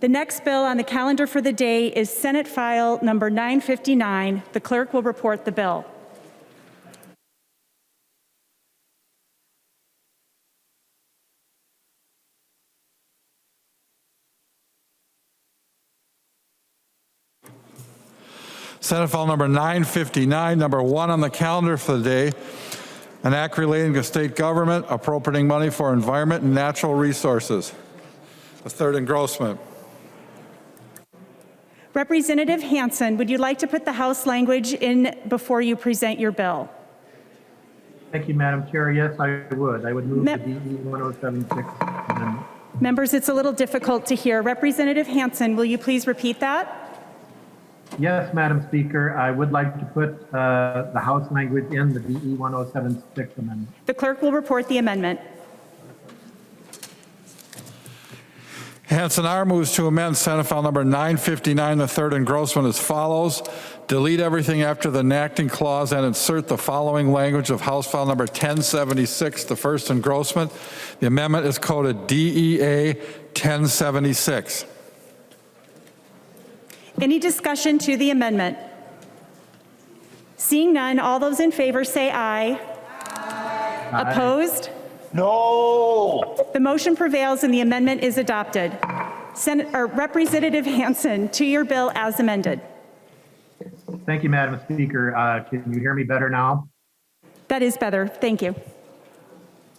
The next bill on the calendar for the day is Senate File number 959. The clerk will report the bill. Senate File number 959, number 1 on the calendar for the day, an act relating to state government appropriating money for environment and natural resources. The third engrossment. Representative Hansen, would you like to put the House language in before you present your bill? Thank you, Madam Chair. Yes, I would. I would move the DE 1076 amendment. Members, it's a little difficult to hear. Representative Hansen, will you please repeat that? Yes, Madam Speaker. I would like to put the House language in the DE 1076 amendment. The clerk will report the amendment. Hansen R. moves to amend Senate File number 959, the third engrossment as follows. Delete everything after the enacting clause and insert the following language of House File number 1076, the first engrossment. The amendment is coded DEA 1076. Any discussion to the amendment? Seeing none, all those in favor say aye. Aye. Opposed? No. The motion prevails and the amendment is adopted. Representative Hansen, to your bill as amended. Thank you, Madam Speaker. Can you hear me better now? That is better. Thank you.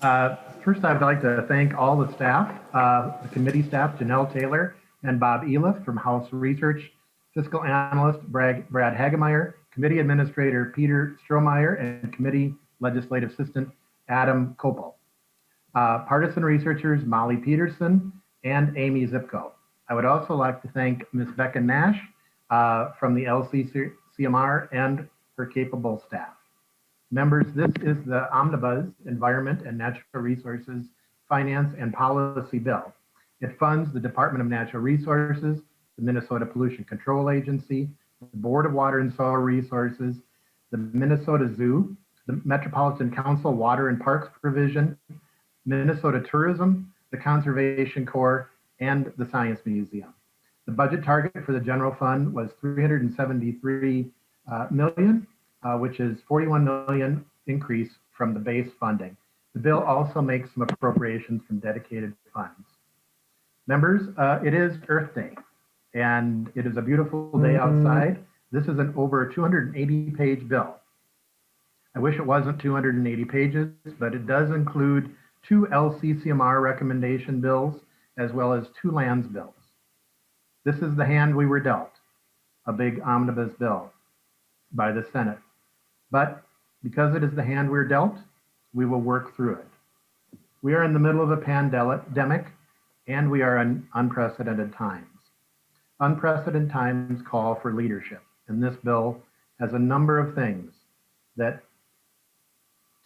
First, I would like to thank all the staff, the committee staff, Janelle Taylor and Bob Eliff from House Research, Fiscal Analyst Brad Hagemeyer, Committee Administrator Peter Strohmeyer, and Committee Legislative Assistant Adam Kopel. Partisan researchers Molly Peterson and Amy Zipko. I would also like to thank Ms. Becca Nash from the LCCMR and her capable staff. Members, this is the Omnibus Environment and Natural Resources Finance and Policy Bill. It funds the Department of Natural Resources, the Minnesota Pollution Control Agency, the Board of Water and Soil Resources, the Minnesota Zoo, the Metropolitan Council Water and Parks Provision, Minnesota Tourism, the Conservation Corps, and the Science Museum. The budget target for the general fund was $373 million, which is $41 million increase from the base funding. The bill also makes some appropriations from dedicated funds. Members, it is Earth Day, and it is a beautiful day outside. This is an over 280-page bill. I wish it wasn't 280 pages, but it does include 2 LCCMR recommendation bills, as well as 2 lands bills. This is the hand we were dealt, a big omnibus bill by the Senate. But because it is the hand we're dealt, we will work through it. We are in the middle of a pandemic, and we are in unprecedented times. Unprecedented times call for leadership, and this bill has a number of things that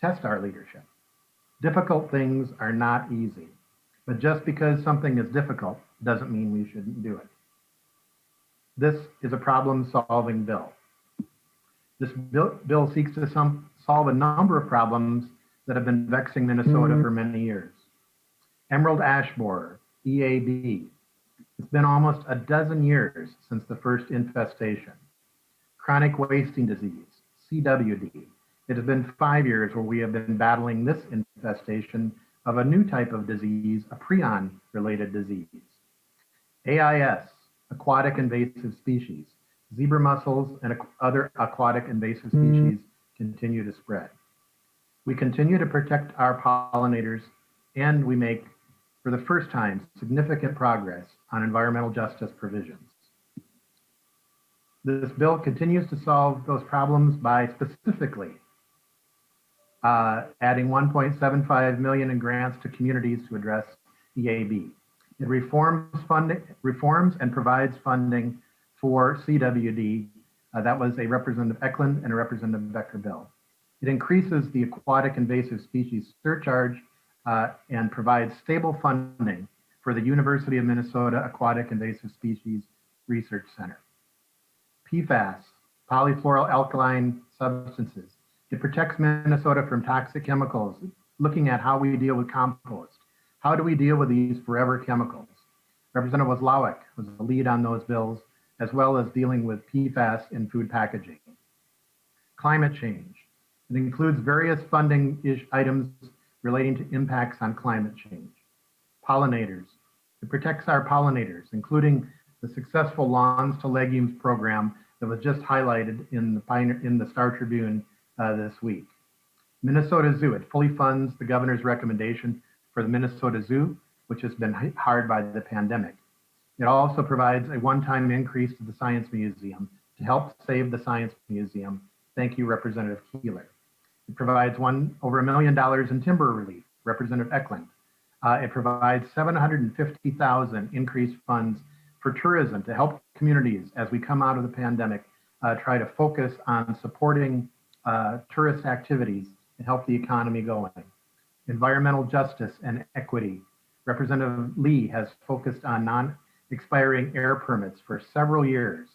test our leadership. Difficult things are not easy, but just because something is difficult doesn't mean we shouldn't do it. This is a problem-solving bill. This bill seeks to solve a number of problems that have been vexing Minnesota for many years. Emerald ash borer, EAB. It's been almost a dozen years since the first infestation. Chronic wasting disease, CWD. It has been 5 years where we have been battling this infestation of a new type of disease, a prion-related disease. AIS, aquatic invasive species. Zebra mussels and other aquatic invasive species continue to spread. We continue to protect our pollinators, and we make, for the first time, significant progress on environmental justice provisions. This bill continues to solve those problems by specifically adding $1.75 million in grants to communities to address EAB. It reforms and provides funding for CWD. That was a Representative Eklund and a Representative Becker bill. It increases the aquatic invasive species surcharge and provides stable funding for the University of Minnesota Aquatic Invasive Species Research Center. PFAS, polyfluoral alkaline substances. It protects Minnesota from toxic chemicals, looking at how we deal with compost. How do we deal with these forever chemicals? Representative Wozlawik was the lead on those bills, as well as dealing with PFAS in food packaging. Climate change. It includes various funding items relating to impacts on climate change. Pollinators. It protects our pollinators, including the successful Lawns to Legumes program that was just highlighted in the Star Tribune this week. Minnesota Zoo. It fully funds the governor's recommendation for the Minnesota Zoo, which has been hit hard by the pandemic. It also provides a one-time increase to the Science Museum to help save the Science Museum. Thank you, Representative Keeler. It provides over $1 million in timber relief, Representative Eklund. It provides $750,000 increased funds for tourism to help communities as we come out of the pandemic, try to focus on supporting tourist activities and help the economy going. Environmental justice and equity. Representative Lee has focused on non-expiring air permits for several years.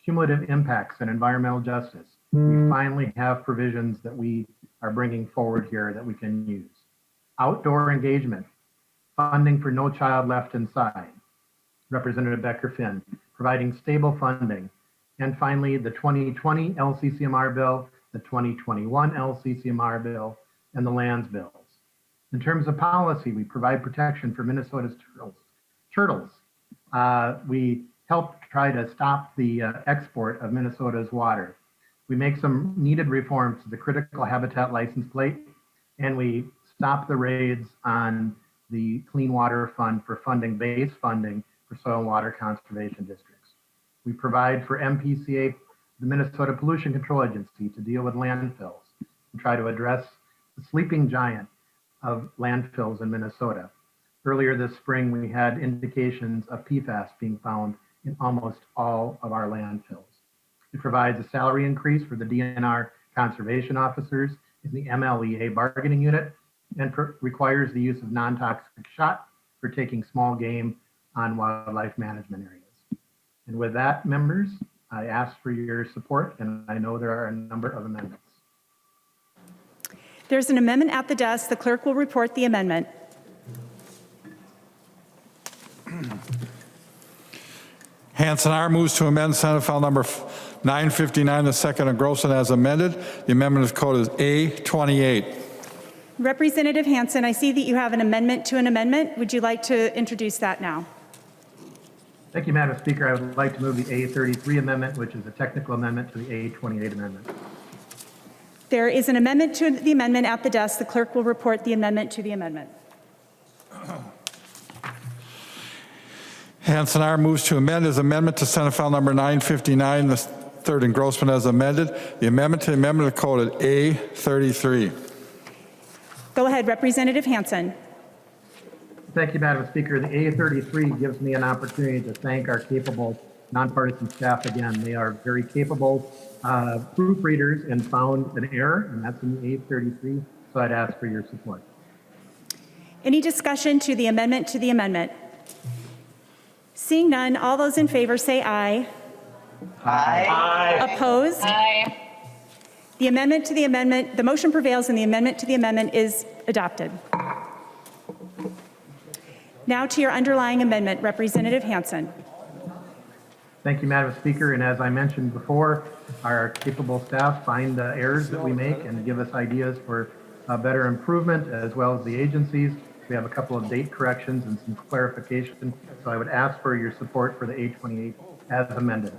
Cumulative impacts and environmental justice. We finally have provisions that we are bringing forward here that we can use. Outdoor engagement, funding for No Child Left Inside. Representative Becker-Finn, providing stable funding. And finally, the 2020 LCCMR bill, the 2021 LCCMR bill, and the lands bills. In terms of policy, we provide protection for Minnesota's turtles. We help try to stop the export of Minnesota's water. We make some needed reforms to the critical habitat license plate, and we stop the raids on the Clean Water Fund for base funding for soil and water conservation districts. We provide for MPCA, the Minnesota Pollution Control Agency, to deal with landfills and try to address the sleeping giant of landfills in Minnesota. Earlier this spring, we had indications of PFAS being found in almost all of our landfills. It provides a salary increase for the DNR conservation officers in the MLEA bargaining unit and requires the use of non-toxic shot for taking small game on wildlife management areas. And with that, members, I ask for your support, and I know there are a number of amendments. There's an amendment at the desk. The clerk will report the amendment. Hansen R. moves to amend Senate File number 959, the second and Grossman as amended. The amendment is code is A28. Representative Hansen, I see that you have an amendment to an amendment. Would you like to introduce that now? Thank you, Madam Speaker. I would like to move the A33 amendment, which is a technical amendment to the A28 amendment. There is an amendment to the amendment at the desk. The clerk will report the amendment to the amendment. Hansen R. moves to amend his amendment to Senate File number 959, the third and Grossman as amended. The amendment to the amendment is coded A33. Go ahead, Representative Hansen. Thank you, Madam Speaker. The A33 gives me an opportunity to thank our capable nonpartisan staff again. They are very capable proofreaders and found an error, and that's in the A33, so I'd ask for your support. Any discussion to the amendment to the amendment? Seeing none, all those in favor say aye. Aye. Opposed? Aye. The amendment to the amendment, the motion prevails and the amendment to the amendment is adopted. Now to your underlying amendment, Representative Hansen. Thank you, Madam Speaker. And as I mentioned before, our capable staff find the errors that we make and give us ideas for better improvement, as well as the agencies. We have a couple of date corrections and some clarification. So I would ask for your support for the A28 as amended.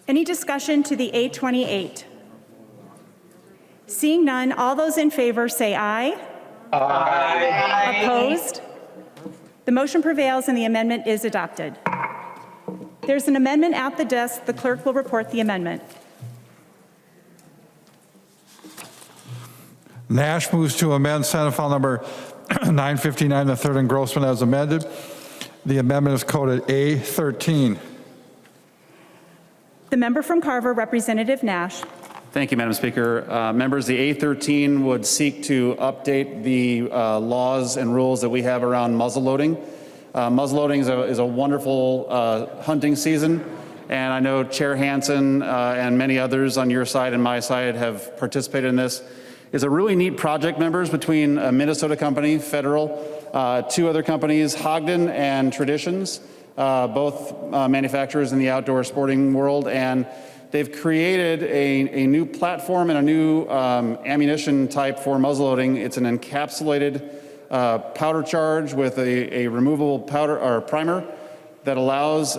Any discussion to the A28? Seeing none, all those in favor say aye. Aye. Opposed? The motion prevails and the amendment is adopted. There's an amendment at the desk. The clerk will report the amendment. Nash moves to amend Senate File number 959, the third and Grossman as amended. The amendment is coded A13. The member from Carver, Representative Nash. Thank you, Madam Speaker. Members, the A13 would seek to update the laws and rules that we have around muzzleloading. Muzzleloading is a wonderful hunting season, and I know Chair Hansen and many others on your side and my side have participated in this. It's a really neat project, members, between a Minnesota company, federal, Two other companies, Hogden and Traditions, both manufacturers in the outdoor sporting world, and they've created a new platform and a new ammunition type for muzzleloading. It's an encapsulated powder charge with a removable powder or primer that allows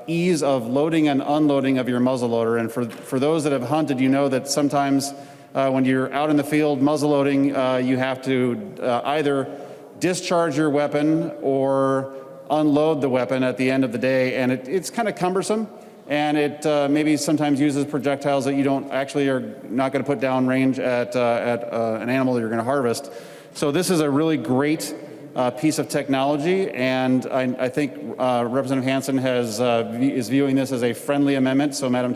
ease of loading and unloading of your muzzleloader. And for those that have hunted, you know that sometimes when you're out in the field muzzleloading, you have to either discharge your weapon or unload the weapon at the end of the day, and it's kind of cumbersome, and it maybe sometimes uses projectiles that you don't actually are not going to put down range at an animal that you're going to harvest. So this is a really great piece of technology, and I think Representative Hansen is viewing this as a friendly amendment. So Madam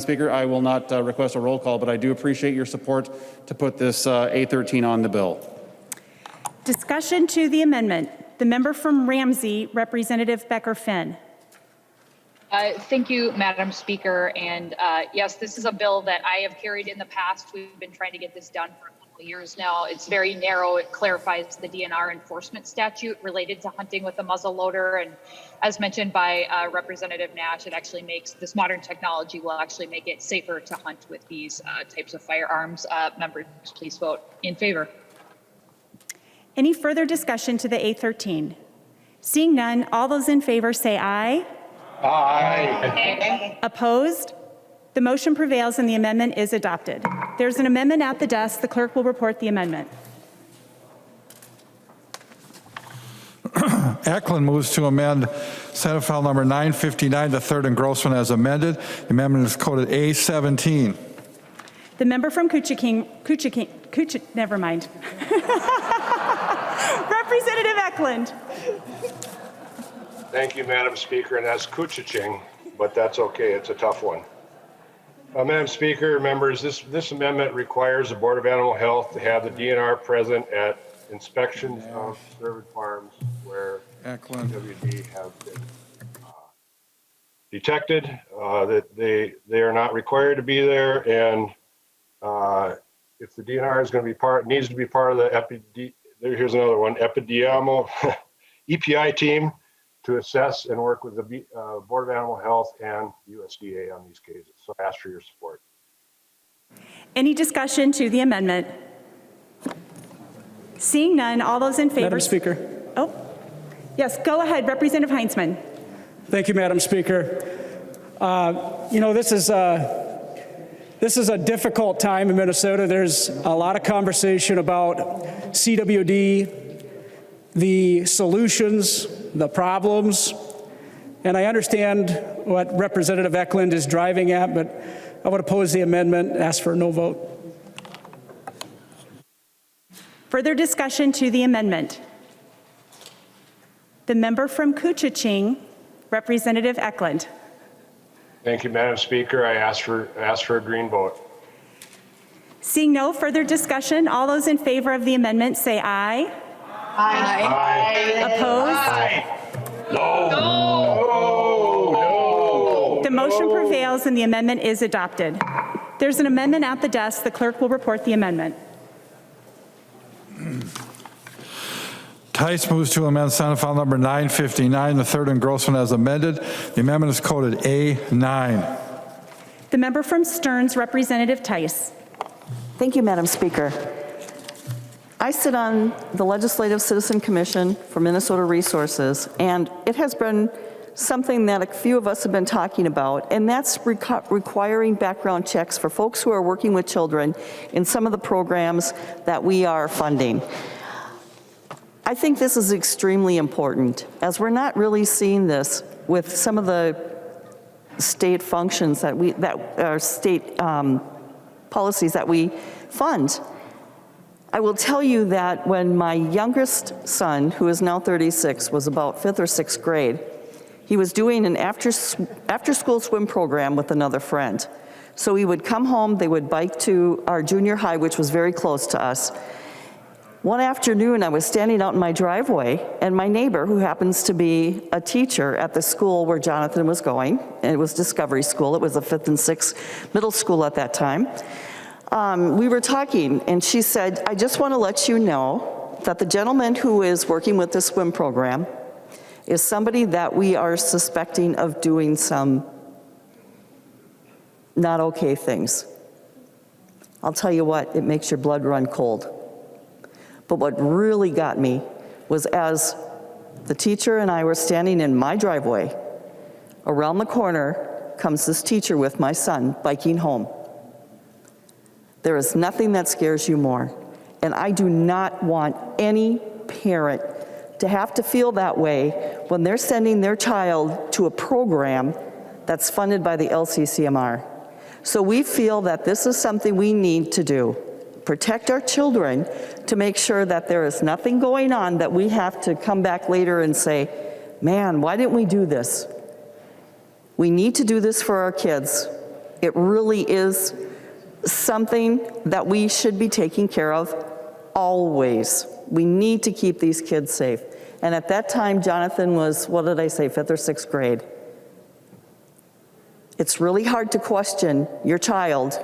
Speaker, I will not request a roll call, but I do appreciate your support to put this A13 on the bill. Discussion to the amendment. The member from Ramsey, Representative Becker-Finn. Thank you, Madam Speaker. And yes, this is a bill that I have carried in the past. We've been trying to get this done for a couple of years now. It's very narrow. It clarifies the DNR enforcement statute related to hunting with a muzzle loader. And as mentioned by Representative Nash, it actually makes this modern technology will actually make it safer to hunt with these types of firearms. Members, please vote in favor. Any further discussion to the A13? Seeing none, all those in favor say aye. Aye. Opposed? The motion prevails and the amendment is adopted. There's an amendment at the desk. The clerk will report the amendment. Eklund moves to amend Senate File Number 959, the third engrossment as amended. The amendment is coded A17. The member from never mind. Representative Eklund. Thank you, Madam Speaker, and that's Kuchiching, but that's okay. It's a tough one. Madam Speaker, members, this amendment requires the Board of Animal Health to have the DNR present at inspections of cervid farms where WD have been detected, that they are not required to be there, and if the DNR is going to be needs to be part of the here's another one, epidemiological EPI team to assess and work with the Board of Animal Health and USDA on these cases. So I ask for your support. Any discussion to the amendment? Seeing none, all those in favor. Madam Speaker. Oh, yes, go ahead, Representative Heinzman. Thank you, Madam Speaker. You know, this is a difficult time in Minnesota. There's a lot of conversation about CWD, the solutions, the problems, and I understand what Representative Eklund is driving at, but I would oppose the amendment, ask for a no vote. Further discussion to the amendment. The member from Kuchiching, Representative Eklund. Thank you, Madam Speaker. I ask for a green vote. Seeing no further discussion, all those in favor of the amendment say aye. Aye. Opposed? Aye. No. The motion prevails and the amendment is adopted. There's an amendment at the desk. The clerk will report the amendment. Tice moves to amend Senate File Number 959, the third engrossment as amended. The amendment is coded A9. The member from Stearns, Representative Tice. Thank you, Madam Speaker. I sit on the Legislative Citizen Commission for Minnesota Resources, and it has been something that a few of us have been talking about, and that's requiring background checks for folks who are working with children in some of the programs that we are funding. I think this is extremely important, as we're not really seeing this with some of the state functions that are state policies that we fund. I will tell you that when my youngest son, who is now 36, was about 5th or 6th grade, he was doing an after-school swim program with another friend. So he would come home, they would bike to our junior high, which was very close to us. One afternoon, I was standing out in my driveway, and my neighbor, who happens to be a teacher at the school where Jonathan was going, and it was Discovery School, it was a 5th and 6th middle school at that time, we were talking, and she said, I just want to let you know that the gentleman who is working with the swim program is somebody that we are suspecting of doing some not okay things. I'll tell you what, it makes your blood run cold. But what really got me was as the teacher and I were standing in my driveway, around the corner comes this teacher with my son biking home. There is nothing that scares you more. And I do not want any parent to have to feel that way when they're sending their child to a program that's funded by the LCCMR. So we feel that this is something we need to do. Protect our children to make sure that there is nothing going on that we have to come back later and say, man, why didn't we do this? We need to do this for our kids. It really is something that we should be taking care of always. We need to keep these kids safe. And at that time, Jonathan was, what did I say, 5th or 6th grade. It's really hard to question your child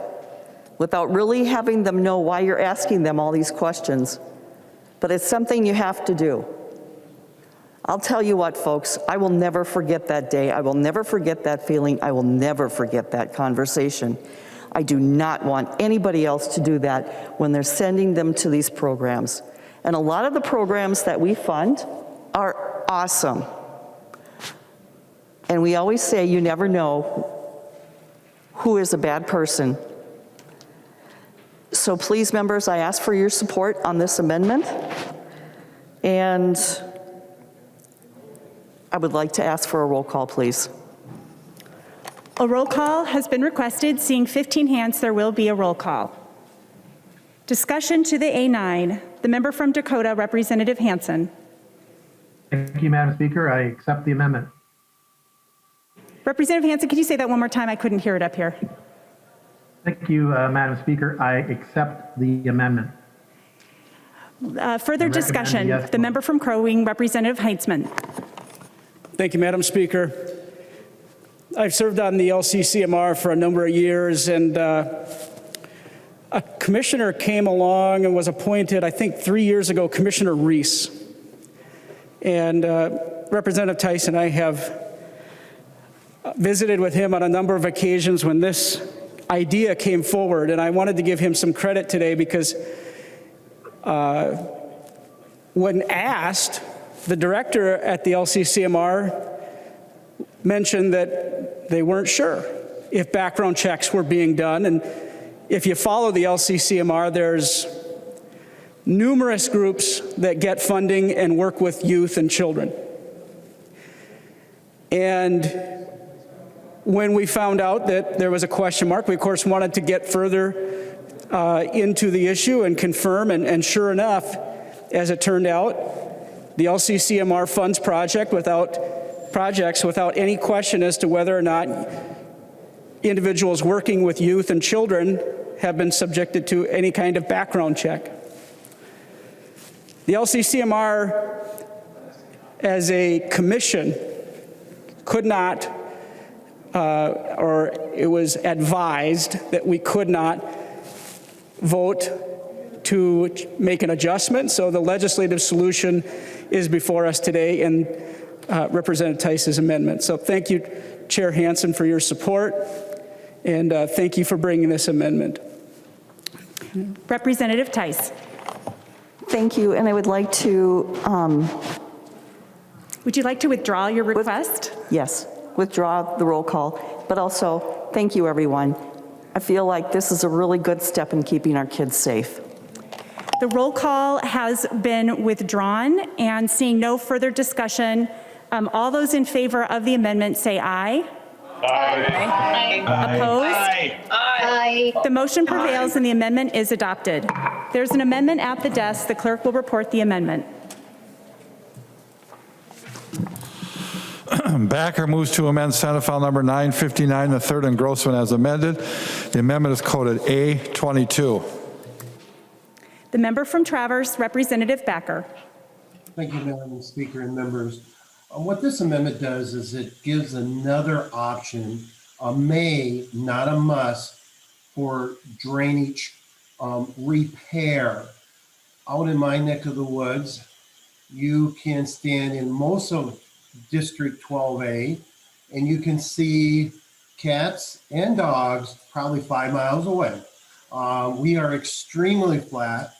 without really having them know why you're asking them all these questions. But it's something you have to do. I'll tell you what, folks, I will never forget that day. I will never forget that feeling. I will never forget that conversation. I do not want anybody else to do that when they're sending them to these programs. And a lot of the programs that we fund are awesome. And we always say you never know who is a bad person. So please, members, I ask for your support on this amendment. And I would like to ask for a roll call, please. A roll call has been requested. Seeing 15 hands, there will be a roll call. Discussion to the A9. The member from Dakota, Representative Hansen. Thank you, Madam Speaker. I accept the amendment. Representative Hansen, could you say that one more time? I couldn't hear it up here. Thank you, Madam Speaker. I accept the amendment. Further discussion. Yes, The member from Crow Wing, Representative Heitzman. Thank you, Madam Speaker. I've served on the LCCMR for a number of years, and a commissioner came along and was appointed, I think 3 years ago, Commissioner Reese. And Representative Tice and I have visited with him on a number of occasions when this idea came forward, and I wanted to give him some credit today because when asked, the director at the LCCMR mentioned that they weren't sure if background checks were being done. And if you follow the LCCMR, there's numerous groups that get funding and work with youth and children. And when we found out that there was a question mark, we of course wanted to get further into the issue and confirm, and sure enough, as it turned out, the LCCMR funds projects without any question as to whether or not individuals working with youth and children have been subjected to any kind of background check. The LCCMR, as a commission, could not, or it was advised that we could not vote to make an adjustment. So the legislative solution is before us today in Representative Tice's amendment. So thank you, Chair Hansen, for your support, and thank you for bringing this amendment. Representative Tice. Thank you, and I would like to, Would you like to withdraw your request? yes, withdraw the roll call, but also, thank you, everyone. I feel like this is a really good step in keeping our kids safe. The roll call has been withdrawn, and seeing no further discussion, all those in favor of the amendment say aye. Aye. Opposed? Aye. The motion prevails and the amendment is adopted. There's an amendment at the desk. The clerk will report the amendment. Backer moves to amend Senate File Number 959, the third, and Grossman as amended. The amendment is coded A22. The member from Traverse, Representative Backer. Thank you, Madam Speaker and members. What this amendment does is it gives another option, a may, not a must, for drainage repair out in my neck of the woods, you can stand in most of District 12A, and you can see cats and dogs probably 5 miles away. We are extremely flat.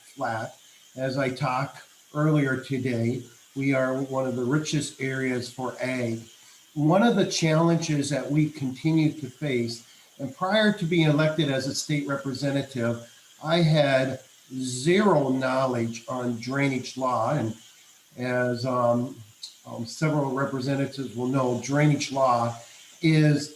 As I talked earlier today, we are one of the richest areas for ag. One of the challenges that we continue to face, and prior to being elected as a state representative, I had zero knowledge on drainage law. And as several representatives will know, drainage law is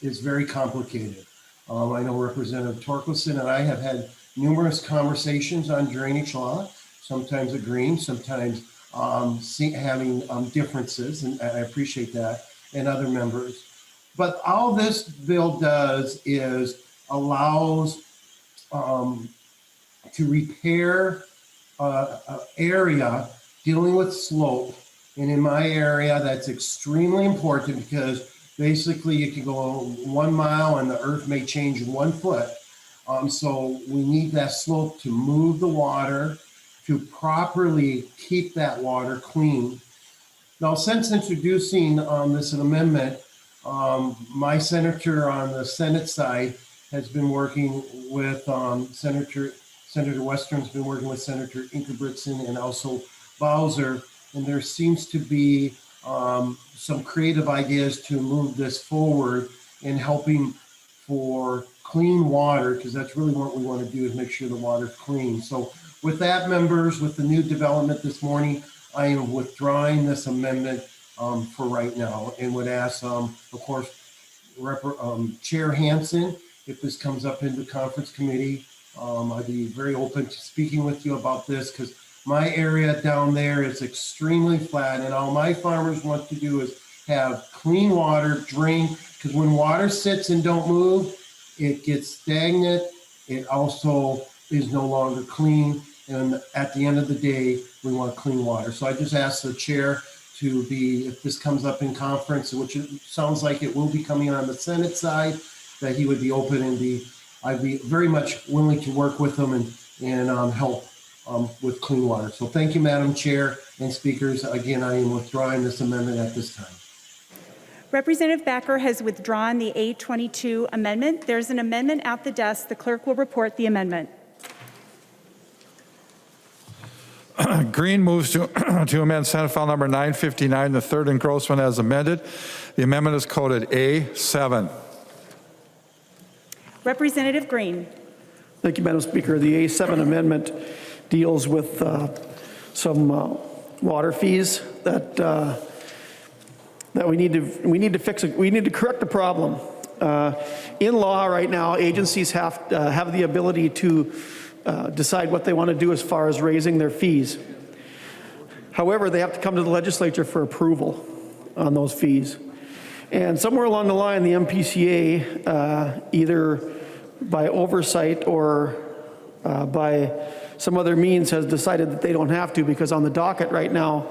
very complicated. I know Representative Torkelson and I have had numerous conversations on drainage law, sometimes agreeing, sometimes having differences, and I appreciate that, and other members. But all this bill does is allows to repair an area dealing with slope. And in my area, that's extremely important because basically you can go 1 mile and the earth may change 1 foot. So we need that slope to move the water, to properly keep that water clean. Now, since introducing this amendment, my senator on the Senate side has been working with Senator Western's been working with Senator Ingebrigtsen and also Bowser, and there seems to be some creative ideas to move this forward in helping for clean water, because that's really what we want to do, is make sure the water's clean. So with that, members, with the new development this morning, I am withdrawing this amendment for right now, and would ask, of course, Chair Hansen, if this comes up in the conference committee, I'd be very open to speaking with you about this, because my area down there is extremely flat, and all my farmers want to do is have clean water, drink, because when water sits and don't move, it gets stagnant. It also is no longer clean, and at the end of the day, we want clean water. So I just asked the chair to be, if this comes up in conference, which it sounds like it will be coming on the Senate side, that he would be open and I'd be very much willing to work with them and help with clean water. So thank you, Madam Chair and speakers. Again, I am withdrawing this amendment at this time. Representative Backer has withdrawn the A22 amendment. There's an amendment at the desk. The clerk will report the amendment. Green moves to amend Senate File Number 959, the third engrossment as amended. The amendment is coded A7. Representative Green. Thank you, Madam Speaker. The A7 amendment deals with some water fees that we need to fix. We need to correct the problem. In law right now, agencies have the ability to decide what they want to do as far as raising their fees. However, they have to come to the legislature for approval on those fees. And somewhere along the line, the MPCA, either by oversight or by some other means, has decided that they don't have to, because on the docket right now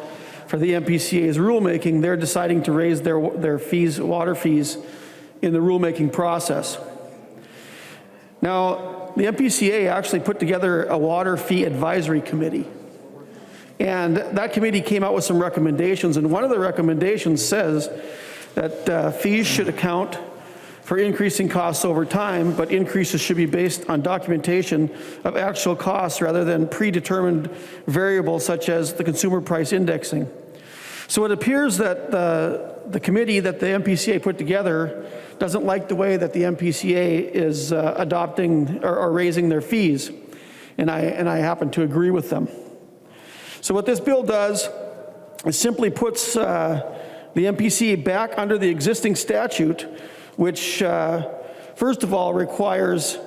for the MPCA's rulemaking, they're deciding to raise their fees, water fees, in the rulemaking process. Now, the MPCA actually put together a water fee advisory committee. And that committee came out with some recommendations. And one of the recommendations says that fees should account for increasing costs over time, but increases should be based on documentation of actual costs rather than predetermined variables such as the consumer price indexing. So it appears that the committee that the MPCA put together doesn't like the way that the MPCA is adopting or raising their fees, and I happen to agree with them. So what this bill does is simply puts the MPCA back under the existing statute, which first of all requires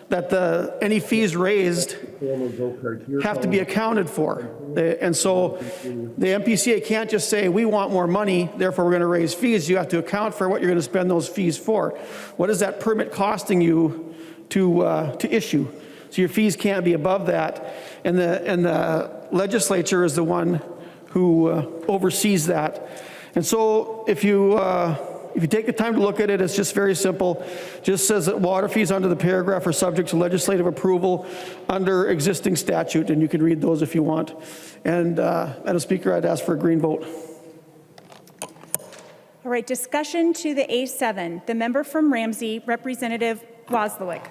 that any fees raised have to be accounted for. And so the MPCA can't just say, we want more money, therefore we're going to raise fees. You have to account for what you're going to spend those fees for. What is that permit costing you to issue? So your fees can't be above that. And the legislature is the one who oversees that. And so if you If you take the time to look at it, it's just very simple. Just says that water fees under the paragraph are subject to legislative approval under existing statute, and you can read those if you want. And Madam Speaker, I'd ask for a green vote. All right, discussion to the A7. The member from Ramsey, Representative Wozlowick.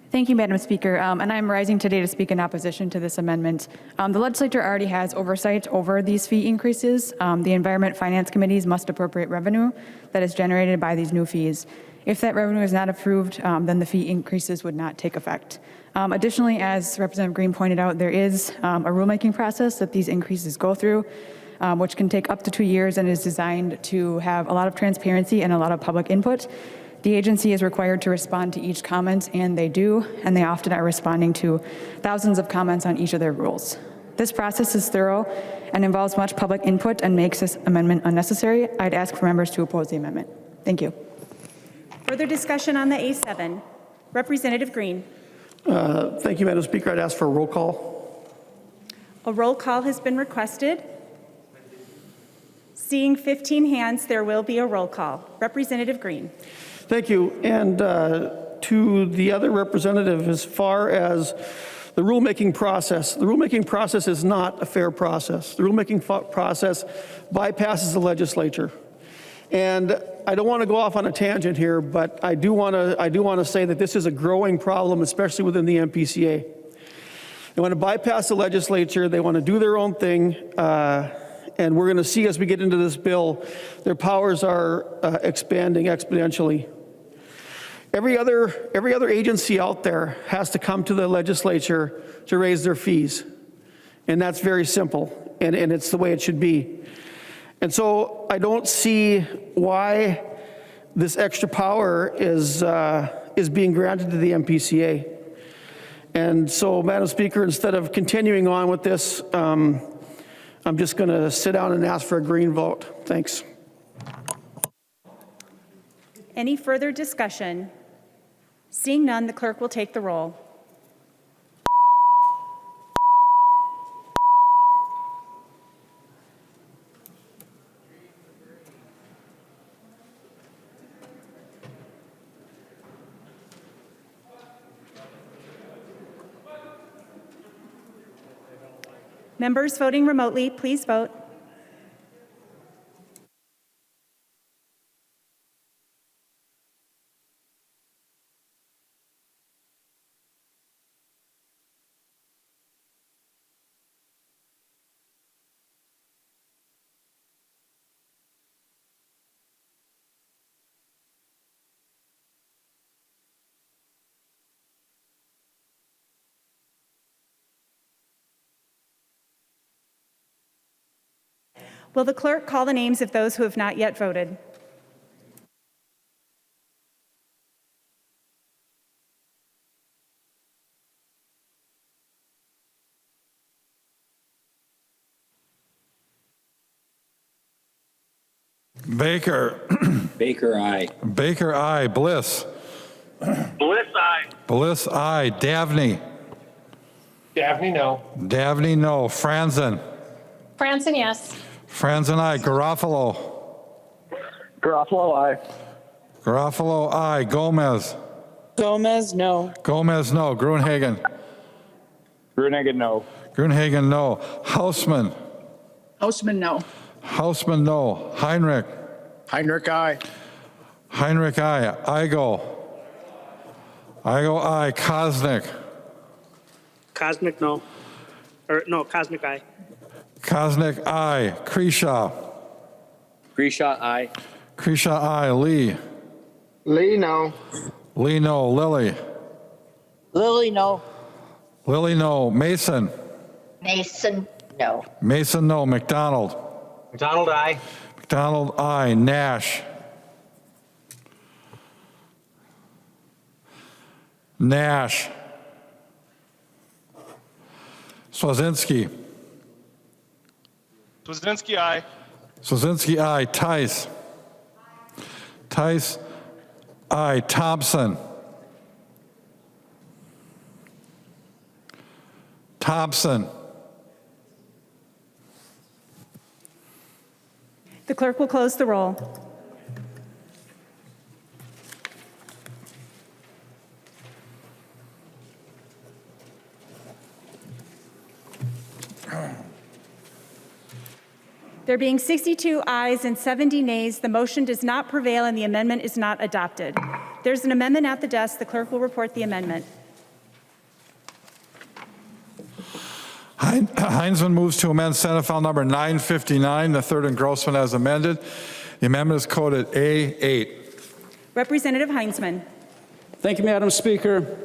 Thank you, Madam Speaker. And I'm rising today to speak in opposition to this amendment. The legislature already has oversight over these fee increases. The Environment Finance Committees must appropriate revenue that is generated by these new fees. If that revenue is not approved, then the fee increases would not take effect. Additionally, as Representative Green pointed out, there is a rulemaking process that these increases go through, which can take up to 2 years and is designed to have a lot of transparency and a lot of public input. The agency is required to respond to each comment, and they do, and they often are responding to thousands of comments on each of their rules. This process is thorough and involves much public input and makes this amendment unnecessary. I'd ask for members to oppose the amendment. Thank you. Further discussion on the A7. Representative Green. Thank you, Madam Speaker. I'd ask for a roll call. A roll call has been requested. Seeing 15 hands, there will be a roll call. Representative Green. Thank you. And to the other representative, as far as the rulemaking process is not a fair process. The rulemaking process bypasses the legislature. And I don't want to go off on a tangent here, but I do want to say that this is a growing problem, especially within the MPCA. They want to bypass the legislature. They want to do their own thing. And we're going to see as we get into this bill, their powers are expanding exponentially. Every other agency out there has to come to the legislature to raise their fees. And that's very simple, and it's the way it should be. And so I don't see why this extra power is being granted to the MPCA. And so, Madam Speaker, instead of continuing on with this, I'm just going to sit down and ask for a green vote. Thanks. Any further discussion? Seeing none, the clerk will take the roll. Members voting remotely, please vote. Will the clerk call the names of those who have not yet voted? Baker. Baker, aye. Baker, aye. Bliss. Bliss, aye. Bliss, aye. Davney. Davney, no. Davney, no. Franzen. Franson, yes. Franzen, aye. Garofalo. Garofalo, aye. Garofalo, aye. Gomez. Gomez, no. Gomez, no. Gruenhagen. Gruenhagen, no. Gruenhagen, no. Hausman. Hausman, no. Hausman, no. Heinrich. Heinrich, aye. Heinrich, aye. Igo. Igo, aye. Kosnick. Cosmic, no. Or no, Cosmic, aye. Kosnick, aye. Kreshaw. Grisha, aye. Kreshaw, aye. Lee. Lee, no. Lee, no. Lilly. Lily, no. Lilly, no. Mason. Mason, no. Mason, no. McDonald. McDonald, aye. McDonald, aye. Nash. Nash. Swazinski. Swazinski, aye. Swazinski, aye. Tice. Tice, aye. Thompson. Thompson. The clerk will close the roll. There being 62 ayes and 70 nays, the motion does not prevail and the amendment is not adopted. There's an amendment at the desk. The clerk will report the amendment. Hansen moves to amend Senate File Number 959, the third engrossment as amended. The amendment is coded A8. Representative Heinzman. Thank you, Madam Speaker.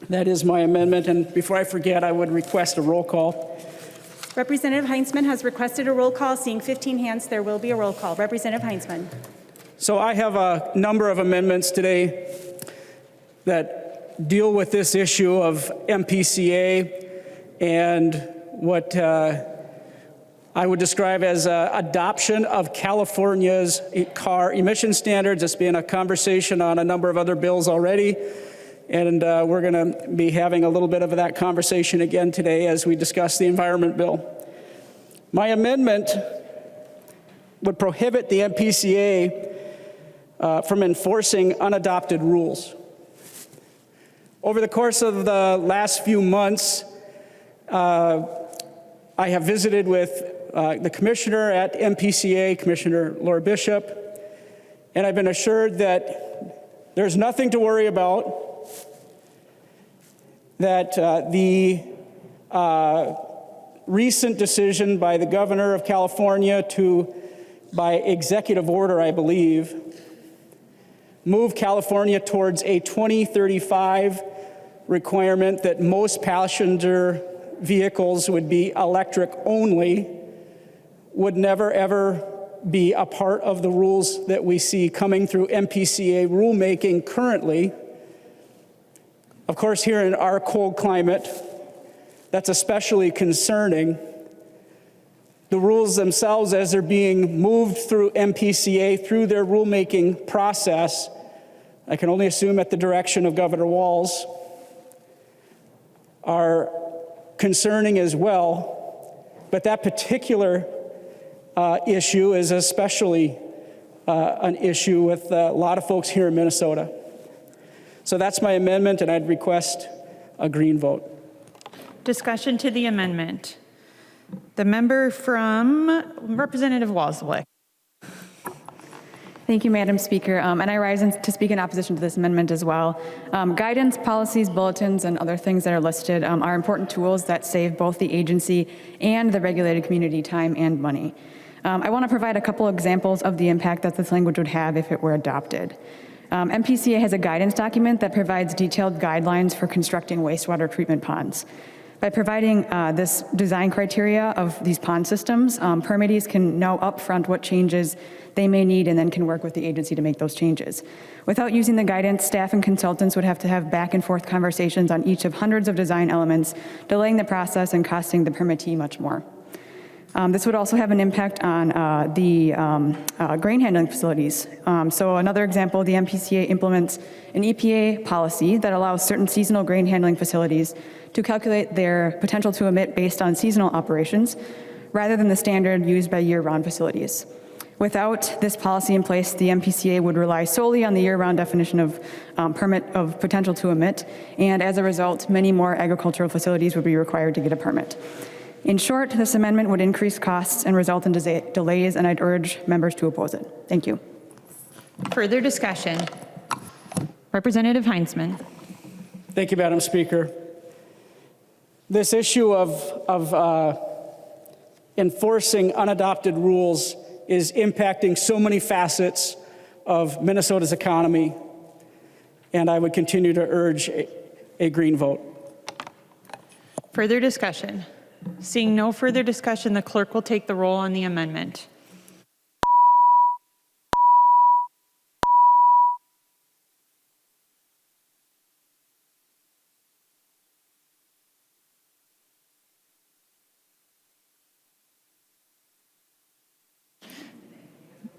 That is my amendment, and before I forget, I would request a roll call. Representative Heinzman has requested a roll call. Seeing 15 hands, there will be a roll call. Representative Heinzman. So I have a number of amendments today that deal with this issue of MPCA and what I would describe as adoption of California's car emission standards. It's been a conversation on a number of other bills already, and we're going to be having a little bit of that conversation again today as we discuss the environment bill. My amendment would prohibit the MPCA from enforcing unadopted rules. Over the course of the last few months, I have visited with the commissioner at MPCA, Commissioner Laura Bishop, and I've been assured that there's nothing to worry about, that the recent decision by the governor of California to, by executive order, I believe, move California towards a 2035 requirement that most passenger vehicles would be electric only, would never ever be a part of the rules that we see coming through MPCA rulemaking currently. Of course, here in our cold climate, that's especially concerning. The rules themselves, as they're being moved through MPCA, through their rulemaking process, I can only assume at the direction of Governor Walz, are concerning as well, but that particular issue is especially an issue with a lot of folks here in Minnesota. So that's my amendment, and I'd request a green vote. Discussion to the amendment. The member from Representative Walzwick. Thank you, Madam Speaker. And I rise to speak in opposition to this amendment as well. Guidance, policies, bulletins, and other things that are listed are important tools that save both the agency and the regulated community time and money. I want to provide a couple examples of the impact that this language would have if it were adopted. MPCA has a guidance document that provides detailed guidelines for constructing wastewater treatment ponds. By providing this design criteria of these pond systems, permittees can know upfront what changes they may need and then can work with the agency to make those changes. Without using the guidance, staff and consultants would have to have back and forth conversations on each of hundreds of design elements, delaying the process and costing the permittee much more. This would also have an impact on the grain handling facilities. So another example, the MPCA implements an EPA policy that allows certain seasonal grain handling facilities to calculate their potential to emit based on seasonal operations, rather than the standard used by year-round facilities. Without this policy in place, the MPCA would rely solely on the year-round definition of permit of potential to emit, and as a result, many more agricultural facilities would be required to get a permit. In short, this amendment would increase costs and result in delays, and I'd urge members to oppose it. Thank you. Further discussion. Representative Heinzman. Thank you, Madam Speaker. This issue of enforcing unadopted rules is impacting so many facets of Minnesota's economy, and I would continue to urge a green vote. Further discussion. Seeing no further discussion, the clerk will take the roll on the amendment.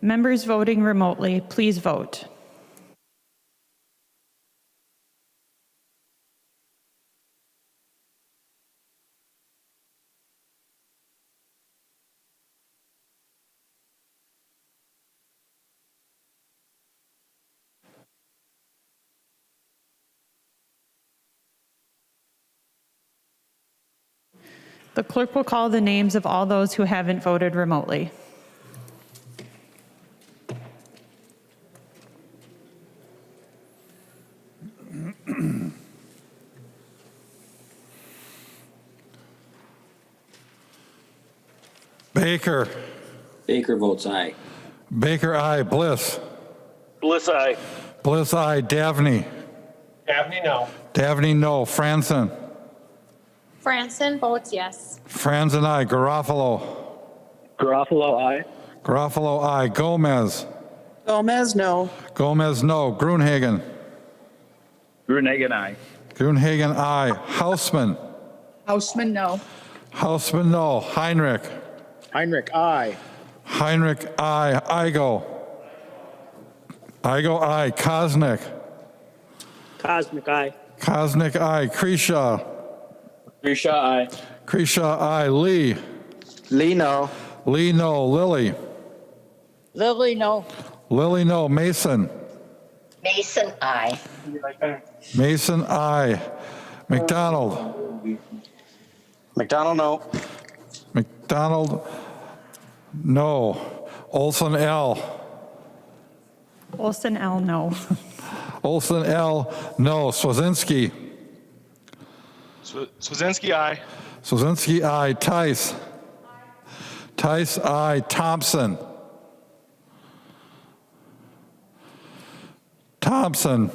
Members voting remotely, please vote. The clerk will call the names of all those who haven't voted remotely. Baker. Baker votes aye. Baker, aye. Bliss. Bliss, aye. Bliss, aye. Davney. Dabney, no. Davney, no. Franson. Franson votes yes. Franson, aye. Garofalo. Garofalo, aye. Garofalo, aye. Gomez. Gomez, no. Gomez, no. Grunhagen. Grunegan, aye. Grunhagen, aye. Hausman. Houseman, no. Hausman, no. Heinrich. Heinrich, aye. Heinrich, aye. Igo. Igo, aye. Kosnick. Cosmic, aye. Kosnick, aye. Kreshaw. Grisha, aye. Kreshaw, aye. Lee. Lee, no. Lee, no. Lilly. Lily, no. Lilly, no. Mason. Mason, aye. Mason, aye. McDonald. McDonald, no. McDonald, no. Olson, L. Olson L, no. Olson, L, no. Swazinski. Swazinski, aye. Swazinski, aye. Tice. Tice, aye. Thompson. Thompson.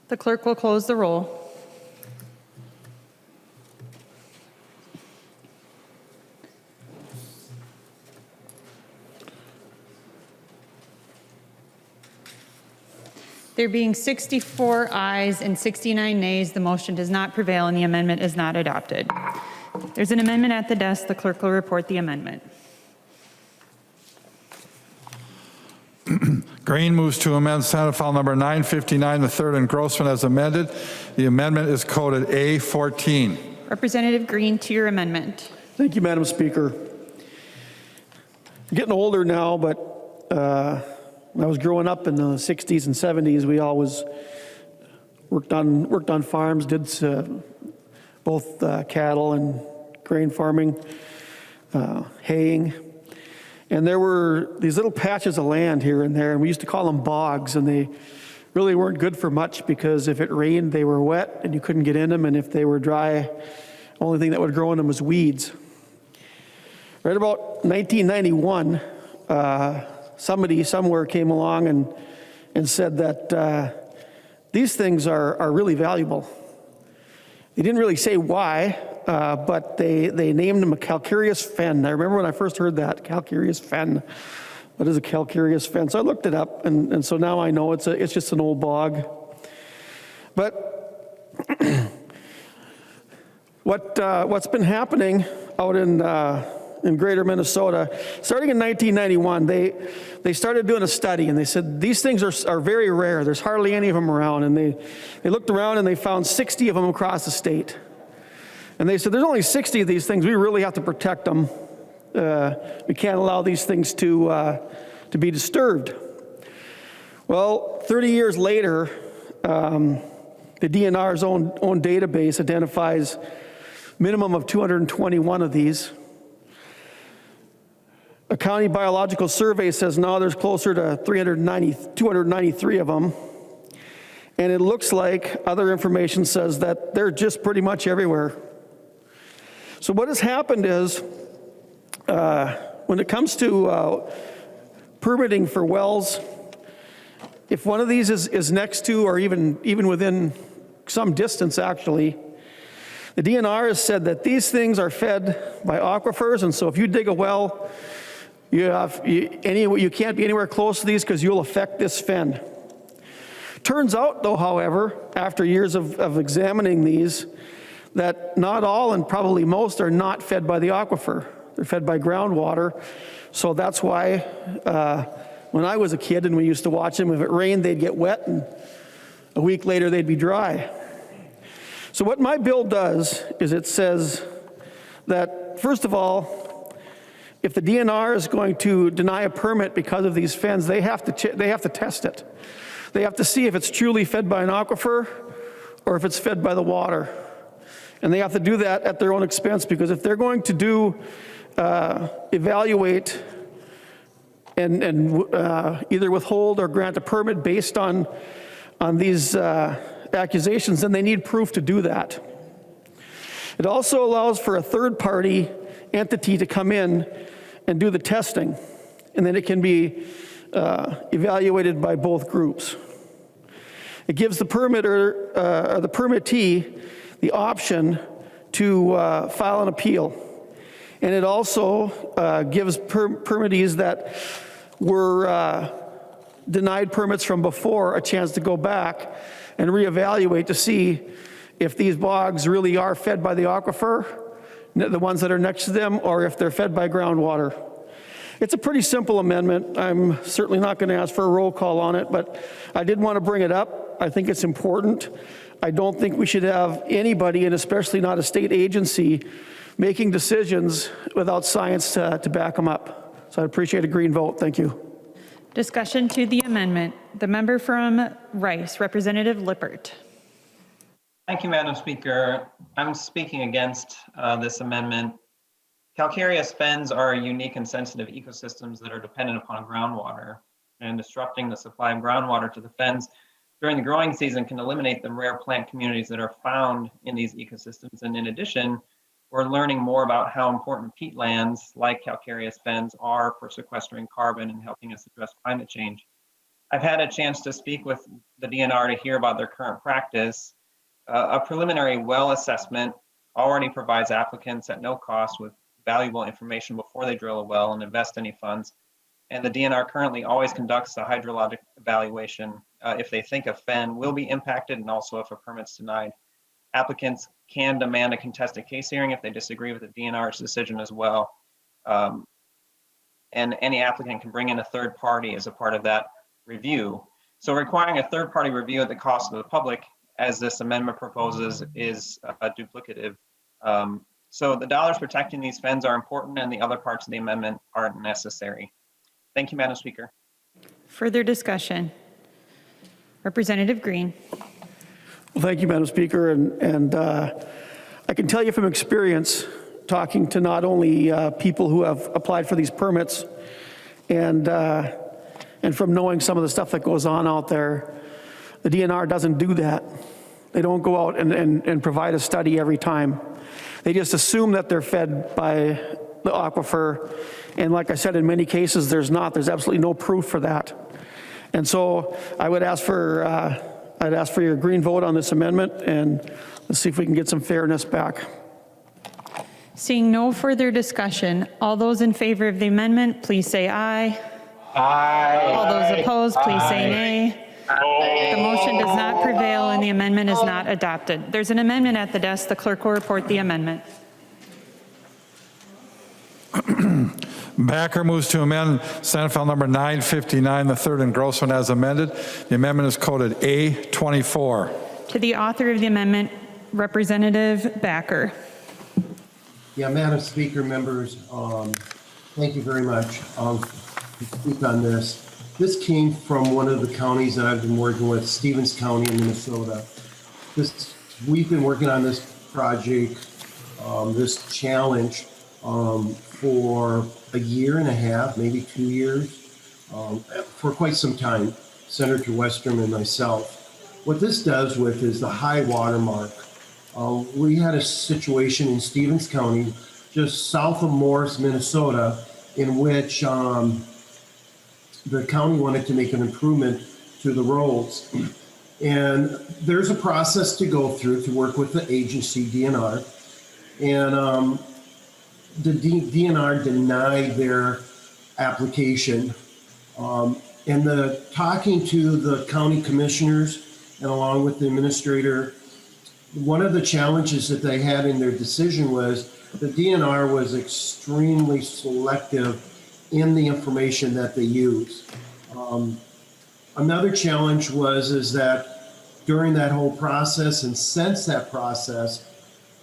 The clerk will close the roll. There being 64 ayes and 69 nays, the motion does not prevail and the amendment is not adopted. There's an amendment at the desk. The clerk will report the amendment. Green moves to amend Senate File Number 959, the third engrossment as amended. The amendment is coded A14. Representative Green, to your amendment. Thank you, Madam Speaker. I'm getting older now, but when I was growing up in the 60s and 70s, we always worked on farms, did both cattle and grain farming, haying. And there were these little patches of land here and there, and we used to call them bogs, and they really weren't good for much because if it rained, they were wet and you couldn't get in them, and if they were dry, only thing that would grow in them was weeds. Right about 1991, somebody somewhere came along and said that these things are really valuable. They didn't really say why, but they named them a calcareous fen. I remember when I first heard that, calcareous fen. What is a calcareous fen? So I looked it up, and so now I know it's just an old bog. But what's been happening out in greater Minnesota, starting in 1991, they started doing a study, and they said these things are very rare. There's hardly any of them around, and they looked around and they found 60 of them across the state. And they said there's only 60 of these things. We really have to protect them. We can't allow these things to be disturbed. Well, 30 years later, the DNR's own database identifies minimum of 221 of these. A county biological survey says now there's closer to 293 of them. And it looks like other information says that they're just pretty much everywhere. So what has happened is, when it comes to permitting for wells, if one of these is next to or even within some distance actually, the DNR has said that these things are fed by aquifers, and so if you dig a well, you can't be anywhere close to these because you'll affect this fen. Turns out, though, however, after years of examining these, that not all and probably most are not fed by the aquifer. They're fed by groundwater. So that's why when I was a kid and we used to watch them, if it rained, they'd get wet, and a week later they'd be dry. So what my bill does is it says that, first of all, if the DNR is going to deny a permit because of these fens, they have to test it. They have to see if it's truly fed by an aquifer or if it's fed by the water. And they have to do that at their own expense, because if they're going to evaluate and either withhold or grant a permit based on on these accusations, then they need proof to do that. It also allows for a third-party entity to come in and do the testing, and then it can be evaluated by both groups. It gives the permitter or the permittee the option to file an appeal, and it also gives permittees that were denied permits from before a chance to go back and reevaluate to see if these bogs really are fed by the aquifer, the ones that are next to them, or if they're fed by groundwater. It's a pretty simple amendment. I'm certainly not going to ask for a roll call on it, but I did want to bring it up. I think it's important. I don't think we should have anybody, and especially not a state agency, making decisions without science to back them up. So I'd appreciate a green vote. Thank you. Discussion to the amendment. The member from Rice, Representative Lippert. Thank you, Madam Speaker. I'm speaking against this amendment. Calcareous fens are unique and sensitive ecosystems that are dependent upon groundwater, and disrupting the supply of groundwater to the fens during the growing season can eliminate the rare plant communities that are found in these ecosystems. And in addition, we're learning more about how important peatlands like calcareous fens are for sequestering carbon and helping us address climate change. I've had a chance to speak with the DNR to hear about their current practice. A preliminary well assessment already provides applicants at no cost with valuable information before they drill a well and invest any funds. And the DNR currently always conducts a hydrologic evaluation if they think a fen will be impacted, and also if a permit's denied. Applicants can demand a contested case hearing if they disagree with the DNR's decision as well. And any applicant can bring in a third party as a part of that review. So requiring a third party review at the cost of the public, as this amendment proposes, is duplicative. So the dollars protecting these fens are important, and the other parts of the amendment aren't necessary. Thank you, Madam Speaker. Further discussion. Representative Green. Well, thank you, Madam Speaker. And I can tell you from experience, talking to not only people who have applied for these permits, and from knowing some of the stuff that goes on out there, the DNR doesn't do that. They don't go out and provide a study every time. They just assume that they're fed by the aquifer. And like I said, in many cases, there's absolutely no proof for that. And so I would ask for, I'd ask for your green vote on this amendment, and let's see if we can get some fairness back. Seeing no further discussion, all those in favor of the amendment, please say aye. Aye. All those opposed, please say nay. The motion does not prevail and the amendment is not adopted. There's an amendment at the desk. The clerk will report the amendment. Backer moves to amend Senate File Number 959, the third engrossment as amended. The amendment is coded A24. To the author of the amendment, Representative Backer. Yeah, Madam Speaker, members, thank you very much to speak on this. This came from one of the counties that I've been working with, Stevens County in Minnesota. We've been working on this project, this challenge, for a year and a half, maybe 2 years, for quite some time, Senator Westrom and myself. What this does with is the high water mark. We had a situation in Stevens County, just south of Morris, Minnesota, in which the county wanted to make an improvement to the roads. And there's a process to go through to work with the agency, DNR. And the DNR denied their application. And talking to the county commissioners and along with the administrator, one of the challenges that they had in their decision was the DNR was extremely selective in the information that they use. Another challenge is that during that whole process and since that process,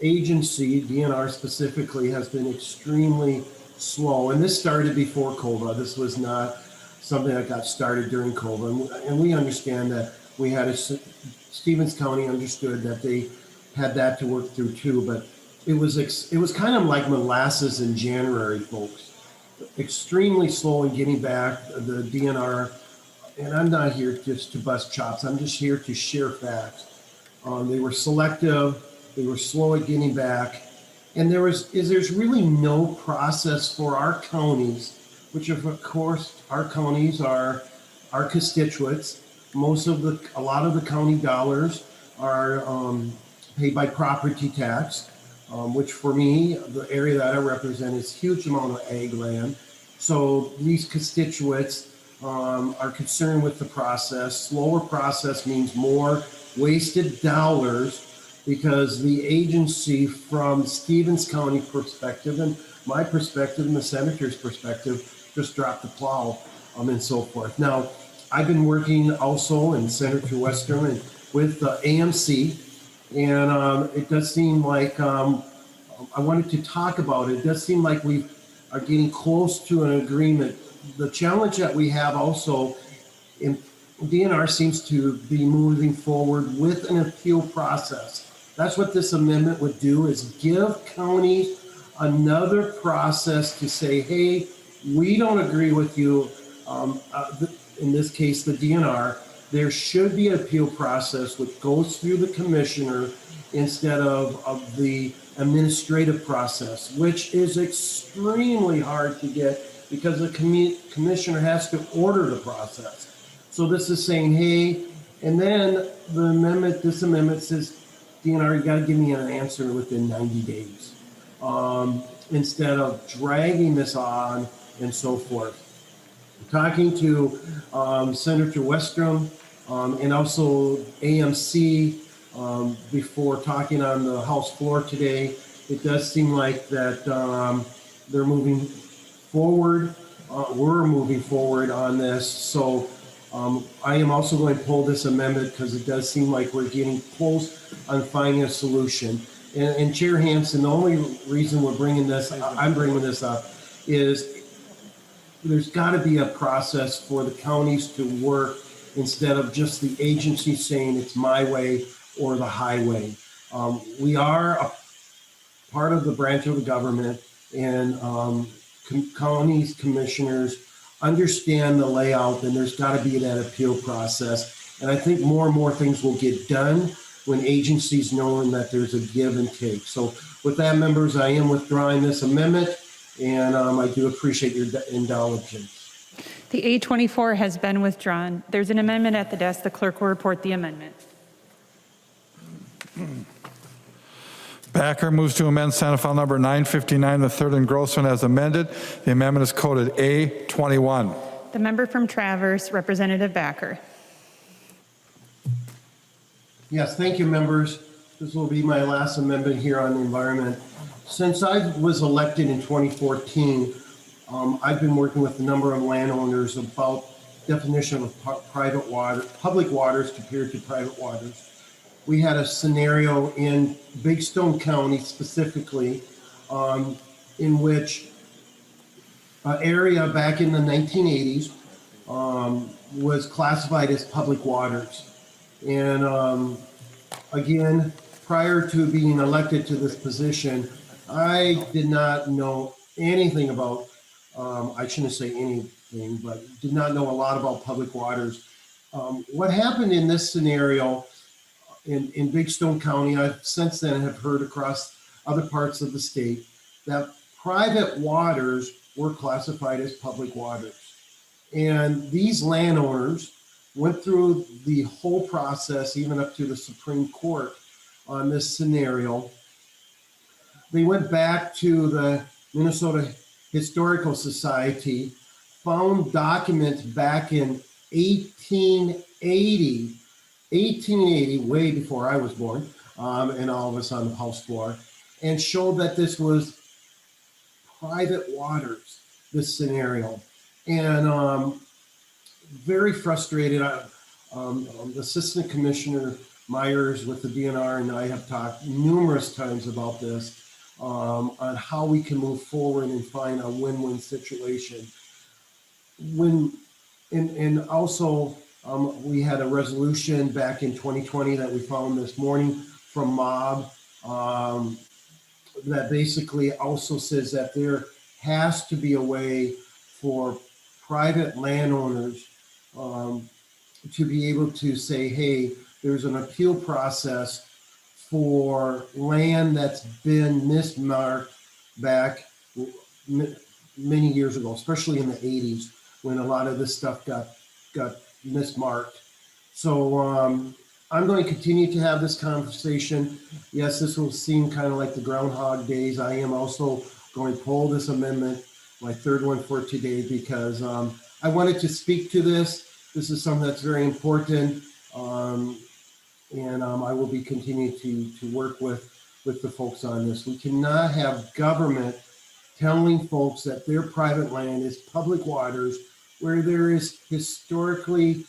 agency, DNR specifically, has been extremely slow. And this started before COVA. This was not something that got started during COVA. And we understand that we had Stevens County understood that they had that to work through too, but it was kind of like molasses in January, folks. Extremely slow in getting back. The DNR and I'm not here just to bust chops. I'm just here to share facts. They were selective. They were slow at getting back. And there's really no process for our counties, which of course our counties are our constituents. A lot of the county dollars are paid by property tax, which for me, the area that I represent is huge amount of ag land. So these constituents are concerned with the process. Slower process means more wasted dollars, because the agency, from Stevens County perspective and my perspective and the senator's perspective, just dropped the plow and so forth. Now, I've been working also in Senator Western and with AMC, and it does seem like, I wanted to talk about it. It does seem like we are getting close to an agreement. The challenge that we have also in DNR seems to be moving forward with an appeal process. That's what this amendment would do, is give counties another process to say, hey, we don't agree with you. In this case, the DNR, there should be an appeal process which goes through the commissioner instead of the administrative process, which is extremely hard to get because the commissioner has to order the process. So this is saying, hey, and then this amendment says, DNR, you got to give me an answer within 90 days instead of dragging this on and so forth. Talking to Senator Westrom and also AMC before talking on the House floor today, it does seem like that they're moving forward. We're moving forward on this. So I am also going to pull this amendment because it does seem like we're getting close on finding a solution. And Chair Hansen, the only reason I'm bringing this up is there's got to be a process for the counties to work instead of just the agency saying it's my way or the highway. We are a part of the branch of the government, and counties commissioners understand the layout, and there's got to be that appeal process. And I think more and more things will get done when agencies knowing that there's a give and take. So with that, members, I am withdrawing this amendment, and I do appreciate your indulgence. The A24 has been withdrawn. There's an amendment at the desk. The clerk will report the amendment. Backer moves to amend Senate File Number 959, the third engrossment as amended. The amendment is coded A21. The member from Traverse, Representative Backer. Yes, thank you, members. This will be my last amendment here on the environment. Since I was elected in 2014, I've been working with a number of landowners about definition of private water, public waters compared to private waters. We had a scenario in Big Stone County specifically, in which an area back in the 1980s was classified as public waters. And again, prior to being elected to this position, I did not know anything about, I shouldn't say anything, but did not know a lot about public waters. What happened in this scenario in Big Stone County, I've since then have heard across other parts of the state that private waters were classified as public waters. And these landowners went through the whole process, even up to the Supreme Court on this scenario. They went back to the Minnesota Historical Society, found documents back in 1880, way before I was born, and all of us on the House floor, and showed that this was private waters, this scenario. And very frustrated. The Assistant Commissioner Myers with the DNR and I have talked numerous times about this, on how we can move forward and find a win-win situation. And also, we had a resolution back in 2020 that we found this morning from MOB that basically also says that there has to be a way for private landowners to be able to say, hey, there's an appeal process for land that's been mismarked back many years ago, especially in the 80s when a lot of this stuff got mismarked. So I'm going to continue to have this conversation. Yes, this will seem kind of like the Groundhog Days. I am also going to pull this amendment, my third one for today, because I wanted to speak to this. This is something that's very important. And I will be continuing to work with the folks on this. We cannot have government telling folks that their private land is public waters where there is historically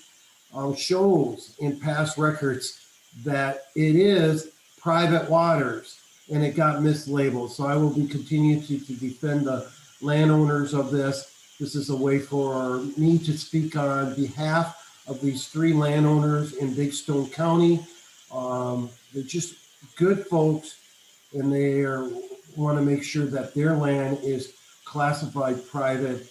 shows in past records that it is private waters and it got mislabeled. So I will be continuing to defend the landowners of this. This is a way for me to speak on behalf of these 3 landowners in Big Stone County. They're just good folks, and they want to make sure that their land is classified private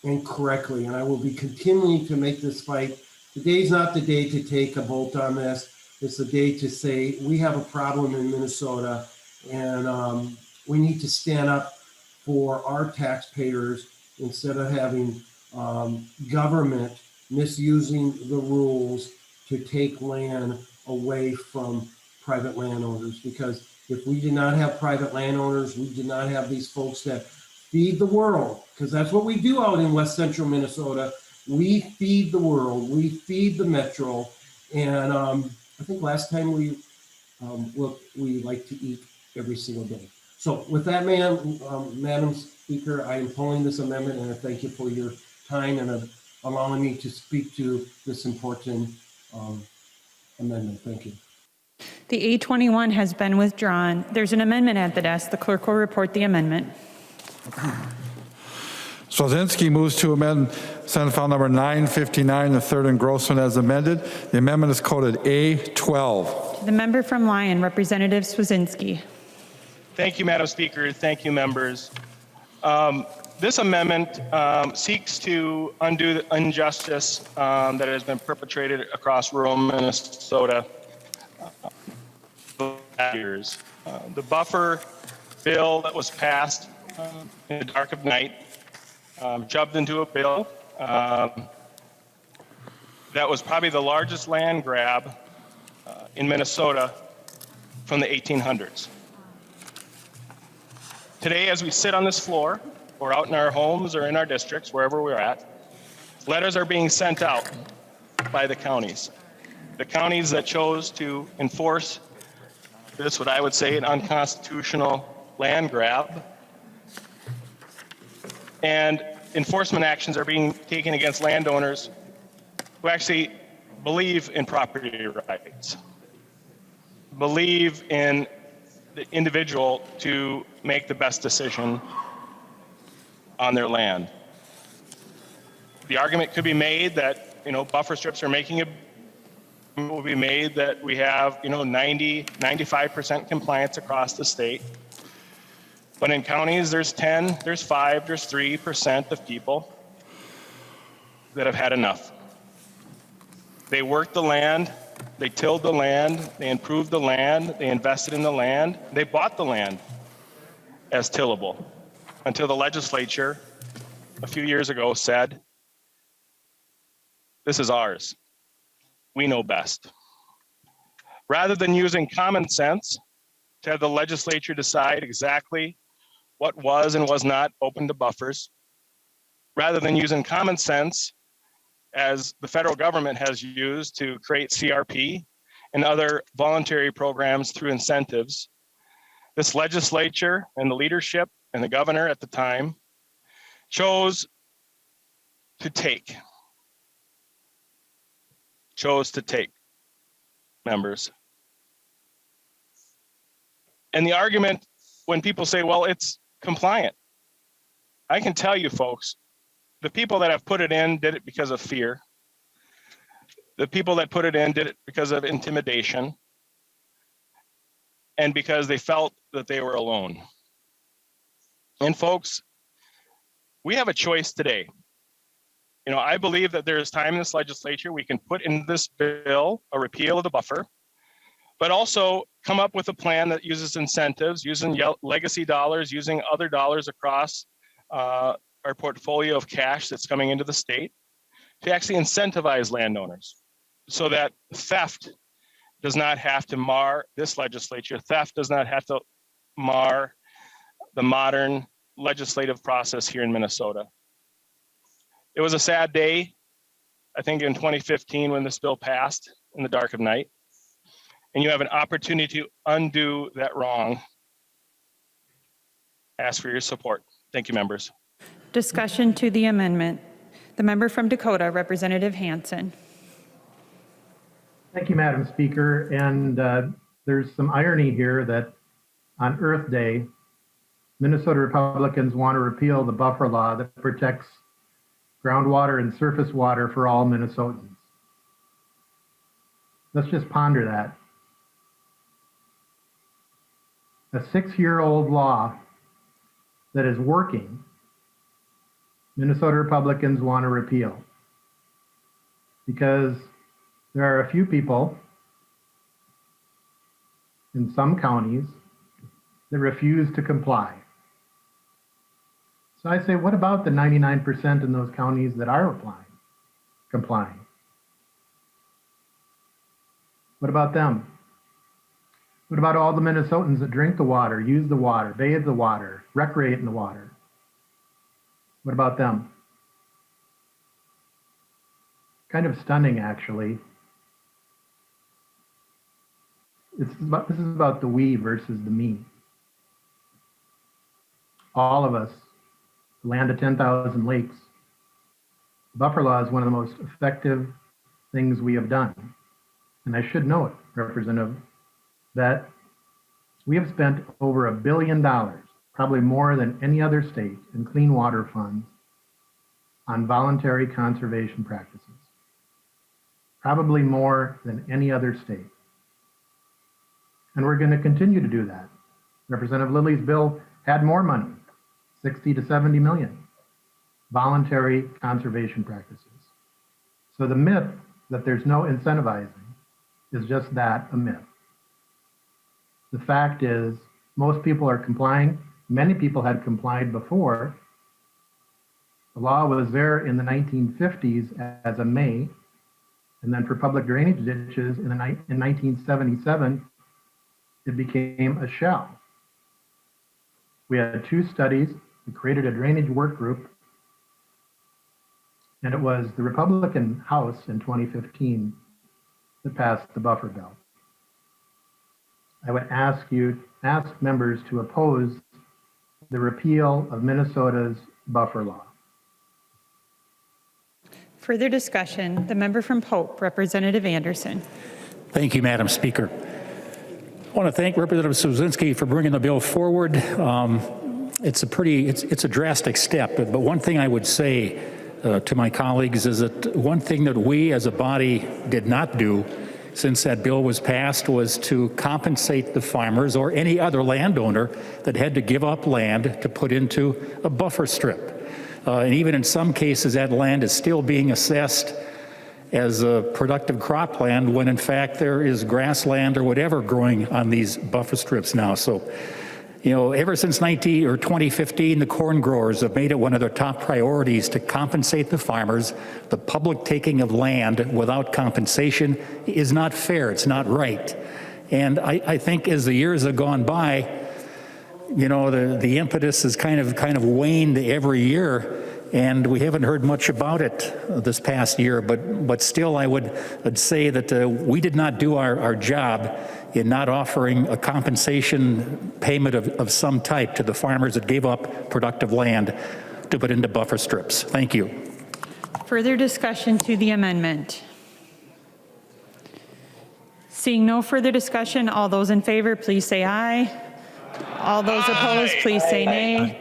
and correctly. And I will be continuing to make this fight. Today's not the day to take a vote on this. It's the day to say we have a problem in Minnesota, and we need to stand up for our taxpayers instead of having government misusing the rules to take land away from private landowners. Because if we did not have private landowners, we did not have these folks that feed the world, because that's what we do out in West Central Minnesota. We feed the world, we feed the metro, and I think last time we like to eat every single day. So with that, Madam Speaker, I am pulling this amendment, and I thank you for your time and allowing me to speak to this important amendment. Thank you. The A21 has been withdrawn. There's an amendment at the desk. The clerk will report the amendment. Swazinski moves to amend Senate File Number 959, the third engrossment as amended. The amendment is coded A12. The member from Lyon, Representative Swazinski. Thank you, Madam Speaker. Thank you, members. This amendment seeks to undo the injustice that has been perpetrated across rural Minnesota for years. The buffer bill that was passed in the dark of night jumped into a bill that was probably the largest land grab in Minnesota from the 1800s. Today, as we sit on this floor, or out in our homes or in our districts, wherever we're at, letters are being sent out by the counties. The counties that chose to enforce this, what I would say, an unconstitutional land grab. And enforcement actions are being taken against landowners who actually believe in property rights, believe in the individual to make the best decision on their land. The argument could be made that, buffer strips are will be made that we have, 90, 95% compliance across the state. But in counties, there's 10, there's 5, there's 3% of people that have had enough. They worked the land, they tilled the land, they improved the land, they invested in the land, they bought the land as tillable until the legislature a few years ago said, this is ours. We know best. Rather than using common sense to have the legislature decide exactly what was and was not open to buffers, rather than using common sense as the federal government has used to create CRP and other voluntary programs through incentives, this legislature and the leadership and the governor at the time chose to take, members. And the argument when people say, well, it's compliant, I can tell you folks, the people that have put it in did it because of fear. The people that put it in did it because of intimidation and because they felt that they were alone. And folks, we have a choice today. I believe that there is time in this legislature we can put in this bill a repeal of the buffer, but also come up with a plan that uses incentives, using legacy dollars, using other dollars across our portfolio of cash that's coming into the state to actually incentivize landowners so that theft does not have to mar this legislature. Theft does not have to mar the modern legislative process here in Minnesota. It was a sad day, I think in 2015 when this bill passed in the dark of night, and you have an opportunity to undo that wrong. Ask for your support. Thank you, members. Discussion to the amendment. The member from Dakota, Representative Hansen. Thank you, Madam Speaker. And there's some irony here that on Earth Day, Minnesota Republicans want to repeal the buffer law that protects groundwater and surface water for all Minnesotans. Let's just ponder that. A 6-year-old law that is working, Minnesota Republicans want to repeal because there are a few people in some counties that refuse to comply. So I say, what about the 99% in those counties that are complying? What about them? What about all the Minnesotans that drink the water, use the water, bathe the water, recreate in the water? What about them? Kind of stunning, actually. This is about the we versus the me. All of us, land of 10,000 lakes. Buffer law is one of the most effective things we have done. And I should note, Representative, that we have spent over $1 billion, probably more than any other state, in clean water funds on voluntary conservation practices. Probably more than any other state. And we're going to continue to do that. Representative Lilly's bill had more money, 60 to 70 million, voluntary conservation practices. So the myth that there's no incentivizing is just that, a myth. The fact is, most people are complying. Many people had complied before. The law was there in the 1950s as a may, and then for public drainage ditches in 1977, it became a shall. We had 2 studies. We created a drainage work group, and it was the Republican House in 2015 that passed the buffer bill. I would ask members to oppose the repeal of Minnesota's buffer law. Further discussion, the member from Pope, Representative Anderson. Thank you, Madam Speaker. I want to thank Representative Suzinski for bringing the bill forward. It's a drastic step, but one thing I would say to my colleagues is that one thing that we as a body did not do since that bill was passed was to compensate the farmers or any other landowner that had to give up land to put into a buffer strip. And even in some cases, that land is still being assessed as a productive cropland when in fact there is grassland or whatever growing on these buffer strips now. So, ever since 2015, the corn growers have made it one of their top priorities to compensate the farmers. The public taking of land without compensation is not fair. It's not right. And I think as the years have gone by, the impetus has kind of waned every year. And we haven't heard much about it this past year, but still I would say that we did not do our job in not offering a compensation payment of some type to the farmers that gave up productive land to put into buffer strips. Thank you. Further discussion to the amendment. Seeing no further discussion, all those in favor, please say aye. All those opposed, please say nay.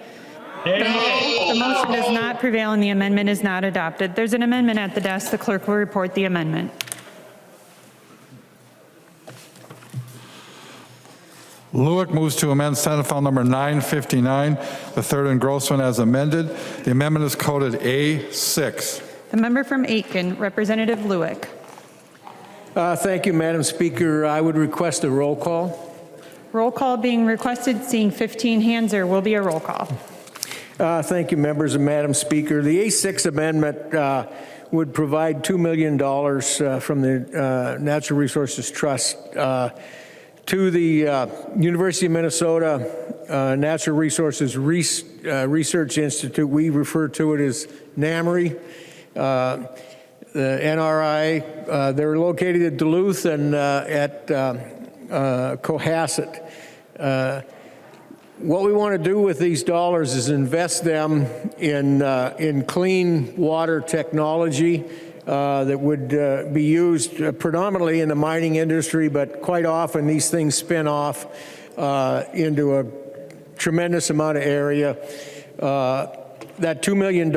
The motion does not prevail and the amendment is not adopted. There's an amendment at the desk. The clerk will report the amendment. Lewick moves to amend Senate File Number 959, the third engrossment as amended. The amendment is coded A6. The member from Aitkin, Representative Lueck. Thank you, Madam Speaker. I would request a roll call. Roll call being requested. Seeing 15 hands, there will be a roll call. Thank you, members and Madam Speaker. The A6 amendment would provide $2 million from the Natural Resources Trust to the University of Minnesota Natural Resources Research Institute. We refer to it as NAMRI. The NRI, they're located at Duluth and at Cohasset. What we want to do with these dollars is invest them in clean water technology that would be used predominantly in the mining industry, but quite often these things spin off into a tremendous amount of area. That $2 million,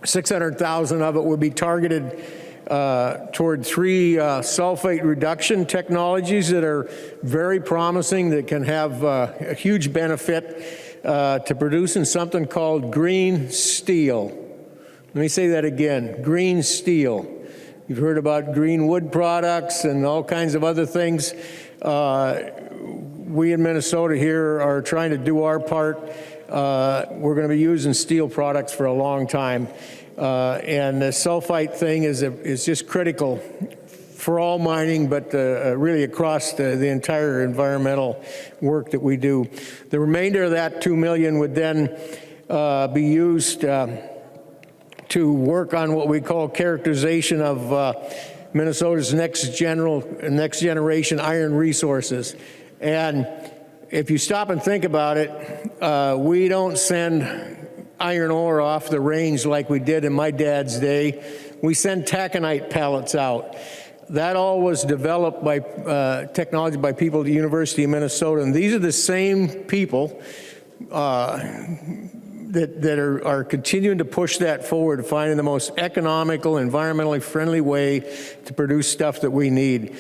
600,000 of it would be targeted toward 3 sulfate reduction technologies that are very promising, that can have a huge benefit to producing something called green steel. Let me say that again, green steel. You've heard about green wood products and all kinds of other things. We in Minnesota here are trying to do our part. We're going to be using steel products for a long time. And the sulfite thing is just critical for all mining, but really across the entire environmental work that we do. The remainder of that $2 million would then be used to work on what we call characterization of Minnesota's next generation iron resources. And if you stop and think about it, we don't send iron ore off the range like we did in my dad's day. We send taconite pellets out. That all was developed by technology by people at the University of Minnesota. And these are the same people that are continuing to push that forward, finding the most economical, environmentally friendly way to produce stuff that we need.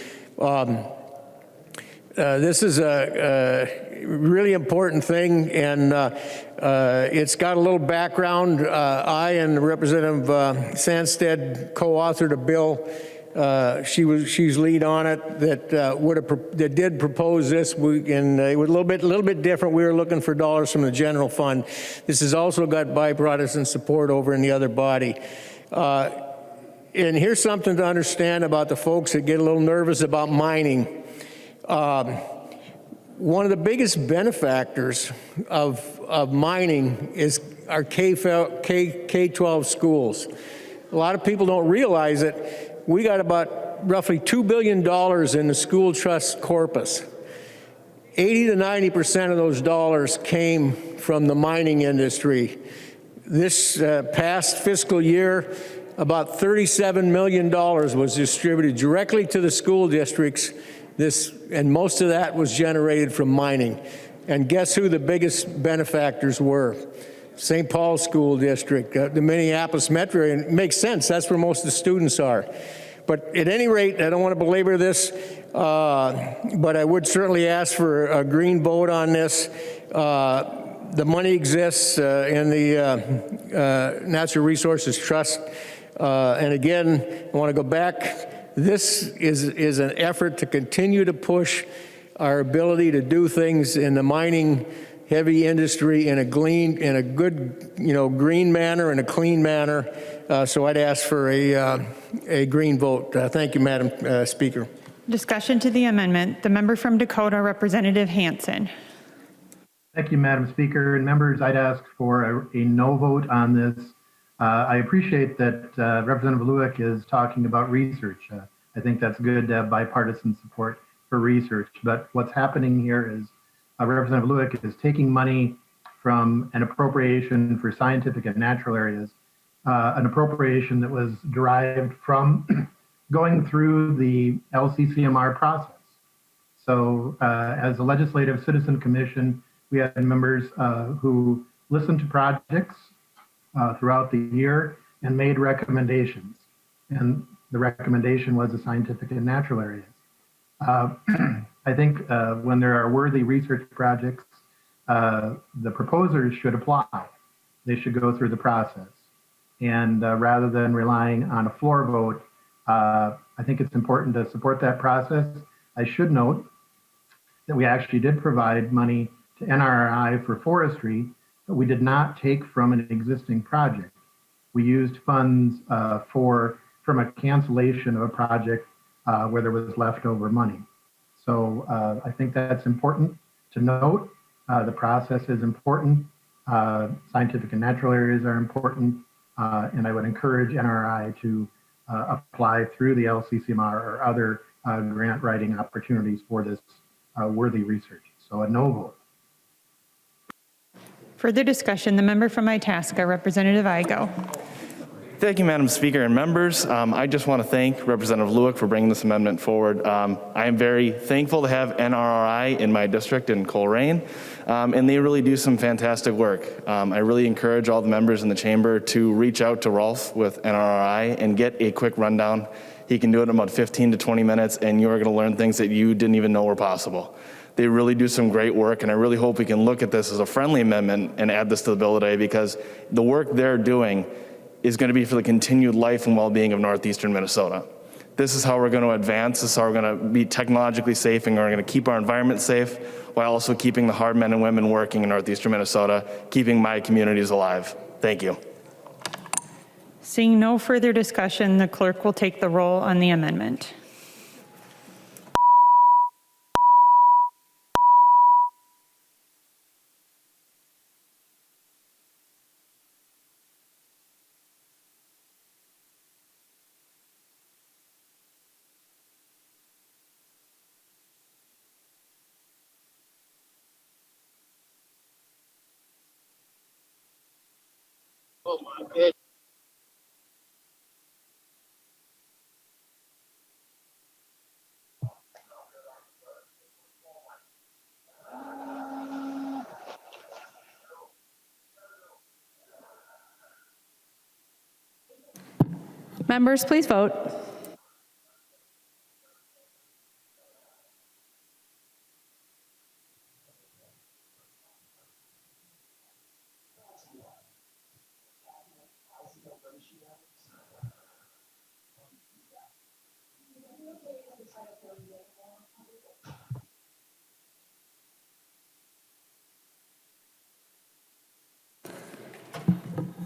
This is a really important thing, and it's got a little background. I and Representative Sandstead co-authored a bill. She's lead on it that did propose this, and it was a little bit different. We were looking for dollars from the general fund. This has also got bipartisan support over in the other body. And here's something to understand about the folks that get a little nervous about mining. One of the biggest benefactors of mining is our K-12 schools. A lot of people don't realize it. We got about roughly $2 billion in the school trust corpus. 80 to 90% of those dollars came from the mining industry. This past fiscal year, about $37 million was distributed directly to the school districts. And most of that was generated from mining. And guess who the biggest benefactors were? St. Paul School District, the Minneapolis metro area. It makes sense. That's where most of the students are. But at any rate, I don't want to belabor this, but I would certainly ask for a green vote on this. The money exists in the Natural Resources Trust. And again, I want to go back. This is an effort to continue to push our ability to do things in the mining heavy industry in a good, green manner and a clean manner. So I'd ask for a green vote. Thank you, Madam Speaker. Discussion to the amendment. The member from Dakota, Representative Hansen. Thank you, Madam Speaker. And members, I'd ask for a no vote on this. I appreciate that Representative Lueck is talking about research. I think that's good to have bipartisan support for research. But what's happening here is Representative Lueck is taking money from an appropriation for scientific and natural areas, an appropriation that was derived from going through the LCCMR process. So as a Legislative Citizen Commission, we had members who listened to projects throughout the year and made recommendations. And the recommendation was the scientific and natural areas. I think when there are worthy research projects, the proposers should apply. They should go through the process. And rather than relying on a floor vote, I think it's important to support that process. I should note that we actually did provide money to NRI for forestry, but we did not take from an existing project. We used funds from a cancellation of a project where there was leftover money. So I think that's important to note. The process is important. Scientific and natural areas are important. And I would encourage NRI to apply through the LCCMR or other grant writing opportunities for this worthy research. So a no vote. Further discussion, the member from Itasca, Representative Igo. Thank you, Madam Speaker and members. I just want to thank Representative Lueck for bringing this amendment forward. I am very thankful to have NRI in my district in Coleraine, and they really do some fantastic work. I really encourage all the members in the chamber to reach out to Rolf with NRI and get a quick rundown. He can do it in about 15 to 20 minutes, and you're going to learn things that you didn't even know were possible. They really do some great work, and I really hope we can look at this as a friendly amendment and add this to the bill today, because the work they're doing is going to be for the continued life and well-being of northeastern Minnesota. This is how we're going to advance. This is how we're going to be technologically safe, and we're going to keep our environment safe while also keeping the hard men and women working in northeastern Minnesota, keeping my communities alive. Thank you. Seeing no further discussion, the clerk will take the roll on the amendment. Oh my goodness. Members, please vote.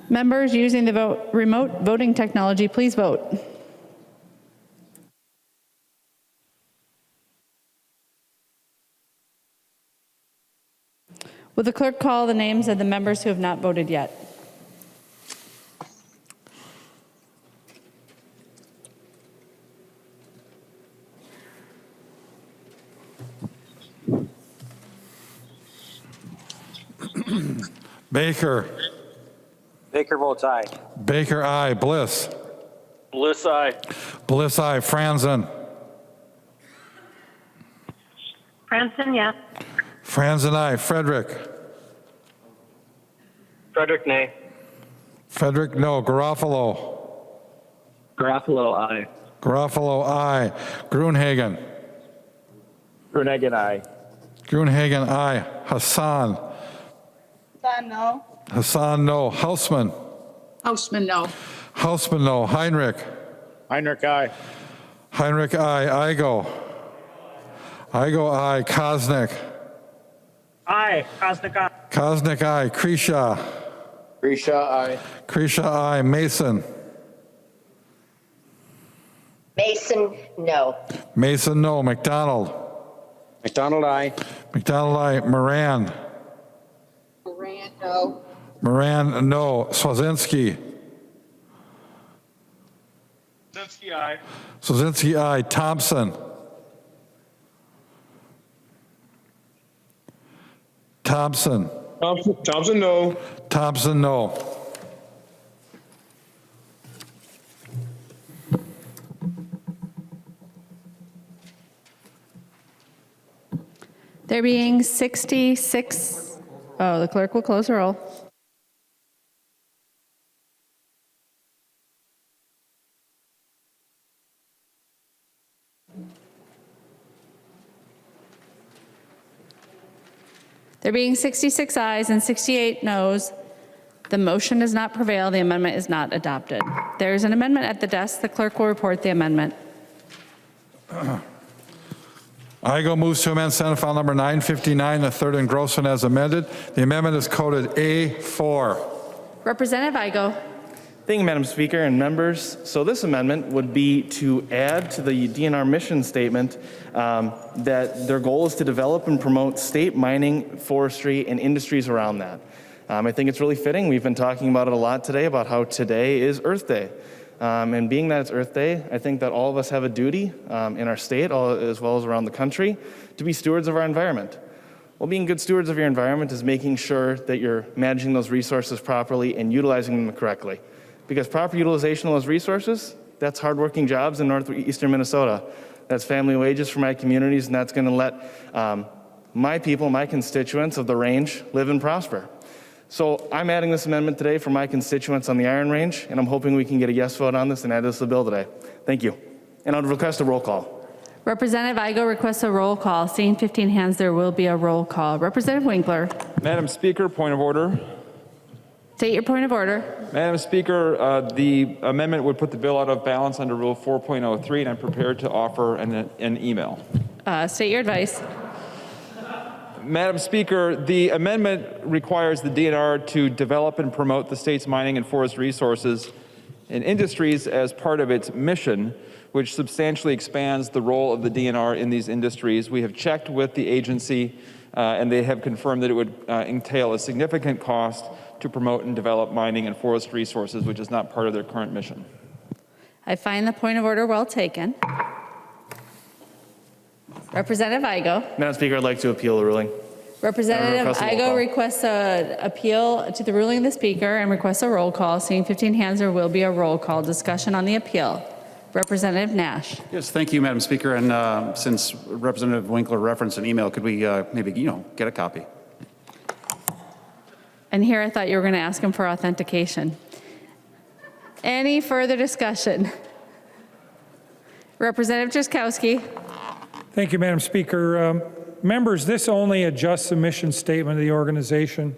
Members using the remote voting technology, please vote. Will the clerk call the names of the members who have not voted yet? Baker. Baker votes aye. Baker, aye. Bliss. Bliss aye. Bliss, aye. Franzen. Franson, yes. Franzen, aye. Frederick. Frederick, nay. Frederick, no. Garofalo. Garofalo, aye. Garofalo, aye. Gruenhagen. Gruenhagen, aye. Gruenhagen, aye. Hassan. Hassan, no. Hassan, no. Hausman. Hausman, no. Hausman, no. Heinrich. Heinrich, aye. Heinrich, aye. Igo. Igo, aye. Kosnick. Aye. Kosnick, aye. Kosnick, aye. Kresha. Grisha, aye. Kresha, aye. Mason. Mason, no. Mason, no. McDonald. McDonald, aye. McDonald, aye. Moran. Moran, no. Moran, no. Swazinski. Swazinski, aye. Swazinski, aye. Thompson. Thompson. Thompson, no. Thompson, no. There being 66, the clerk will close the roll. There being 66 ayes and 68 noes, The motion does not prevail. The amendment is not adopted. There is an amendment at the desk. The clerk will report the amendment. Igo moves to amend Senate File Number 959, the third engrossment as amended. The amendment is coded A4. Representative Igo. Thank you, Madam Speaker and members. So this amendment would be to add to the DNR mission statement that their goal is to develop and promote state mining, forestry, and industries around that. I think it's really fitting. We've been talking about it a lot today, about how today is Earth Day. And being that it's Earth Day, I think that all of us have a duty in our state, as well as around the country, to be stewards of our environment. Well, being good stewards of your environment is making sure that you're managing those resources properly and utilizing them correctly. Because proper utilization of those resources, that's hardworking jobs in northeastern Minnesota. That's family wages for my communities, and that's going to let my people, my constituents of the range, live and prosper. So I'm adding this amendment today for my constituents on the Iron Range, and I'm hoping we can get a yes vote on this and add this to the bill today. Thank you. And I'll request a roll call. Representative Igo requests a roll call. Seeing 15 hands, there will be a roll call. Representative Winkler. Madam Speaker, point of order. State your point of order. Madam Speaker, the amendment would put the bill out of balance under Rule 4.03, and I'm prepared to offer an email. State your advice. Madam Speaker, the amendment requires the DNR to develop and promote the state's mining and forest resources and industries as part of its mission, which substantially expands the role of the DNR in these industries. We have checked with the agency, and they have confirmed that it would entail a significant cost to promote and develop mining and forest resources, which is not part of their current mission. I find the point of order well taken. Representative Igo. Madam Speaker, I'd like to appeal the ruling. Representative Igo requests an appeal to the ruling of the Speaker and requests a roll call. Seeing 15 hands, there will be a roll call. Discussion on the appeal. Representative Nash. Yes, thank you, Madam Speaker. And since Representative Winkler referenced an email, could we maybe, get a copy? And here I thought you were going to ask him for authentication. Any further discussion? Representative Jaskowski. Thank you, Madam Speaker. Members, this only adjusts the mission statement of the organization.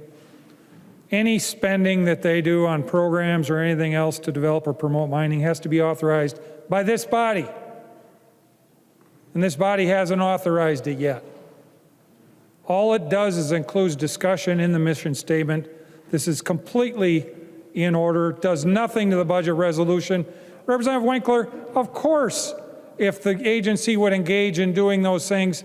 Any spending that they do on programs or anything else to develop or promote mining has to be authorized by this body. And this body hasn't authorized it yet. All it does is includes discussion in the mission statement. This is completely in order, does nothing to the budget resolution. Representative Winkler, of course, if the agency would engage in doing those things,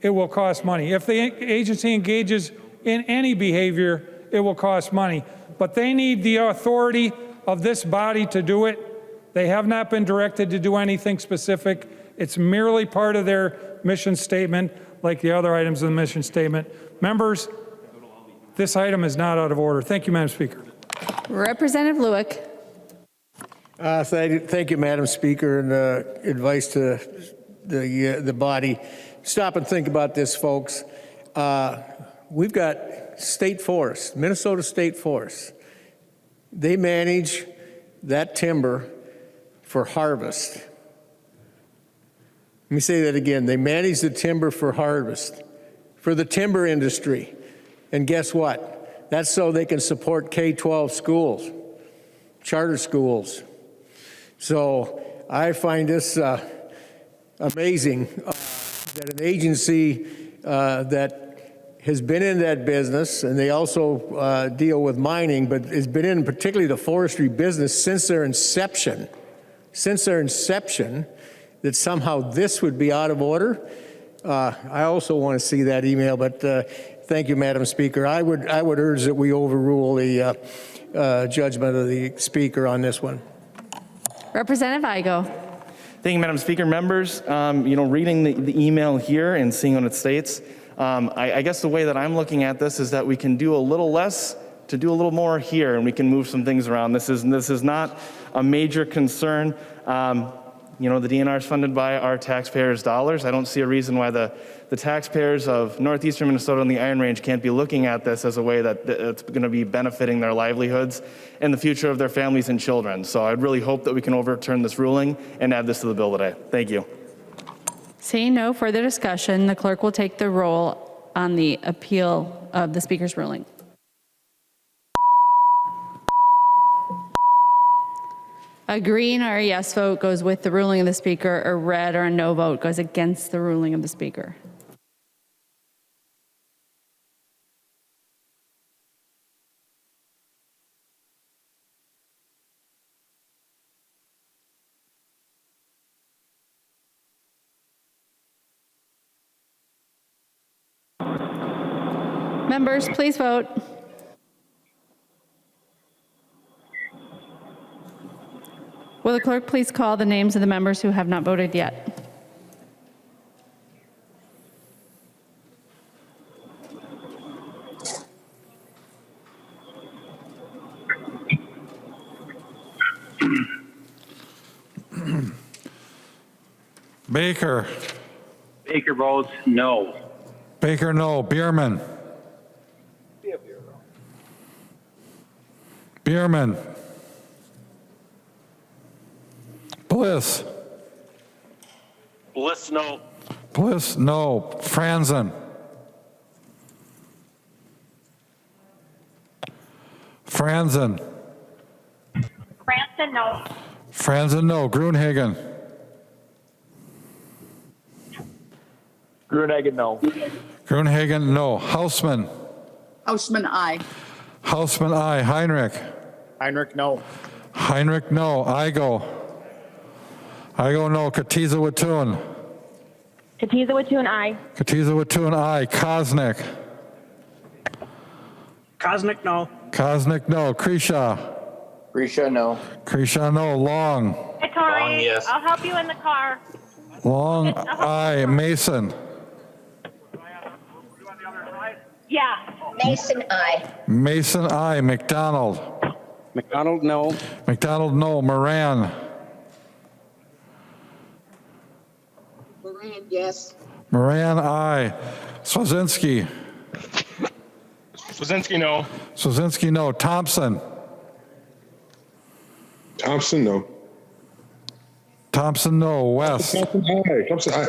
it will cost money. If the agency engages in any behavior, it will cost money. But they need the authority of this body to do it. They have not been directed to do anything specific. It's merely part of their mission statement, like the other items in the mission statement. Members, this item is not out of order. Thank you, Madam Speaker. Representative Lewick. Thank you, Madam Speaker, and advice to the body. Stop and think about this, folks. We've got state forests, Minnesota State Forests. They manage that timber for harvest. Let me say that again. They manage the timber for harvest, for the timber industry. And guess what? That's so they can support K-12 schools, charter schools. So I find this amazing that an agency that has been in that business, and they also deal with mining, but has been in particularly the forestry business since their inception, that somehow this would be out of order. I also want to see that email, but thank you, Madam Speaker. I would urge that we overrule the judgment of the Speaker on this one. Representative Igo. Thank you, Madam Speaker. Members, reading the email here and seeing what it states, I guess the way that I'm looking at this is that we can do a little less to do a little more here, and we can move some things around. This is not a major concern. The DNR is funded by our taxpayers' dollars. I don't see a reason why the taxpayers of northeastern Minnesota and the Iron Range can't be looking at this as a way that it's going to be benefiting their livelihoods and the future of their families and children. So I'd really hope that we can overturn this ruling and add this to the bill today. Thank you. Seeing no further discussion, the clerk will take the roll on the appeal of the Speaker's ruling. A green or a yes vote goes with the ruling of the speaker. A red or a no vote goes against the ruling of the speaker. Members, please vote. Will the clerk please call the names of the members who have not voted yet? Baker. Baker votes no. Baker, no. Bierman. Bierman. Bliss. Bliss no. Bliss, no. Franzen. Franzen. Franson, no. Franzen, no. Gruenhagen. Gruenhagen no. Gruenhagen, no. Hausman. Hausman, aye. Hausman, aye. Heinrich. Heinrich no. Heinrich, no. Igo. Igo, no. Katiza Watun. Katiza Watun, aye. Katiza Watun, aye. Kosnick. Kosnick, no. Kosnick, no. Kreshaw. Grisha, no. Kreshaw, no. Long. Hey, Tori, Long, yes. I'll help you in the car. Long, aye. Mason. Yeah. Mason, aye. Mason, aye. McDonald. McDonald, no. McDonald, no. Moran. Moran, yes. Moran, aye. Swazinski. Swazinski, no. Swazinski, no. Thompson. Thompson, no. Thompson, no. West. Thompson, aye. Thompson, aye.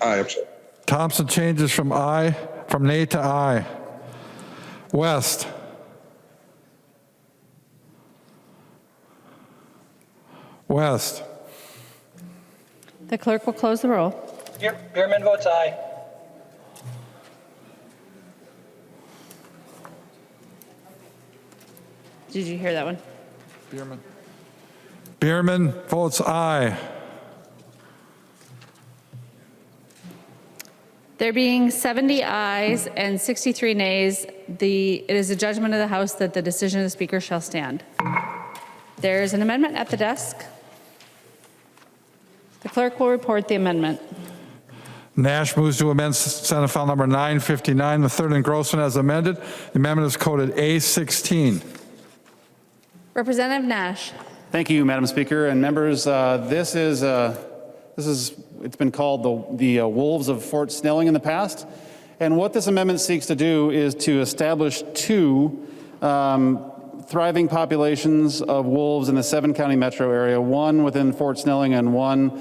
Aye, I'm sorry. Thompson changes from nay to aye. West. West. The clerk will close the roll. Bierman votes aye. Did you hear that one? Bierman. Bierman votes aye. There being 70 ayes and 63 nays, it is the judgment of the House that the decision of the Speaker shall stand. There is an amendment at the desk. The clerk will report the amendment. Nash moves to amend Senate File Number 959, the third engrossment as amended. The amendment is coded A16. Representative Nash. Thank you, Madam Speaker and members. It's been called the wolves of Fort Snelling in the past. And what this amendment seeks to do is to establish two thriving populations of wolves in the 7-county metro area, one within Fort Snelling and one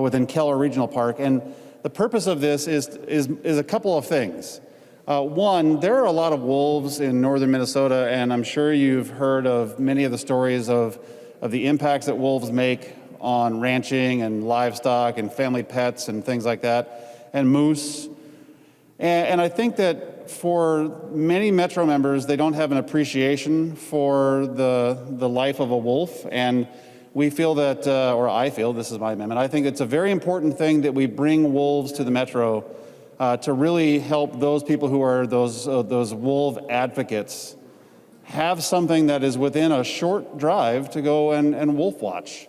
within Keller Regional Park. And the purpose of this is a couple of things. One, there are a lot of wolves in northern Minnesota, and I'm sure you've heard of many of the stories of the impacts that wolves make on ranching and livestock and family pets and things like that, and moose. And I think that for many Metro members, they don't have an appreciation for the life of a wolf. And we feel that, or I feel, this is my amendment, I think it's a very important thing that we bring wolves to the Metro to really help those people who are those wolf advocates have something that is within a short drive to go and wolf watch.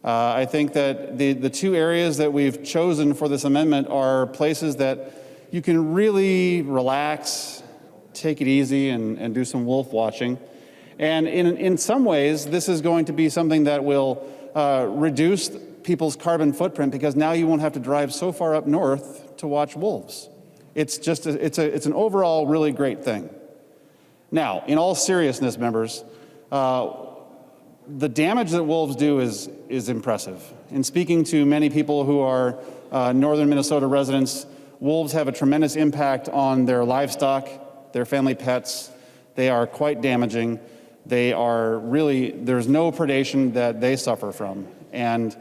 I think that the two areas that we've chosen for this amendment are places that you can really relax, take it easy, and do some wolf watching. And in some ways, this is going to be something that will reduce people's carbon footprint, because now you won't have to drive so far up north to watch wolves. It's just it's an overall really great thing. Now, in all seriousness, members, the damage that wolves do is impressive. In speaking to many people who are northern Minnesota residents, wolves have a tremendous impact on their livestock, their family pets. They are quite damaging. They are really, there's no predation that they suffer from. And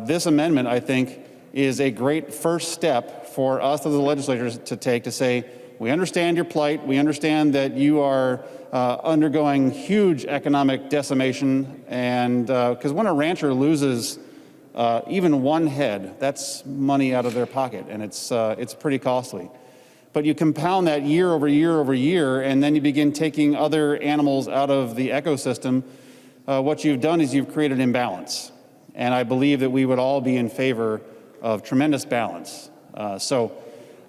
this amendment, I think, is a great first step for us as the legislators to take to say, we understand your plight. We understand that you are undergoing huge economic decimation. And because when a rancher loses even one head, that's money out of their pocket, and it's pretty costly. But you compound that year over year over year, and then you begin taking other animals out of the ecosystem. What you've done is you've created imbalance. And I believe that we would all be in favor of tremendous balance.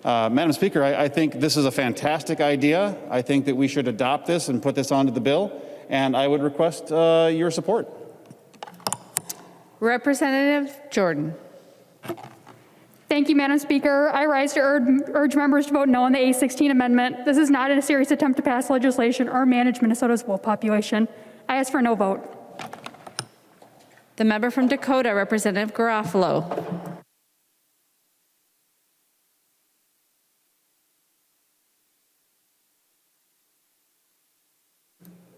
Madam Speaker, I think this is a fantastic idea. I think that we should adopt this and put this onto the bill, and I would request your support. Representative Jordan. Thank you, Madam Speaker. I rise to urge members to vote no on the A16 amendment. This is not a serious attempt to pass legislation or manage Minnesota's wolf population. I ask for a no vote. The member from Dakota, Representative Garofalo.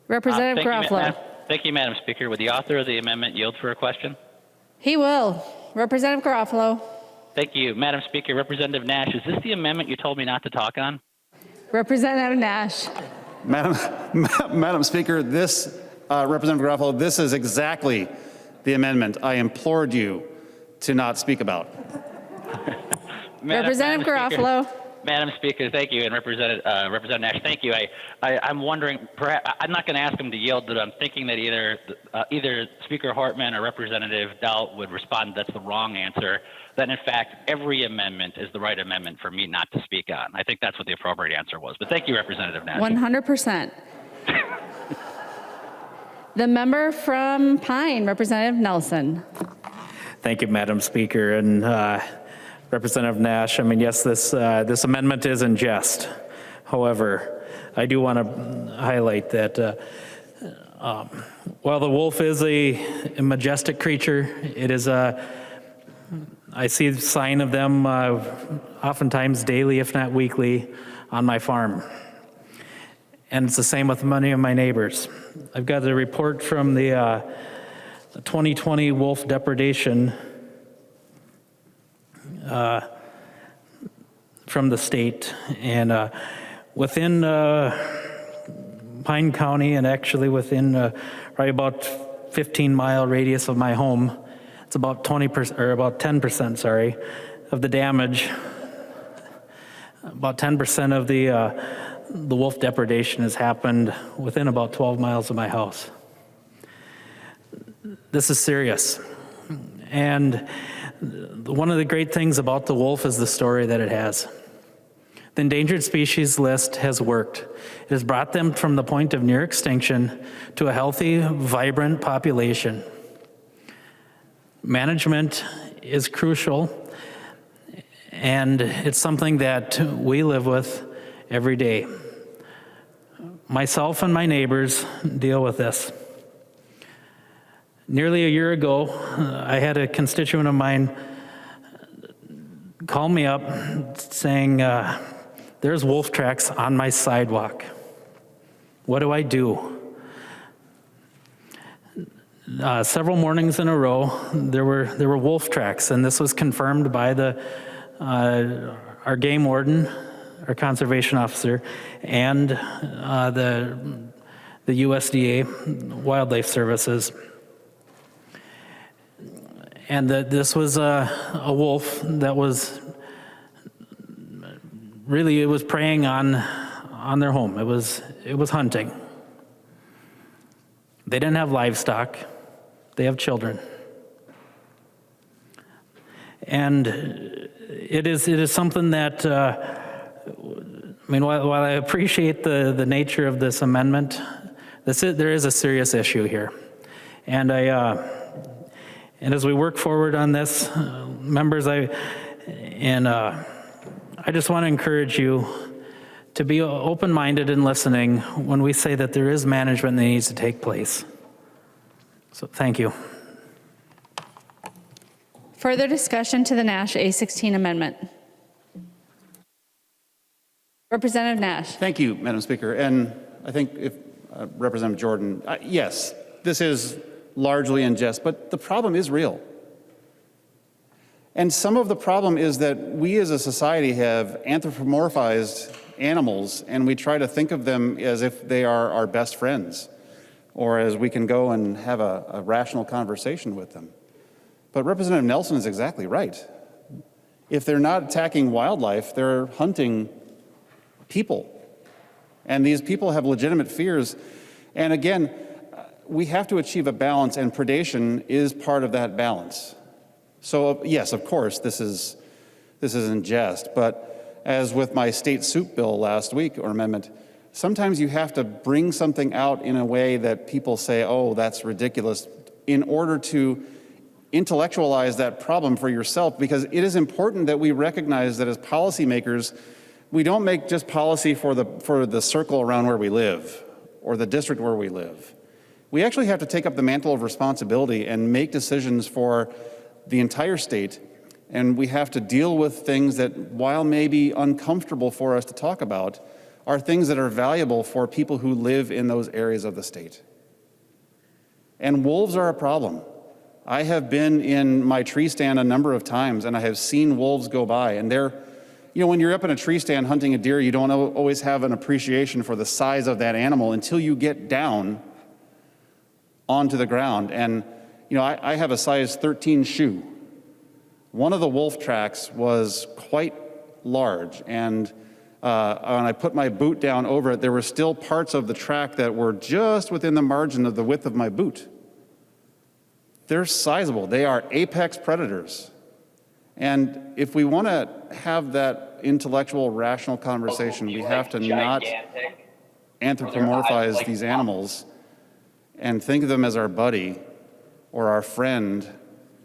Representative Garofalo. Thank you, Madam Speaker. Would the author of the amendment yield for a question? He will. Representative Garofalo. Thank you, Madam Speaker. Representative Nash, is this the amendment you told me not to talk on? Representative Nash. Madam Speaker, this, Representative Garofalo, this is exactly the amendment I implored you to not speak about. Representative Garofalo. Madam Speaker, thank you, and Representative Nash, thank you. I'm wondering, perhaps, I'm not going to ask him to yield, but I'm thinking that either Speaker Hartman or Representative Dell would respond that's the wrong answer, that in fact every amendment is the right amendment for me not to speak on. I think that's what the appropriate answer was, but thank you, Representative Nash. 100%. The member from Pine, Representative Nelson. Thank you, Madam Speaker. And Representative Nash, I mean, yes, this amendment is in jest. However, I do want to highlight that while the wolf is a majestic creature, it is I see the sign of them oftentimes daily, if not weekly, on my farm. And it's the same with many of my neighbors. I've got a report from the 2020 wolf depredation from the state, and within Pine County, and actually within probably about 15-mile radius of my home, it's about 20% or about 10%, sorry, of the damage. About 10% of the wolf depredation has happened within about 12 miles of my house. This is serious, and one of the great things about the wolf is the story that it has. The endangered species list has worked. It has brought them from the point of near extinction to a healthy, vibrant population. Management is crucial, and it's something that we live with every day. Myself and my neighbors deal with this. Nearly a year ago, I had a constituent of mine call me up saying, there's wolf tracks on my sidewalk. What do I do? Several mornings in a row, there were wolf tracks, and this was confirmed by our game warden, our conservation officer, and the USDA Wildlife Services. And this was a wolf that was really, it was preying on their home. It was hunting. They didn't have livestock. They have children. And it is something that, I mean, while I appreciate the nature of this amendment, there is a serious issue here. And and as we work forward on this, members, I just want to encourage you to be open-minded and listening when we say that there is management that needs to take place. So thank you. Further discussion to the Nash A16 amendment. Representative Nash. Thank you, Madam Speaker. And I think if Representative Jordan, yes, this is largely in jest, but the problem is real. And some of the problem is that we as a society have anthropomorphized animals, and we try to think of them as if they are our best friends, or as we can go and have a rational conversation with them. But Representative Nelson is exactly right. If they're not attacking wildlife, they're hunting people. And these people have legitimate fears. And again, we have to achieve a balance, and predation is part of that balance. So yes, of course, this is in jest, but as with my state soup bill last week, or amendment, sometimes you have to bring something out in a way that people say, oh, that's ridiculous, in order to intellectualize that problem for yourself, because it is important that we recognize that as policymakers, we don't make just policy for the circle around where we live or the district where we live. We actually have to take up the mantle of responsibility and make decisions for the entire state, and we have to deal with things that, while maybe uncomfortable for us to talk about, are things that are valuable for people who live in those areas of the state. And wolves are a problem. I have been in my tree stand a number of times, and I have seen wolves go by, and they're, you know, when you're up in a tree stand hunting a deer, you don't always have an appreciation for the size of that animal until you get down onto the ground. And you know, I have a size 13 shoe. One of the wolf tracks was quite large, and when I put my boot down over it, there were still parts of the track that were just within the margin of the width of my boot. They're sizable. They are apex predators. And if we want to have that intellectual, rational conversation, we have to not anthropomorphize these animals and think of them as our buddy or our friend,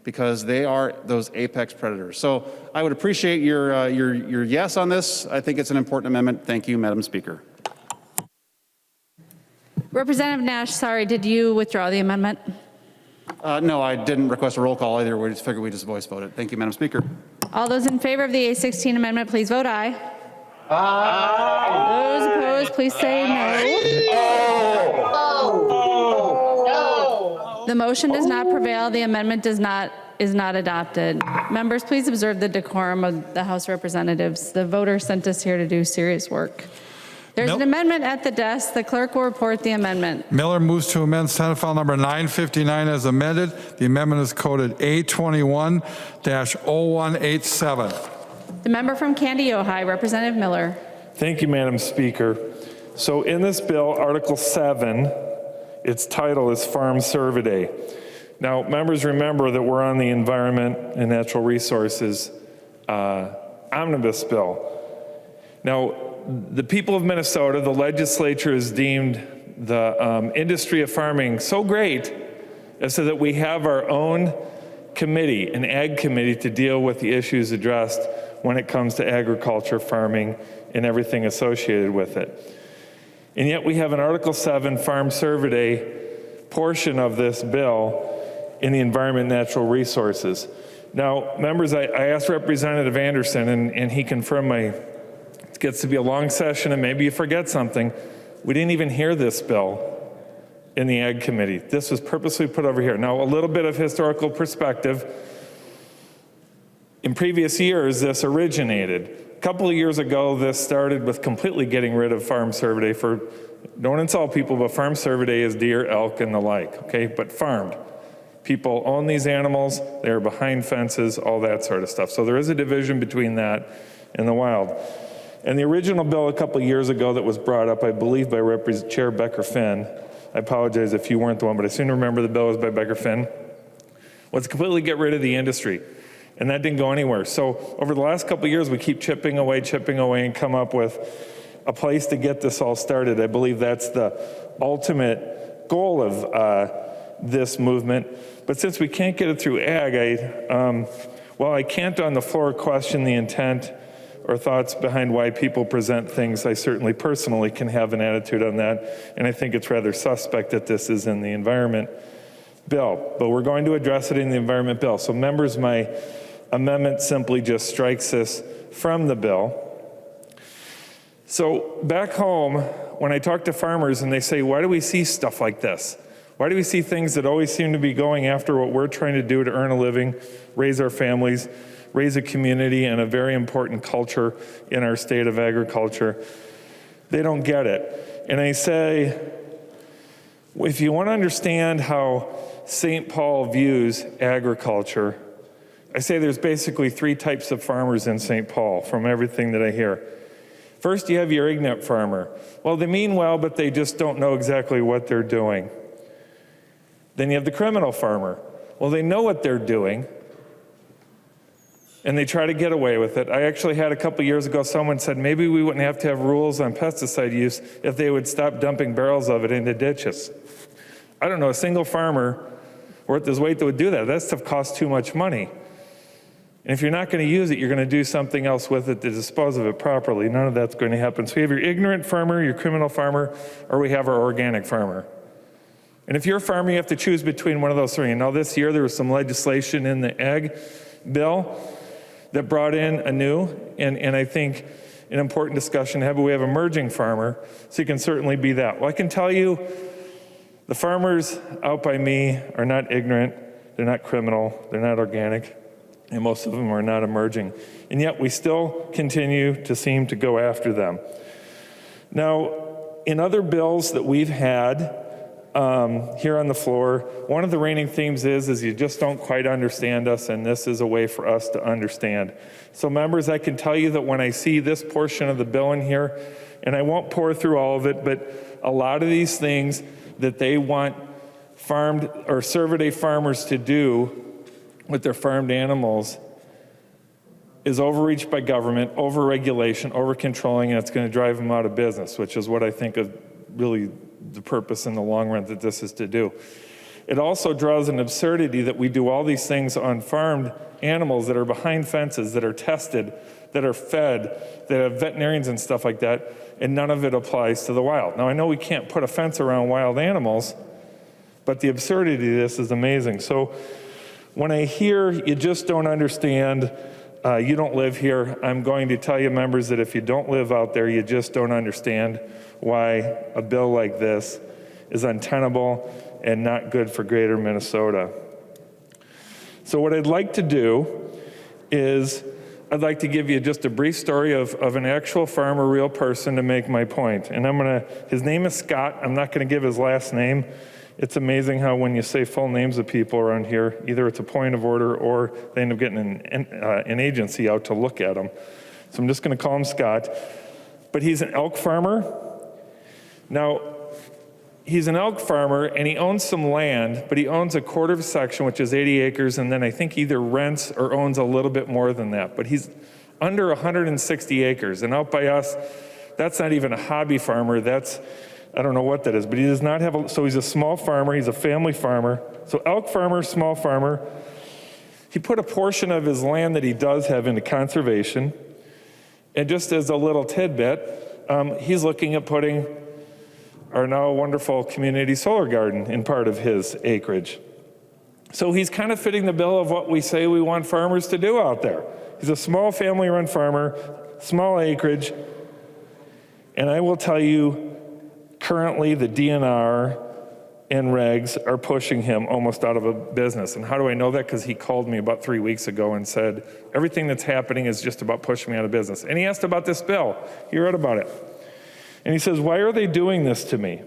because they are those apex predators. So I would appreciate your yes on this. I think it's an important amendment. Thank you, Madam Speaker. Representative Nash, sorry, did you withdraw the amendment? No, I didn't request a roll call either. We just figured we just voice vote it. Thank you, Madam Speaker. All those in favor of the A16 amendment, please vote aye. Aye. Those opposed, please say no. The motion does not prevail. The amendment is not adopted. Members, please observe the decorum of the House of Representatives. The voters sent us here to do serious work. There's an amendment at the desk. The clerk will report the amendment. Miller moves to amend Senate File number 959 as amended. The amendment is coded A21-0187. The member from Candy Ojai, Representative Miller. Thank you, Madam Speaker. So in this bill, Article 7, its title is Farm Survey Day. Now, members remember that we're on the Environment and Natural Resources Omnibus bill. Now, the people of Minnesota, the legislature has deemed the industry of farming so great as so that we have our own committee, an ag committee, to deal with the issues addressed when it comes to agriculture, farming, and everything associated with it. And yet we have an Article 7 Farm Survey Day portion of this bill in the Environment and Natural Resources. Now, members, I asked Representative Anderson, and he confirmed it gets to be a long session, and maybe you forget something. We didn't even hear this bill in the Ag Committee. This was purposely put over here. Now, a little bit of historical perspective. In previous years, this originated. A couple of years ago, this started with completely getting rid of Farm Survey Day. Don't insult people, but Farm Survey Day is deer, elk, and the like, okay? But farmed. People own these animals, they're behind fences, all that sort of stuff. So there is a division between that and the wild. And the original bill a couple of years ago that was brought up, I believe, by Chair Becker-Finn, I apologize if you weren't the one, but I seem to remember the bill was by Becker-Finn, was completely get rid of the industry. And that didn't go anywhere. So over the last couple of years, we keep chipping away, and come up with a place to get this all started. I believe that's the ultimate goal of this movement. But since we can't get it through ag, I can't on the floor question the intent or thoughts behind why people present things. I certainly personally can have an attitude on that, and I think it's rather suspect that this is in the environment bill, but we're going to address it in the environment bill. So members, my amendment simply just strikes this from the bill. So back home, when I talk to farmers and they say, why do we see stuff like this? Why do we see things that always seem to be going after what we're trying to do to earn a living, raise our families, raise a community and a very important culture in our state of agriculture? They don't get it. And I say, if you want to understand how St. Paul views agriculture, I say there's basically 3 types of farmers in St. Paul from everything that I hear. First, you have your ignorant farmer. Well, they mean well, but they just don't know exactly what they're doing. Then you have the criminal farmer. Well, they know what they're doing, and they try to get away with it. I actually had a couple years ago, someone said maybe we wouldn't have to have rules on pesticide use if they would stop dumping barrels of it into ditches. I don't know a single farmer worth his weight that would do that. That stuff costs too much money. And if you're not going to use it, you're going to do something else with it to dispose of it properly. None of that's going to happen. So you have your ignorant farmer, your criminal farmer, or we have our organic farmer. And if you're a farmer, you have to choose between one of those 3. And now this year there was some legislation in the ag bill that brought in a new, and I think an important discussion to have, but we have emerging farmer, so you can certainly be that. Well, I can tell you the farmers out by me are not ignorant, they're not criminal, they're not organic, and most of them are not emerging. And yet we still continue to seem to go after them. Now, in other bills that we've had here on the floor, one of the reigning themes is you just don't quite understand us, and this is a way for us to understand. So members, I can tell you that when I see this portion of the bill in here, and I won't pour through all of it, but a lot of these things that they want farmed or survey farmers to do with their farmed animals is overreach by government, over-regulation, over-controlling, and it's going to drive them out of business, which is what I think of really the purpose in the long run that this is to do. It also draws an absurdity that we do all these things on farmed animals that are behind fences, that are tested, that are fed, that have veterinarians and stuff like that, and none of it applies to the wild. Now, I know we can't put a fence around wild animals, but the absurdity of this is amazing. So when I hear you just don't understand, you don't live here, I'm going to tell you, members, that if you don't live out there, you just don't understand why a bill like this is untenable and not good for greater Minnesota. So what I'd like to do is I'd like to give you just a brief story of an actual farmer, real person, to make my point. And his name is Scott. I'm not going to give his last name. It's amazing how when you say full names of people around here, either it's a point of order or they end up getting an agency out to look at them. So I'm just going to call him Scott. But he's an elk farmer. Now, he's an elk farmer and he owns some land, but he owns a quarter of a section, which is 80 acres, and then I think either rents or owns a little bit more than that. But he's under 160 acres. And out by us, that's not even a hobby farmer. That's, I don't know what that is, but he does not have so he's a small farmer, he's a family farmer. So elk farmer, small farmer. He put a portion of his land that he does have into conservation. And just as a little tidbit, he's looking at putting our now wonderful community solar garden in part of his acreage. So he's kind of fitting the bill of what we say we want farmers to do out there. He's a small family-run farmer, small acreage, and I will tell you, currently the DNR and regs are pushing him almost out of a business. And how do I know that? Because he called me about 3 weeks ago and said, everything that's happening is just about pushing me out of business. And he asked about this bill. He read about it. And he says, why are they doing this to me?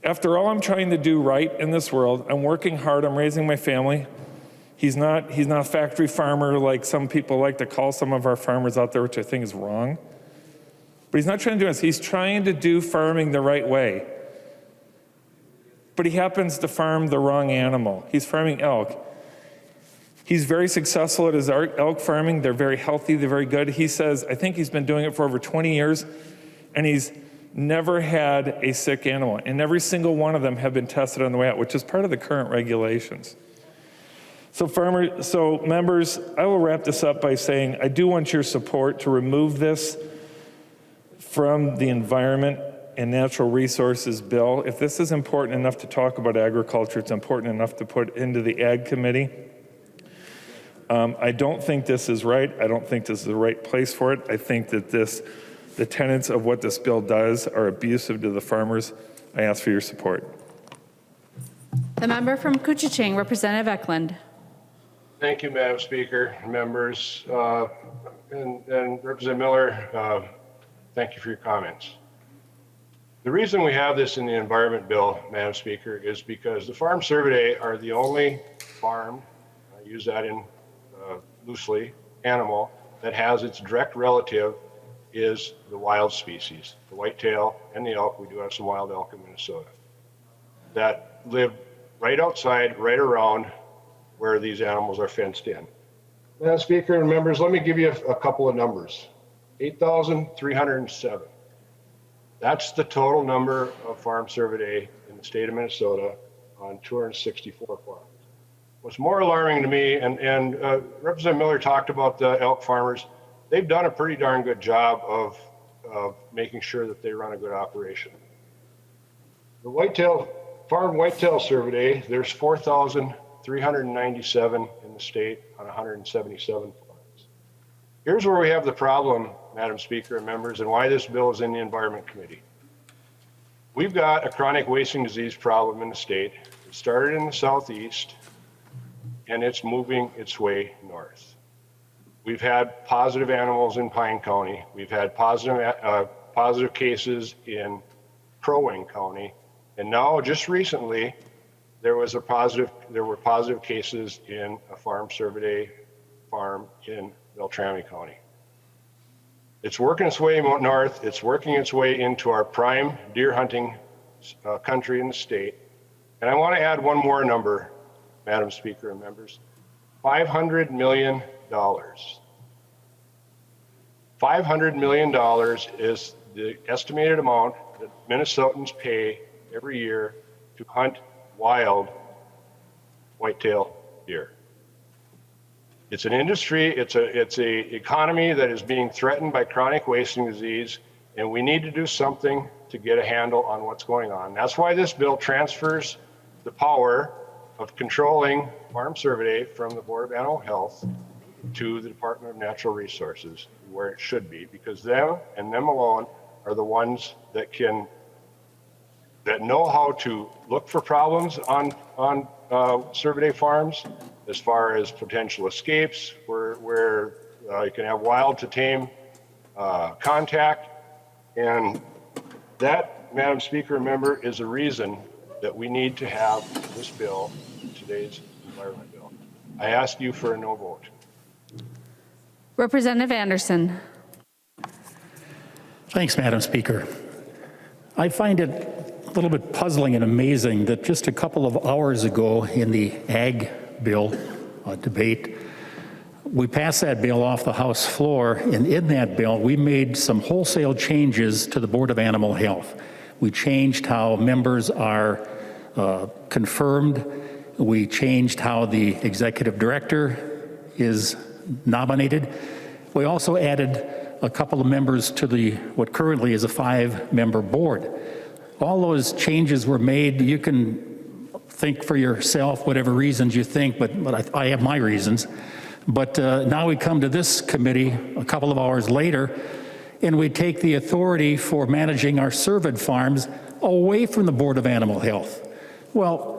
After all, I'm trying to do right in this world. I'm working hard. I'm raising my family. He's not a factory farmer like some people like to call some of our farmers out there, which I think is wrong. But he's not trying to do this. He's trying to do farming the right way. But he happens to farm the wrong animal. He's farming elk. He's very successful at his elk farming. They're very healthy. They're very good. He says, I think he's been doing it for over 20 years, and he's never had a sick animal. And every single one of them have been tested on the way out, which is part of the current regulations. So members, I will wrap this up by saying I do want your support to remove this from the Environment and Natural Resources bill. If this is important enough to talk about agriculture, it's important enough to put into the Ag Committee. I don't think this is right. I don't think this is the right place for it. I think that this The tenets of what this bill does are abusive to the farmers. I ask for your support. The member from Kuchiching, Representative Eklund. Thank you, Madam Speaker, members, and Representative Miller, thank you for your comments. The reason we have this in the Environment Bill, Madam Speaker, is because the Farm Survey are the only farm, I use that in loosely, animal, that has its direct relative is the wild species, the whitetail and the elk. We do have some wild elk in Minnesota that live right outside, right around where these animals are fenced in. Madam Speaker and members, let me give you a couple of numbers. 8,307. That's the total number of farm survey in the state of Minnesota on 264 farms. What's more alarming to me, and Representative Miller talked about the elk farmers, they've done a pretty darn good job of making sure that they run a good operation. The farm whitetail survey, there's 4,397 in the state on 177 farms. Here's where we have the problem, Madam Speaker and members, and why this bill is in the Environment Committee. We've got a chronic wasting disease problem in the state. It started in the southeast, and it's moving its way north. We've had positive animals in Pine County. We've had positive cases in Crow Wing County, and now just recently there were positive cases in a farm survey farm in Beltrami County. It's working its way north. It's working its way into our prime deer hunting country in the state. And I want to add one more number, Madam Speaker and members. $500 million. $500 million is the estimated amount that Minnesotans pay every year to hunt wild whitetail deer. It's an industry, it's a economy that is being threatened by chronic wasting disease, and we need to do something to get a handle on what's going on. That's why this bill transfers the power of controlling farm survey from the Board of Animal Health to the Department of Natural Resources, where it should be, because them and them alone are the ones that know how to look for problems on survey farms, as far as potential escapes, where you can have wild to tame contact. And that, Madam Speaker, member, is a reason that we need to have this bill, today's Environment Bill. I ask you for a no vote. Representative Anderson. Thanks, Madam Speaker. I find it a little bit puzzling and amazing that just a couple of hours ago in the Ag Bill debate, we passed that bill off the House floor, and in that bill, we made some wholesale changes to the Board of Animal Health. We changed how members are confirmed. We changed how the executive director is nominated. We also added a couple of members to what currently is a 5-member board. All those changes were made. You can think for yourself whatever reasons you think, but I have my reasons. But now we come to this committee a couple of hours later, and we take the authority for managing our cervid farms away from the Board of Animal Health. Well,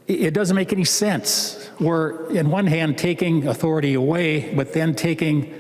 it doesn't make any sense. We're, in one hand, taking authority away, but then taking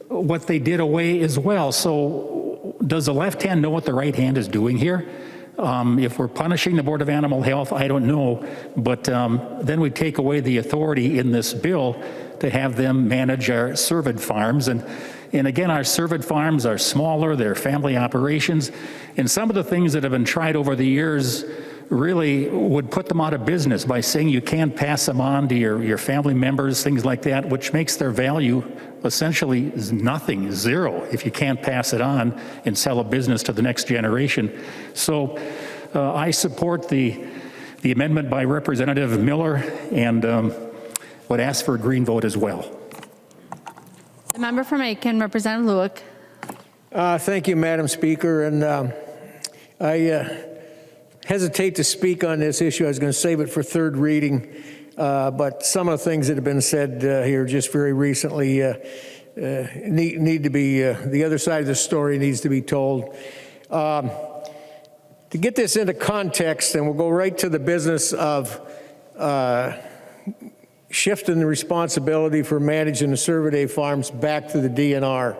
what they did away as well. So does the left hand know what the right hand is doing here? If we're punishing the Board of Animal Health, I don't know, but then we take away the authority in this bill to have them manage our cervid farms. And again, our cervid farms are smaller, they're family operations, and some of the things that have been tried over the years really would put them out of business by saying you can't pass them on to your family members, things like that, which makes their value essentially nothing, zero, if you can't pass it on and sell a business to the next generation. So I support the amendment by Representative Miller and would ask for a green vote as well. The member from Aiken, Representative Lueck. Thank you, Madam Speaker. And I hesitate to speak on this issue. I was going to save it for third reading. But some of the things that have been said here just very recently need to be, the other side of the story needs to be told. To get this into context, and we'll go right to the business of shifting the responsibility for managing the survey day farms back to the DNR.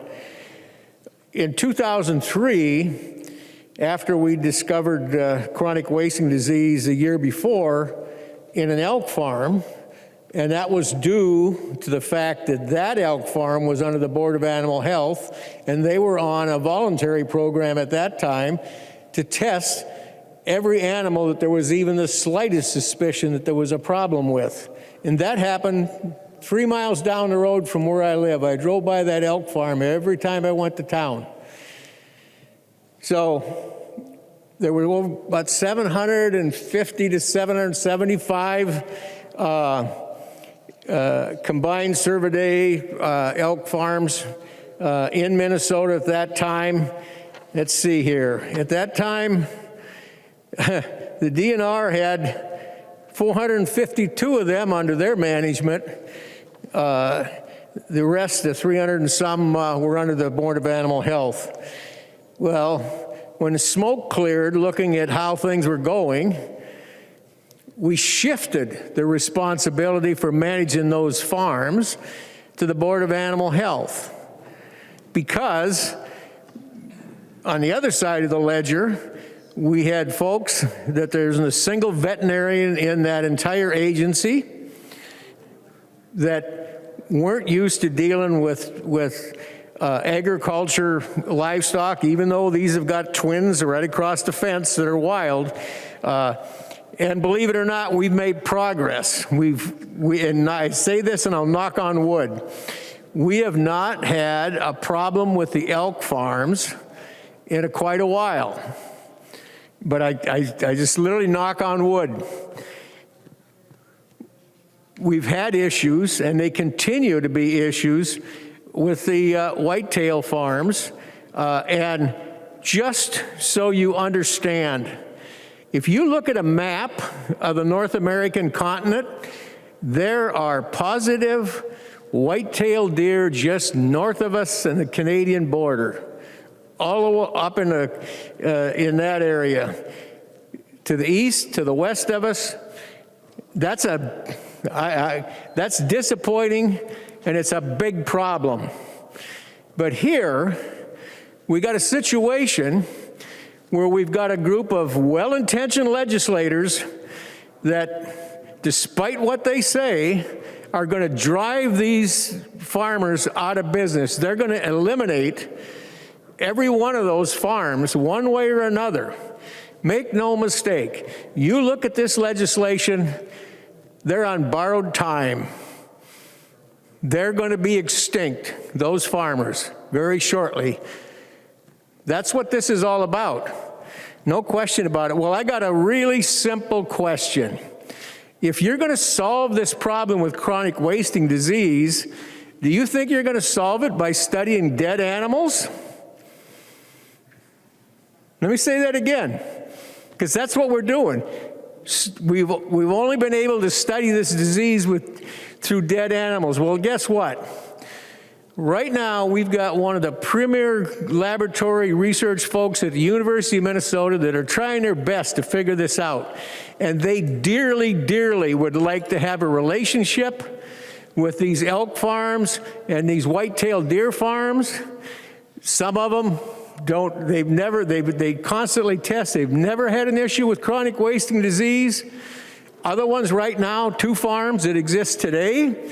In 2003, after we discovered chronic wasting disease a year before in an elk farm, and that was due to the fact that that elk farm was under the Board of Animal Health, and they were on a voluntary program at that time to test every animal that there was even the slightest suspicion that there was a problem with. And that happened 3 miles down the road from where I live. I drove by that elk farm every time I went to town. So there were about 750 to 775 combined survey day elk farms in Minnesota at that time. Let's see here. At that time, the DNR had 452 of them under their management. The rest, the 300 and some, were under the Board of Animal Health. Well, when the smoke cleared, looking at how things were going, we shifted the responsibility for managing those farms to the Board of Animal Health. Because on the other side of the ledger, we had folks that there's a single veterinarian in that entire agency that weren't used to dealing with agriculture, livestock, even though these have got twins right across the fence that are wild. And believe it or not, we've made progress. And I say this and I'll knock on wood. We have not had a problem with the elk farms in quite a while. But I just literally knock on wood. We've had issues, and they continue to be issues, with the whitetail farms. And just so you understand, if you look at a map of the North American continent, there are positive white-tailed deer just north of us in the Canadian border, all up in that area. To the east, to the west of us, that's disappointing, and it's a big problem. But here, we got a situation where we've got a group of well-intentioned legislators that, despite what they say, are going to drive these farmers out of business. They're going to eliminate every one of those farms one way or another. Make no mistake, you look at this legislation, they're on borrowed time. They're going to be extinct, those farmers, very shortly. That's what this is all about. No question about it. Well, I got a really simple question. If you're going to solve this problem with chronic wasting disease, do you think you're going to solve it by studying dead animals? Let me say that again, because that's what we're doing. We've only been able to study this disease through dead animals. Well, guess what? Right now, we've got one of the premier laboratory research folks at the University of Minnesota that are trying their best to figure this out. And they dearly, dearly would like to have a relationship with these elk farms and these white-tailed deer farms. Some of them don't, they constantly test. They've never had an issue with chronic wasting disease. Other ones right now, 2 farms that exist today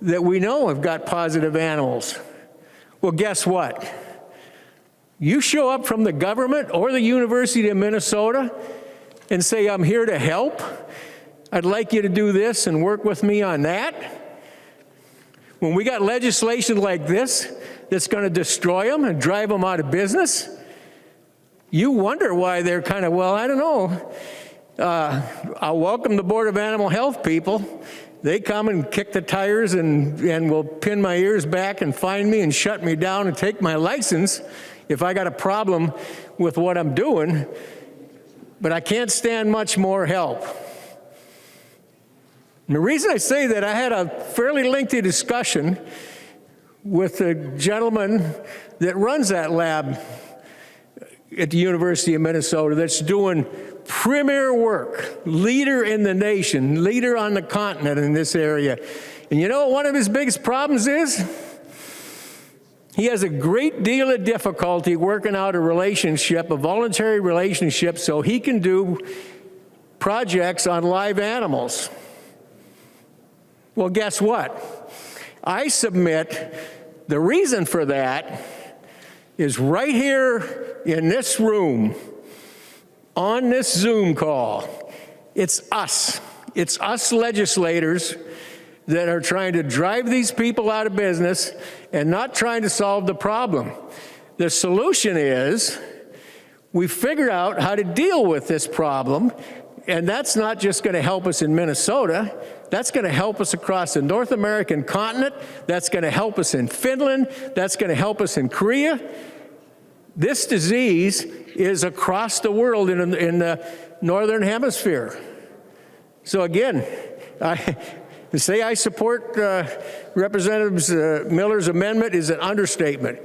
that we know have got positive animals. Well, guess what? You show up from the government or the University of Minnesota and say, I'm here to help. I'd like you to do this and work with me on that. When we got legislation like this that's going to destroy them and drive them out of business, you wonder why they're kind of, well, I don't know. I'll welcome the Board of Animal Health people. They come and kick the tires and will pin my ears back and fine me and shut me down and take my license if I got a problem with what I'm doing. But I can't stand much more help. And the reason I say that, I had a fairly lengthy discussion with the gentleman that runs that lab at the University of Minnesota that's doing premier work, leader in the nation, leader on the continent in this area. And you know what one of his biggest problems is? He has a great deal of difficulty working out a relationship, a voluntary relationship, so he can do projects on live animals. Well, guess what? I submit the reason for that is right here in this room, on this Zoom call. It's us. It's us legislators that are trying to drive these people out of business and not trying to solve the problem. The solution is we figure out how to deal with this problem, and that's not just going to help us in Minnesota. That's going to help us across the North American continent. That's going to help us in Finland. That's going to help us in Korea. This disease is across the world in the Northern Hemisphere. So again, to say I support Representative Miller's amendment is an understatement.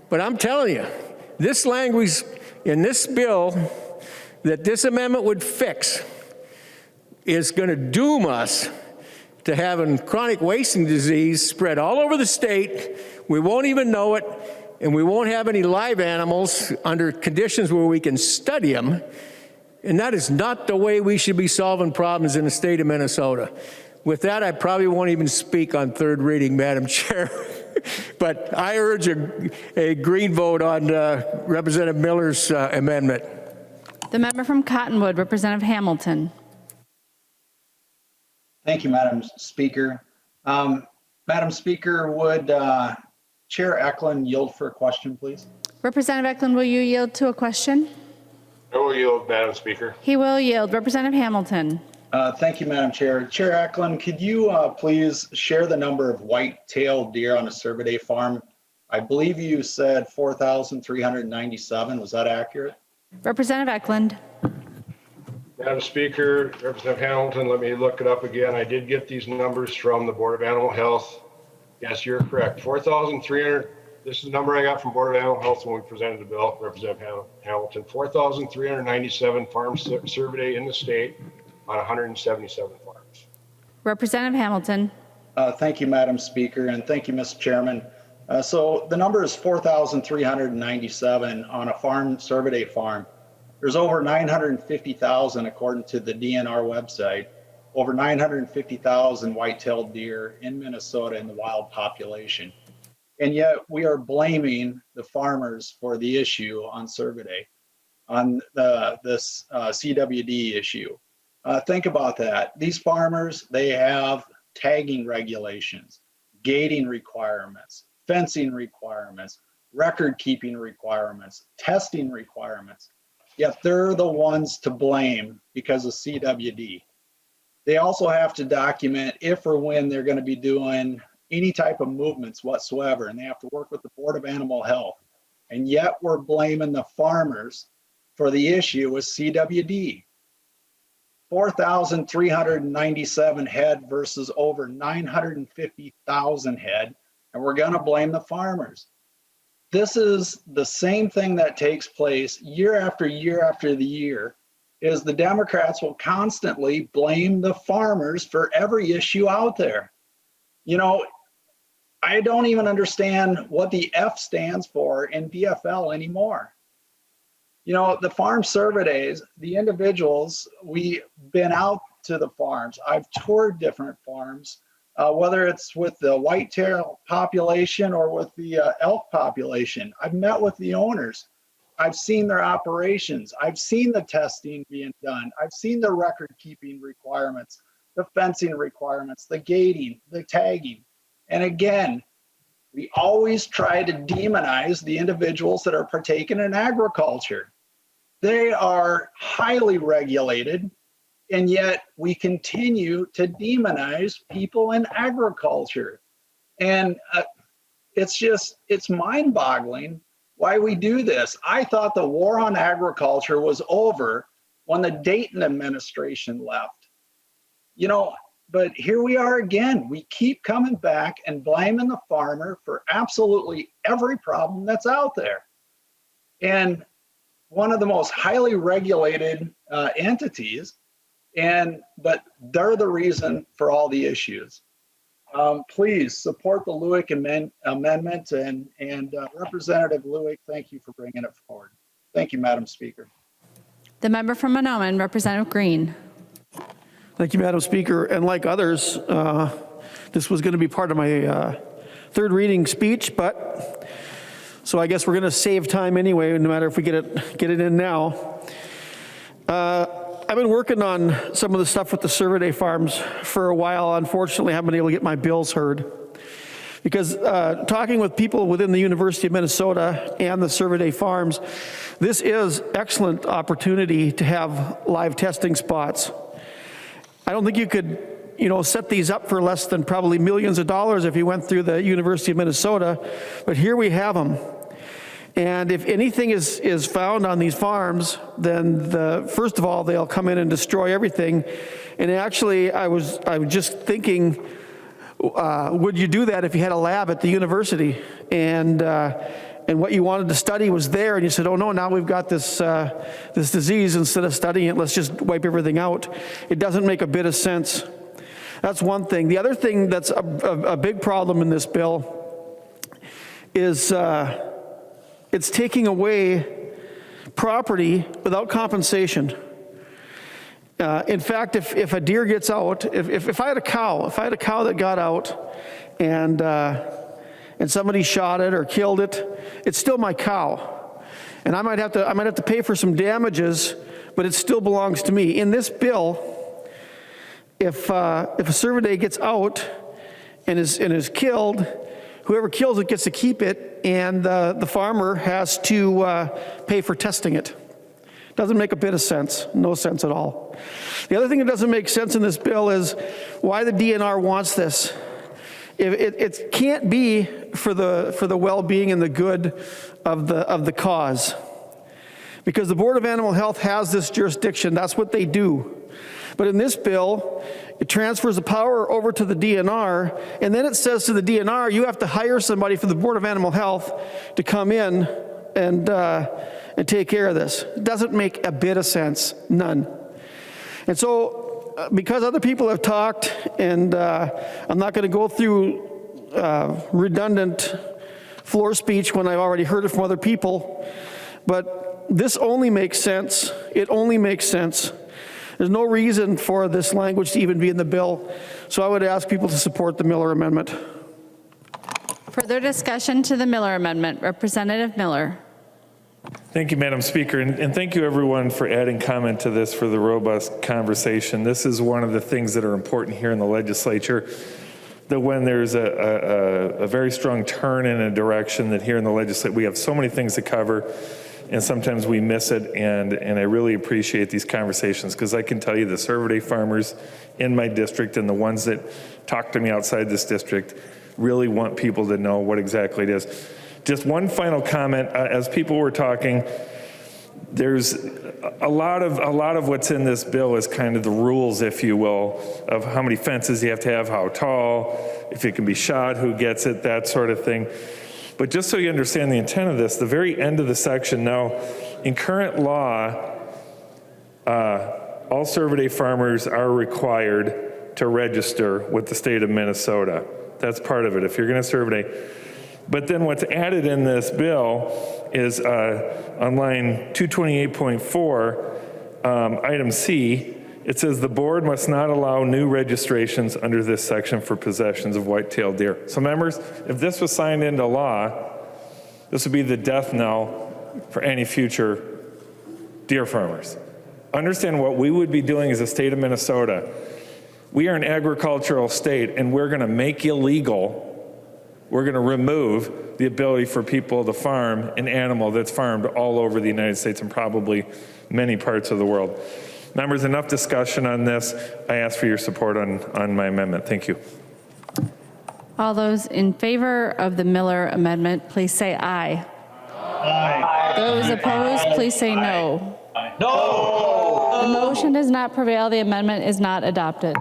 But I'm telling you, this language in this bill that this amendment would fix is going to doom us to having chronic wasting disease spread all over the state. We won't even know it, and we won't have any live animals under conditions where we can study them. And that is not the way we should be solving problems in the state of Minnesota. With that, I probably won't even speak on third reading, Madam Chair. But I urge a green vote on Representative Miller's amendment. The member from Cottonwood, Representative Hamilton. Thank you, Madam Speaker. Madam Speaker, would Chair Eklund yield for a question, please? Representative Eklund, will you yield to a question? I will yield, Madam Speaker. He will yield. Representative Hamilton. Thank you, Madam Chair. Chair Eklund, could you please share the number of white-tailed deer on a Cervidae farm? I believe you said 4,397. Was that accurate? Representative Eklund. Madam Speaker, Representative Hamilton, let me look it up again. I did get these numbers from the Board of Animal Health. Yes, you're correct. 4,300. This is the number I got from Board of Animal Health when we presented the bill, Representative Hamilton. 4,397 farms Cervidae in the state on 177 farms. Representative Hamilton. Thank you, Madam Speaker, and thank you, Mr. Chairman. So the number is 4,397 on a farm, Cervidae farm. There's over 950,000, according to the DNR website, over 950,000 white-tailed deer in Minnesota in the wild population. And yet we are blaming the farmers for the issue on Cervidae, on this CWD issue. Think about that. These farmers, they have tagging regulations, gating requirements, fencing requirements, record-keeping requirements, testing requirements. Yet they're the ones to blame because of CWD. They also have to document if or when they're going to be doing any type of movements whatsoever, and they have to work with the Board of Animal Health. And yet we're blaming the farmers for the issue with CWD. 4,397 head versus over 950,000 head, and we're going to blame the farmers. This is the same thing that takes place year after year after the year, is the Democrats will constantly blame the farmers for every issue out there. You know, I don't even understand what the F stands for in DFL anymore. You know, the farm Cervidaes, the individuals, we've been out to the farms. I've toured different farms, whether it's with the whitetail population or with the elk population. I've met with the owners. I've seen their operations. I've seen the testing being done. I've seen the record-keeping requirements, the fencing requirements, the gating, the tagging. And again, we always try to demonize the individuals that are partaking in agriculture. They are highly regulated, and yet we continue to demonize people in agriculture. And it's mind-boggling why we do this. I thought the war on agriculture was over when the Dayton administration left. You know, but here we are again. We keep coming back and blaming the farmer for absolutely every problem that's out there. And one of the most highly regulated entities, but they're the reason for all the issues. Please support the Lewick amendment, and Representative Lewick, thank you for bringing it forward. Thank you, Madam Speaker. The member from Monoman, Representative Green. Thank you, Madam Speaker. And like others, this was going to be part of my third reading speech, but so I guess we're going to save time anyway, no matter if we get it in now. I've been working on some of the stuff with the Survey farms for a while. Unfortunately, I haven't been able to get my bills heard. Because talking with people within the University of Minnesota and the Survey farms, this is excellent opportunity to have live testing spots. I don't think you could, set these up for less than probably millions of dollars if you went through the University of Minnesota, but here we have them. And if anything is found on these farms, then first of all, they'll come in and destroy everything. And actually, I was just thinking, would you do that if you had a lab at the university and what you wanted to study was there, and you said, oh no, now we've got this disease, instead of studying it, let's just wipe everything out. It doesn't make a bit of sense. That's one thing. The other thing that's a big problem in this bill is it's taking away property without compensation. In fact, if a deer gets out, if I had a cow that got out and somebody shot it or killed it, it's still my cow, and I might have to pay for some damages, but it still belongs to me. In this bill, if a Survey gets out and is killed, whoever kills it gets to keep it, and the farmer has to pay for testing it. Doesn't make a bit of sense, no sense at all. The other thing that doesn't make sense in this bill is why the DNR wants this. It can't be for the well-being and the good of the cause, because the Board of Animal Health has this jurisdiction. That's what they do. But in this bill, it transfers the power over to the DNR, and then it says to the DNR, you have to hire somebody from the Board of Animal Health to come in and take care of this. It doesn't make a bit of sense, none. And so, because other people have talked, and I'm not going to go through redundant floor speech when I've already heard it from other people, but this only makes sense. It only makes sense. There's no reason for this language to even be in the bill. So I would ask people to support the Miller Amendment. Further discussion to the Miller Amendment. Representative Miller. Thank you, Madam Speaker, and thank you everyone for adding comment to this for the robust conversation. This is one of the things that are important here in the legislature, that when there's a very strong turn in a direction, that here in the legislature we have so many things to cover, and sometimes we miss it, and I really appreciate these conversations, because I can tell you the Survey farmers in my district and the ones that talk to me outside this district really want people to know what exactly it is. Just one final comment, as people were talking, there's a lot of what's in this bill is kind of the rules, if you will, of how many fences you have to have, how tall, if it can be shot, who gets it, that sort of thing. But just so you understand the intent of this, the very end of the section now, in current law, all Survey farmers are required to register with the state of Minnesota. That's part of it, if you're going to survey. But then what's added in this bill is on line 228.4, item C, it says the board must not allow new registrations under this section for possessions of white-tailed deer. So members, if this was signed into law, this would be the death knell for any future deer farmers. Understand what we would be doing as a state of Minnesota. We are an agricultural state, and we're going to make illegal, we're going to remove the ability for people to farm an animal that's farmed all over the United States and probably many parts of the world. Members, enough discussion on this. I ask for your support on my amendment. Thank you. All those in favor of the Miller Amendment, please say aye. Aye. Those opposed, please say no. No. The motion does not prevail. The amendment is not adopted.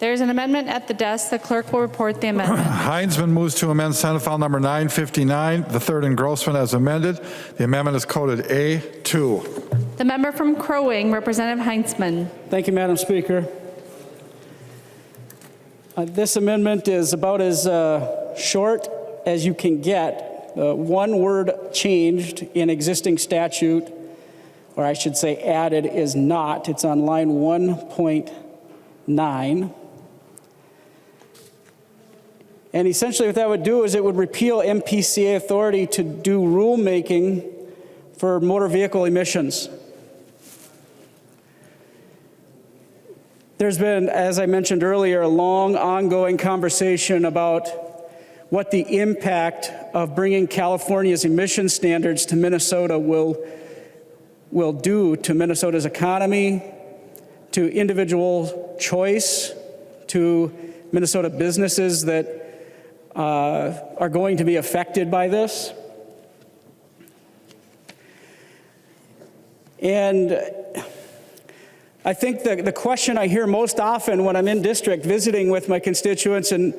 There's an amendment at the desk. The clerk will report the amendment. Heinzman moves to amend Senate File number 959, the third engrossment as amended. The amendment is coded A2. The member from Crow Wing, Representative Heinzman. Thank you, Madam Speaker. This amendment is about as short as you can get. One word changed in existing statute, or I should say added, is not. It's on line 1.9. And essentially what that would do is it would repeal MPCA authority to do rulemaking for motor vehicle emissions. There's been, as I mentioned earlier, a long ongoing conversation about what the impact of bringing California's emission standards to Minnesota will do to Minnesota's economy, to individual choice, to Minnesota businesses that are going to be affected by this. And I think the question I hear most often when I'm in district visiting with my constituents, and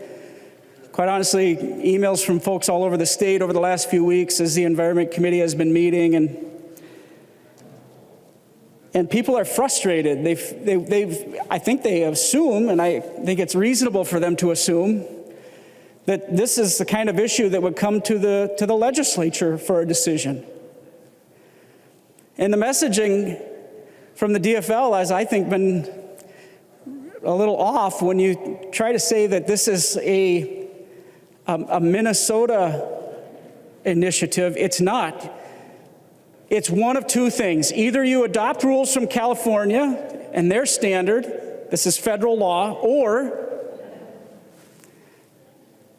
quite honestly, emails from folks all over the state over the last few weeks as the Environment Committee has been meeting, and people are frustrated. I think they assume, and I think it's reasonable for them to assume, that this is the kind of issue that would come to the legislature for a decision. And the messaging from the DFL has, I think, been a little off when you try to say that this is a Minnesota initiative. It's not. It's one of two things. Either you adopt rules from California and their standard, this is federal law, or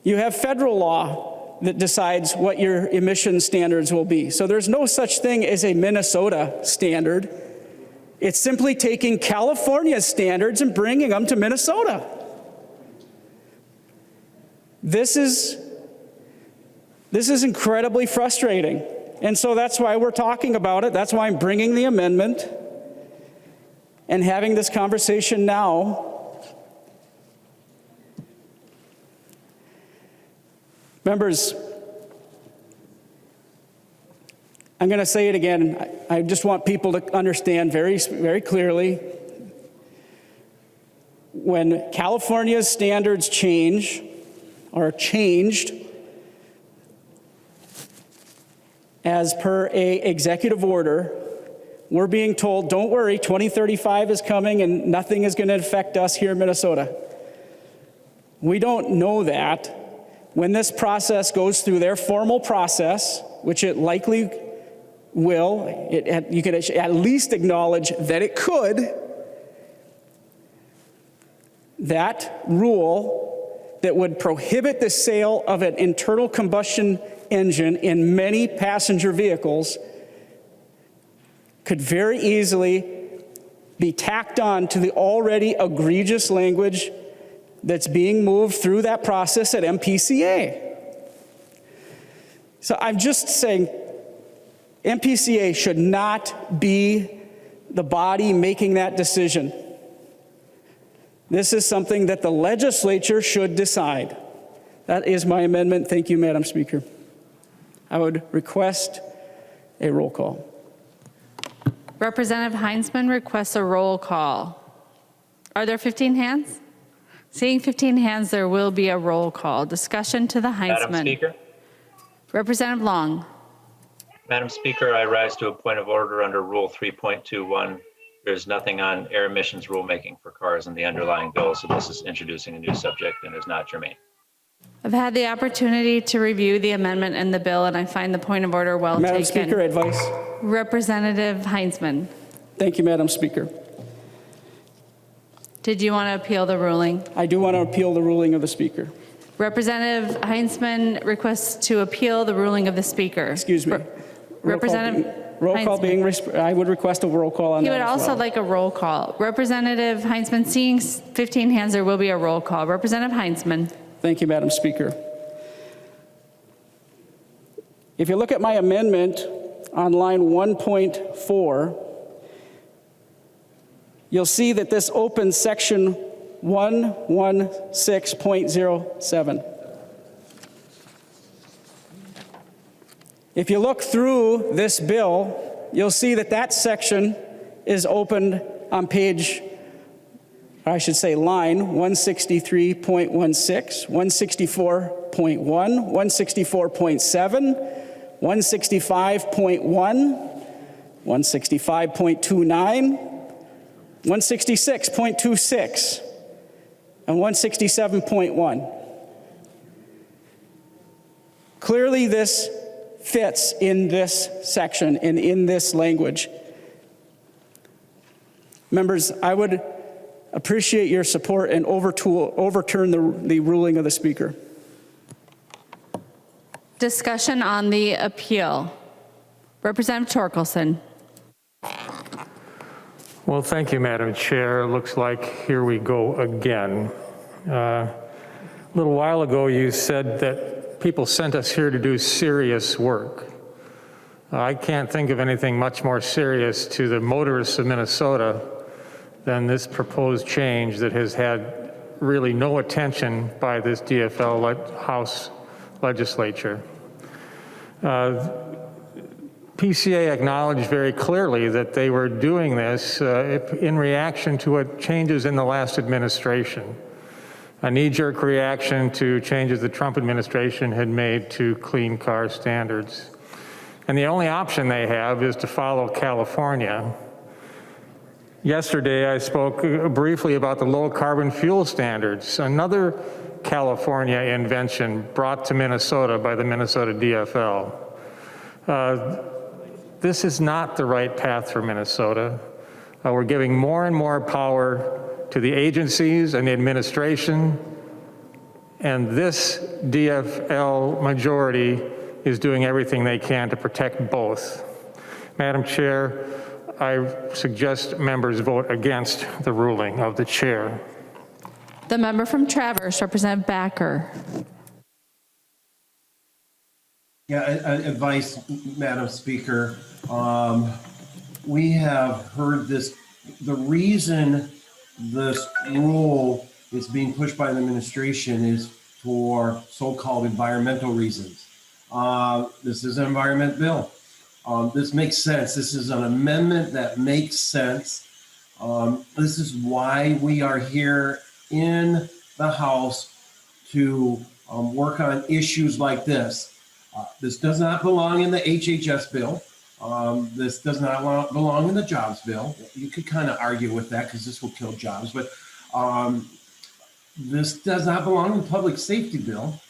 you have federal law that decides what your emission standards will be. So there's no such thing as a Minnesota standard. It's simply taking California's standards and bringing them to Minnesota. This is incredibly frustrating. And so that's why we're talking about it. That's why I'm bringing the amendment and having this conversation now. Members, I'm going to say it again. I just want people to understand very, very clearly. When California's standards change or changed as per a executive order, we're being told, don't worry, 2035 is coming and nothing is going to affect us here in Minnesota. We don't know that. When this process goes through their formal process, which it likely will, you can at least acknowledge that it could, that rule that would prohibit the sale of an internal combustion engine in many passenger vehicles could very easily be tacked on to the already egregious language that's being moved through that process at MPCA. So I'm just saying MPCA should not be the body making that decision. This is something that the legislature should decide. That is my amendment. Thank you, Madam Speaker. I would request a roll call. Representative Heinzman requests a roll call. Are there 15 hands? Seeing 15 hands, there will be a roll call. Discussion to the Heinzman. Madam Speaker. Representative Long. Madam Speaker, I rise to a point of order under Rule 3.21. There's nothing on air emissions rulemaking for cars in the underlying bill, so this is introducing a new subject and is not germane. I've had the opportunity to review the amendment and the bill, and I find the point of order well Madam taken. Speaker, advice. Representative Heinzman. Thank you, Madam Speaker. Did you want to appeal the ruling? I do want to appeal the ruling of the Speaker. Representative Heinzman requests to appeal the ruling of the Speaker. Excuse me. Representative Roll call being, I would request a roll call on He that would as also well. like a roll call. Representative Heinzman, seeing 15 hands, there will be a roll call. Representative Heinzman. Thank you, Madam Speaker. If you look at my amendment on line 1.4, you'll see that this opens section 116.07. If you look through this bill, you'll see that that section is opened on page, I should say line 163.16, 164.1, 164.7, 165.1, 165.29, 166.26, and 167.1. Clearly, this fits in this section and in this language. Members, I would appreciate your support and overturn the ruling of the Speaker. Discussion on the appeal. Representative Torkelson. Well, thank you, Madam Chair. It looks like here we go again. A little while ago, you said that people sent us here to do serious work. I can't think of anything much more serious to the motorists of Minnesota than this proposed change that has had really no attention by this DFL House legislature. PCA acknowledged very clearly that they were doing this in reaction to what changes in the last administration, a knee-jerk reaction to changes the Trump administration had made to clean car standards. And the only option they have is to follow California. Yesterday, I spoke briefly about the low carbon fuel standards, another California invention brought to Minnesota by the Minnesota DFL. This is not the right path for Minnesota. We're giving more and more power to the agencies and the administration, and this DFL majority is doing everything they can to protect both. Madam Chair, I suggest members vote against the ruling of the chair. The member from Traverse, Representative Backer. Yeah, advice, Madam Speaker. We have heard this, the reason this rule is being pushed by the administration is for so-called environmental reasons. This is an environment bill. This makes sense. This is an amendment that makes sense. This is why we are here in the House to work on issues like this. This does not belong in the HHS bill. This does not belong in the jobs bill. You could kind of argue with that because this will kill jobs, but this does not belong in the public safety bill.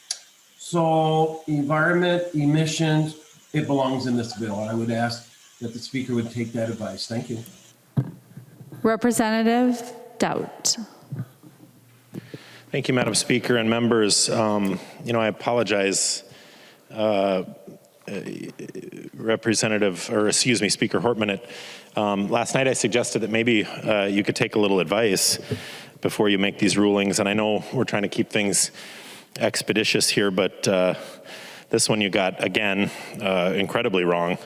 So environment, emissions, it belongs in this bill. And I would ask that the Speaker would take that advice. Thank you. Representative Dowd. Thank you, Madam Speaker and members. I apologize, Speaker Hortman. Last night I suggested that maybe you could take a little advice before you make these rulings. And I know we're trying to keep things expeditious here, but this one you got, again, incredibly wrong.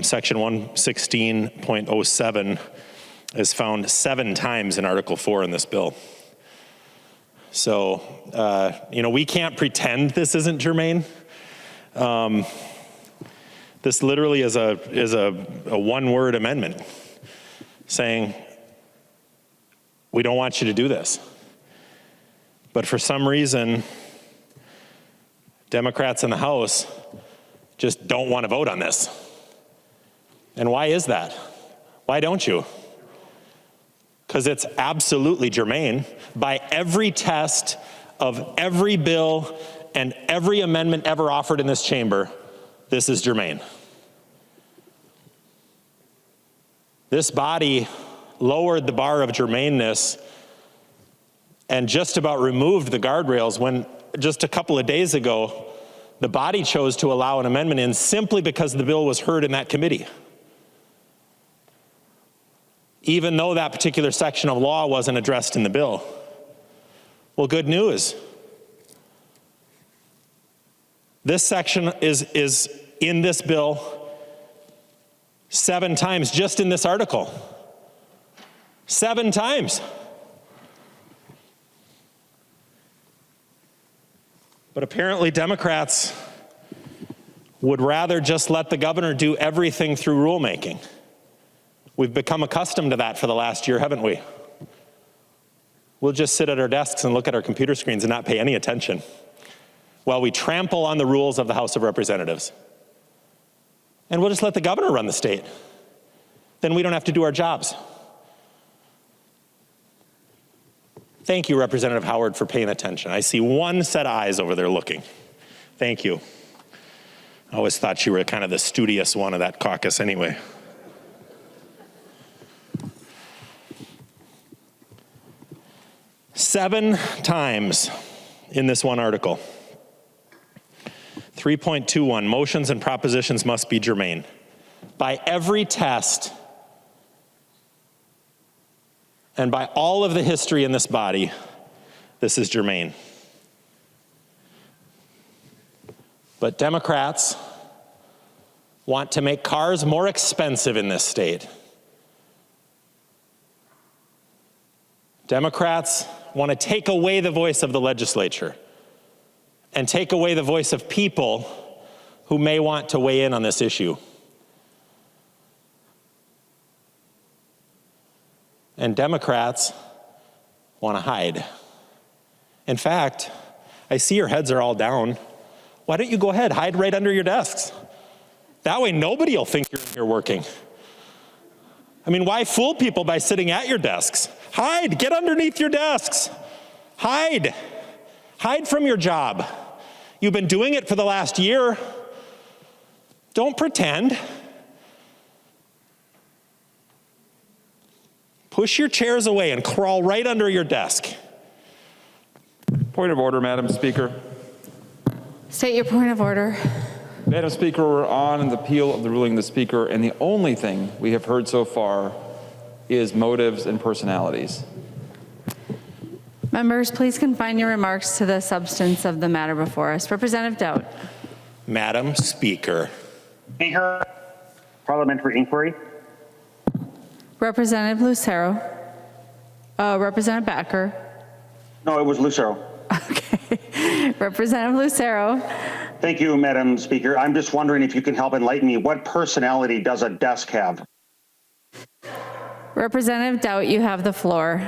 Section 116.07 is found 7 times in Article 4 in this bill. So, we can't pretend this isn't germane. This literally is a one-word amendment saying, we don't want you to do this. But for some reason, Democrats in the House just don't want to vote on this. And why is that? Why don't you? Because it's absolutely germane. By every test of every bill and every amendment ever offered in this chamber, this is germane. This body lowered the bar of germaneness and just about removed the guardrails when just a couple of days ago, the body chose to allow an amendment in simply because the bill was heard in that committee. Even though that particular section of law wasn't addressed in the bill. Well, good news. This section is in this bill 7 times, just in this article. 7 times. But apparently Democrats would rather just let the governor do everything through rulemaking. We've become accustomed to that for the last year, haven't we? We'll just sit at our desks and look at our computer screens and not pay any attention while we trample on the rules of the House of Representatives. And we'll just let the governor run the state. Then we don't have to do our jobs. Thank you, Representative Howard, for paying attention. I see one set of eyes over there looking. Thank you. I always thought you were kind of the studious one of that caucus anyway. Seven times in this one article. 3.21, motions and propositions must be germane. By every test and by all of the history in this body, this is germane. But Democrats want to make cars more expensive in this state. Democrats want to take away the voice of the legislature and take away the voice of people who may want to weigh in on this issue. And Democrats want to hide. In fact, I see your heads are all down. Why don't you go ahead, hide right under your desks? That way nobody will think you're in here working. I mean, why fool people by sitting at your desks? Hide, get underneath your desks. Hide, hide from your job. You've been doing it for the last year. Don't pretend. Push your chairs away and crawl right under your desk. Point of order, Madam Speaker. State your point of order. Madam Speaker, we're on the appeal of the ruling of the Speaker, and the only thing we have heard so far is motives and personalities. Members, please confine your remarks to the substance of the matter before us. Representative Dowd. Madam Speaker. Speaker, parliamentary inquiry. Representative Lucero. Representative Backer. No, it was Lucero. Okay. Representative Lucero. Thank you, Madam Speaker. I'm just wondering if you can help enlighten me. What personality does a desk have? Representative Dowd, you have the floor.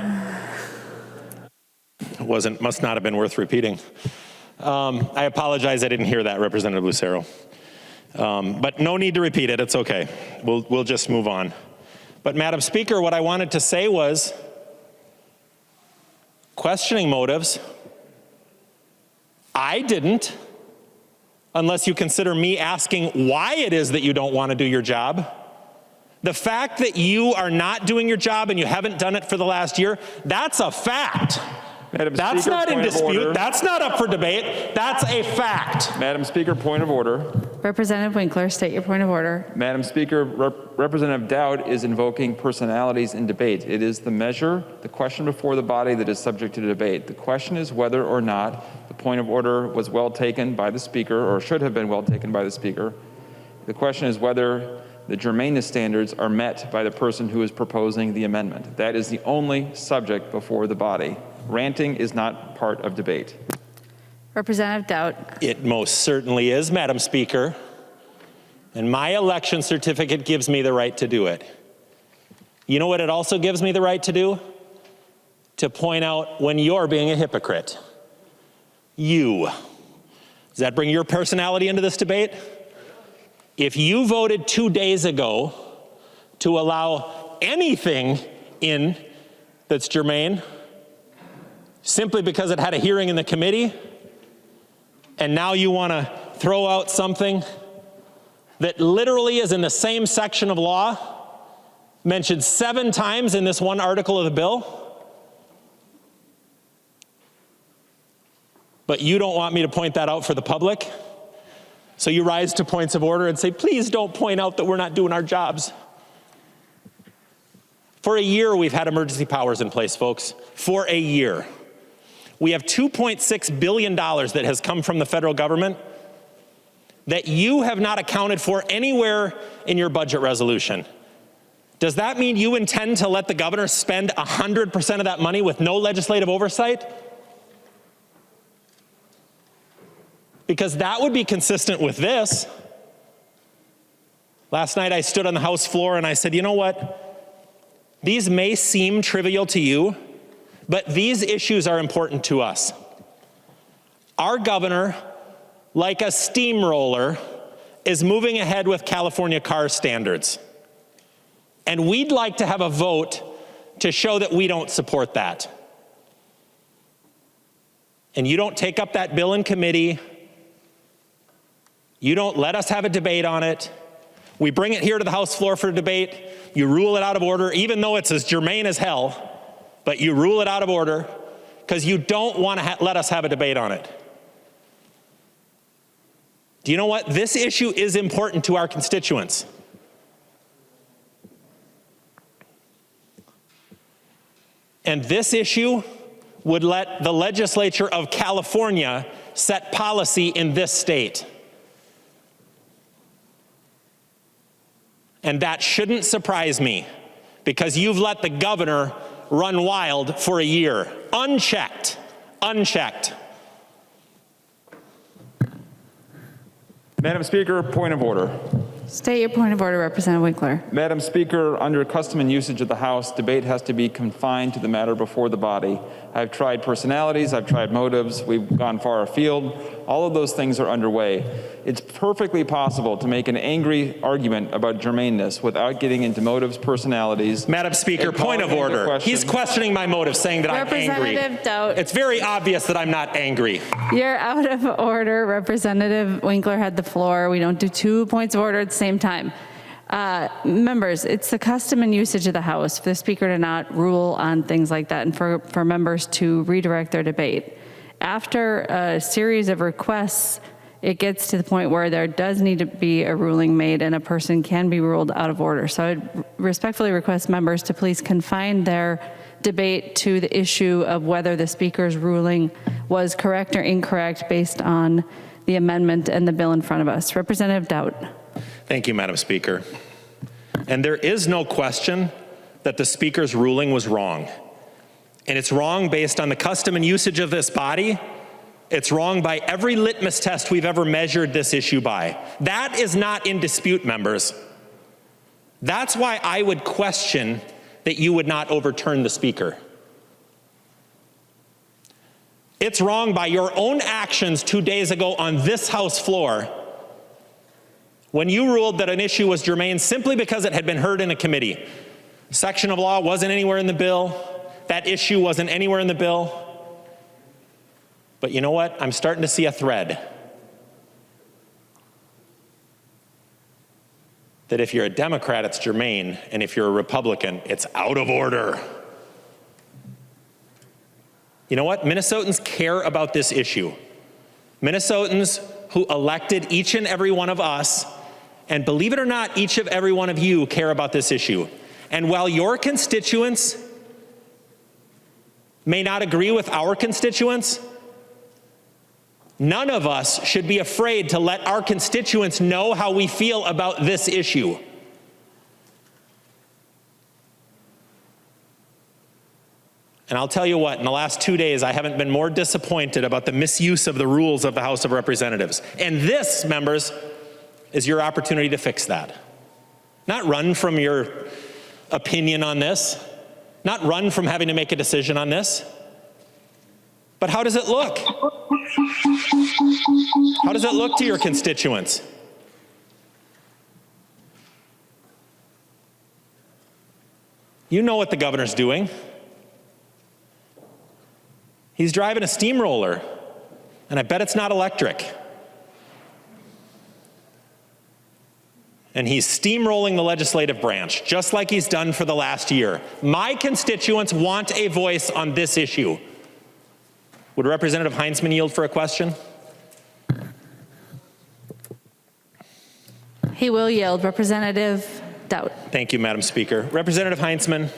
Must not have been worth repeating. I apologize, I didn't hear that, Representative Lucero. But no need to repeat it, it's okay. We'll just move on. But Madam Speaker, what I wanted to say was, questioning motives, I didn't, unless you consider me asking why it is that you don't want to do your job. The fact that you are not doing your job and you haven't done it for the last year, that's a fact. Madam That's Speaker, not in point of dispute. order. That's not up for debate. That's a fact. Madam Speaker, point of order. Representative Winkler, state your point of order. Madam Speaker, Representative Dowd is invoking personalities in debate. It is the measure, the question before the body that is subject to debate. The question is whether or not the point of order was well taken by the Speaker or should have been well taken by the Speaker. The question is whether the germaneness standards are met by the person who is proposing the amendment. That is the only subject before the body. Ranting is not part of debate. Representative Dowd. It most certainly is, Madam Speaker. And my election certificate gives me the right to do it. You know what it also gives me the right to do? To point out when you're being a hypocrite. You. Does that bring your personality into this debate? If you voted 2 days ago to allow anything in that's germane, simply because it had a hearing in the committee, and now you want to throw out something that literally is in the same section of law, mentioned 7 times in this one article of the bill, but you don't want me to point that out for the public, so you rise to points of order and say, please don't point out that we're not doing our jobs. For a year, we've had emergency powers in place, folks. For a year. We have $2.6 billion that has come from the federal government that you have not accounted for anywhere in your budget resolution. Does that mean you intend to let the governor spend 100% of that money with no legislative oversight? because that would be consistent with this. Last night I stood on the House floor and I said, you know what? These may seem trivial to you, but these issues are important to us. Our governor, like a steamroller, is moving ahead with California car standards. And we'd like to have a vote to show that we don't support that. And you don't take up that bill in committee. You don't let us have a debate on it. We bring it here to the House floor for debate. You rule it out of order, even though it's as germane as hell, but you rule it out of order because you don't want to let us have a debate on it. Do you know what? This issue is important to our constituents. And this issue would let the legislature of California set policy in this state. And that shouldn't surprise me, because you've let the governor run wild for a year, unchecked. Madam Speaker, point of order. State your point of order, Representative Winkler. Madam Speaker, under custom and usage of the House, debate has to be confined to the matter before the body. I've tried personalities, I've tried motives, we've gone far afield. All of those things are underway. It's perfectly possible to make an angry argument about germaneness without getting into motives, personalities. Madam Speaker, point of order. He's questioning my motives, saying that I'm angry. Representative Dowd. It's very obvious that I'm not angry. You're out of order. Representative Winkler had the floor. We don't do 2 points of order at the same time. Members, it's the custom and usage of the House for the Speaker to not rule on things like that and for members to redirect their debate. After a series of requests, it gets to the point where there does need to be a ruling made and a person can be ruled out of order. So I respectfully request members to please confine their debate to the issue of whether the Speaker's ruling was correct or incorrect based on the amendment and the bill in front of us. Representative Dowd. Thank you, Madam Speaker. And there is no question that the Speaker's ruling was wrong. And it's wrong based on the custom and usage of this body. It's wrong by every litmus test we've ever measured this issue by. That is not in dispute, members. That's why I would question that you would not overturn the Speaker. It's wrong by your own actions 2 days ago on this House floor when you ruled that an issue was germane simply because it had been heard in a committee. Section of law wasn't anywhere in the bill. That issue wasn't anywhere in the bill. But you know what? I'm starting to see a thread. That if you're a Democrat, it's germane, and if you're a Republican, it's out of order. You know what? Minnesotans care about this issue. Minnesotans who elected each and every one of us, and believe it or not, each of every one of you care about this issue. And while your constituents may not agree with our constituents, none of us should be afraid to let our constituents know how we feel about this issue. And I'll tell you what, in the last 2 days, I haven't been more disappointed about the misuse of the rules of the House of Representatives. And this, members, is your opportunity to fix that. Not run from your opinion on this, not run from having to make a decision on this. But how does it look? How does it look to your constituents? You know what the governor's doing. He's driving a steamroller, and I bet it's not electric. And he's steamrolling the legislative branch, just like he's done for the last year. My constituents want a voice on this issue. Would Representative Hansen yield for a question? He will yield. Representative Dowd. Thank you, Madam Speaker. Representative Hansen,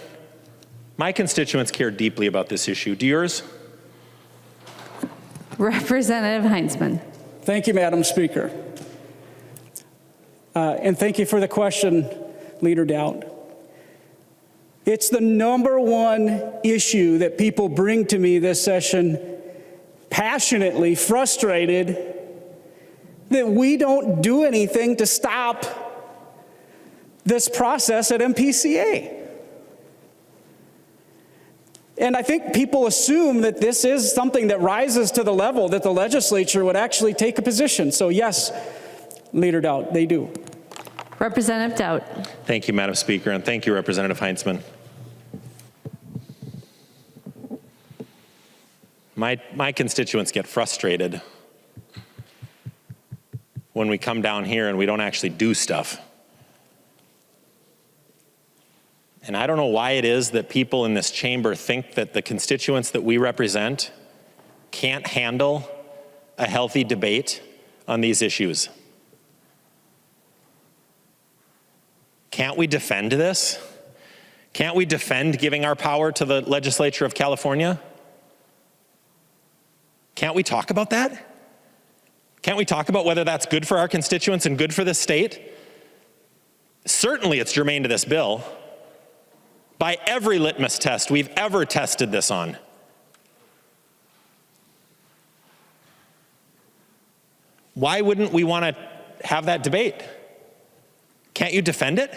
my constituents care deeply about this issue. Do yours? Representative Hansen. Thank you, Madam Speaker. And thank you for the question, Leader Dowd. It's the #1 issue that people bring to me this session, passionately frustrated that we don't do anything to stop this process at MPCA. And I think people assume that this is something that rises to the level that the legislature would actually take a position. So yes, Leader Dowd, they do. Representative Dowd. Thank you, Madam Speaker, and thank you, Representative Heinzman. My constituents get frustrated when we come down here and we don't actually do stuff. And I don't know why it is that people in this chamber think that the constituents that we represent can't handle a healthy debate on these issues. Can't we defend this? Can't we defend giving our power to the legislature of California? Can't we talk about that? Can't we talk about whether that's good for our constituents and good for this state? Certainly it's germane to this bill. By every litmus test we've ever tested this on. Why wouldn't we want to have that debate? Can't you defend it?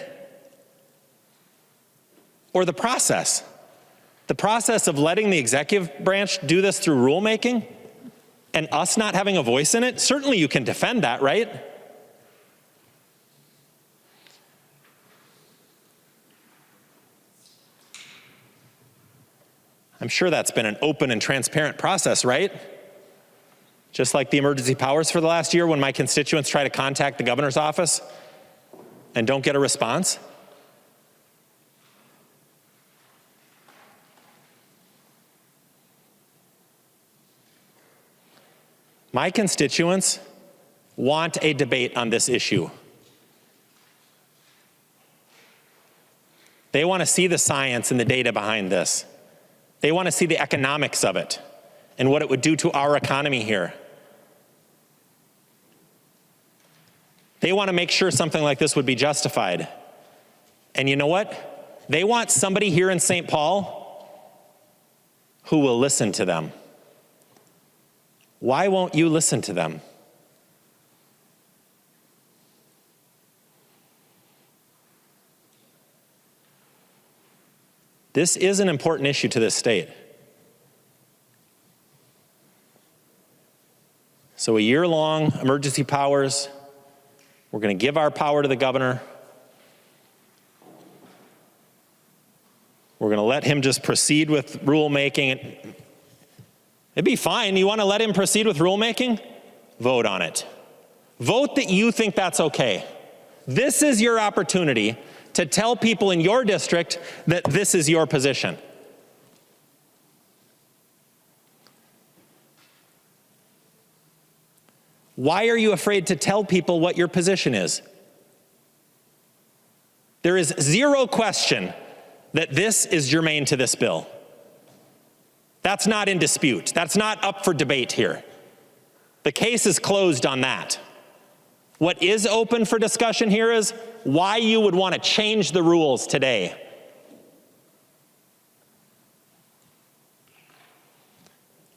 Or the process of letting the executive branch do this through rulemaking and us not having a voice in it? Certainly you can defend that, right? I'm sure that's been an open and transparent process, right? Just like the emergency powers for the last year when my constituents try to contact the governor's office and don't get a response. My constituents want a debate on this issue. They want to see the science and the data behind this. They want to see the economics of it and what it would do to our economy here. They want to make sure something like this would be justified. And you know what? They want somebody here in St. Paul who will listen to them. Why won't you listen to them? This is an important issue to this state. So a year-long emergency powers, we're going to give our power to the governor. We're going to let him just proceed with rulemaking. It'd be fine. You want to let him proceed with rulemaking? Vote on it. Vote that you think that's okay. This is your opportunity to tell people in your district that this is your position. Why are you afraid to tell people what your position is? There is zero question that this is germane to this bill. That's not in dispute. That's not up for debate here. The case is closed on that. What is open for discussion here is why you would want to change the rules today.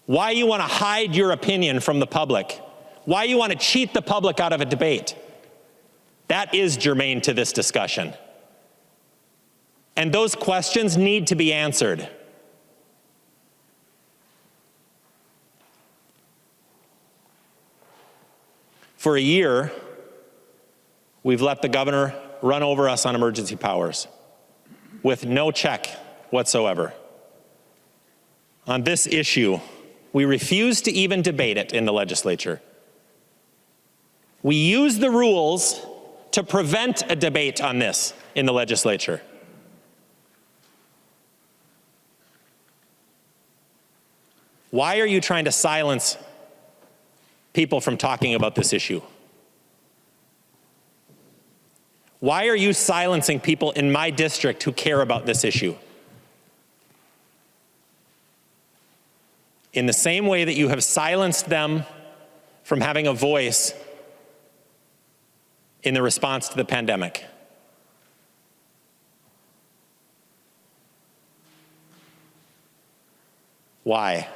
Why you want to hide your opinion from the public. Why you want to cheat the public out of a debate. That is germane to this discussion. And those questions need to be answered. For a year, we've let the governor run over us on emergency powers with no check whatsoever. On this issue, we refuse to even debate it in the legislature. We use the rules to prevent a debate on this in the legislature. Why are you trying to silence people from talking about this issue? Why are you silencing people in my district who care about this issue? In the same way that you have silenced them from having a voice in the response to the pandemic. Why?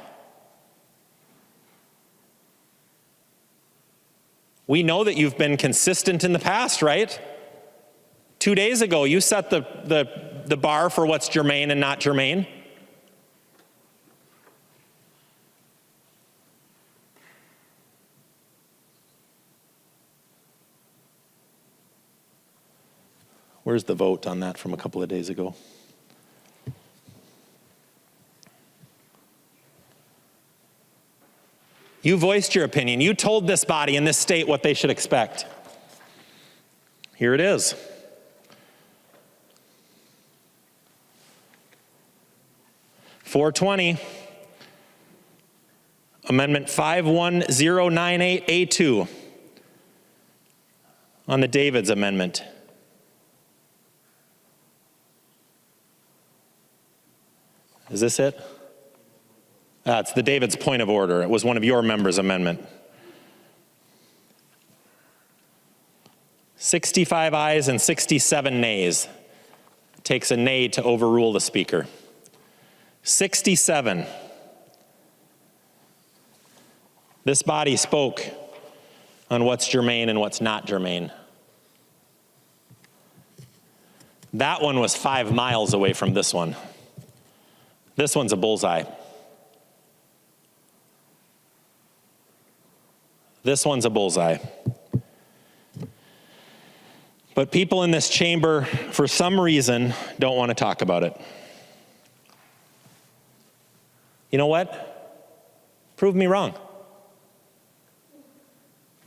We know that you've been consistent in the past, right? 2 days ago, you set the bar for what's germane and not germane. Where's the vote on that from a couple of days ago? You voiced your opinion. You told this body in this state what they should expect. Here it is. (420), Amendment 51098A2 on the Davids Amendment. Is this it? It's the David's point of order. It was one of your members' amendment. 65 ayes and 67 nays. It takes a nay to overrule the speaker. 67. This body spoke on what's germane and what's not germane. That one was 5 miles away from this one. This one's a bullseye. This one's a bullseye. But people in this chamber, for some reason, don't want to talk about it. You know what? Prove me wrong.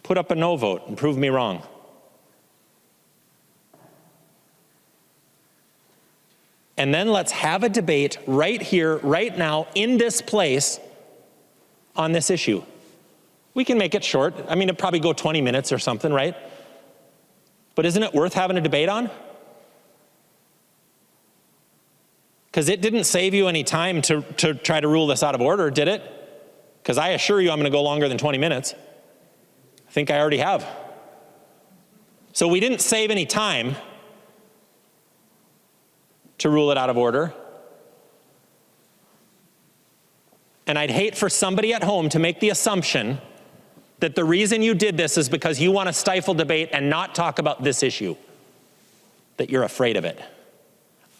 Put up a no vote and prove me wrong. And then let's have a debate right here, right now, in this place on this issue. We can make it short. I mean, it'd probably go 20 minutes or something, right? But isn't it worth having a debate on? Because it didn't save you any time to try to rule this out of order, did it? Because I assure you I'm going to go longer than 20 minutes. I think I already have. So we didn't save any time to rule it out of order. And I'd hate for somebody at home to make the assumption that the reason you did this is because you want to stifle debate and not talk about this issue, that you're afraid of it.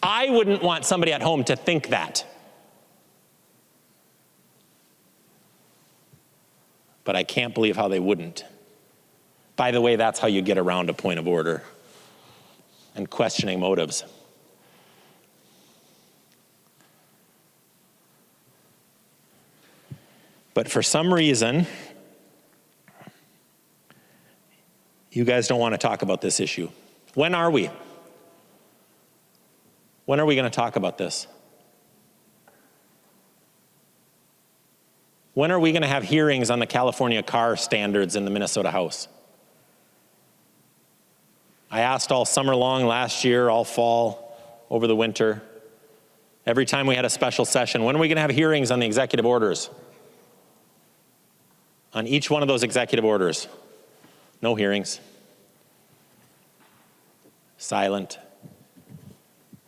I wouldn't want somebody at home to think that. But I can't believe how they wouldn't. By the way, that's how you get around a point of order and questioning motives. But for some reason, you guys don't want to talk about this issue. When are we? When are we going to talk about this? When are we going to have hearings on the California car standards in the Minnesota House? I asked all summer long last year, all fall, over the winter. Every time we had a special session, when are we going to have hearings on the executive orders? On each one of those executive orders. No hearings. Silent.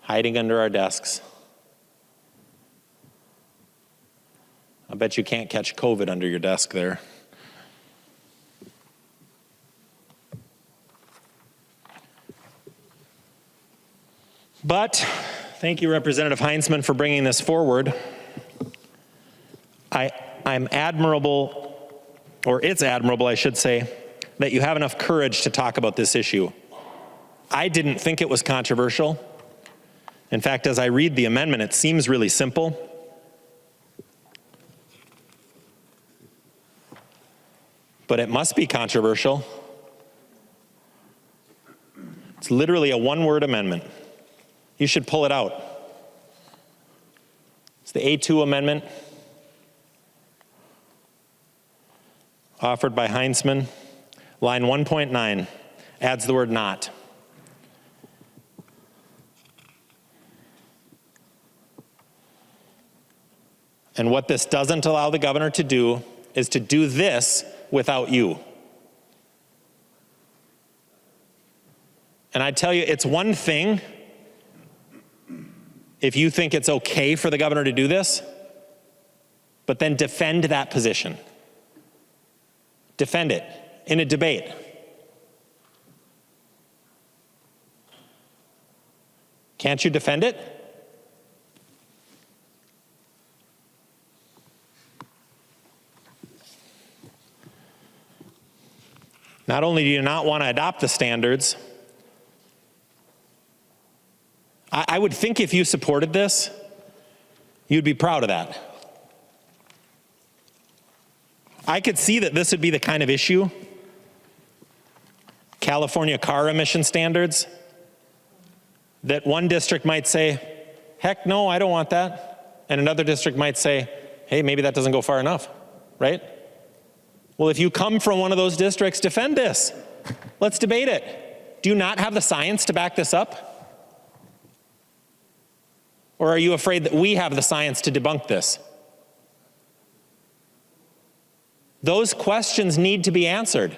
Hiding under our desks. I bet you can't catch COVID under your desk there. But thank you, Representative Heinzman, for bringing this forward. I'm admirable, or it's admirable, I should say, that you have enough courage to talk about this issue. I didn't think it was controversial. In fact, as I read the amendment, it seems really simple. But it must be controversial. It's literally a one-word amendment. You should pull it out. It's the A2 amendment offered by Heinzman. Line 1.9 adds the word not. And what this doesn't allow the governor to do is to do this without you. And I tell you, it's one thing if you think it's okay for the governor to do this, but then defend that position. Defend it in a debate. Can't you defend it? Not only do you not want to adopt the standards, I would think if you supported this, you'd be proud of that. I could see that this would be the kind of issue, California car emission standards, that one district might say, heck no, I don't want that. And another district might say, hey, maybe that doesn't go far enough, right? Well, if you come from one of those districts, defend this. Let's debate it. Do you not have the science to back this up? Or are you afraid that we have the science to debunk this? Those questions need to be answered.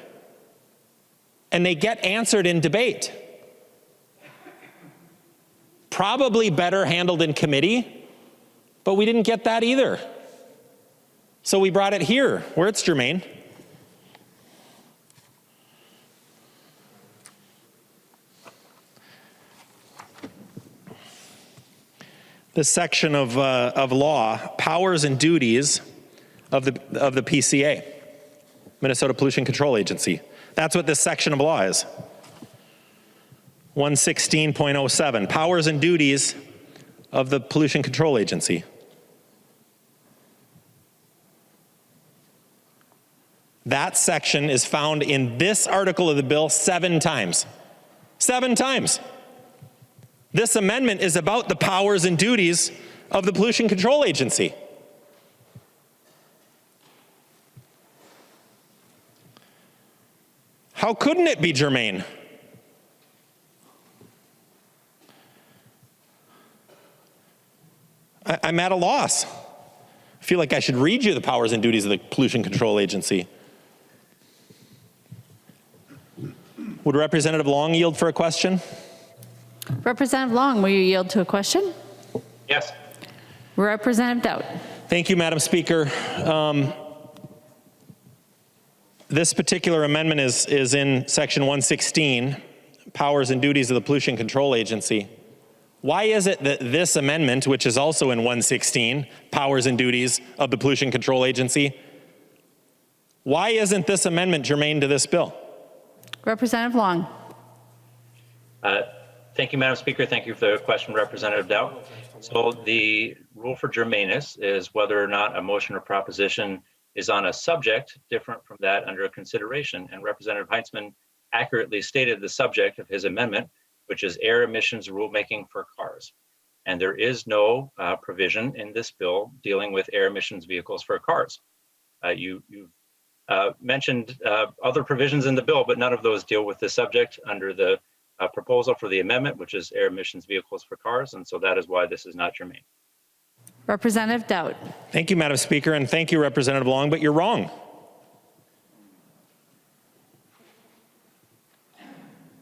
And they get answered in debate. Probably better handled in committee, but we didn't get that either. So we brought it here, where it's germane. This section of law, powers and duties of the PCA, Minnesota Pollution Control Agency. That's what this section of law is. 116.07, powers and duties of the Pollution Control Agency. That section is found in this article of the bill 7 times. 7 times. This amendment is about the powers and duties of the Pollution Control Agency. How couldn't it be germane? I'm at a loss. I feel like I should read you the powers and duties of the Pollution Control Agency. Would Representative Long yield for a question? Representative Long, will you yield to a question? Yes. Representative Dowd. Thank you, Madam Speaker. This particular amendment is in section 116, powers and duties of the Pollution Control Agency. Why is it that this amendment, which is also in 116, powers and duties of the Pollution Control Agency, why isn't this amendment germane to this bill? Representative Long. Thank you, Madam Speaker. Thank you for the question, Representative Dow. So the rule for germaneness is whether or not a motion or proposition is on a subject different from that under consideration. And Representative Heintzman accurately stated the subject of his amendment, which is air emissions rulemaking for cars. And there is no provision in this bill dealing with air emissions vehicles for cars. You've mentioned other provisions in the bill, but none of those deal with the subject under the proposal for the amendment, which is air emissions vehicles for cars. And so that is why this is not germane. Representative Dowd. Thank you, Madam Speaker, and thank you, Representative Long, but you're wrong.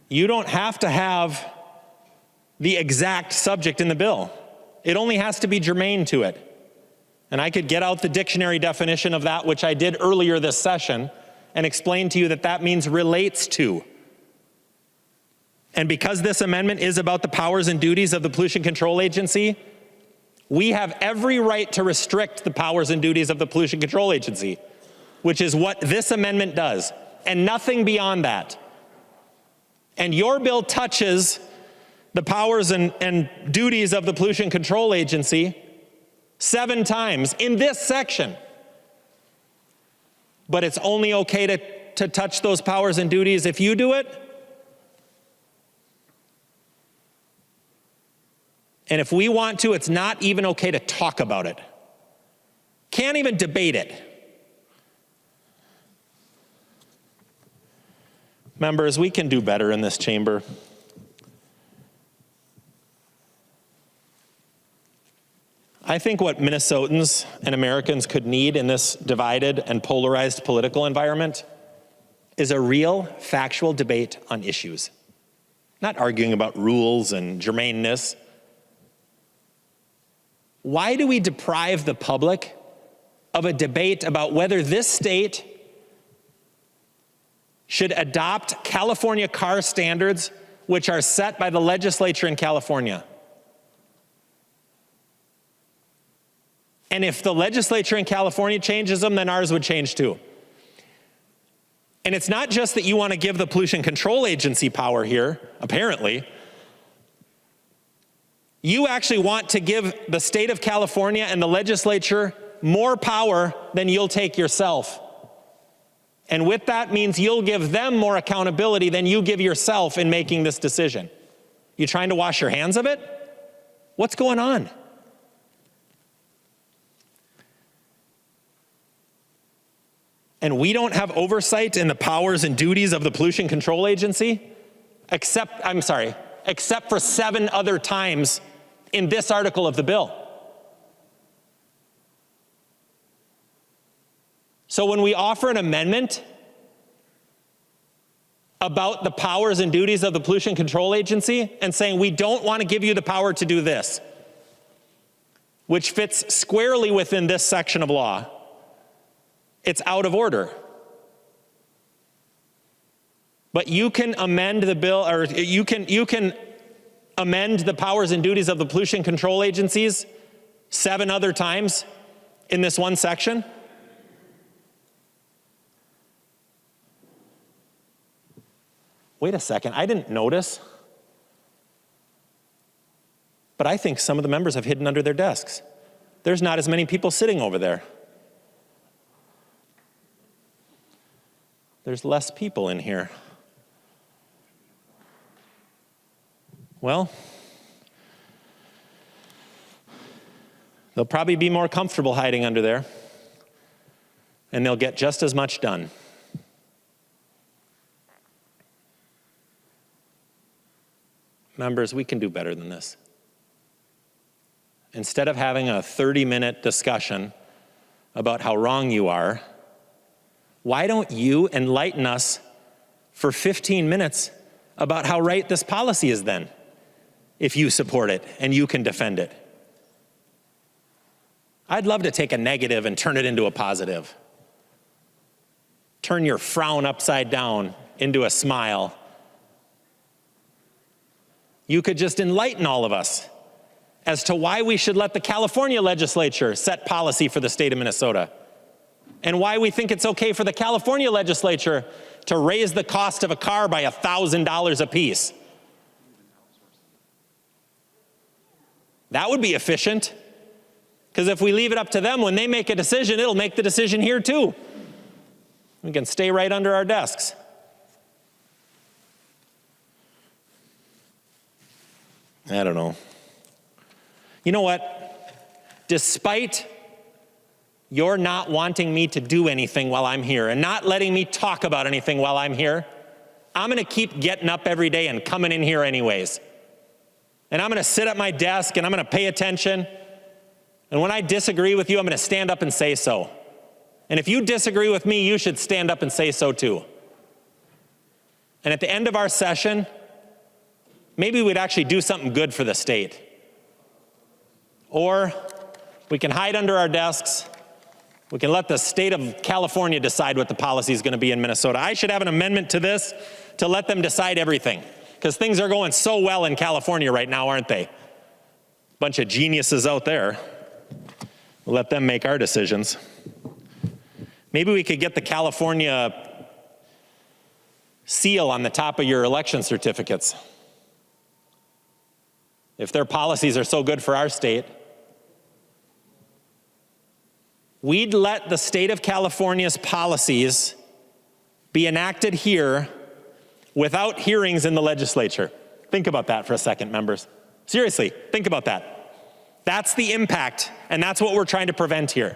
You don't have to have the exact subject in the bill. It only has to be germane to it. And I could get out the dictionary definition of that, which I did earlier this session, and explain to you that that means relates to. And because this amendment is about the powers and duties of the Pollution Control Agency, we have every right to restrict the powers and duties of the Pollution Control Agency, which is what this amendment does, and nothing beyond that. And your bill touches the powers and duties of the Pollution Control Agency 7 times in this section. But it's only okay to touch those powers and duties if you do it. And if we want to, it's not even okay to talk about it. Can't even debate it. Members, we can do better in this chamber. I think what Minnesotans and Americans could need in this divided and polarized political environment is a real factual debate on issues. Not arguing about rules and germaneness. Why do we deprive the public of a debate about whether this state should adopt California car standards which are set by the legislature in California? And if the legislature in California changes them, then ours would change too. And it's not just that you want to give the Pollution Control Agency power here, apparently. You actually want to give the state of California and the legislature more power than you'll take yourself. And with that means you'll give them more accountability than you give yourself in making this decision. You trying to wash your hands of it? What's going on? And we don't have oversight in the powers and duties of the Pollution Control Agency, except for 7 other times in this article of the bill. So when we offer an amendment about the powers and duties of the Pollution Control Agency and saying we don't want to give you the power to do this, which fits squarely within this section of law, it's out of order. But you can amend the bill, or you can amend the powers and duties of the pollution control agencies 7 other times in this one section. Wait a second, I didn't notice. But I think some of the members have hidden under their desks. There's not as many people sitting over there. There's less people in here. Well, they'll probably be more comfortable hiding under there, and they'll get just as much done. Members, we can do better than this. Instead of having a 30-minute discussion about how wrong you are, why don't you enlighten us for 15 minutes about how right this policy is then, if you support it and you can defend it? I'd love to take a negative and turn it into a positive. Turn your frown upside down into a smile. You could just enlighten all of us as to why we should let the California legislature set policy for the state of Minnesota, and why we think it's okay for the California legislature to raise the cost of a car by $1,000 a piece. That would be efficient, because if we leave it up to them, when they make a decision, it'll make the decision here too. We can stay right under our desks. I don't know. You know what? Despite your not wanting me to do anything while I'm here and not letting me talk about anything while I'm here, I'm going to keep getting up every day and coming in here anyways. And I'm going to sit at my desk and I'm going to pay attention. And when I disagree with you, I'm going to stand up and say so. And if you disagree with me, you should stand up and say so too. And at the end of our session, maybe we'd actually do something good for the state. Or we can hide under our desks. We can let the state of California decide what the policy is going to be in Minnesota. I should have an amendment to this to let them decide everything, because things are going so well in California right now, aren't they? Bunch of geniuses out there. We'll let them make our decisions. Maybe we could get the California seal on the top of your election certificates. If their policies are so good for our state, we'd let the state of California's policies be enacted here without hearings in the legislature. Think about that for a second, members. Seriously, think about that. That's the impact, and that's what we're trying to prevent here.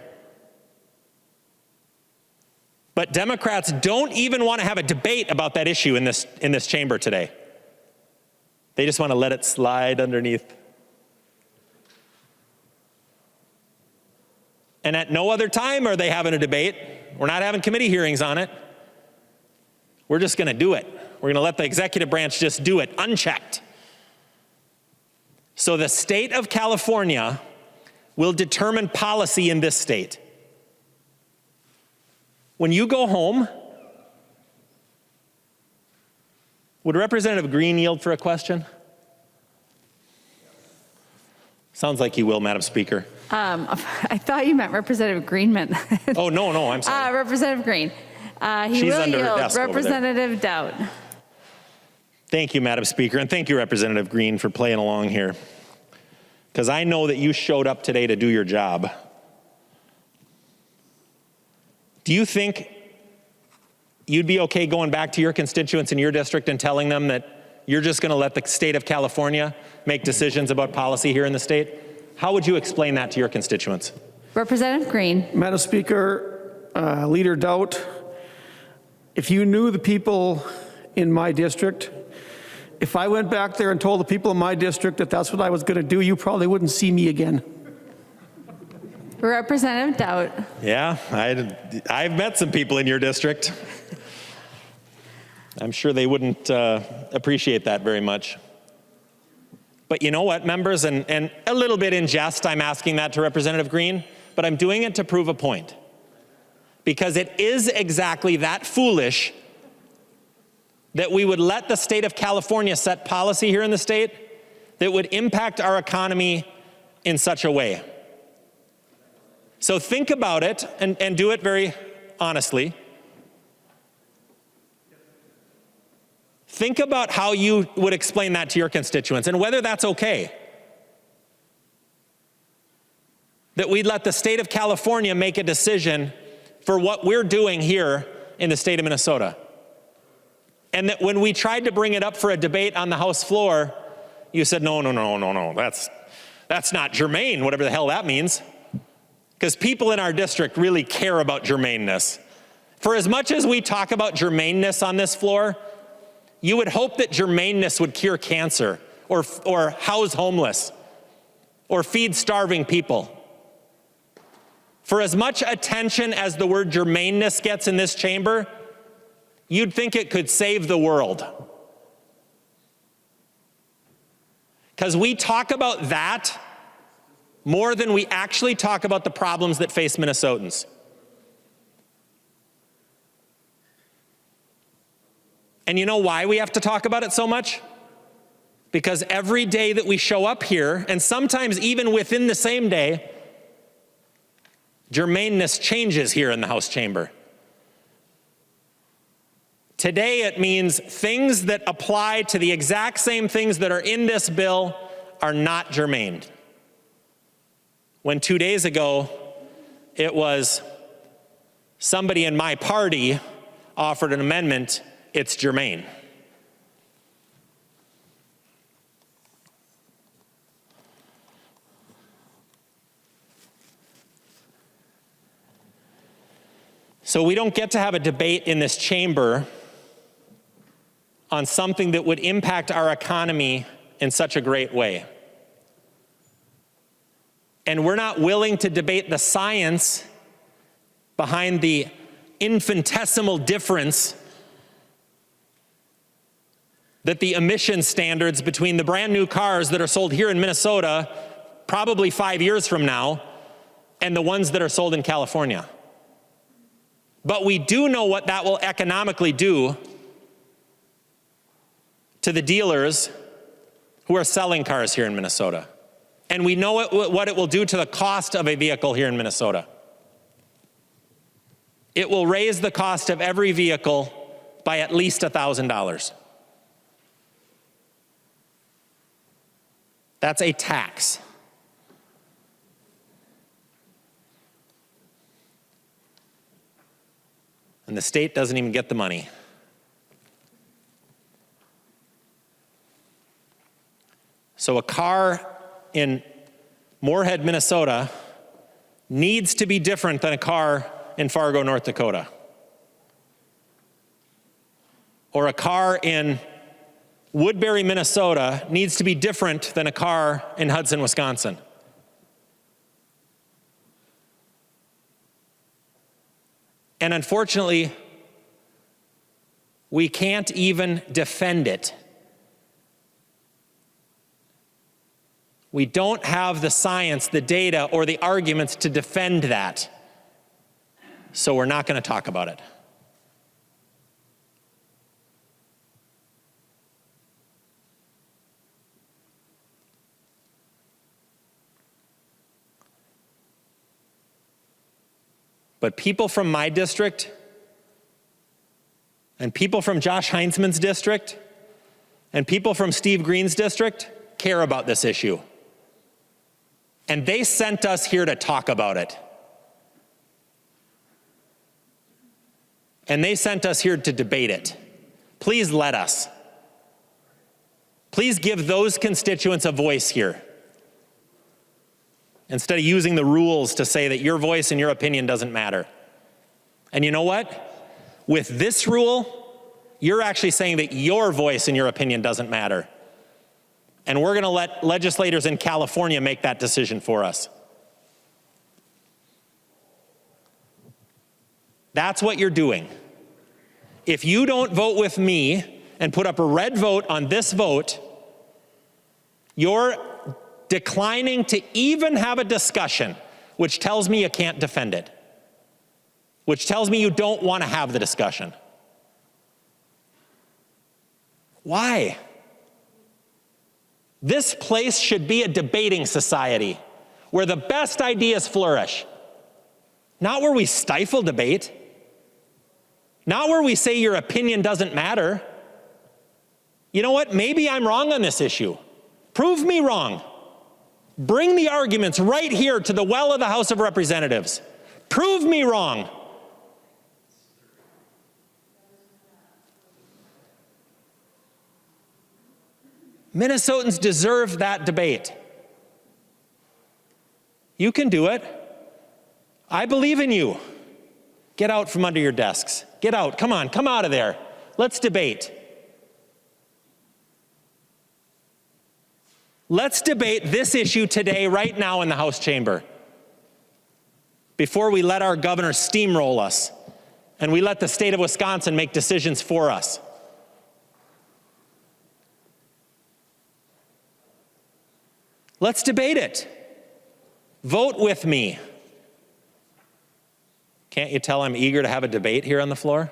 But Democrats don't even want to have a debate about that issue in this chamber today. They just want to let it slide underneath. And at no other time are they having a debate. We're not having committee hearings on it. We're just going to do it. We're going to let the executive branch just do it, unchecked. So the state of California will determine policy in this state. When you go home, would Representative Green yield for a question? Sounds like he will, Madam Speaker. I thought you meant Representative Green meant. Oh, no, I'm sorry. Representative Green. He She's will under her yield. desk over there. Representative Dowd. Thank you, Madam Speaker, and thank you, Representative Green, for playing along here. Because I know that you showed up today to do your job. Do you think you'd be okay going back to your constituents in your district and telling them that you're just going to let the state of California make decisions about policy here in the state? How would you explain that to your constituents? Representative Green. Madam Speaker, Leader Dowd, if you knew the people in my district, if I went back there and told the people in my district that that's what I was going to do, you probably wouldn't see me again. Representative Dowd. Yeah, I've met some people in your district. I'm sure they wouldn't appreciate that very much. But you know what, members, and a little bit in jest, I'm asking that to Representative Green, but I'm doing it to prove a point. Because it is exactly that foolish that we would let the state of California set policy here in the state that would impact our economy in such a way. So think about it and do it very honestly. Think about how you would explain that to your constituents and whether that's okay. That we'd let the state of California make a decision for what we're doing here in the state of Minnesota. And that when we tried to bring it up for a debate on the House floor, you said, no, that's not germane, whatever the hell that means. Because people in our district really care about germaneness. For as much as we talk about germaneness on this floor, you would hope that germaneness would cure cancer or house homeless or feed starving people. For as much attention as the word germaneness gets in this chamber, you'd think it could save the world. Because we talk about that more than we actually talk about the problems that face Minnesotans. And you know why we have to talk about it so much? Because every day that we show up here, and sometimes even within the same day, germaneness changes here in the House chamber. Today it means things that apply to the exact same things that are in this bill are not germane. When 2 days ago, it was somebody in my party offered an amendment, it's germane. So we don't get to have a debate in this chamber on something that would impact our economy in such a great way. And we're not willing to debate the science behind the infinitesimal difference that the emission standards between the brand new cars that are sold here in Minnesota, probably 5 years from now, and the ones that are sold in California. But we do know what that will economically do to the dealers who are selling cars here in Minnesota. And we know what it will do to the cost of a vehicle here in Minnesota. It will raise the cost of every vehicle by at least $1,000. That's a tax. And the state doesn't even get the money. So a car in Moorhead, Minnesota needs to be different than a car in Fargo, North Dakota. Or a car in Woodbury, Minnesota needs to be different than a car in Hudson, Wisconsin. And unfortunately, we can't even defend it. We don't have the science, the data, or the arguments to defend that. So we're not going to talk about it. But people from my district and people from Josh Heinzman's district and people from Steve Green's district care about this issue. And they sent us here to talk about it. And they sent us here to debate it. Please let us. Please give those constituents a voice here, instead of using the rules to say that your voice and your opinion doesn't matter. And you know what? With this rule, you're actually saying that your voice and your opinion doesn't matter. And we're going to let legislators in California make that decision for us. That's what you're doing. If you don't vote with me and put up a red vote on this vote, you're declining to even have a discussion, which tells me you can't defend it, which tells me you don't want to have the discussion. Why? This place should be a debating society where the best ideas flourish, not where we stifle debate, not where we say your opinion doesn't matter. You know what? Maybe I'm wrong on this issue. Prove me wrong. Bring the arguments right here to the well of the House of Representatives. Prove me wrong. Minnesotans deserve that debate. You can do it. I believe in you. Get out from under your desks. Get out. Come on, come out of there. Let's debate. Let's debate this issue today, right now in the House chamber, before we let our governor steamroll us and we let the state of Wisconsin make decisions for us. Let's debate it. Vote with me. Can't you tell I'm eager to have a debate here on the floor?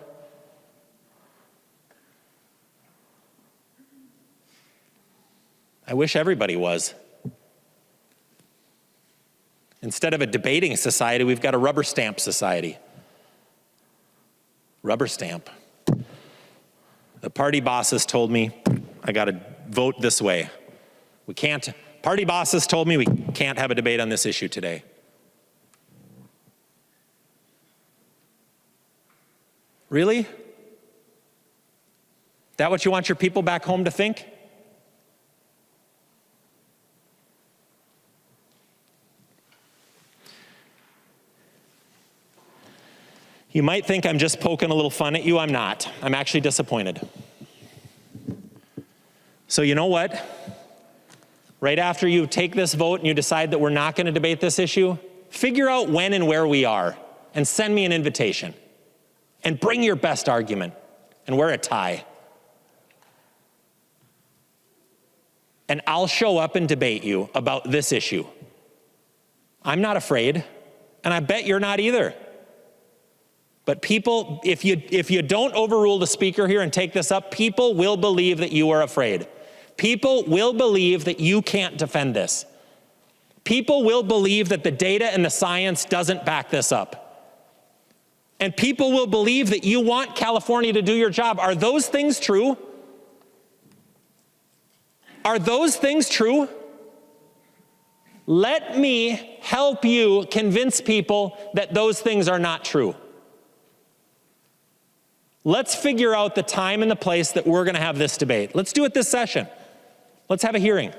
I wish everybody was. Instead of a debating society, we've got a rubber stamp society. Rubber stamp. The party bosses told me I got to vote this way. We can't. Party bosses told me we can't have a debate on this issue today. Really? That what you want your people back home to think? You might think I'm just poking a little fun at you. I'm not. I'm actually disappointed. So you know what? Right after you take this vote and you decide that we're not going to debate this issue, figure out when and where we are and send me an invitation. And bring your best argument and wear a tie. And I'll show up and debate you about this issue. I'm not afraid, and I bet you're not either. But people, if you don't overrule the speaker here and take this up, people will believe that you are afraid. People will believe that you can't defend this. People will believe that the data and the science doesn't back this up. And people will believe that you want California to do your job. Are those things true? Are those things true? Let me help you convince people that those things are not true. Let's figure out the time and the place that we're going to have this debate. Let's do it this session. Let's have a hearing.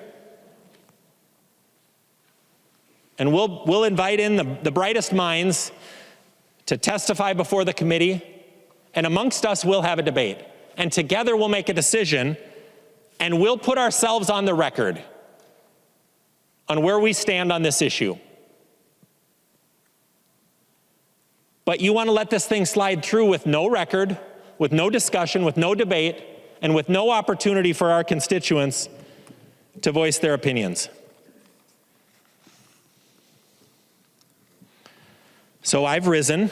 And we'll invite in the brightest minds to testify before the committee, and amongst us we'll have a debate. And together we'll make a decision, and we'll put ourselves on the record on where we stand on this issue. But you want to let this thing slide through with no record, with no discussion, with no debate, and with no opportunity for our constituents to voice their opinions. So I've risen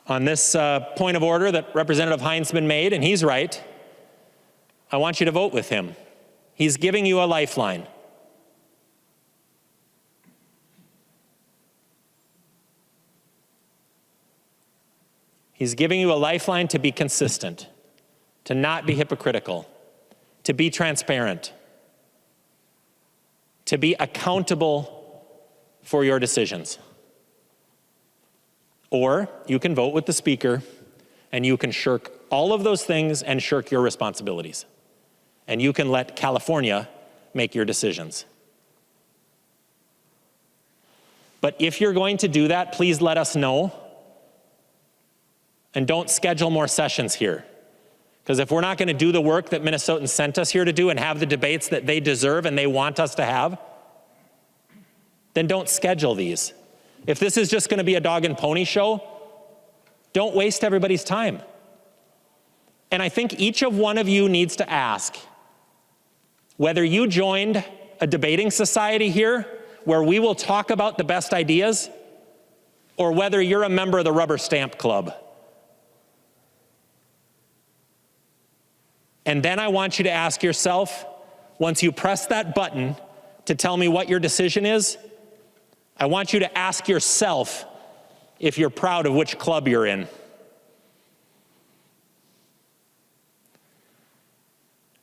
on this point of order that Representative Hansen made, and he's right. I want you to vote with him. He's giving you a lifeline. He's giving you a lifeline to be consistent, to not be hypocritical, to be transparent, to be accountable for your decisions. Or you can vote with the speaker and you can shirk all of those things and shirk your responsibilities. And you can let California make your decisions. But if you're going to do that, please let us know. And don't schedule more sessions here. Because if we're not going to do the work that Minnesotans sent us here to do and have the debates that they deserve and they want us to have, then don't schedule these. If this is just going to be a dog and pony show, don't waste everybody's time. And I think each of one of you needs to ask whether you joined a debating society here where we will talk about the best ideas, or whether you're a member of the Rubber Stamp Club. And then I want you to ask yourself, once you press that button to tell me what your decision is, I want you to ask yourself if you're proud of which club you're in.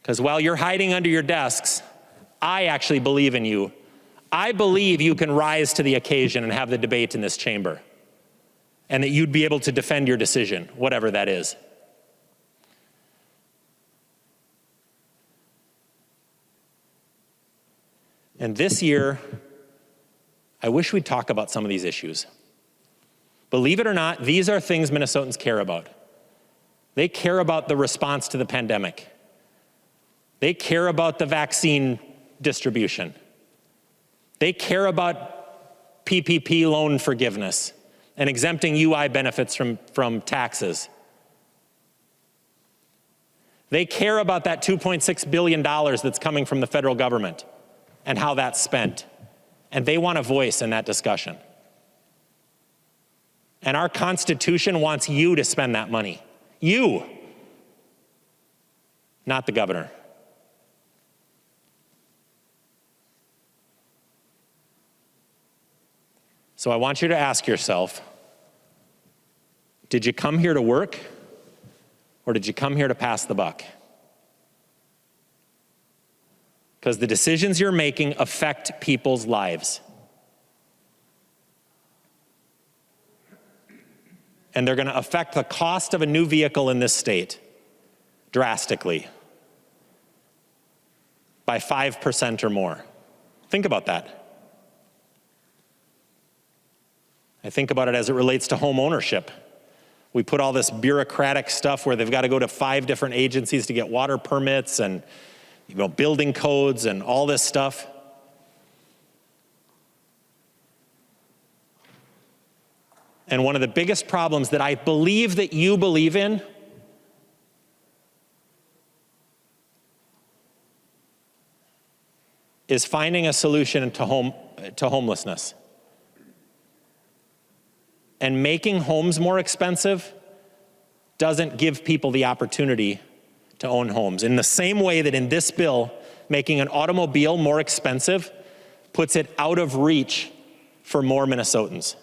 Because while you're hiding under your desks, I actually believe in you. I believe you can rise to the occasion and have the debate in this chamber, and that you'd be able to defend your decision, whatever that is. And this year, I wish we'd talk about some of these issues. Believe it or not, these are things Minnesotans care about. They care about the response to the pandemic. They care about the vaccine distribution. They care about PPP loan forgiveness and exempting UI benefits from taxes. They care about that $2.6 billion that's coming from the federal government and how that's spent. And they want a voice in that discussion. And our Constitution wants you to spend that money. You, not the governor. So I want you to ask yourself, did you come here to work, or did you come here to pass the buck? Because the decisions you're making affect people's lives. And they're going to affect the cost of a new vehicle in this state drastically by 5% or more. Think about that. I think about it as it relates to home ownership. We put all this bureaucratic stuff where they've got to go to 5 different agencies to get water permits and building codes and all this stuff. And one of the biggest problems that I believe that you believe in is finding a solution to homelessness. And making homes more expensive doesn't give people the opportunity to own homes. In the same way that in this bill, making an automobile more expensive puts it out of reach for more Minnesotans.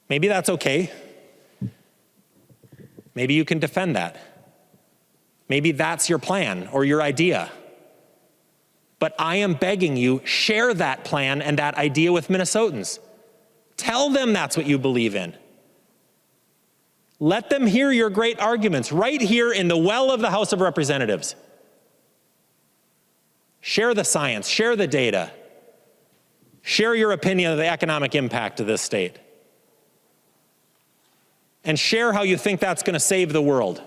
Maybe that's okay. Maybe you can defend that. Maybe that's your plan or your idea. But I am begging you, share that plan and that idea with Minnesotans. Tell them that's what you believe in. Let them hear your great arguments right here in the well of the House of Representatives. Share the science, share the data. Share your opinion of the economic impact of this state. And share how you think that's going to save the world.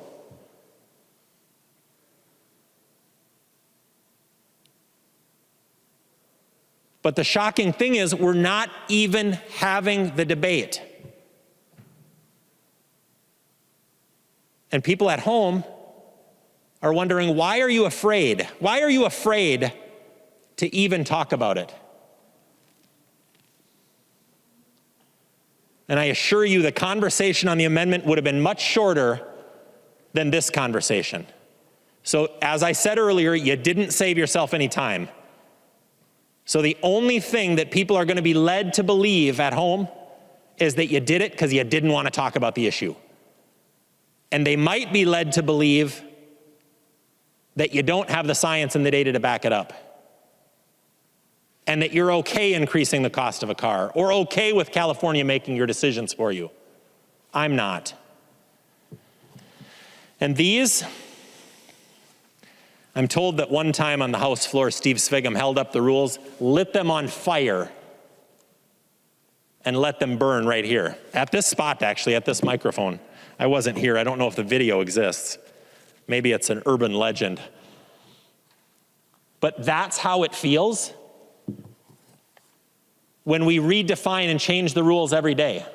But the shocking thing is, we're not even having the debate. And people at home are wondering, why are you afraid? Why are you afraid to even talk about it? And I assure you, the conversation on the amendment would have been much shorter than this conversation. So, as I said earlier, you didn't save yourself any time. So the only thing that people are going to be led to believe at home is that you did it because you didn't want to talk about the issue. And they might be led to believe that you don't have the science and the data to back it up. And that you're okay increasing the cost of a car or okay with California making your decisions for you. I'm not. And these, I'm told that one time on the House floor, Steve Svigum held up the rules, lit them on fire, and let them burn right here. At this spot, actually, at this microphone. I wasn't here. I don't know if the video exists. Maybe it's an urban legend. But that's how it feels when we redefine and change the rules every day.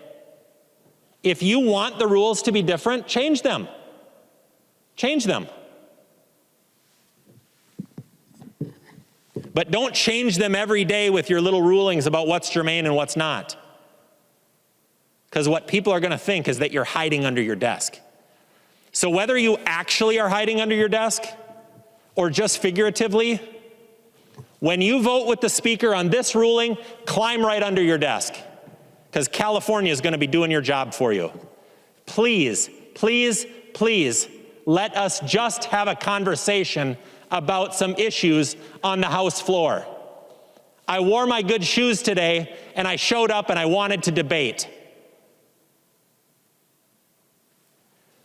If you want the rules to be different, change them. Change them. But don't change them every day with your little rulings about what's germane and what's not. Because what people are going to think is that you're hiding under your desk. So whether you actually are hiding under your desk or just figuratively, when you vote with the speaker on this ruling, climb right under your desk. Because California is going to be doing your job for you. Please, please, please, let us just have a conversation about some issues on the House floor. I wore my good shoes today, and I showed up and I wanted to debate.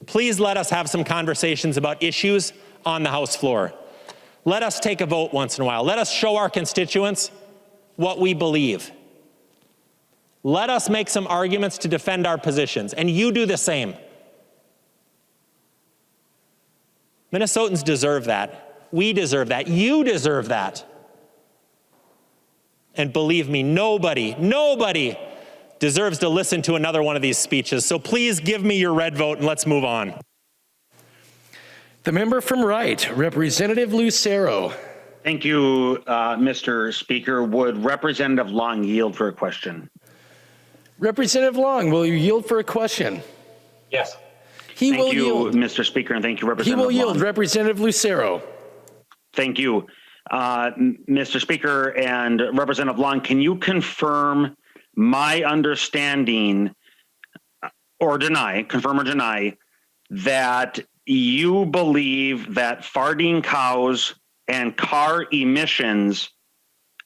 Please let us have some conversations about issues on the House floor. Let us take a vote once in a while. Let us show our constituents what we believe. Let us make some arguments to defend our positions, and you do the same. Minnesotans deserve that. We deserve that. You deserve that. And believe me, nobody deserves to listen to another one of these speeches. So please give me your red vote and let's move on. The member from Wright, Representative Lucero. Thank you, Mr. Speaker. Would Representative Long yield for a question? Representative Long, will you yield for a question? Yes. Thank you, Mr. Speaker, and thank you, Representative He will yield. Long. Representative Lucero. Thank you. Mr. Speaker and Representative Long, can you confirm my understanding confirm or deny, that you believe that farting cows and car emissions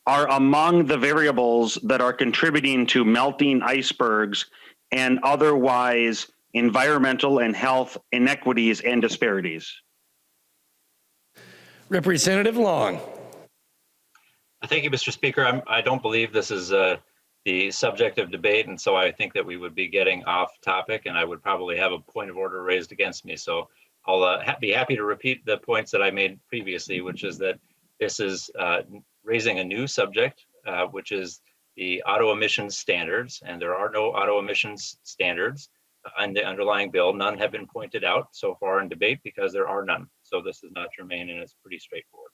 are among the variables that are contributing to melting icebergs and otherwise environmental and health inequities and disparities? Representative Long. Thank you, Mr. Speaker. I don't believe this is the subject of debate, and so I think that we would be getting off topic, and I would probably have a point of order raised against me. So I'll be happy to repeat the points that I made previously, which is that this is raising a new subject, which is the auto emissions standards, and there are no auto emissions standards in the underlying bill. None have been pointed out so far in debate because there are none. So this is not germane, and it's pretty straightforward.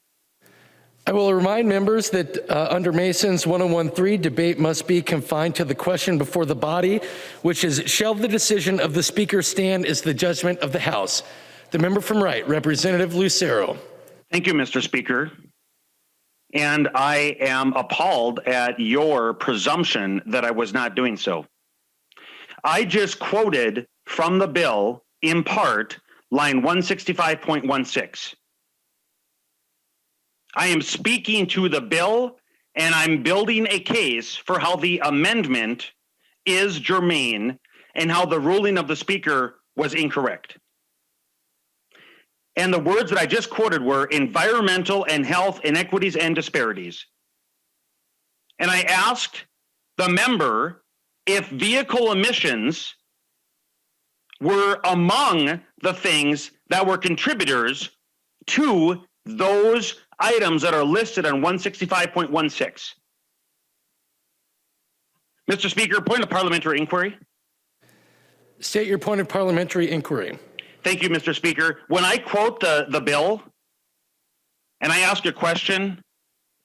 I will remind members that under Mason's 1013, debate must be confined to the question before the body, which is, shall the decision of the speaker stand as the judgment of the House? The member from Wright, Representative Lucero. Thank you, Mr. Speaker. And I am appalled at your presumption that I was not doing so. I just quoted from the bill, in part, line 165.16. I am speaking to the bill, and I'm building a case for how the amendment is germane and how the ruling of the speaker was incorrect. And the words that I just quoted were environmental and health inequities and disparities. And I asked the member if vehicle emissions were among the things that were contributors to those items that are listed on 165.16. Mr. Speaker, point of parliamentary inquiry. State your point of parliamentary inquiry. Thank you, Mr. Speaker. When I quote the bill and I ask a question,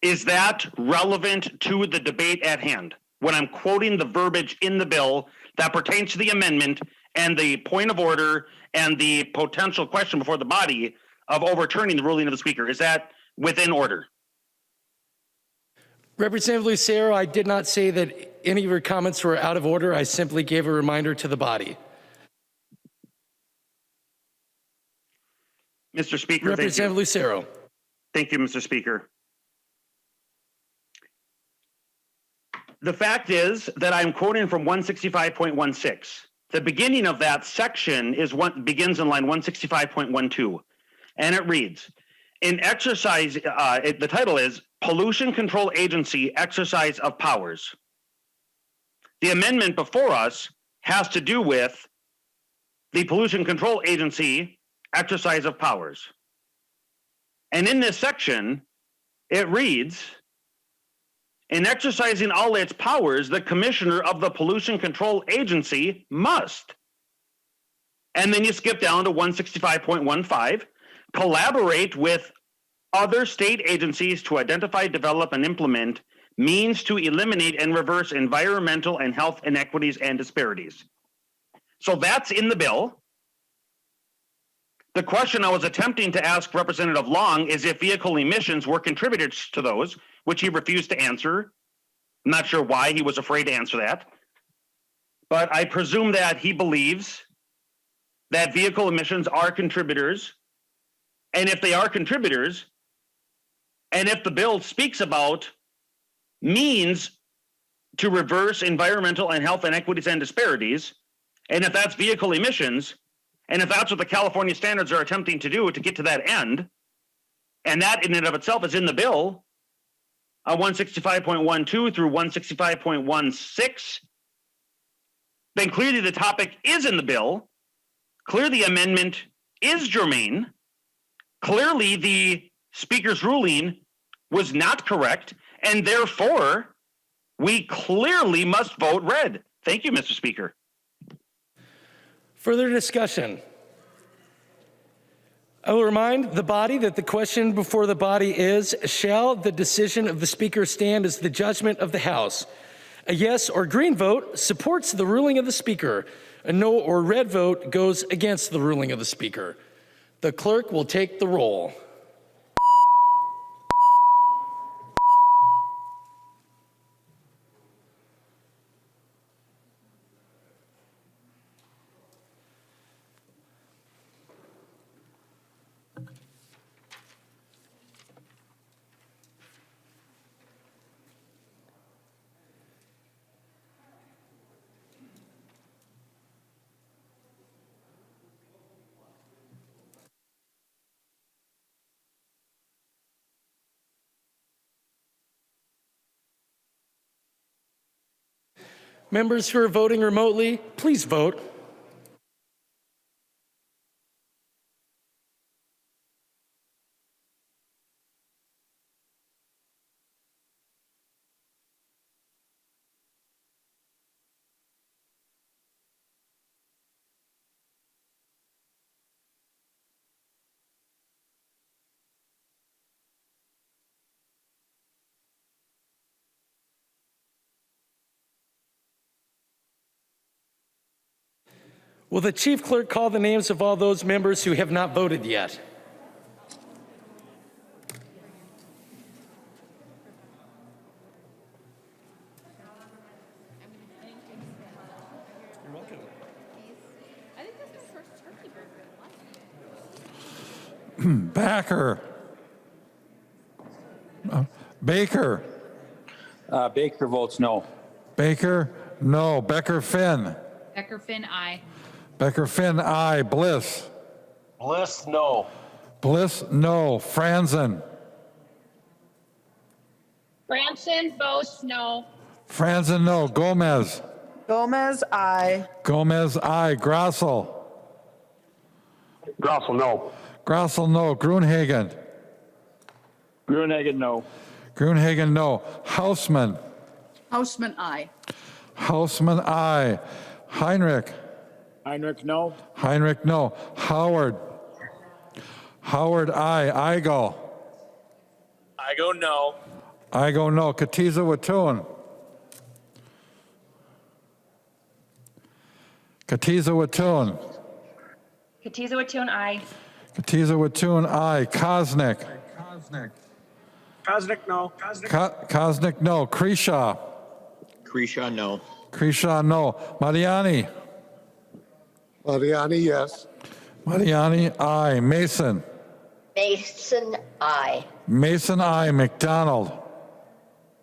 is that relevant to the debate at hand? When I'm quoting the verbiage in the bill that pertains to the amendment and the point of order and the potential question before the body of overturning the ruling of the speaker, is that within order? Representative Lucero, I did not say that any of your comments were out of order. I simply gave a reminder to the body. Mr. Speaker, Representative Lucero. Thank you, Mr. Speaker. The fact is that I'm quoting from 165.16. The beginning of that section begins in line 165.12, and it reads, "In exercise," the title is Pollution Control Agency Exercise of Powers. The amendment before us has to do with the Pollution Control Agency exercise of powers. And in this section, it reads, "In exercising all its powers, the commissioner of the Pollution Control Agency must." And then you skip down to 165.15, "Collaborate with other state agencies to identify, develop, and implement means to eliminate and reverse environmental and health inequities and disparities." So that's in the bill. The question I was attempting to ask Representative Long is if vehicle emissions were contributors to those, which he refused to answer. I'm not sure why he was afraid to answer that. But I presume that he believes that vehicle emissions are contributors. And if they are contributors, and if the bill speaks about means to reverse environmental and health inequities and disparities, and if that's vehicle emissions, and if that's what the California standards are attempting to do to get to that end, and that in and of itself is in the bill, 165.12 through 165.16, then clearly the topic is in the bill. Clearly the amendment is germane. Clearly the Speaker's ruling was not correct, and therefore we clearly must vote red. Thank you, Mr. Speaker. Further discussion. I will remind the body that the question before the body is, shall the decision of the Speaker stand as the judgment of the House? A yes or green vote supports the ruling of the Speaker. A no or red vote goes against the ruling of the Speaker. The clerk will take the roll. Members who are voting remotely, please vote. Will the Chief Clerk call the names of all those members who have not voted yet? You're welcome. Backer. Baker. Baker votes no. Baker, no. Becker Finn. Becker Finn, aye. Becker Finn, aye. Bliss. Bliss, no. Bliss, no. Franzen. Franson votes no. Franzen, no. Gomez. Gomez, aye. Gomez, aye. Grossel. Grossel, no. Grossel, no. Grunhagen. Gruenhagen, no. Grunhagen, no. Hausman. Hausman, aye. Hausman, aye. Heinrich. Heinrich, no. Heinrich, no. Howard. Howard, aye. Igo. I go no. Igo, no. Katiza Watun. Katiza Watun. Katiza Watun, aye. Katiza Watun, aye. Kosnick. Kosnick, no. Kosnick, no. Kreshaw. Kreshaw, no. Kreshaw, no. Mariani. Mariani, yes. Mariani, aye. Mason. Mason, aye. Mason, aye. McDonald.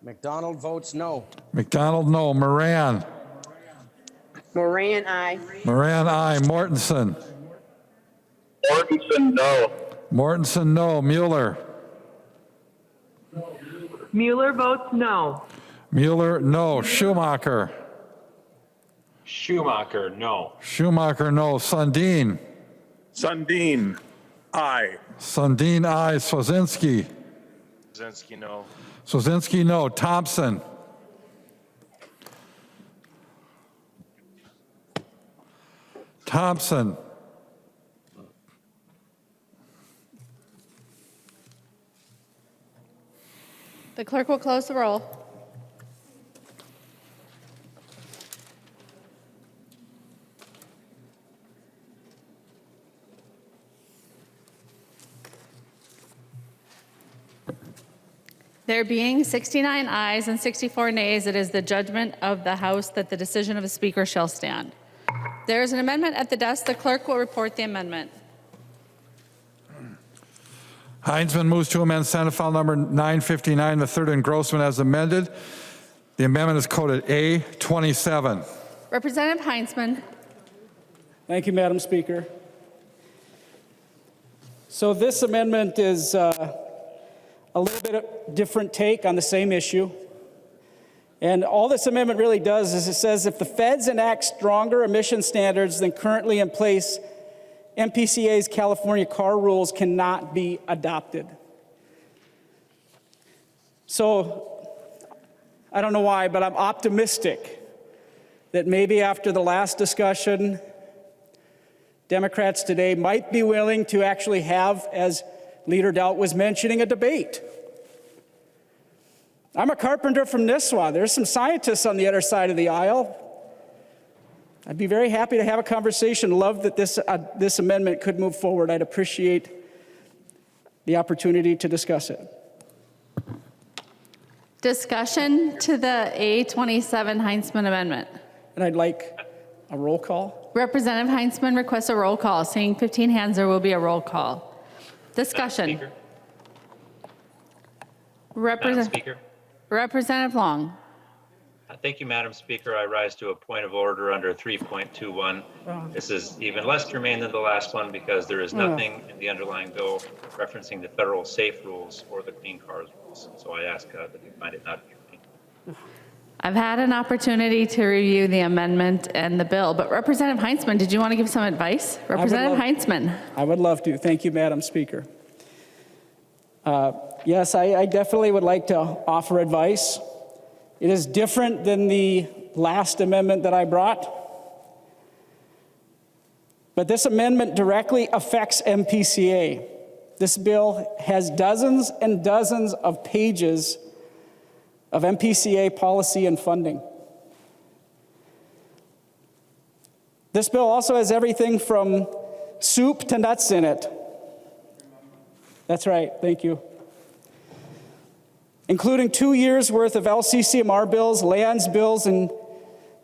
McDonald votes no. McDonald, no. Moran. Moran, aye. Moran, aye. Mortensen. Mortensen, no. Mortensen, no. Mueller. Mueller votes no. Mueller, no. Schumacher. Schumacher, no. Schumacher, no. Sundin. Sundin, aye. Sundin, aye. Swazinski. Zinsky, no. Swazinski, no. Thompson. Thompson. The clerk will close the roll. There being 69 ayes and 64 nays, it is the judgment of the House that the decision of the Speaker shall stand. There is an amendment at the desk. The clerk will report the amendment. Heinzman moves to amend Senate File Number 959, the third engrossment as amended. The amendment is coded A27. Representative Heinzman. Thank you, Madam Speaker. So this amendment is a little bit of different take on the same issue. And all this amendment really does is it says if the feds enact stronger emission standards than currently in place, MPCA's California car rules cannot be adopted. So I don't know why, but I'm optimistic that maybe after the last discussion, Democrats today might be willing to actually have, as Leader Doubt was mentioning, a debate. I'm a carpenter from Nisswa. There's some scientists on the other side of the aisle. I'd be very happy to have a conversation. Love that this amendment could move forward. I'd appreciate the opportunity to discuss it. Discussion to the A27 Heinzman amendment. And I'd like a roll call. Representative Heinzman requests a roll call. Seeing 15 hands, there will be a roll call. Discussion. Madam Speaker. Representative Long. Thank you, Madam Speaker. I rise to a point of order under 3.21. This is even less germane than the last one because there is nothing in the underlying bill referencing the federal safe rules or the clean cars rules. So I ask that you find it not germane. I've had an opportunity to review the amendment and the bill, but Representative Heinzman, did you want to give some advice? Representative Heinzman. I would love to. Thank you, Madam Speaker. Yes, I definitely would like to offer advice. It is different than the last amendment that I brought. But this amendment directly affects MPCA. This bill has dozens and dozens of pages of MPCA policy and funding. This bill also has everything from soup to nuts in it. That's right, thank you. Including 2 years worth of LCCMR bills, lands bills, and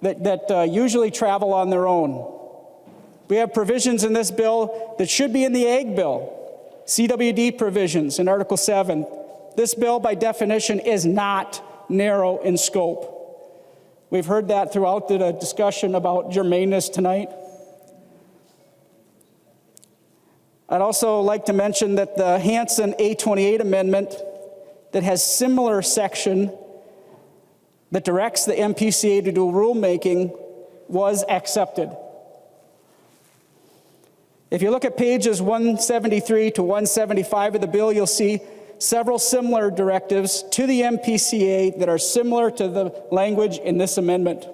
that usually travel on their own. We have provisions in this bill that should be in the Ag bill, CWD provisions in Article 7. This bill, by definition, is not narrow in scope. We've heard that throughout the discussion about germaneness tonight. I'd also like to mention that the Hansen A28 amendment that has similar section that directs the MPCA to do rulemaking was accepted. If you look at pages 173 to 175 of the bill, you'll see several similar directives to the MPCA that are similar to the language in this amendment.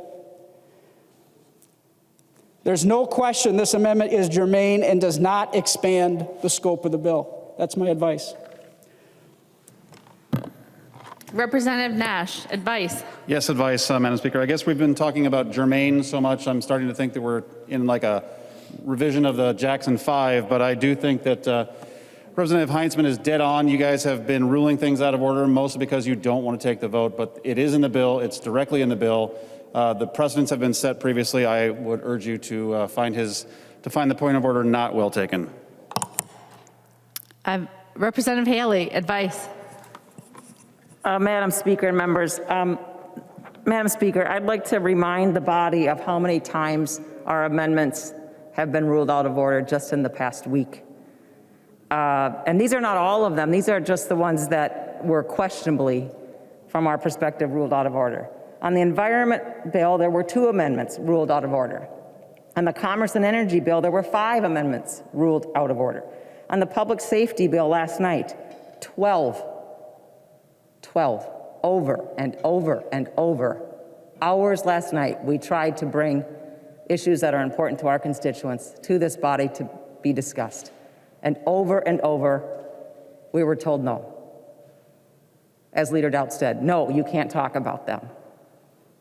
There's no question this amendment is germane and does not expand the scope of the bill. That's my advice. Representative Nash, advice. Yes, advice, Madam Speaker. I guess we've been talking about germane so much, I'm starting to think that we're in like a revision of the Jackson 5, but I do think that Representative Heinzman is dead on. You guys have been ruling things out of order, mostly because you don't want to take the vote, but it is in the bill. It's directly in the bill. The precedents have been set previously. I would urge you to find the point of order not well taken. Representative Haley, advice. Madam Speaker and members, Madam Speaker, I'd like to remind the body of how many times our amendments have been ruled out of order just in the past week. And these are not all of them. These are just the ones that were questionably, from our perspective, ruled out of order. On the Environment Bill, there were 2 amendments ruled out of order. On the Commerce and Energy Bill, there were 5 amendments ruled out of order. On the Public Safety Bill last night, 12, over and over and over. Hours last night, we tried to bring issues that are important to our constituents to this body to be discussed. And over, we were told no. As Leader Doubt said, no, you can't talk about them.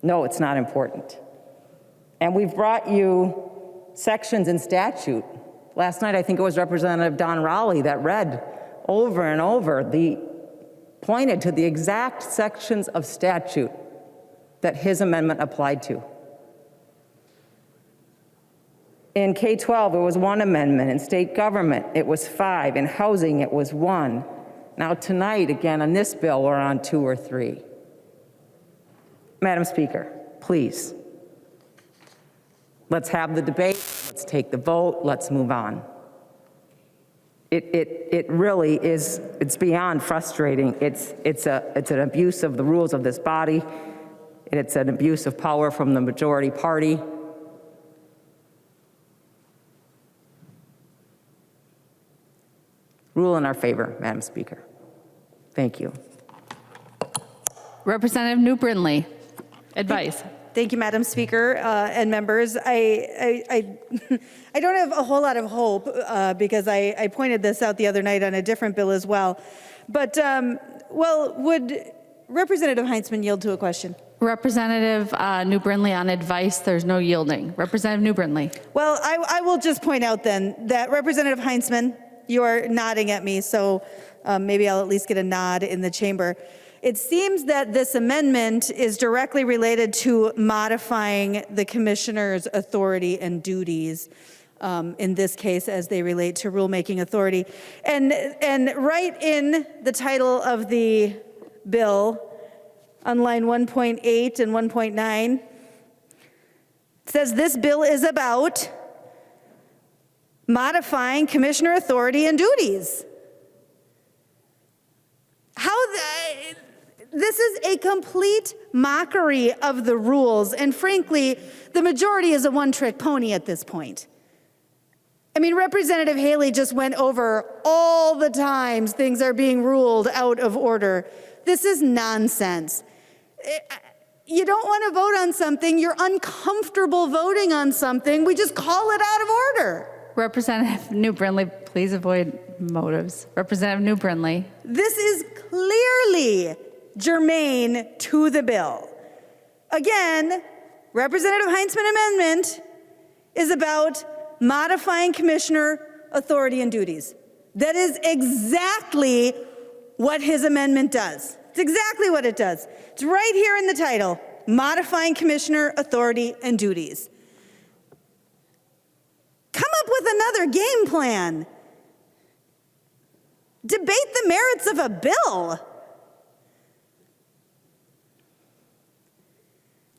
No, it's not important. And we've brought you sections in statute. Last night, I think it was Representative Don Rowley that read over and over pointed to the exact sections of statute that his amendment applied to. In K-12, it was 1 amendment. In state government, it was 5. In housing, it was 1. Now tonight, again, on this bill, we're on 2 or 3. Madam Speaker, please, let's have the debate. Let's take the vote. Let's move on. It really is, it's beyond frustrating. It's an abuse of the rules of this body. It's an abuse of power from the majority party. Rule in our favor, Madam Speaker. Thank you. Representative New Brindley, advice. Thank you, Madam Speaker and members. I don't have a whole lot of hope because I pointed this out the other night on a different bill as well. But, well, would Representative Heinzman yield to a question? Representative New Brindley on advice, there's no yielding. Representative New Brindley. Well, I will just point out then that Representative Heinzman, you are nodding at me, so maybe I'll at least get a nod in the chamber. It seems that this amendment is directly related to modifying the commissioner's authority and duties, in this case, as they relate to rulemaking authority. And right in the title of the bill, on line 1.8 and 1.9, it says this bill is about modifying commissioner authority and duties. This is a complete mockery of the rules, and frankly, the majority is a one-trick pony at this point. I mean, Representative Haley just went over all the times things are being ruled out of order. This is nonsense. You don't want to vote on something, you're uncomfortable voting on something, we just call it out of order. Representative New Brindley, please avoid motives. Representative New Brindley. This is clearly germane to the bill. Again, Representative Heinzman amendment is about modifying commissioner authority and duties. That is exactly what his amendment does. It's exactly what it does. It's right here in the title, modifying commissioner authority and duties. Come up with another game plan. Debate the merits of a bill.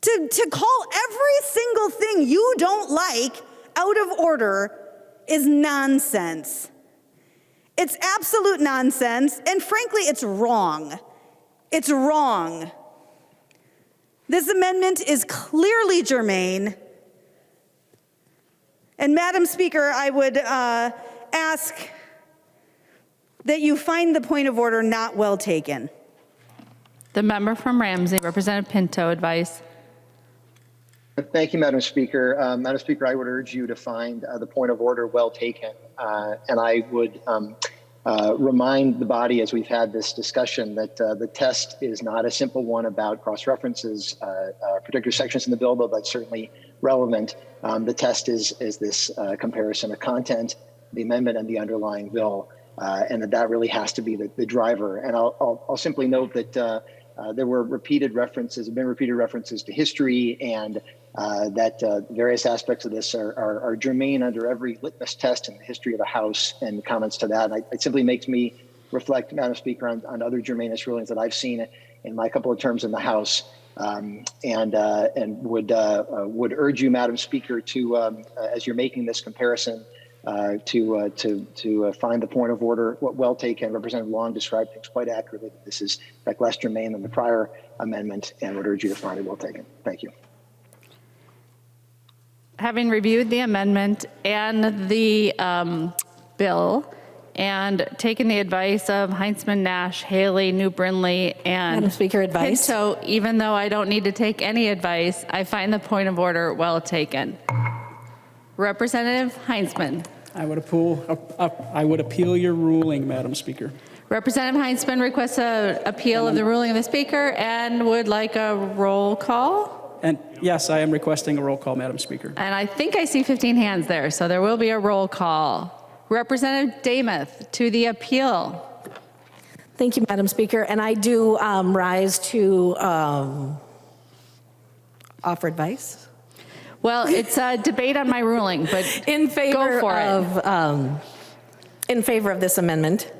To call every single thing you don't like out of order is nonsense. It's absolute nonsense, and frankly, it's wrong. It's wrong. This amendment is clearly germane. And Madam Speaker, I would ask that you find the point of order not well taken. The member from Ramsey, Representative Pinto, advice. Thank you, Madam Speaker. Madam Speaker, I would urge you to find the point of order well taken. And I would remind the body, as we've had this discussion, that the test is not a simple one about cross-references, particular sections in the bill, though that's certainly relevant. The test is this comparison of content, the amendment, and the underlying bill. and that really has to be the driver. And I'll simply note that there were have been repeated references to history, and that various aspects of this are germane under every litmus test in the history of the House, and comments to that. And it simply makes me reflect, Madam Speaker, on other germanist rulings that I've seen in my couple of terms in the House, and would urge you, Madam Speaker, to as you're making this comparison, to find the point of order well taken. Representative Long described things quite accurately. This is in fact less germane than the prior amendment, and would urge you to find it well taken. Thank you. Having reviewed the amendment and the bill, and taken the advice of Heinzman, Nash, Haley, New Brindley, and Madam Speaker, advice. So even though I don't need to take any advice, I find the point of order well taken. Representative Heinzman. I would appeal your ruling, Madam Speaker. Representative Heinzman requests an appeal of the ruling of the Speaker and would like a roll call. And yes, I am requesting a roll call, Madam Speaker. And I think I see 15 hands there, so there will be a roll call. Representative Damath to the appeal. Thank you, Madam Speaker. And I do rise to offer advice. Well, it's a debate on my ruling, but in favor go for of in favor of this amendment.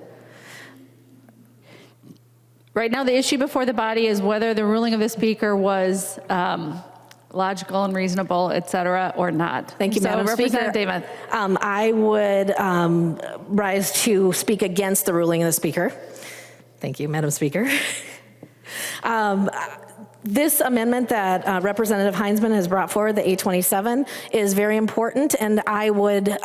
Right now, the issue before the body is whether the ruling of the Speaker was logical and reasonable, et cetera, or not. Thank you, Madam Speaker. Representative Damath. I would rise to speak against the ruling of the Speaker. Thank you, Madam Speaker. This amendment that Representative Heinzman has brought forward, the 827, is very important, and I would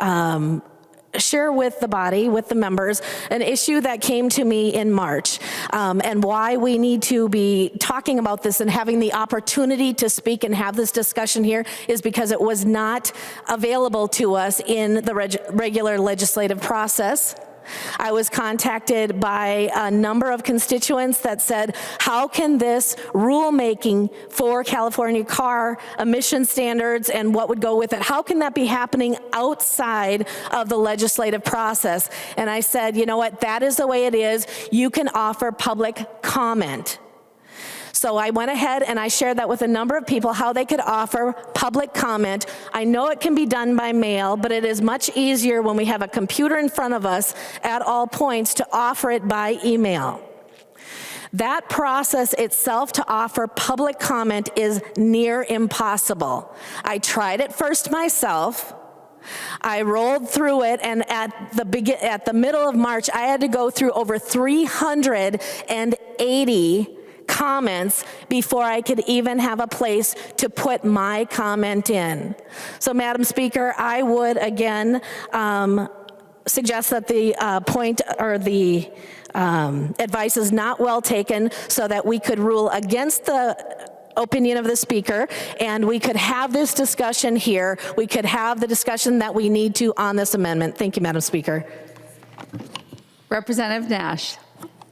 share with the body, with the members, an issue that came to me in March, and why we need to be talking about this and having the opportunity to speak and have this discussion here is because it was not available to us in the regular legislative process. I was contacted by a number of constituents that said, how can this rulemaking for California car emission standards and what would go with it, how can that be happening outside of the legislative process? And I said, you know what, that is the way it is. You can offer public comment. So I went ahead and I shared that with a number of people, how they could offer public comment. I know it can be done by mail, but it is much easier when we have a computer in front of us at all points to offer it by email. That process itself to offer public comment is near impossible. I tried it first myself. I rolled through it, and at the middle of March, I had to go through over 380 comments before I could even have a place to put my comment in. So, Madam Speaker, I would again suggest that the point or the advice is not well taken, so that we could rule against the opinion of the Speaker, and we could have this discussion here. We could have the discussion that we need to on this amendment. Thank you, Madam Speaker. Representative Nash.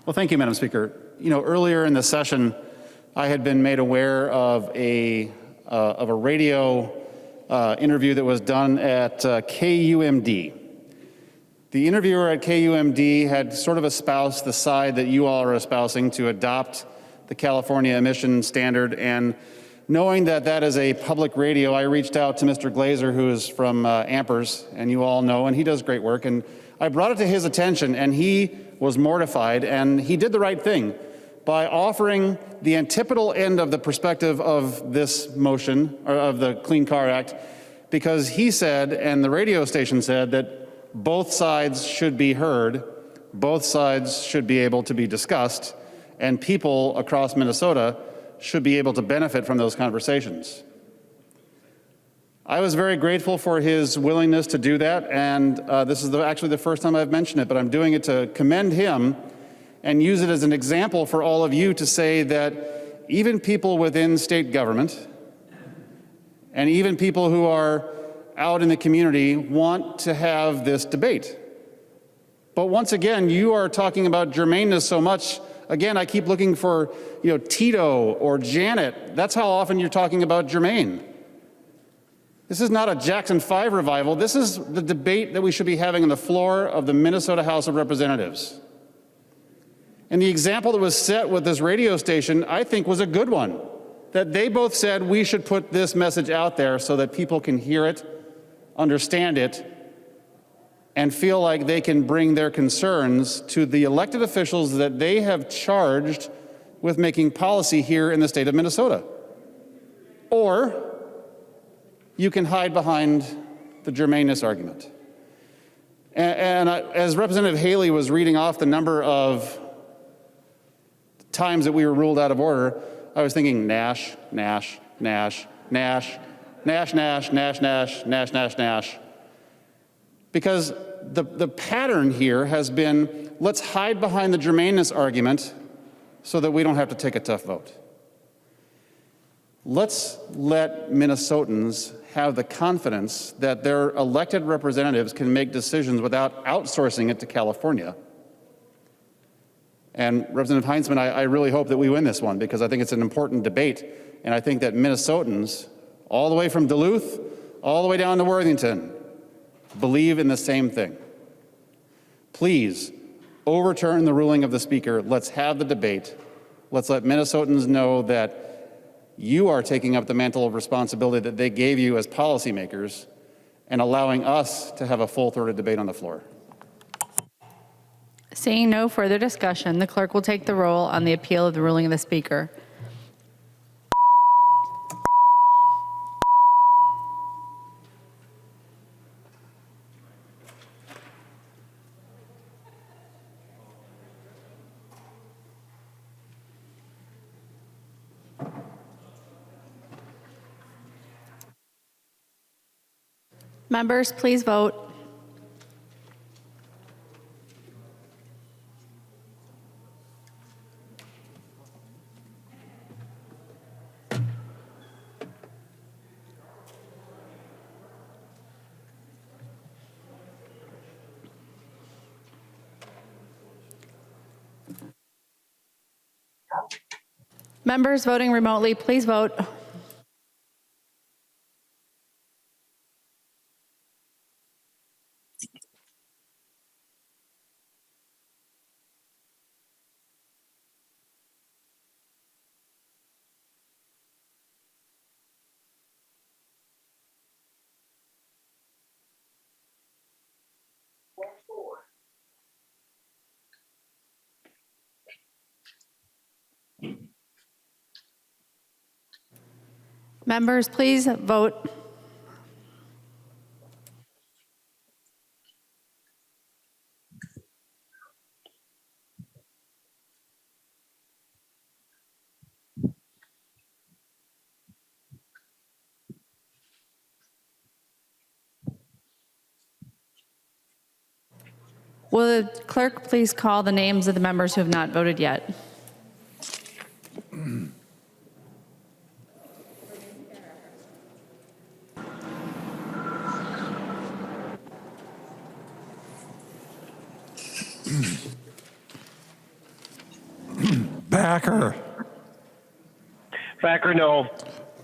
Well, thank you, Madam Speaker. You know, earlier in the session, I had been made aware of a radio interview that was done at KUMD. The interviewer at KUMD had sort of espoused the side that you all are espousing to adopt the California emission standard, and knowing that that is a public radio, I reached out to Mr. Glazer, who is from Ampers, and you all know, and he does great work, and I brought it to his attention, and he was mortified, and he did the right thing by offering the antipodal end of the perspective of this motion, or of the Clean Car Act, because he said, and the radio station said, that both sides should be heard, both sides should be able to be discussed, and people across Minnesota should be able to benefit from those conversations. I was very grateful for his willingness to do that, and this is actually the first time I've mentioned it, but I'm doing it to commend him and use it as an example for all of you to say that even people within state government and even people who are out in the community want to have this debate. But once again, you are talking about germaneness so much. Again, I keep looking for, Tito or Janet. That's how often you're talking about germane. This is not a Jackson 5 revival. This is the debate that we should be having on the floor of the Minnesota House of Representatives. And the example that was set with this radio station, I think, was a good one. That they both said we should put this message out there so that people can hear it, understand it, and feel like they can bring their concerns to the elected officials that they have charged with making policy here in the state of Minnesota. Or you can hide behind the germaneness argument. And as Representative Haley was reading off the number of times that we were ruled out of order, I was thinking Nash, Nash, Nash, Nash, Nash, Nash, Nash, Nash, Nash, Nash, Nash. Because the pattern here has been, let's hide behind the germaneness argument so that we don't have to take a tough vote. Let's let Minnesotans have the confidence that their elected representatives can make decisions without outsourcing it to California. And Representative Heinzman, I really hope that we win this one because I think it's an important debate. And I think that Minnesotans, all the way from Duluth, all the way down to Worthington, believe in the same thing. Please overturn the ruling of the Speaker. Let's have the debate. Let's let Minnesotans know that you are taking up the mantle of responsibility that they gave you as policymakers and allowing us to have a full-throated debate on the floor. Seeing no further discussion, the clerk will take the roll on the appeal of the ruling of the Speaker. Members, please vote. Members voting remotely, please vote. Members, please vote. Will the clerk please call the names of the members who have not voted yet? Backer. Backer, no.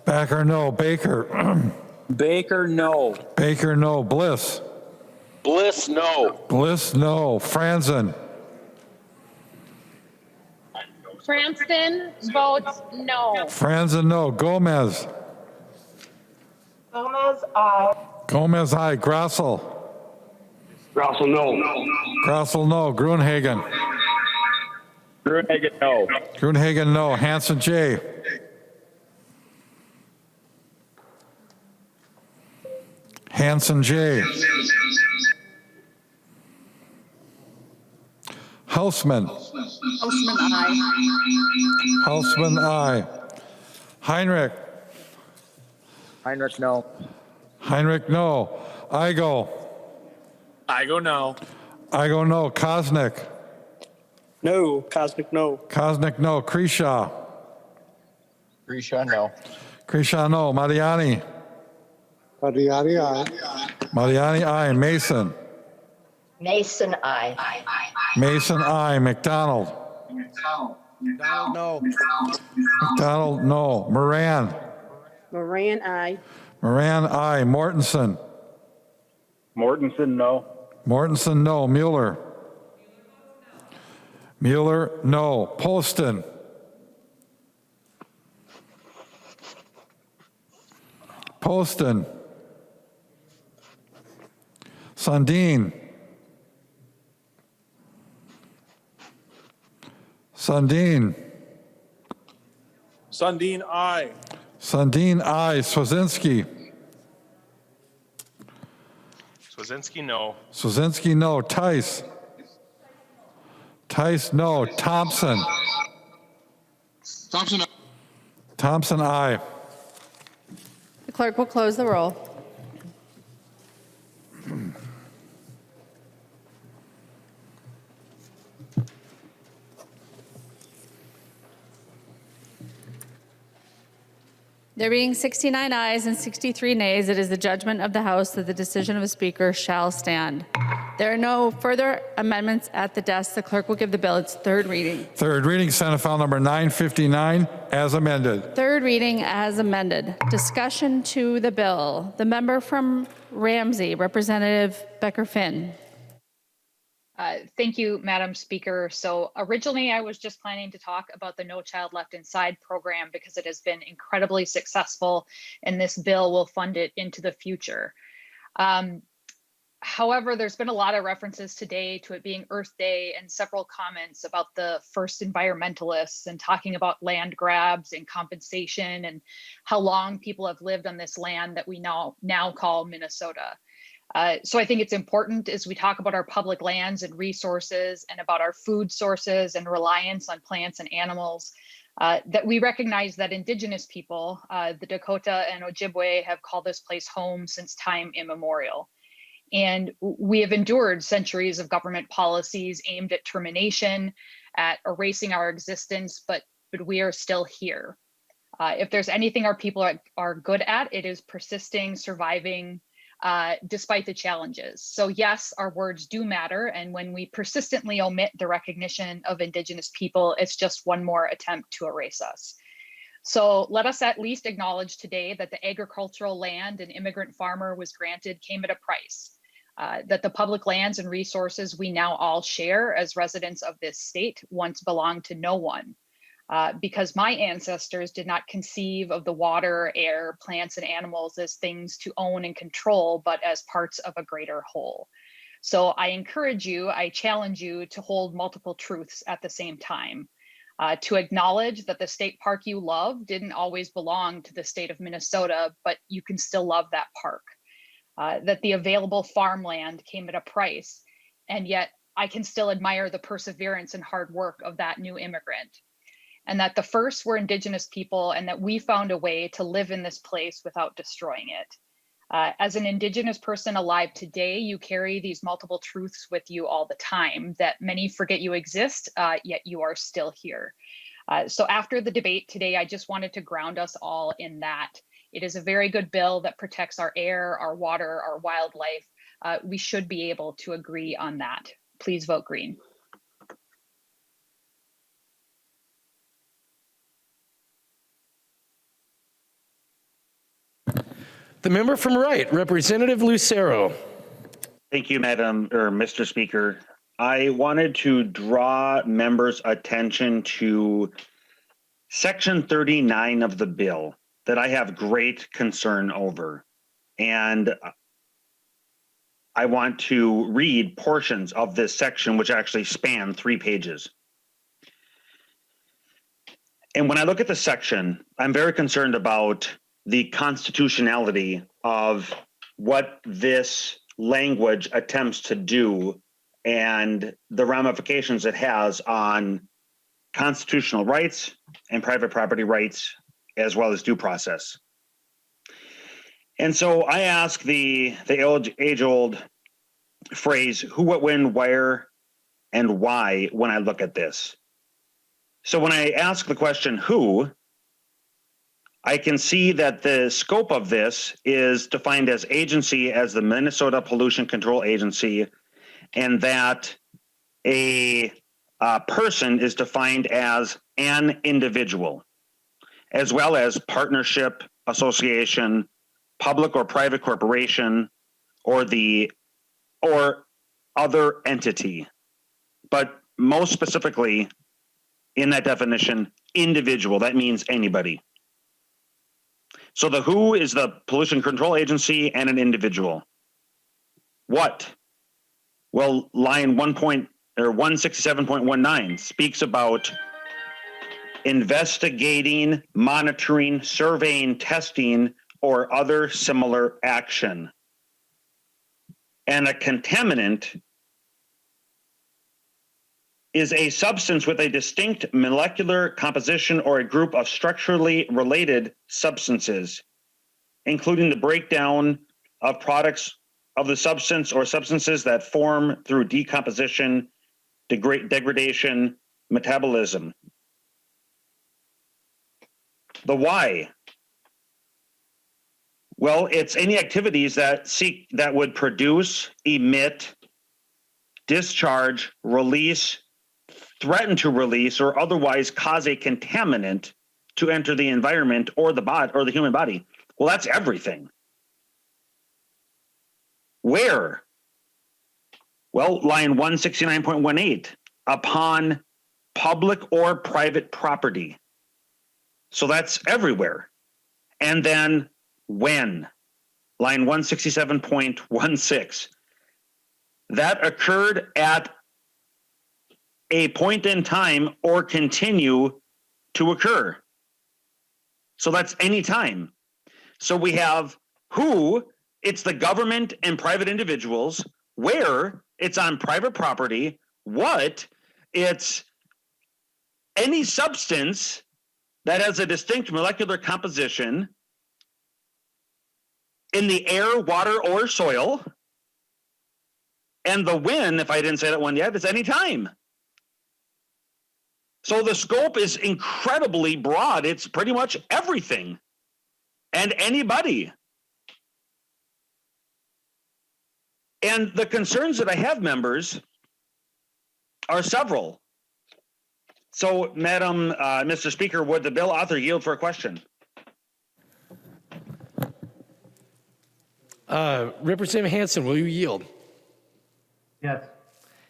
Backer, no. Baker. Baker, no. Baker, no. Bliss. Bliss, no. Bliss, no. Franzen. Cranston votes no. Franzen, no. Gomez. Gomez, aye. Gomez, aye. Grossel. Grossel, no. Grossel, no. Gruenhagen. Gruenhagen, no. Gruenhagen, no. Hansen, J. Hansen, J. Hausman. Hausman, aye. Hausman, aye. Heinrich. Heinrich, no. Heinrich, no. Igo. Igo, no. Igo, no. Kosnick. No. Cosmic, no. Kosnick, no. Krisha. Grisha, no. Krisha, no. Mariani. Mariani, aye. Mariani, aye. Mason. Mason, aye. Mason, aye. McDonald. McDonald, no. McDonald, no. Moran. Moran, aye. Moran, aye. Mortensen. Mortensen, no. Mortensen, no. Mueller. Mueller, no. Poston. Poston. Sundin. Sundin. Sundin, aye. Sundin, aye. Swazinski. Swazinski, no. Swazinski, no. Tice. Tice, no. Thompson. Thompson, Thompson, aye. The clerk will close the roll. There being 69 ayes and 63 nays, it is the judgment of the House that the decision of the Speaker shall stand. There are no further amendments at the desk. The clerk will give the bill its third reading. Third reading, Senate File Number 959, as amended. Third reading as amended. Discussion to the bill. The member from Ramsey, Representative Becker-Finn. Thank you, Madam Speaker. So originally I was just planning to talk about the No Child Left Inside program because it has been incredibly successful and this bill will fund it into the future. However, there's been a lot of references today to it being Earth Day and several comments about the first environmentalists and talking about land grabs and compensation and how long people have lived on this land that we now call Minnesota. So I think it's important as we talk about our public lands and resources and about our food sources and reliance on plants and animals, that we recognize that Indigenous people, the Dakota and Ojibwe, have called this place home since time immemorial. And we have endured centuries of government policies aimed at termination, at erasing our existence, but we are still here. If there's anything our people are good at, it is persisting, surviving, despite the challenges. So yes, our words do matter. And when we persistently omit the recognition of Indigenous people, it's just one more attempt to erase us. So let us at least acknowledge today that the agricultural land an immigrant farmer was granted came at a price, that the public lands and resources we now all share as residents of this state once belonged to no one. Because my ancestors did not conceive of the water, air, plants, and animals as things to own and control, but as parts of a greater whole. So I encourage you, I challenge you to hold multiple truths at the same time, to acknowledge that the state park you love didn't always belong to the state of Minnesota, but you can still love that park, that the available farmland came at a price, and yet I can still admire the perseverance and hard work of that new immigrant. And that the first were Indigenous people and that we found a way to live in this place without destroying it. As an Indigenous person alive today, you carry these multiple truths with you all the time that many forget you exist, yet you are still here. So after the debate today, I just wanted to ground us all in that. It is a very good bill that protects our air, our water, our wildlife. We should be able to agree on that. Please vote green. The member from Wright, Representative Lucero. Thank you, Mr. Speaker. I wanted to draw members' attention to Section 39 of the bill that I have great concern over. And I want to read portions of this section, which actually span 3 pages. And when I look at the section, I'm very concerned about the constitutionality of what this language attempts to do and the ramifications it has on constitutional rights and private property rights, as well as due process. And so I ask the age-old phrase, who, what, when, where, and why when I look at this. So when I ask the question, who, I can see that the scope of this is defined as agency as the Minnesota Pollution Control Agency, and that a person is defined as an individual, as well as partnership, association, public or private corporation, or other entity. But most specifically, in that definition, individual. That means anybody. So the who is the pollution control agency and an individual. What? Well, line 167.19 speaks about investigating, monitoring, surveying, testing, or other similar action. And a contaminant is a substance with a distinct molecular composition or a group of structurally related substances, including the breakdown of products of the substance or substances that form through decomposition, degradation, metabolism. The why? Well, it's any activities that would produce, emit, discharge, release, threaten to release, or otherwise cause a contaminant to enter the environment or the human body. Well, that's everything. Where? Well, line 169.18, upon public or private property. So that's everywhere. And then when? Line 167.16. That occurred at a point in time or continue to occur. So that's any time. So we have who, it's the government and private individuals. Where, it's on private property. What, it's any substance that has a distinct molecular composition in the air, water, or soil. And the when, if I didn't say that one yet, is any time. So the scope is incredibly broad. It's pretty much everything and anybody. And the concerns that I have, members, are several. So, Madam, Mr. Speaker, would the bill author yield for a question? Representative Hansen, will you yield? Yes.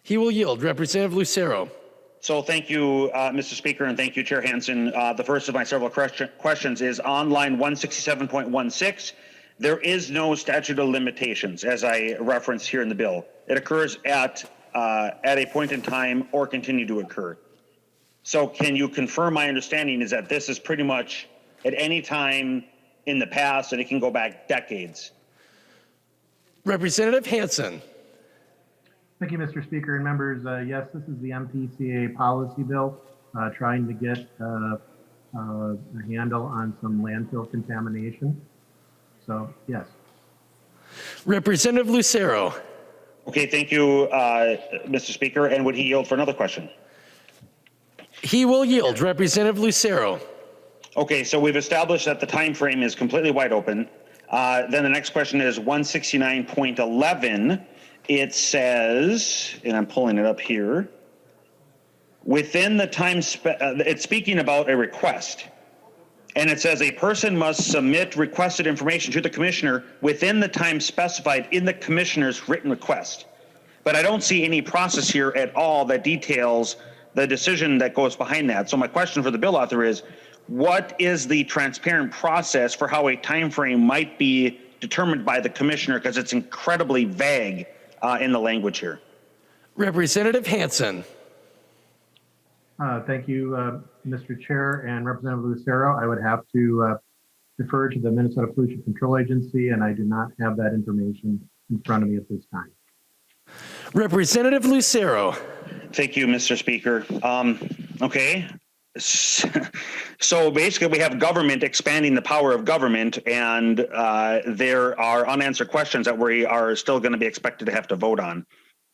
He will yield. Representative Lucero. So thank you, Mr. Speaker, and thank you, Chair Hansen. The first of my several questions is on line 167.16. There is no statute of limitations, as I referenced here in the bill. It occurs at a point in time or continue to occur. So can you confirm my understanding is that this is pretty much at any time in the past and it can go back decades? Representative Hansen. Thank you, Mr. Speaker and members. Yes, this is the MPCA policy bill trying to get a handle on some landfill contamination. So, yes. Representative Lucero. Okay, thank you, Mr. Speaker. And would he yield for another question? He will yield. Representative Lucero. Okay, so we've established that the time frame is completely wide open. Then the next question is 169.11. It says, and I'm pulling it up here, within the time, it's speaking about a request. And it says a person must submit requested information to the commissioner within the time specified in the commissioner's written request. But I don't see any process here at all that details the decision that goes behind that. So my question for the bill author is, what is the transparent process for how a time frame might be determined by the commissioner? Because it's incredibly vague in the language here. Representative Hansen. Thank you, Mr. Chair and Representative Lucero. I would have to defer to the Minnesota Pollution Control Agency, and I do not have that information in front of me at this time. Representative Lucero. Thank you, Mr. Speaker. Okay. So basically we have government expanding the power of government, and there are unanswered questions that we are still going to be expected to have to vote on.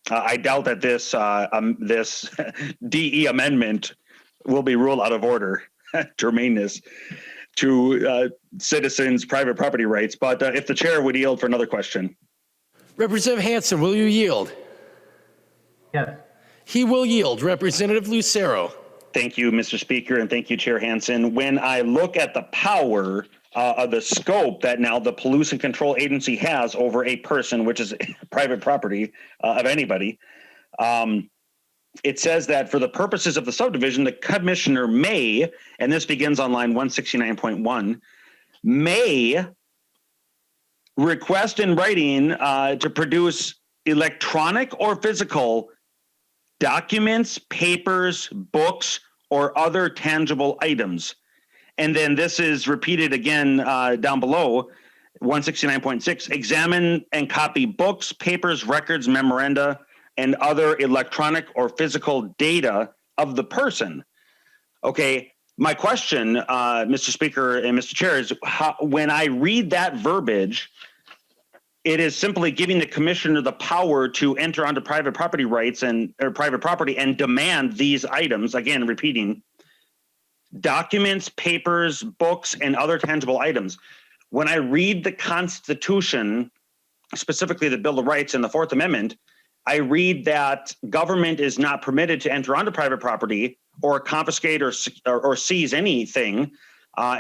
I doubt that this DE amendment will be ruled out of order, germaneness to citizens' private property rights. But if the chair would yield for another question. Representative Hansen, will you yield? Yes. He will yield. Representative Lucero. Thank you, Mr. Speaker, and thank you, Chair Hansen. When I look at the power of the scope that now the Pollution Control Agency has over a person, which is private property of anybody. It says that for the purposes of the subdivision, the commissioner may, and this begins on line 169.1, may request in writing to produce electronic or physical documents, papers, books, or other tangible items. And then this is repeated again down below, 169.6, examine and copy books, papers, records, memoranda, and other electronic or physical data of the person. Okay, my question, Mr. Speaker and Mr. Chair, is when I read that verbiage, it is simply giving the commissioner the power to enter onto private property rights or private property and demand these items, again, repeating, documents, papers, books, and other tangible items. When I read the Constitution, specifically the Bill of Rights and the Fourth Amendment, I read that government is not permitted to enter onto private property or confiscate or seize anything.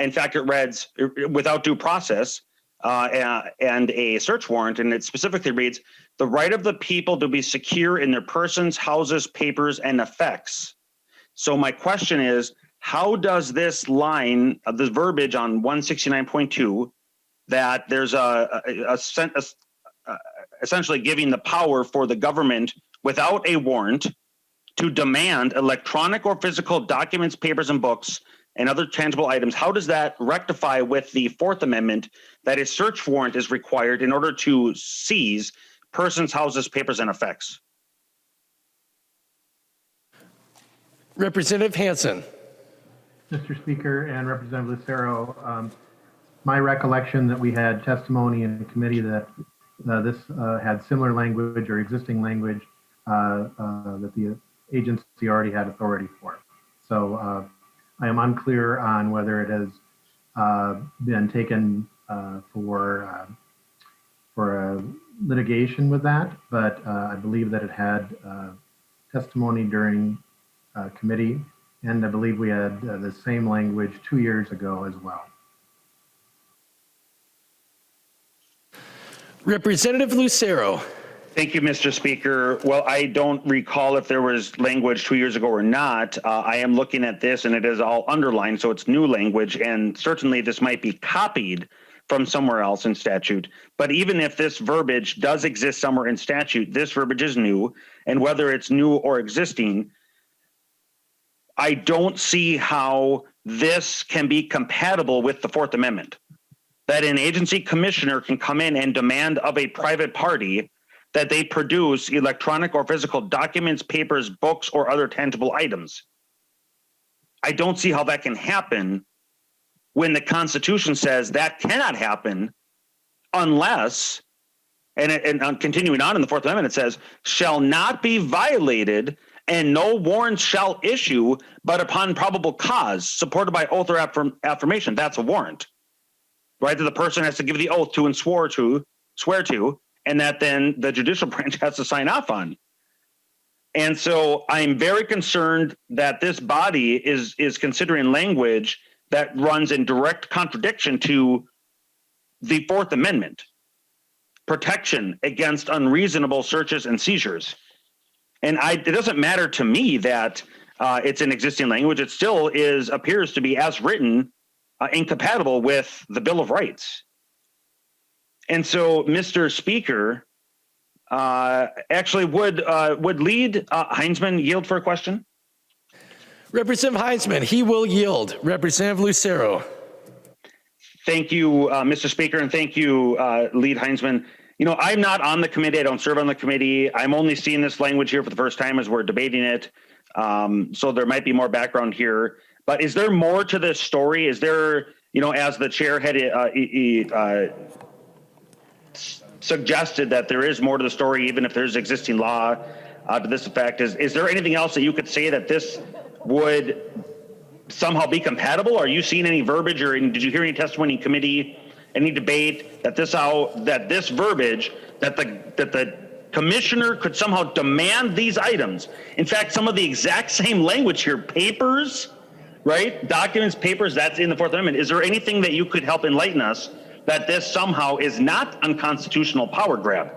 In fact, it reads without due process and a search warrant, and it specifically reads, the right of the people to be secure in their persons, houses, papers, and effects. So my question is, how does this line of the verbiage on 169.2 that there's essentially giving the power for the government without a warrant to demand electronic or physical documents, papers, and books and other tangible items, how does that rectify with the Fourth Amendment that a search warrant is required in order to seize persons, houses, papers, and effects? Representative Hansen. Mr. Speaker and Representative Lucero, my recollection that we had testimony in committee that this had similar language or existing language that the agency already had authority for. So I am unclear on whether it has been taken for litigation with that, but I believe that it had testimony during committee, and I believe we had the same language 2 years ago as well. Representative Lucero. Thank you, Mr. Speaker. Well, I don't recall if there was language 2 years ago or not. I am looking at this and it is all underlined, so it's new language, and certainly this might be copied from somewhere else in statute. But even if this verbiage does exist somewhere in statute, this verbiage is new, and whether it's new or existing, I don't see how this can be compatible with the Fourth Amendment. That an agency commissioner can come in and demand of a private party that they produce electronic or physical documents, papers, books, or other tangible items. I don't see how that can happen when the Constitution says that cannot happen unless, and continuing on in the Fourth Amendment, it says, shall not be violated and no warrant shall issue but upon probable cause supported by oath or affirmation. That's a warrant, right? That the person has to give the oath to and swear to, and that then the judicial branch has to sign off on. And so I'm very concerned that this body is considering language that runs in direct contradiction to the Fourth Amendment, protection against unreasonable searches and seizures. And it doesn't matter to me that it's an existing language. It still appears to be, as written, incompatible with the Bill of Rights. And so, Mr. Speaker, actually, would Lead Heinzman yield for a question? Representative Heinzman, he will yield. Representative Lucero. Thank you, Mr. Speaker, and thank you, Lead Heinzman. You know, I'm not on the committee. I don't serve on the committee. I'm only seeing this language here for the first time as we're debating it. So there might be more background here. But is there more to this story? Is there, you know, as the chair had suggested that there is more to the story, even if there's existing law to this effect, is there anything else that you could say that this would somehow be compatible? Are you seeing any verbiage, or did you hear any testimony in committee, any debate that this verbiage, that the commissioner could somehow demand these items? In fact, some of the exact same language here, papers, right? Documents, papers, that's in the Fourth Amendment. Is there anything that you could help enlighten us that this somehow is not unconstitutional power grab?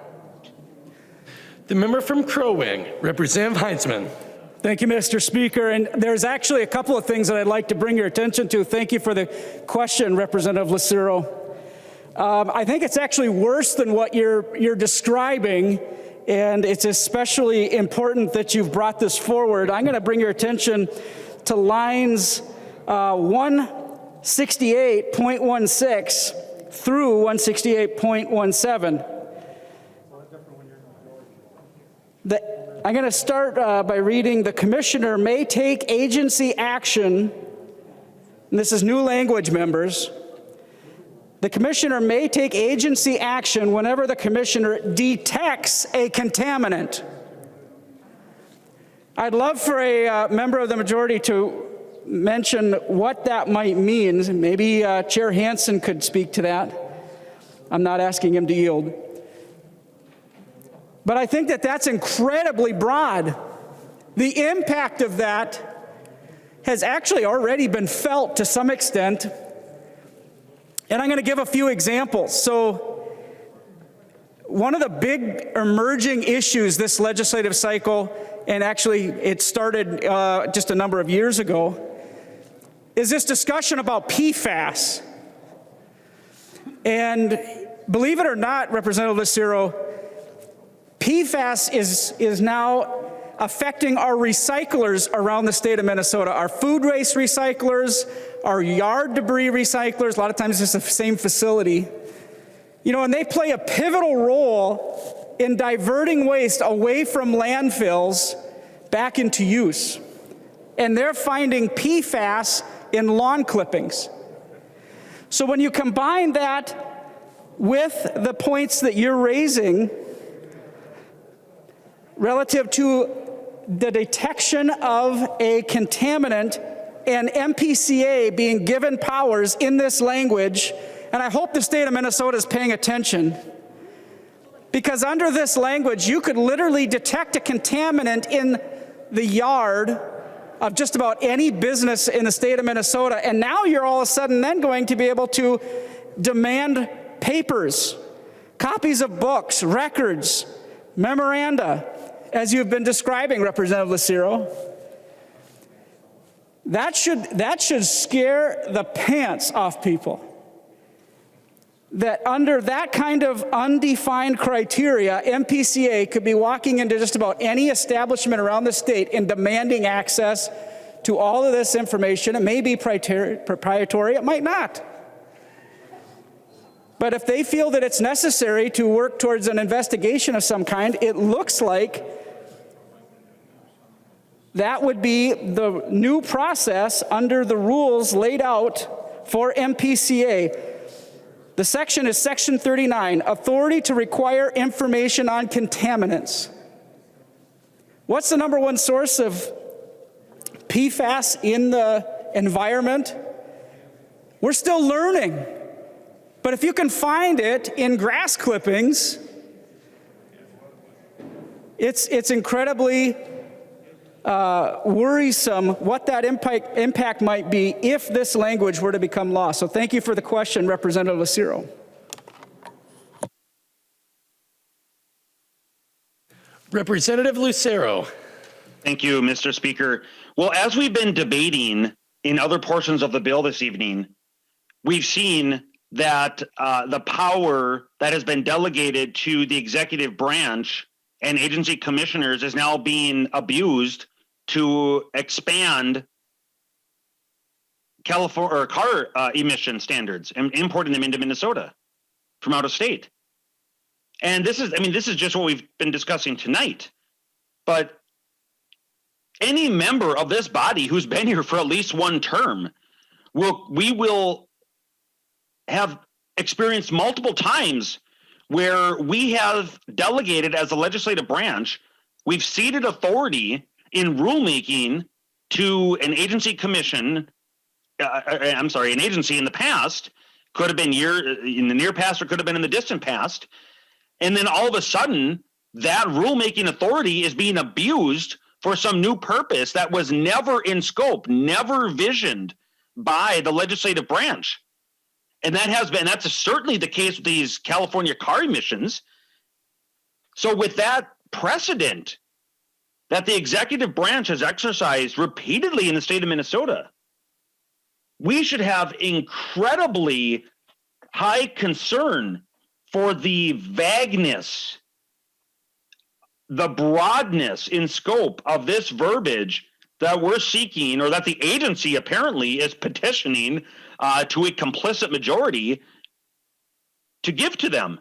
The member from Crow Wing, Representative Heinzman. Thank you, Mr. Speaker. And there's actually a couple of things that I'd like to bring your attention to. Thank you for the question, Representative Lucero. I think it's actually worse than what you're describing, and it's especially important that you've brought this forward. I'm going to bring your attention to lines 168.16 through 168.17. I'm going to start by reading, the commissioner may take agency action, and this is new language, members. The commissioner may take agency action whenever the commissioner detects a contaminant. I'd love for a member of the majority to mention what that might mean. Maybe Chair Hansen could speak to that. I'm not asking him to yield. But I think that that's incredibly broad. The impact of that has actually already been felt to some extent. And I'm going to give a few examples. So one of the big emerging issues this legislative cycle, and actually it started just a number of years ago, is this discussion about PFAS. And believe it or not, Representative Lucero, PFAS is now affecting our recyclers around the state of Minnesota, our food waste recyclers, our yard debris recyclers. A lot of times it's the same facility. You know, and they play a pivotal role in diverting waste away from landfills back into use. And they're finding PFAS in lawn clippings. So when you combine that with the points that you're raising relative to the detection of a contaminant and MPCA being given powers in this language, and I hope the state of Minnesota is paying attention, because under this language, you could literally detect a contaminant in the yard of just about any business in the state of Minnesota, and now you're all of a sudden then going to be able to demand papers, copies of books, records, memoranda, as you've been describing, Representative Lucero. That should scare the pants off people. That under that kind of undefined criteria, MPCA could be walking into just about any establishment around the state and demanding access to all of this information. It may be proprietary, it might not. But if they feel that it's necessary to work towards an investigation of some kind, it looks like that would be the new process under the rules laid out for MPCA. The section is Section 39, authority to require information on contaminants. What's the number one source of PFAS in the environment? We're still learning. But if you can find it in grass clippings, it's incredibly worrisome what that impact might be if this language were to become law. So thank you for the question, Representative Lucero. Representative Lucero. Thank you, Mr. Speaker. Well, as we've been debating in other portions of the bill this evening, we've seen that the power that has been delegated to the executive branch and agency commissioners is now being abused to expand California or car emission standards and importing them into Minnesota from out of state. And this is just what we've been discussing tonight. But any member of this body who's been here for at least one term will have experienced multiple times where we have delegated as a legislative branch, we've ceded authority in rulemaking to an agency commission, an agency in the past, could have been in the near past or could have been in the distant past. And then all of a sudden, that rulemaking authority is being abused for some new purpose that was never in scope, never visioned by the legislative branch. And that's certainly the case with these California car emissions. So with that precedent that the executive branch has exercised repeatedly in the state of Minnesota, we should have incredibly high concern for the vagueness, the broadness in scope of this verbiage that we're seeking, or that the agency apparently is petitioning to a complicit majority to give to them.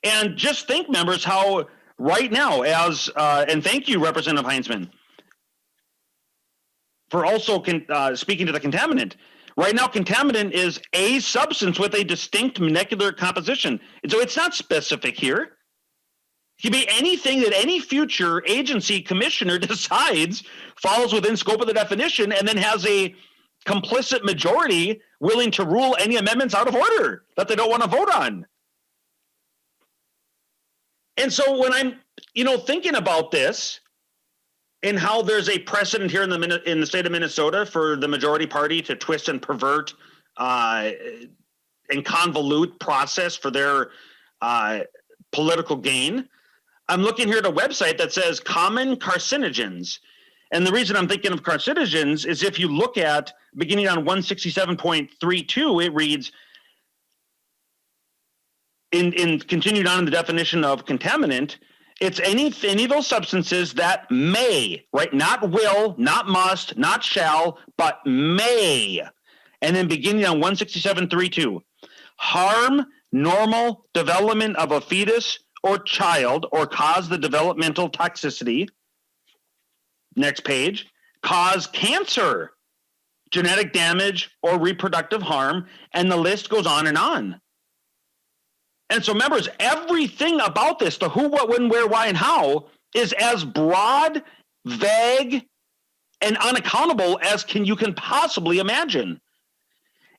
And just think, members, how right now, and thank you, Representative Heinzman, for also speaking to the contaminant. Right now, contaminant is a substance with a distinct molecular composition. And so it's not specific here. It can be anything that any future agency commissioner decides falls within scope of the definition, and then has a complicit majority willing to rule any amendments out of order that they don't want to vote on. And so when I'm, thinking about this and how there's a precedent here in the state of Minnesota for the majority party to twist and pervert and convolute process for their political gain, I'm looking here at a website that says common carcinogens. And the reason I'm thinking of carcinogens is if you look at beginning on 167.32, it reads, in continued on in the definition of contaminant, it's any of those substances that may, right? Not will, not must, not shall, but may. And then beginning on 167.32, harm normal development of a fetus or child or cause the developmental toxicity. Next page, cause cancer, genetic damage, or reproductive harm, and the list goes on and on. And so members, everything about this, the who, what, when, where, why, and how, is as broad, vague, and unaccountable as you can possibly imagine.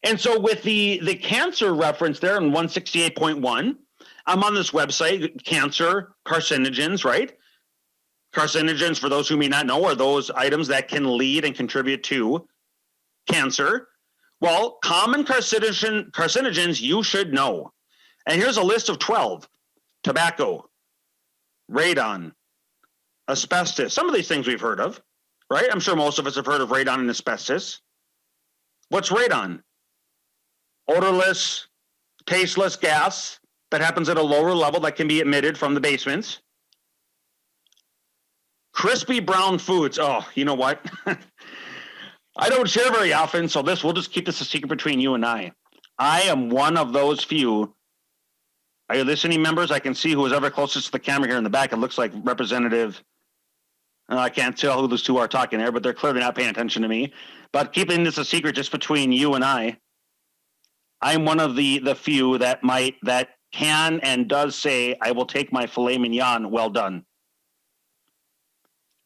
And so with the cancer reference there in 168.1, I'm on this website, cancer, carcinogens, right? Carcinogens, for those who may not know, are those items that can lead and contribute to cancer. Well, common carcinogens you should know. And here's a list of 12. Tobacco, radon, asbestos. Some of these things we've heard of, right? I'm sure most of us have heard of radon and asbestos. What's radon? Odorless, tasteless gas that happens at a lower level that can be emitted from the basements. Crispy brown foods. Oh, you know what? I don't share very often, so we'll just keep this a secret between you and I. I am one of those few. Are you listening, members? I can see who is ever closest to the camera here in the back. It looks like Representative. I can't tell who those two are talking there, but they're clearly not paying attention to me. But keeping this a secret just between you and I'm one of the few that can and does say, I will take my filet mignon well done.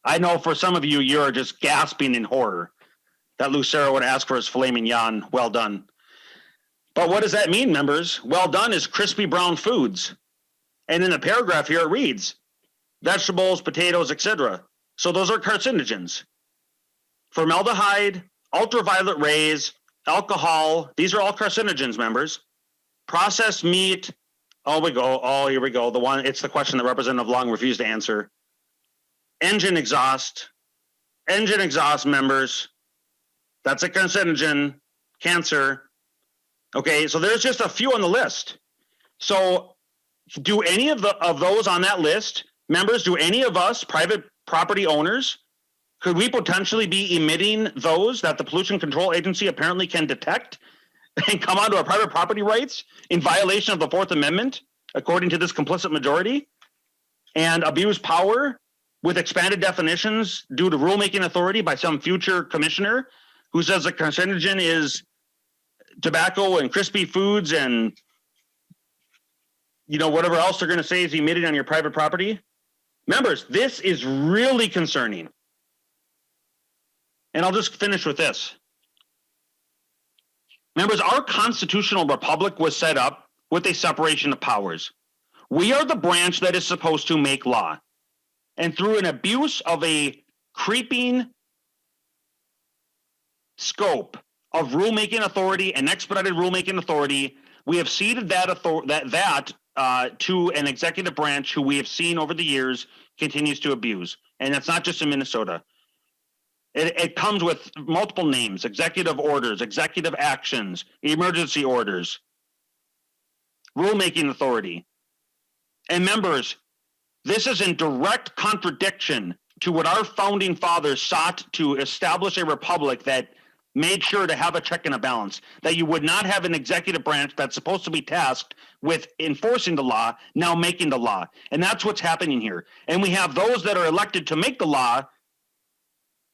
I know for some of you, you're just gasping in horror that Lucero would ask for his filet mignon well done. But what does that mean, members? Well done is crispy brown foods. And in the paragraph here, it reads, vegetables, potatoes, etc. So those are carcinogens. Formaldehyde, ultraviolet rays, alcohol, these are all carcinogens, members. Processed meat, here we go. It's the question that Representative Long refused to answer. Engine exhaust, members. That's a carcinogen, cancer. Okay, so there's just a few on the list. So do any of those on that list, members, do any of us private property owners, could we potentially be emitting those that the Pollution Control Agency apparently can detect and come onto our private property rights in violation of the Fourth Amendment, according to this complicit majority, and abuse power with expanded definitions due to rulemaking authority by some future commissioner who says a carcinogen is tobacco and crispy foods and whatever else they're going to say is emitted on your private property? Members, this is really concerning. And I'll just finish with this. Members, our constitutional republic was set up with a separation of powers. We are the branch that is supposed to make law. And through an abuse of a creeping scope of rulemaking authority and expedited rulemaking authority, we have ceded that to an executive branch who we have seen over the years continues to abuse. And that's not just in Minnesota. It comes with multiple names: executive orders, executive actions, emergency orders, rulemaking authority. And members, this is in direct contradiction to what our founding fathers sought to establish, a republic that made sure to have a check and a balance, that you would not have an executive branch that's supposed to be tasked with enforcing the law, now making the law. And that's what's happening here. And we have those that are elected to make the law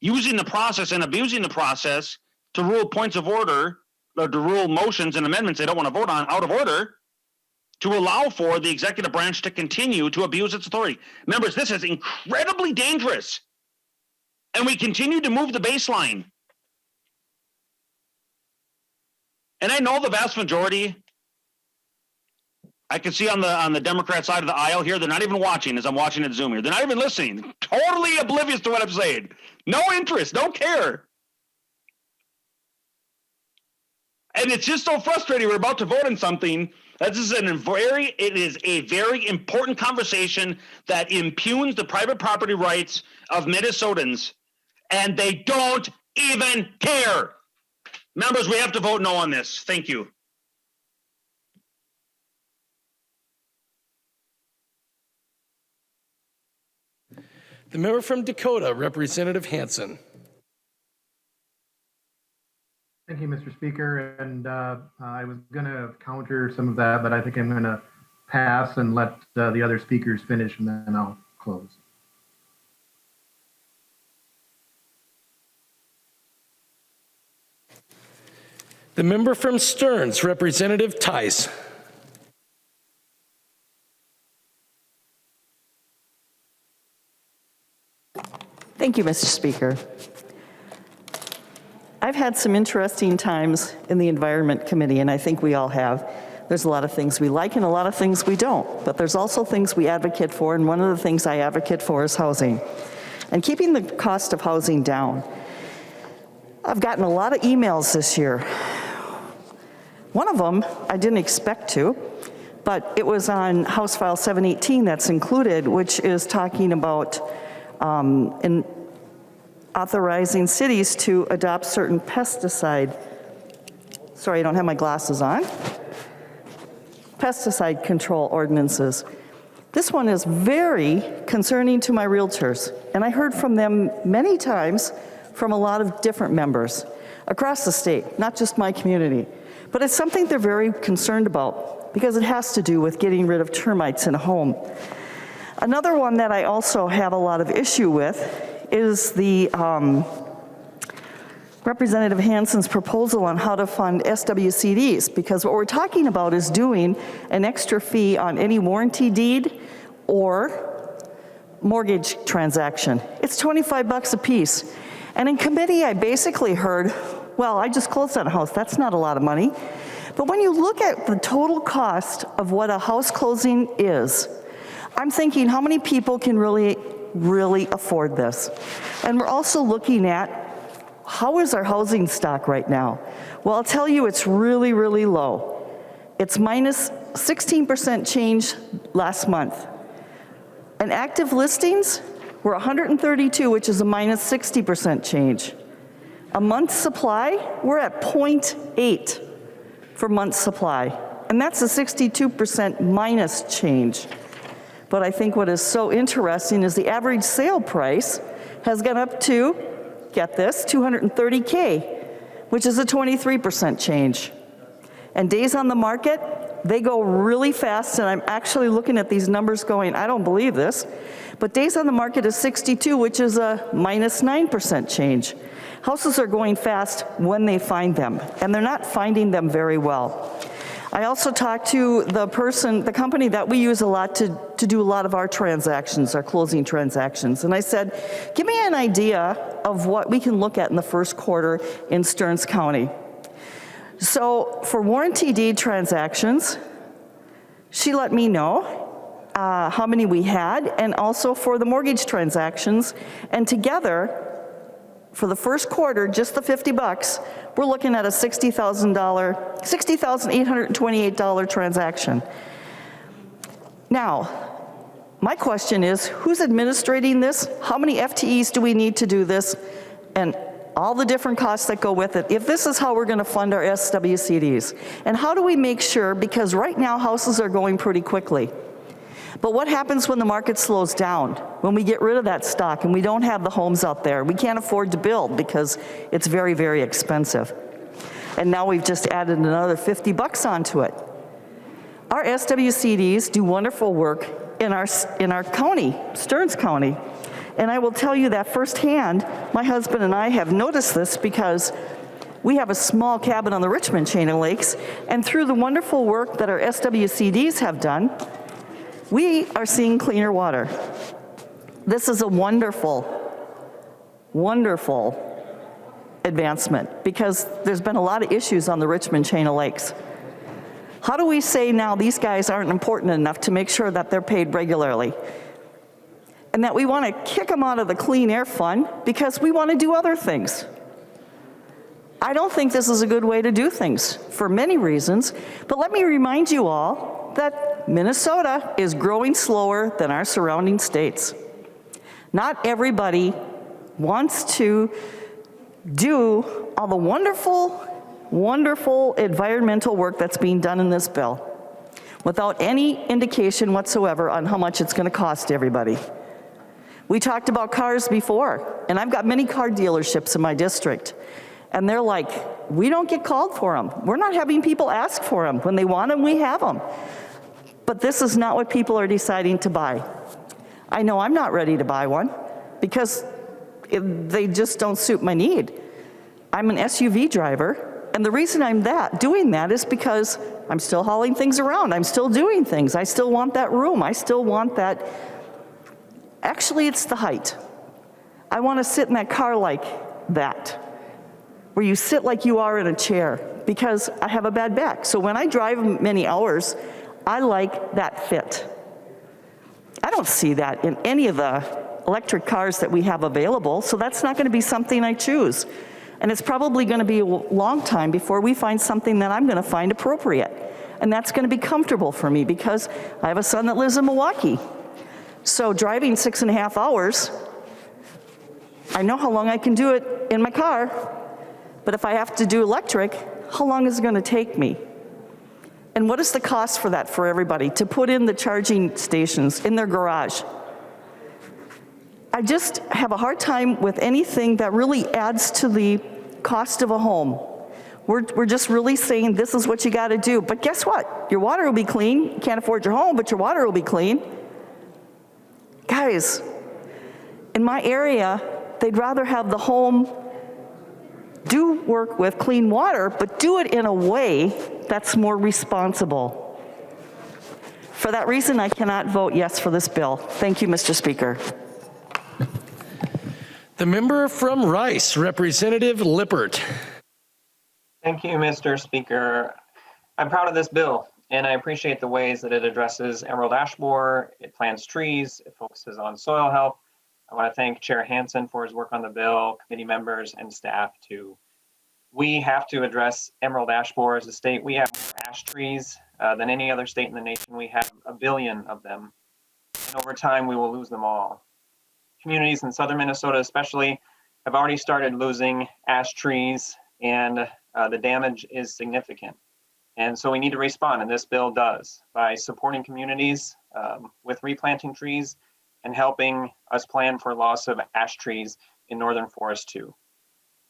using the process and abusing the process to rule points of order, or to rule motions and amendments they don't want to vote on out of order, to allow for the executive branch to continue to abuse its authority. Members, this is incredibly dangerous. And we continue to move the baseline. And I know the vast majority, I can see on the Democrat side of the aisle here, they're not even watching as I'm watching at Zoom here. They're not even listening. Totally oblivious to what I'm saying. No interest, no care. And it's just so frustrating. We're about to vote on something. It is a very important conversation that impugns the private property rights of Minnesotans, and they don't even care. Members, we have to vote no on this. Thank you. The member from Dakota, Representative Hansen. Thank you, Mr. Speaker. And I was going to counter some of that, but I think I'm going to pass and let the other speakers finish, and then I'll close. The member from Stearns, Representative Tice. Thank you, Mr. Speaker. I've had some interesting times in the Environment Committee, and I think we all have. There's a lot of things we like and a lot of things we don't, but there's also things we advocate for, and one of the things I advocate for is housing and keeping the cost of housing down. I've gotten a lot of emails this year. One of them I didn't expect to, but it was on House File 718 that's included, which is talking about in authorizing cities to adopt certain pesticide, sorry, I don't have my glasses on, pesticide control ordinances. This one is very concerning to my realtors, and I heard from them many times from a lot of different members across the state, not just my community. But it's something they're very concerned about because it has to do with getting rid of termites in a home. Another one that I also have a lot of issue with is the Representative Hansen's proposal on how to fund SWCDs, because what we're talking about is doing an extra fee on any warranty deed or mortgage transaction. It's $25 a piece. And in committee, I basically heard, well, I just closed on a house. That's not a lot of money. But when you look at the total cost of what a house closing is, I'm thinking, how many people can really afford this? And we're also looking at, how is our housing stock right now? Well, I'll tell you, it's really, really low. It's minus 16% change last month. And active listings were 132, which is a minus 60% change. A month's supply, we're at 0.8 for month's supply. And that's a 62% minus change. But I think what is so interesting is the average sale price has gone up to, get this, $230K, which is a 23% change. And days on the market, they go really fast, and I'm actually looking at these numbers going, I don't believe this. But days on the market is 62, which is a minus 9% change. Houses are going fast when they find them, and they're not finding them very well. I also talked to the company that we use a lot to do a lot of our transactions, our closing transactions. And I said, give me an idea of what we can look at in the first quarter in Stearns County. So for warranty deed transactions, she let me know how many we had, and also for the mortgage transactions. And together, for the first quarter, just the $50, we're looking at a $60,828 transaction. Now, my question is, who's administrating this? How many FTEs do we need to do this? And all the different costs that go with it, if this is how we're going to fund our SWCDs. And how do we make sure, because right now houses are going pretty quickly. But what happens when the market slows down? When we get rid of that stock and we don't have the homes out there? We can't afford to build because it's very, very expensive. And now we've just added another $50 onto it. Our SWCDs do wonderful work in our county, Stearns County. And I will tell you that firsthand. My husband and I have noticed this because we have a small cabin on the Richmond chain of lakes, and through the wonderful work that our SWCDs have done, we are seeing cleaner water. This is a wonderful, wonderful advancement because there's been a lot of issues on the Richmond chain of lakes. How do we say now these guys aren't important enough to make sure that they're paid regularly? And that we want to kick them out of the Clean Air Fund because we want to do other things. I don't think this is a good way to do things for many reasons, but let me remind you all that Minnesota is growing slower than our surrounding states. Not everybody wants to do all the wonderful, wonderful environmental work that's being done in this bill without any indication whatsoever on how much it's going to cost everybody. We talked about cars before, and I've got many car dealerships in my district, and they're like, we don't get called for them. We're not having people ask for them. When they want them, we have them. But this is not what people are deciding to buy. I know I'm not ready to buy one because they just don't suit my need. I'm an SUV driver, and the reason I'm doing that is because I'm still hauling things around. I'm still doing things. I still want that room. I still want that. Actually, it's the height. I want to sit in that car like that, where you sit like you are in a chair, because I have a bad back. So when I drive many hours, I like that fit. I don't see that in any of the electric cars that we have available, so that's not going to be something I choose. And it's probably going to be a long time before we find something that I'm going to find appropriate. And that's going to be comfortable for me because I have a son that lives in Milwaukee. So driving 6.5 hours, I know how long I can do it in my car, but if I have to do electric, how long is it going to take me? And what is the cost for that for everybody to put in the charging stations in their garage? I just have a hard time with anything that really adds to the cost of a home. We're just really saying this is what you got to do. But guess what? Your water will be clean. You can't afford your home, but your water will be clean. Guys, in my area, they'd rather have the home do work with clean water, but do it in a way that's more responsible. For that reason, I cannot vote yes for this bill. Thank you, Mr. Speaker. The member from Rice, Representative Lippert. Thank you, Mr. Speaker. I'm proud of this bill, and I appreciate the ways that it addresses emerald ash borer, it plants trees, it focuses on soil health. I want to thank Chair Hansen for his work on the bill, committee members, and staff too. We have to address emerald ash borer as a state. We have more ash trees than any other state in the nation. We have 1 billion of them, and over time we will lose them all. Communities in southern Minnesota especially have already started losing ash trees, and the damage is significant. And so we need to respond, and this bill does, by supporting communities with replanting trees and helping us plan for loss of ash trees in northern forests too.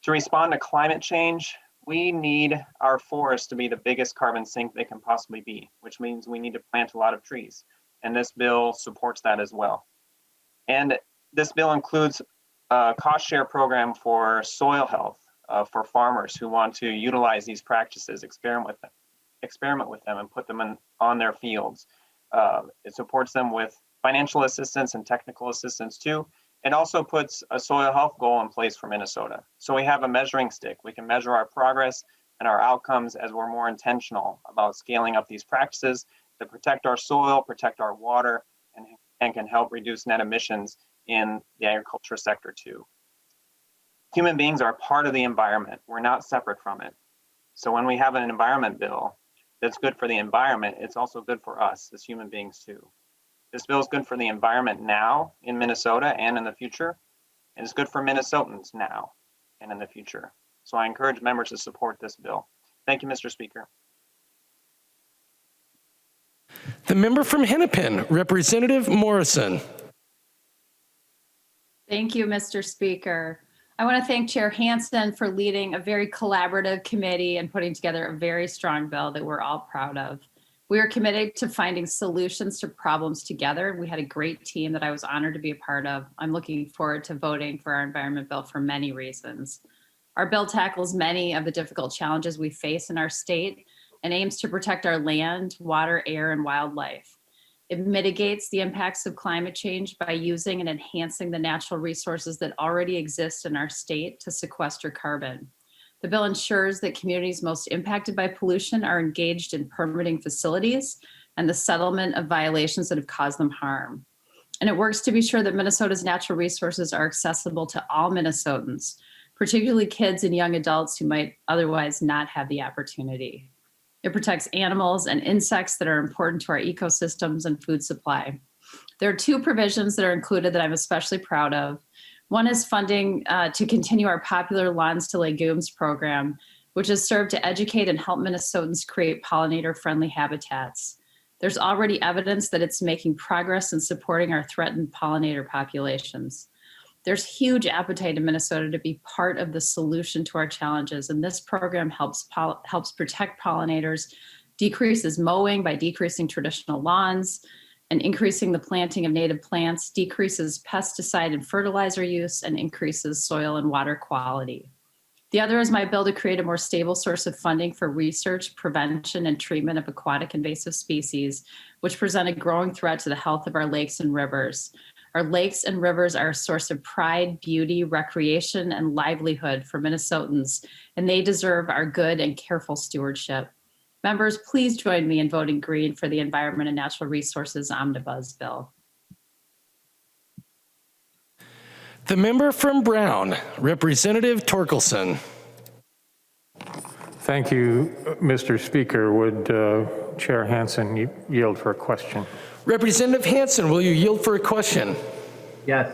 To respond to climate change, we need our forests to be the biggest carbon sink they can possibly be, which means we need to plant a lot of trees. And this bill supports that as well. And this bill includes a cost share program for soil health for farmers who want to utilize these practices, experiment with them and put them on their fields. It supports them with financial assistance and technical assistance too. It also puts a soil health goal in place for Minnesota. So we have a measuring stick. We can measure our progress and our outcomes as we're more intentional about scaling up these practices to protect our soil, protect our water, and can help reduce net emissions in the agriculture sector too. Human beings are part of the environment. We're not separate from it. So when we have an environment bill that's good for the environment, it's also good for us as human beings too. This bill is good for the environment now in Minnesota and in the future, and it's good for Minnesotans now and in the future. So I encourage members to support this bill. Thank you, Mr. Speaker. The member from Hennepin, Representative Morrison. Thank you, Mr. Speaker. I want to thank Chair Hansen for leading a very collaborative committee and putting together a very strong bill that we're all proud of. We are committed to finding solutions to problems together. We had a great team that I was honored to be a part of. I'm looking forward to voting for our environment bill for many reasons. Our bill tackles many of the difficult challenges we face in our state and aims to protect our land, water, air, and wildlife. It mitigates the impacts of climate change by using and enhancing the natural resources that already exist in our state to sequester carbon. The bill ensures that communities most impacted by pollution are engaged in permitting facilities and the settlement of violations that have caused them harm. And it works to be sure that Minnesota's natural resources are accessible to all Minnesotans, particularly kids and young adults who might otherwise not have the opportunity. It protects animals and insects that are important to our ecosystems and food supply. There are two provisions that are included that I'm especially proud of. One is funding to continue our popular Lawns to Legumes program, which has served to educate and help Minnesotans create pollinator-friendly habitats. There's already evidence that it's making progress in supporting our threatened pollinator populations. There's huge appetite in Minnesota to be part of the solution to our challenges, and this program helps protect pollinators, decreases mowing by decreasing traditional lawns, and increasing the planting of native plants, decreases pesticide and fertilizer use, and increases soil and water quality. The other is my bill to create a more stable source of funding for research, prevention, and treatment of aquatic invasive species, which present a growing threat to the health of our lakes and rivers. Our lakes and rivers are a source of pride, beauty, recreation, and livelihood for Minnesotans, and they deserve our good and careful stewardship. Members, please join me in voting green for the Environment and Natural Resources Omnibus bill. The member from Brown, Representative Torkelson. Thank you, Mr. Speaker. Would Chair Hansen yield for a question? Representative Hansen, will you yield for a question? Yes.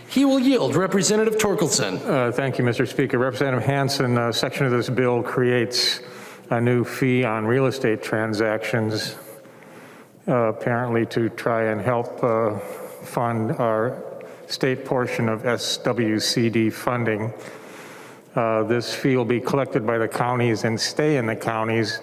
He will yield. Representative Torkelson. Thank you, Mr. Speaker. Representative Hansen, a section of this bill creates a new fee on real estate transactions, apparently to try and help fund our state portion of SWCD funding. This fee will be collected by the counties and stay in the counties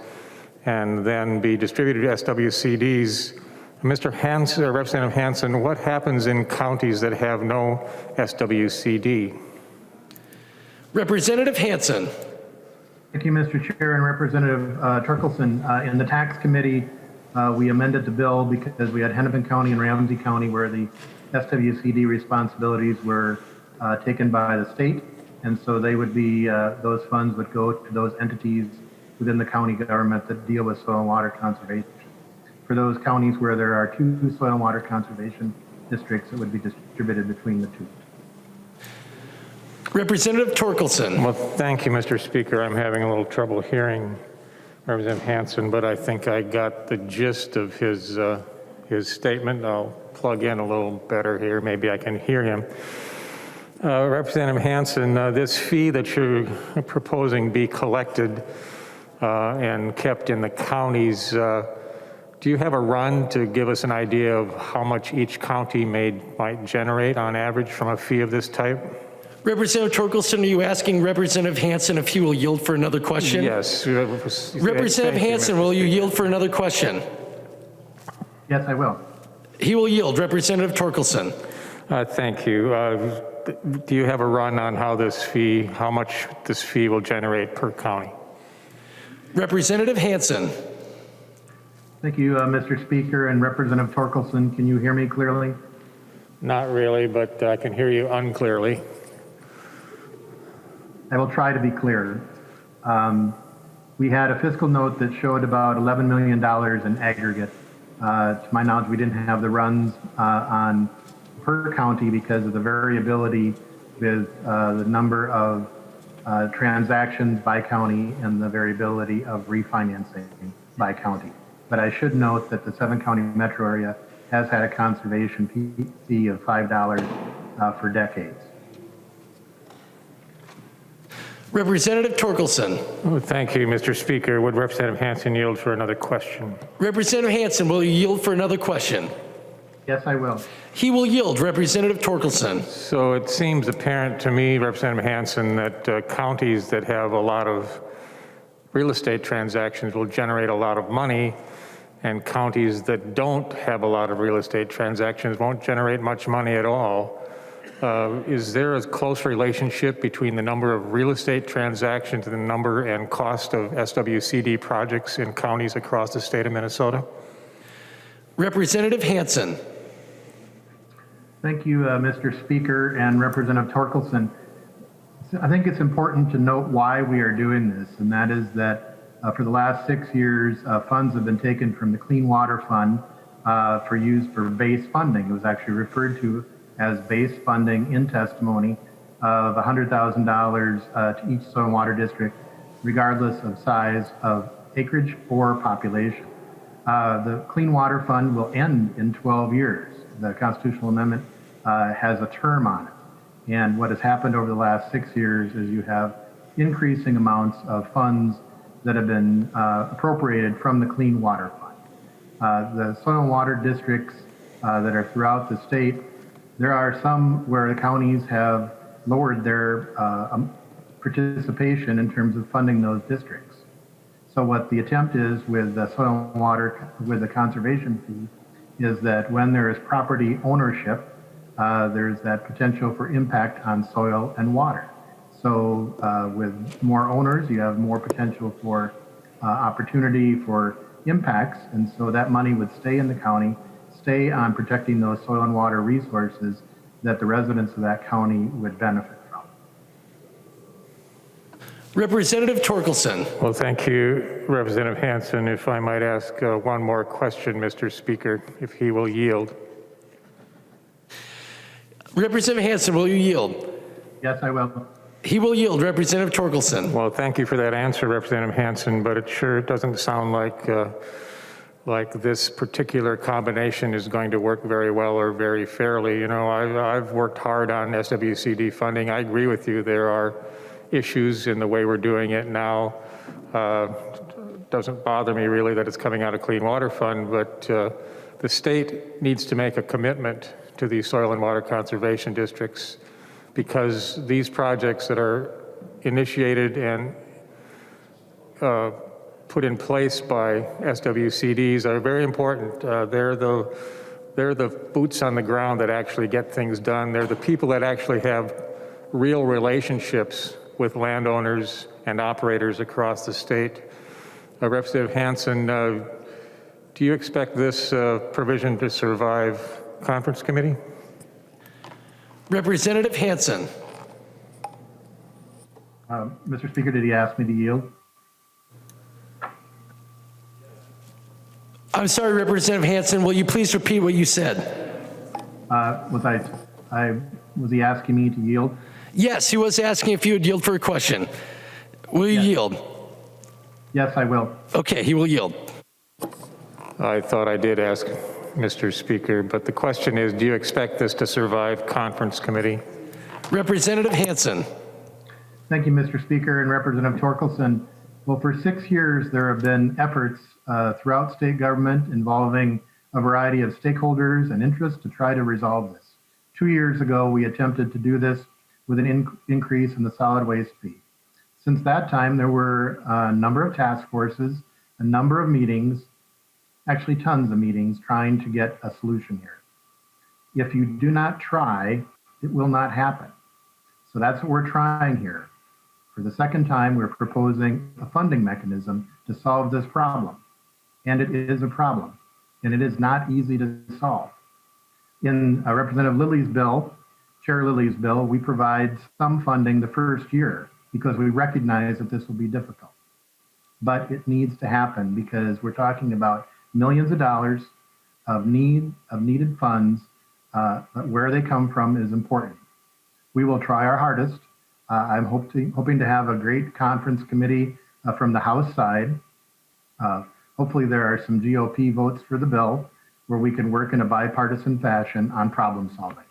and then be distributed to SWCDs. Mr. Hansen, Representative Hansen, what happens in counties that have no SWCD? Representative Hansen. Thank you, Mr. Chair and Representative Torkelson. In the tax committee, we amended the bill because we had Hennepin County and Ramsey County where the SWCD responsibilities were taken by the state. And so they would be, those funds would go to those entities within the county government that deal with soil and water conservation. For those counties where there are 2 soil and water conservation districts, it would be distributed between the 2. Representative Torkelson. Well, thank you, Mr. Speaker. I'm having a little trouble hearing Representative Hansen, but I think I got the gist of his statement. I'll plug in a little better here. Maybe I can hear him. Representative Hansen, this fee that you're proposing be collected and kept in the counties, do you have a run to give us an idea of how much each county might generate on average from a fee of this type? Representative Torkelson, are you asking Representative Hansen if he will yield for another question? Yes. Representative Hansen, will you yield for another question? Yes, I will. He will yield. Representative Torkelson. Thank you. Do you have a run on how much this fee will generate per county? Representative Hansen. Thank you, Mr. Speaker and Representative Torkelson. Can you hear me clearly? Not really, but I can hear you unclearly. I will try to be clearer. We had a fiscal note that showed about $11 million in aggregate To my knowledge, we didn't have the runs on per county because of the variability with the number of transactions by county and the variability of refinancing by county. But I should note that the 7-county metro area has had a conservation fee of $5 for decades. Representative Torkelson. Oh, thank you, Mr. Speaker. Would Representative Hansen yield for another question? Representative Hansen, will you yield for another question? Yes, I will. He will yield. Representative Torkelson. So it seems apparent to me, Representative Hansen, that counties that have a lot of real estate transactions will generate a lot of money, and counties that don't have a lot of real estate transactions won't generate much money at all. Is there a close relationship between the number of real estate transactions and the number and cost of SWCD projects in counties across the state of Minnesota? Representative Hansen. Thank you, Mr. Speaker and Representative Torkelson. I think it's important to note why we are doing this, and that is that for the last 6 years, funds have been taken from the Clean Water Fund for use for base funding. It was actually referred to as base funding in testimony of $100,000 to each soil and water district, regardless of size of acreage or population. The Clean Water Fund will end in 12 years. The constitutional amendment has a term on it. And what has happened over the last 6 years is you have increasing amounts of funds that have been appropriated from the Clean Water Fund. The soil and water districts that are throughout the state, there are some where the counties have lowered their participation in terms of funding those districts. So what the attempt is with the soil and water, with the conservation fee, is that when there is property ownership, there's that potential for impact on soil and water. So with more owners, you have more potential for opportunity for impacts, and so that money would stay in the county, stay on protecting those soil and water resources that the residents of that county would benefit from. Representative Torkelson. Well, thank you, Representative Hansen. If I might ask one more question, Mr. Speaker, if he will yield. Representative Hansen, will you yield? Yes, I will. He will yield. Representative Torkelson. Well, thank you for that answer, Representative Hansen, but it sure doesn't sound like this particular combination is going to work very well or very fairly. You know, I've worked hard on SWCD funding. I agree with you. There are issues in the way we're doing it now. Doesn't bother me really that it's coming out of Clean Water Fund, but the state needs to make a commitment to these soil and water conservation districts, because these projects that are initiated and put in place by SWCDs are very important. They're the boots on the ground that actually get things done. They're the people that actually have real relationships with landowners and operators across the state. Representative Hansen, do you expect this provision to survive conference committee? Representative Hansen. Mr. Speaker, did he ask me to yield? I'm sorry, Representative Hansen, will you please repeat what you said? Was he asking me to yield? Yes, he was asking if you would yield for a question. Will you yield? Yes, I will. Okay, he will yield. I thought I did ask, Mr. Speaker, but the question is, do you expect this to survive conference committee? Representative Hansen. Thank you, Mr. Speaker and Representative Torkelson. Well, for 6 years, there have been efforts throughout state government involving a variety of stakeholders and interests to try to resolve this. 2 years ago, we attempted to do this with an increase in the solid waste fee. Since that time, there were a number of task forces, a number of meetings, actually tons of meetings, trying to get a solution here. If you do not try, it will not happen. So that's what we're trying here. For the second time, we're proposing a funding mechanism to solve this problem. And it is a problem, and it is not easy to solve. In Representative Lilly's bill, Chair Lilly's bill, we provide some funding the first year because we recognize that this will be difficult. But it needs to happen because we're talking about millions of dollars of needed funds, but where they come from is important. We will try our hardest. I'm hoping to have a great conference committee from the House side. Hopefully there are some GOP votes for the bill where we can work in a bipartisan fashion on problem solving.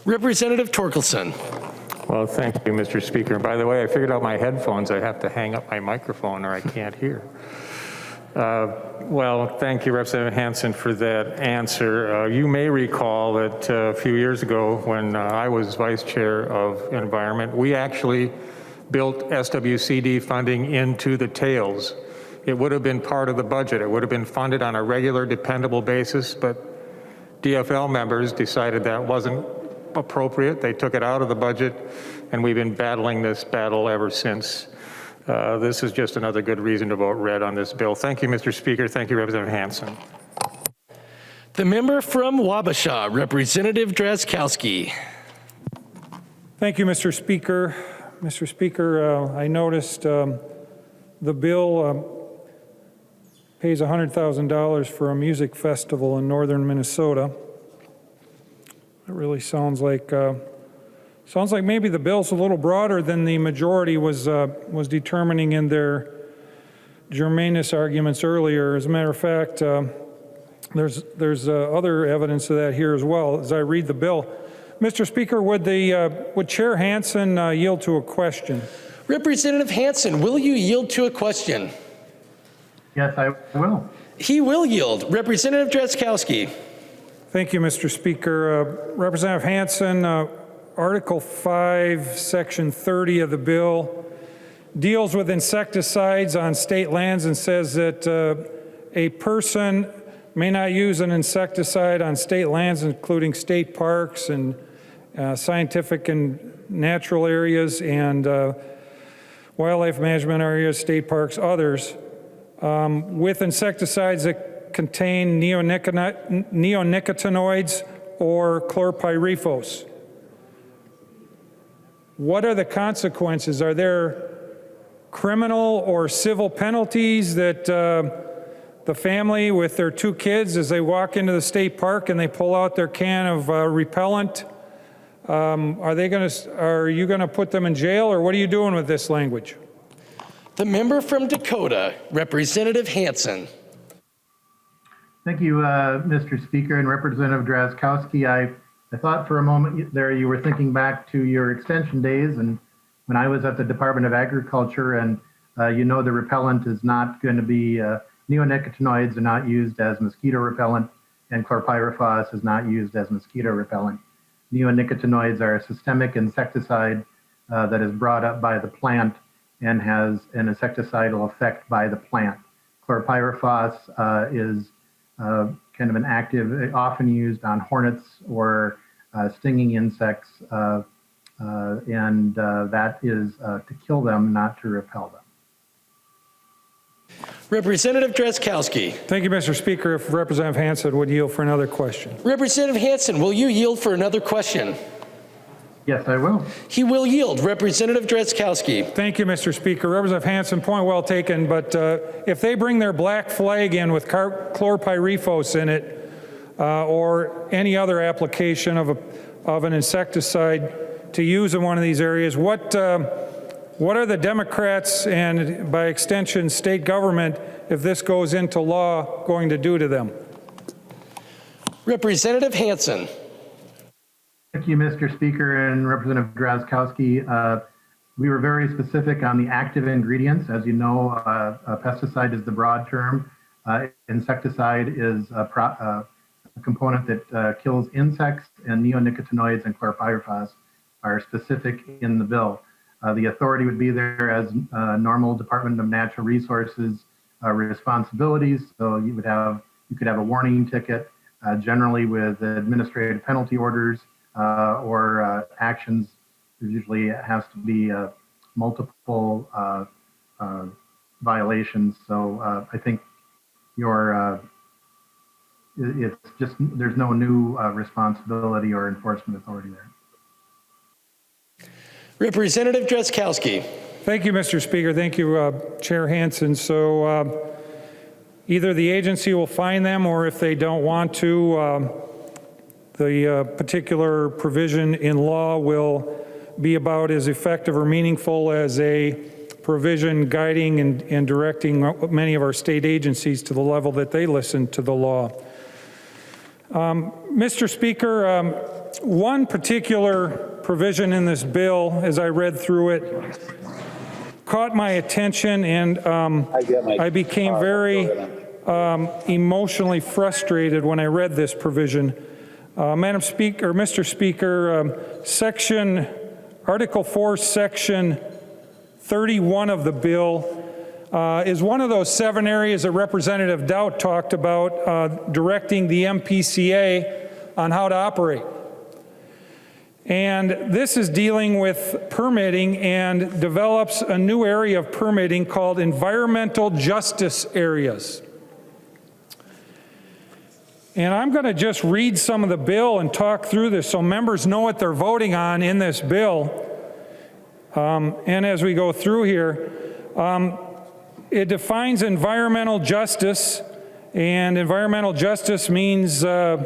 Representative Torkelson. Well, thank you, Mr. Speaker. And by the way, I figured out my headphones. I have to hang up my microphone or I can't hear. Well, thank you, Representative Hansen, for that answer. You may recall that a few years ago when I was Vice Chair of Environment, we actually built SWCD funding into the tails. It would have been part of the budget. It would have been funded on a regular, dependable basis, but DFL members decided that wasn't appropriate. They took it out of the budget, and we've been battling this battle ever since. This is just another good reason to vote red on this bill. Thank you, Mr. Speaker. Thank you, Representative Hansen. The member from Wabasha, Representative Drazkowski. Thank you, Mr. Speaker. Mr. Speaker, I noticed the bill pays $100,000 for a music festival in northern Minnesota. It really sounds like maybe the bill's a little broader than the majority was determining in their germaneness arguments earlier. As a matter of fact, there's other evidence of that here as well as I read the bill. Mr. Speaker, would Chair Hansen yield to a question? Representative Hansen, will you yield to a question? Yes, I will. He will yield. Representative Drazkowski. Thank you, Mr. Speaker. Representative Hansen, Article 5, Section 30 of the bill deals with insecticides on state lands and says that a person may not use an insecticide on state lands, including state parks and scientific and natural areas and wildlife management areas, state parks, others, with insecticides that contain neonicotinoids or chlorpyrifos. What are the consequences? Are there criminal or civil penalties that the family with their 2 kids, as they walk into the state park and they pull out their can of repellent, are you going to put them in jail, or what are you doing with this language? The member from Dakota, Representative Hansen. Thank you, Mr. Speaker. And Representative Drazkowski, I thought for a moment there you were thinking back to your extension days and when I was at the Department of Agriculture, and the repellent is not going to be, neonicotinoids are not used as mosquito repellent, and chlorpyrifos is not used as mosquito repellent. Neonicotinoids are a systemic insecticide that is brought up by the plant and has an insecticidal effect by the plant. Chlorpyrifos is kind of an active, often used on hornets or stinging insects, and that is to kill them, not to repel them. Representative Drazkowski. Thank you, Mr. Speaker. If Representative Hansen would yield for another question. Representative Hansen, will you yield for another question? Yes, I will. He will yield. Representative Drazkowski. Thank you, Mr. Speaker. Representative Hansen, point well taken, but if they bring their black flag in with chlorpyrifos in it, or any other application of an insecticide to use in one of these areas, what are the Democrats and, by extension, state government, if this goes into law, going to do to them? Representative Hansen. Thank you, Mr. Speaker, and Representative Drazkowski. We were very specific on the active ingredients. As you know, a pesticide is the broad term. Insecticide is a component that kills insects, and neonicotinoids and chlorpyrifos are specific in the bill. The authority would be there as normal Department of Natural Resources responsibilities. So you could have a warning ticket, generally with administrative penalty orders or actions. There usually has to be multiple violations. So I think it's just, there's no new responsibility or enforcement authority there. Representative Drazkowski. Thank you, Mr. Speaker. Thank you, Chair Hansen. So, Either the agency will find them, or if they don't want to, the particular provision in law will be about as effective or meaningful as a provision guiding and directing many of our state agencies to the level that they listen to the law. Mr. Speaker, one particular provision in this bill, as I read through it, caught my attention, and I became very emotionally frustrated when I read this provision. Madam Speaker, Mr. Speaker, Article 4, Section 31 of the bill is one of those 7 areas that Representative Dowd talked about directing the MPCA on how to operate. And this is dealing with permitting and develops a new area of permitting called environmental justice areas. And I'm going to just read some of the bill and talk through this so members know what they're voting on in this bill. And as we go through here, it defines environmental justice, and environmental justice means that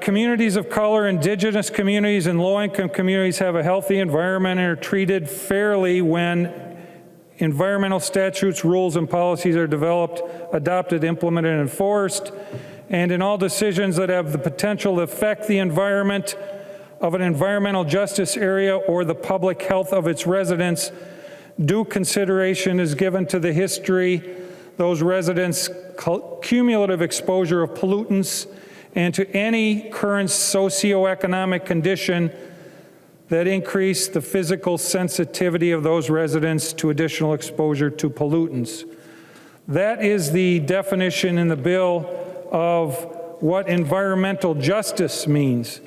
communities of color, indigenous communities, and low-income communities have a healthy environment and are treated fairly when environmental statutes, rules, and policies are developed, adopted, implemented, and enforced, and in all decisions that have the potential to affect the environment of an environmental justice area or the public health of its residents, due consideration is given to the history, those residents' cumulative exposure of pollutants, and to any current socioeconomic condition that increase the physical sensitivity of those residents to additional exposure to pollutants. That is the definition in the bill of what environmental justice means.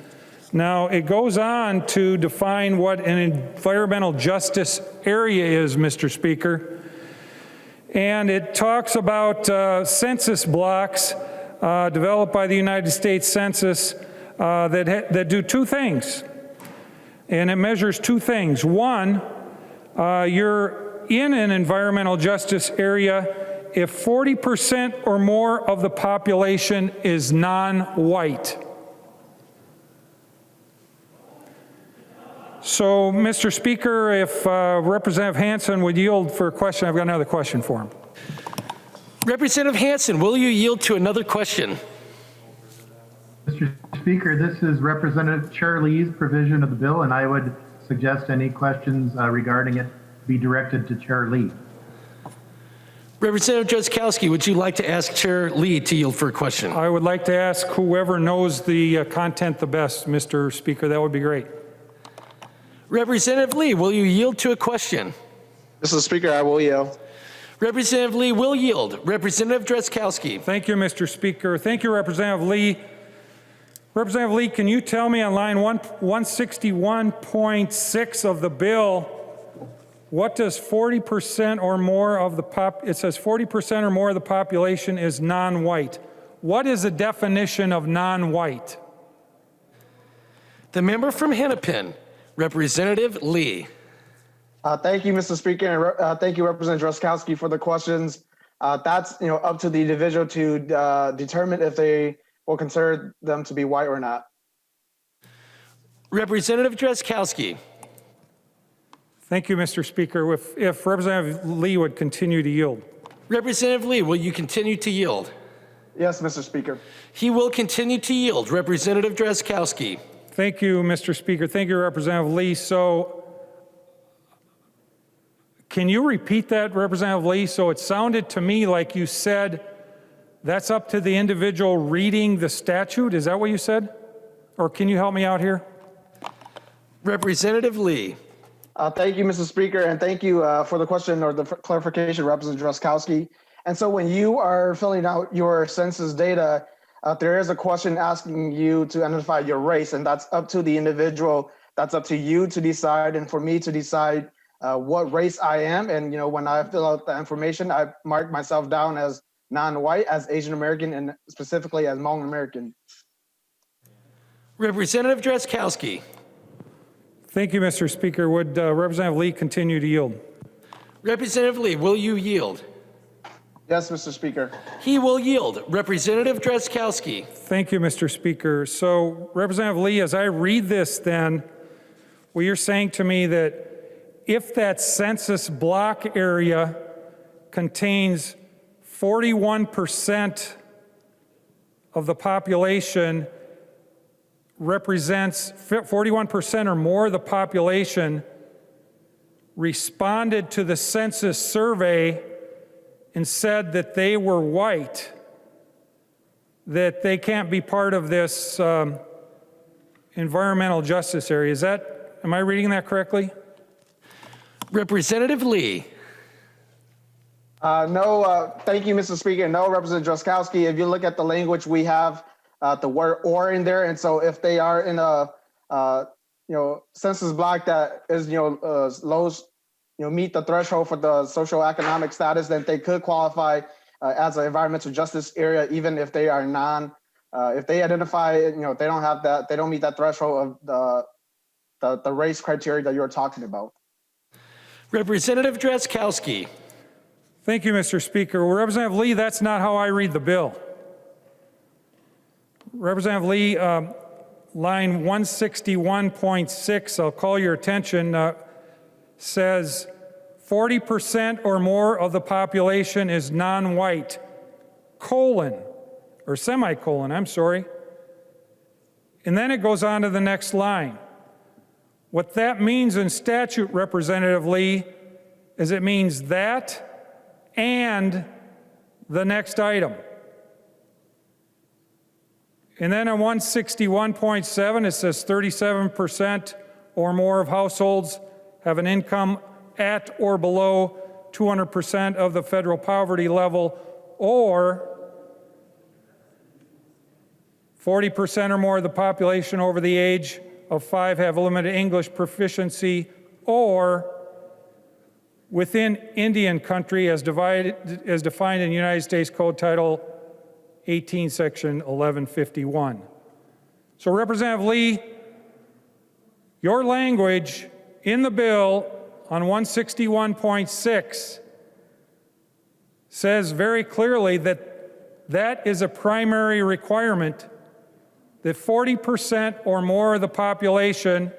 Now, it goes on to define what an environmental justice area is, Mr. Speaker. And it talks about census blocks developed by the United States Census that do 2 things. And it measures 2 things. One, you're in an environmental justice area if 40% or more of the population is non-white. So, Mr. Speaker, if Representative Hansen would yield for a question, I've got another question for him. Representative Hansen, will you yield to another question? Mr. Speaker, this is Representative Chair Lee's provision of the bill, and I would suggest any questions regarding it be directed to Chair Lee. Representative Drazkowski, would you like to ask Chair Lee to yield for a question? I would like to ask whoever knows the content the best, Mr. Speaker. That would be great. Representative Lee, will you yield to a question? Mr. Speaker, I will yield. Representative Lee will yield. Representative Drazkowski. Thank you, Mr. Speaker. Thank you, Representative Lee. Representative Lee, can you tell me on line 161.6 of the bill, what does 40% or more of the it says 40% or more of the population is non-white. What is the definition of non-white? The member from Hennepin, Representative Lee. Thank you, Mr. Speaker, and thank you, Representative Drazkowski, for the questions. That's up to the individual to determine if they will consider them to be white or not. Representative Drazkowski. Thank you, Mr. Speaker. If Representative Lee would continue to yield. Representative Lee, will you continue to yield? Yes, Mr. Speaker. He will continue to yield. Representative Drazkowski. Thank you, Mr. Speaker. Thank you, Representative Lee. So, can you repeat that, Representative Lee? So it sounded to me like you said that's up to the individual reading the statute. Is that what you said? Or can you help me out here? Representative Lee. Thank you, Mr. Speaker, and thank you for the question or the clarification, Representative Drazkowski. And so when you are filling out your census data, there is a question asking you to identify your race, and that's up to the individual. That's up to you to decide and for me to decide what race I am. And when I fill out the information, I mark myself down as non-white, as Asian American, and specifically as Hmong American. Representative Drazkowski. Thank you, Mr. Speaker. Would Representative Lee continue to yield? Representative Lee, will you yield? Yes, Mr. Speaker. He will yield. Representative Drazkowski. Thank you, Mr. Speaker. So, Representative Lee, as I read this then, well, you're saying to me that if that census block area contains 41% of the population, represents 41% or more of the population responded to the census survey and said that they were white, that they can't be part of this environmental justice area. Am I reading that correctly? Representative Lee. No, thank you, Mr. Speaker. No, Representative Drazkowski. If you look at the language, we have the word "or" in there, and so if they are in a census block that is lows, meet the threshold for the socioeconomic status, then they could qualify as an environmental justice area, even if they are if they identify, they don't have that, they don't meet that threshold of the race criteria that you're talking about. Representative Drazkowski. Thank you, Mr. Speaker. Well, Representative Lee, that's not how I read the bill. Representative Lee, line 161.6, I'll call your attention, says 40% or more of the population is non-white, or semicolon, I'm sorry. And then it goes on to the next line. What that means in statute, Representative Lee, is it means that and the next item. And then on 161.7, it says 37% or more of households have an income at or below 200% of the federal poverty level, or 40% or more of the population over the age of 5 have limited English proficiency, or within Indian country as defined in United States Code Title 18, Section 1151. So, Representative Lee, your language in the bill on 161.6 says very clearly that that is a primary requirement, that 40% or more of the population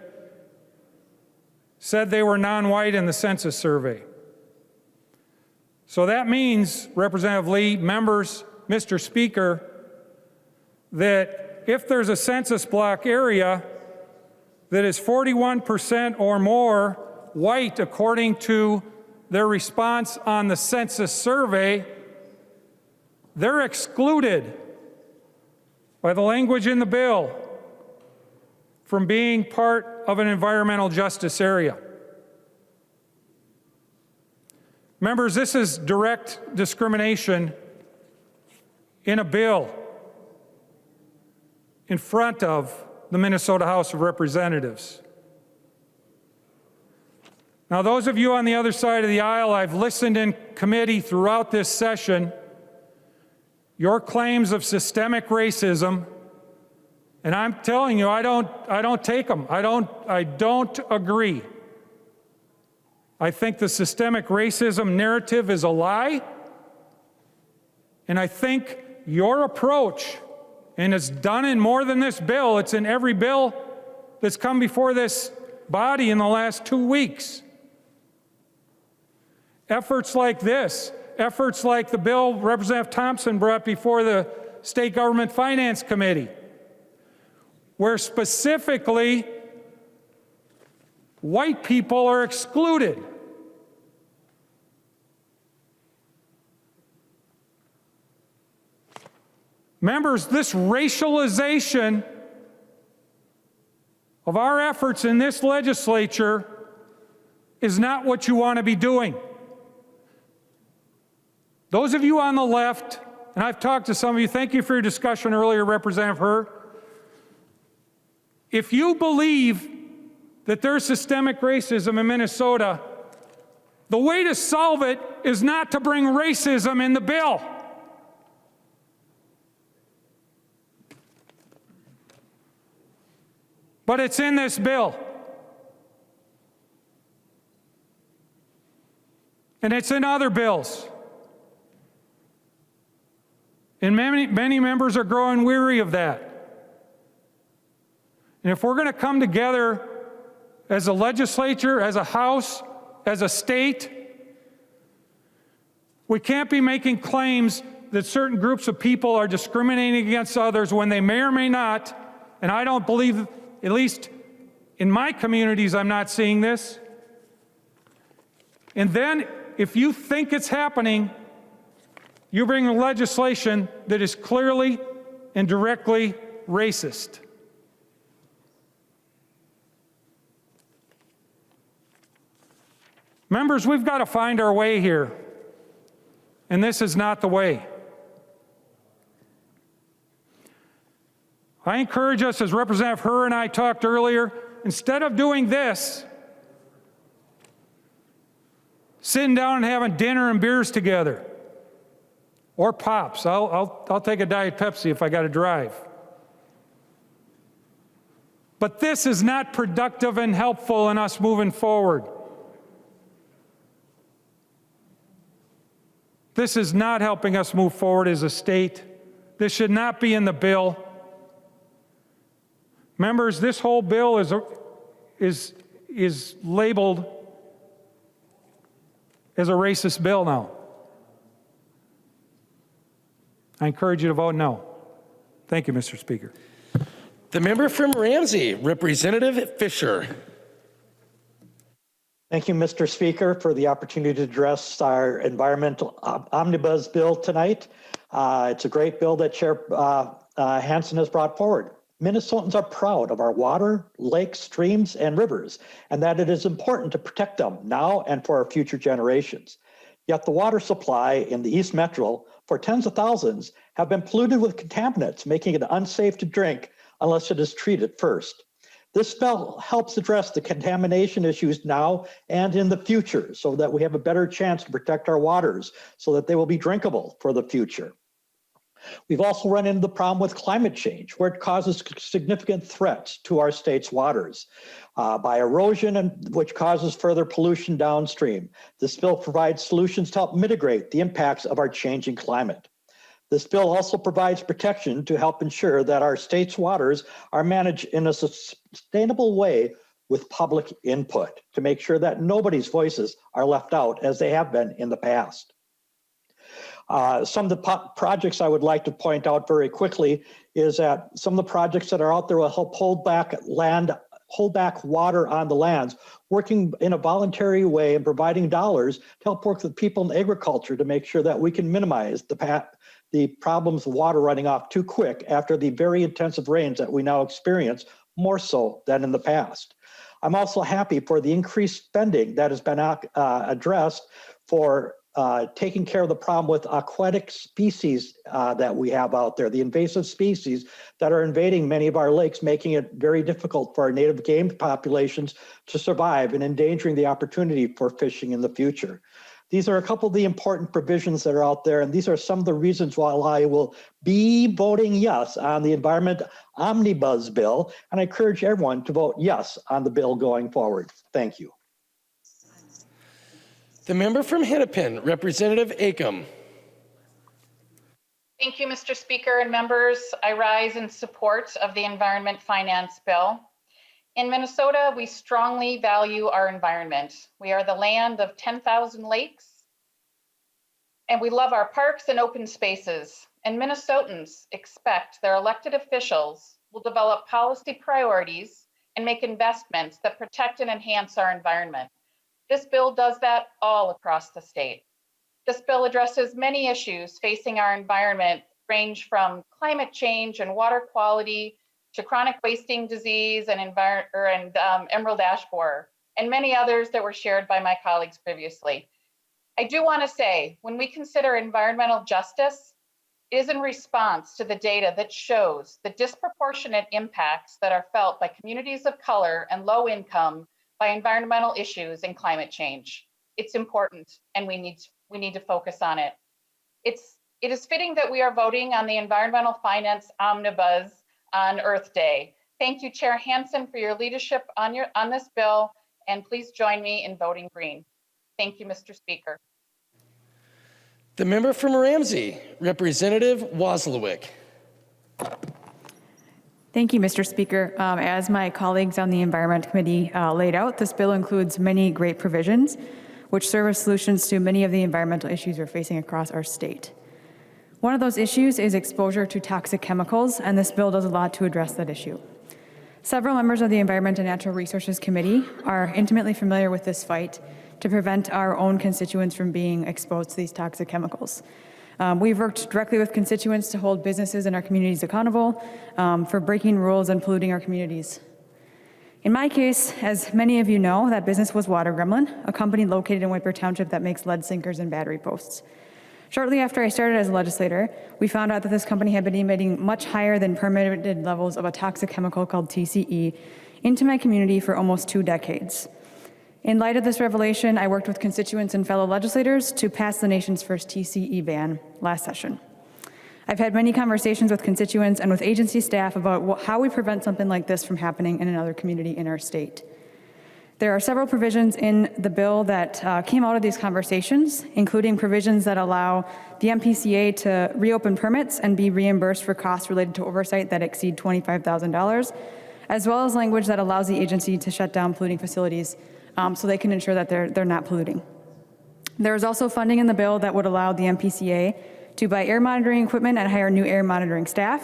said they were non-white in the census survey. So that means, Representative Lee, members, Mr. Speaker, that if there's a census block area that is 41% or more white according to their response on the census survey, they're excluded by the language in the bill from being part of an environmental justice area. Members, this is direct discrimination in a bill in front of the Minnesota House of Representatives. Now, those of you on the other side of the aisle, I've listened in committee throughout this session, your claims of systemic racism, and I'm telling you, I don't take them. I don't agree. I think the systemic racism narrative is a lie, and I think your approach, and it's done in more than this bill, it's in every bill that's come before this body in the last 2 weeks. Efforts like this, efforts like the bill Representative Thompson brought before the State Government Finance Committee, where specifically white people are excluded. Members, this racialization of our efforts in this legislature is not what you want to be doing. Those of you on the left, and I've talked to some of you, thank you for your discussion earlier, Representative Herr. If you believe that there's systemic racism in Minnesota, the way to solve it is not to bring racism in the bill. But it's in this bill. And it's in other bills. And many members are growing weary of that. And if we're going to come together as a legislature, as a House, as a state, we can't be making claims that certain groups of people are discriminating against others when they may or may not, and I don't believe, at least in my communities, I'm not seeing this. And then, if you think it's happening, you bring legislation that is clearly and directly racist. Members, we've got to find our way here, and this is not the way. I encourage us, as Representative Herr and I talked earlier, instead of doing this, sitting down and having dinner and beers together, or pops. I'll take a Diet Pepsi if I got to drive. But this is not productive and helpful in us moving forward. This is not helping us move forward as a state. This should not be in the bill. Members, this whole bill is labeled as a racist bill now. I encourage you to vote no. Thank you, Mr. Speaker. The member from Ramsey, Representative Fisher. Thank you, Mr. Speaker, for the opportunity to address our environmental omnibus bill tonight. It's a great bill that Chair Hansen has brought forward. Minnesotans are proud of our water, lakes, streams, and rivers, and that it is important to protect them now and for our future generations. Yet the water supply in the East Metro for tens of thousands have been polluted with contaminants, making it unsafe to drink unless it is treated first. This bill helps address the contamination issues now and in the future so that we have a better chance to protect our waters so that they will be drinkable for the future. We've also run into the problem with climate change, where it causes significant threats to our state's waters by erosion, which causes further pollution downstream. This bill provides solutions to help mitigate the impacts of our changing climate. This bill also provides protection to help ensure that our state's waters are managed in a sustainable way with public input to make sure that nobody's voices are left out as they have been in the past. Some of the projects I would like to point out very quickly is that some of the projects that are out there will help hold back water on the lands, working in a voluntary way and providing dollars to help work with people in agriculture to make sure that we can minimize the problems of water running off too quick after the very intensive rains that we now experience, more so than in the past. I'm also happy for the increased spending that has been addressed for taking care of the problem with aquatic species that we have out there, the invasive species that are invading many of our lakes, making it very difficult for our native game populations to survive and endangering the opportunity for fishing in the future. These are a couple of the important provisions that are out there, and these are some of the reasons why I will be voting yes on the Environment Omnibus bill, and I encourage everyone to vote yes on the bill going forward. Thank you. The member from Hennepin, Representative Acom. Thank you, Mr. Speaker and members. I rise in support of the Environment Finance Bill. In Minnesota, we strongly value our environment. We are the land of 10,000 lakes, and we love our parks and open spaces. And Minnesotans expect their elected officials will develop policy priorities and make investments that protect and enhance our environment. This bill does that all across the state. This bill addresses many issues facing our environment, range from climate change and water quality to chronic wasting disease and emerald ash borer, and many others that were shared by my colleagues previously. I do want to say, when we consider environmental justice, it is in response to the data that shows the disproportionate impacts that are felt by communities of color and low income by environmental issues and climate change. It's important, and we need to focus on it. It is fitting that we are voting on the Environmental Finance Omnibus on Earth Day. Thank you, Chair Hansen, for your leadership on this bill, and please join me in voting green. Thank you, Mr. Speaker. The member from Ramsey, Representative Wozlowick. Thank you, Mr. Speaker. As my colleagues on the Environment Committee laid out, this bill includes many great provisions which serve as solutions to many of the environmental issues we're facing across our state. One of those issues is exposure to toxic chemicals, and this bill does a lot to address that issue. Several members of the Environment and Natural Resources Committee are intimately familiar with this fight to prevent our own constituents from being exposed to these toxic chemicals. We've worked directly with constituents to hold businesses in our communities accountable for breaking rules and polluting our communities. In my case, as many of you know, that business was Water Gremlin, a company located in Whitber Township that makes lead sinkers and battery posts. Shortly after I started as a legislator, we found out that this company had been emitting much higher than permitted levels of a toxic chemical called TCE into my community for almost 2 decades. In light of this revelation, I worked with constituents and fellow legislators to pass the nation's first TCE ban last session. I've had many conversations with constituents and with agency staff about how we prevent something like this from happening in another community in our state. There are several provisions in the bill that came out of these conversations, including provisions that allow the MPCA to reopen permits and be reimbursed for costs related to oversight that exceed $25,000, as well as language that allows the agency to shut down polluting facilities so they can ensure that they're not polluting. There is also funding in the bill that would allow the MPCA to buy air monitoring equipment and hire new air monitoring staff,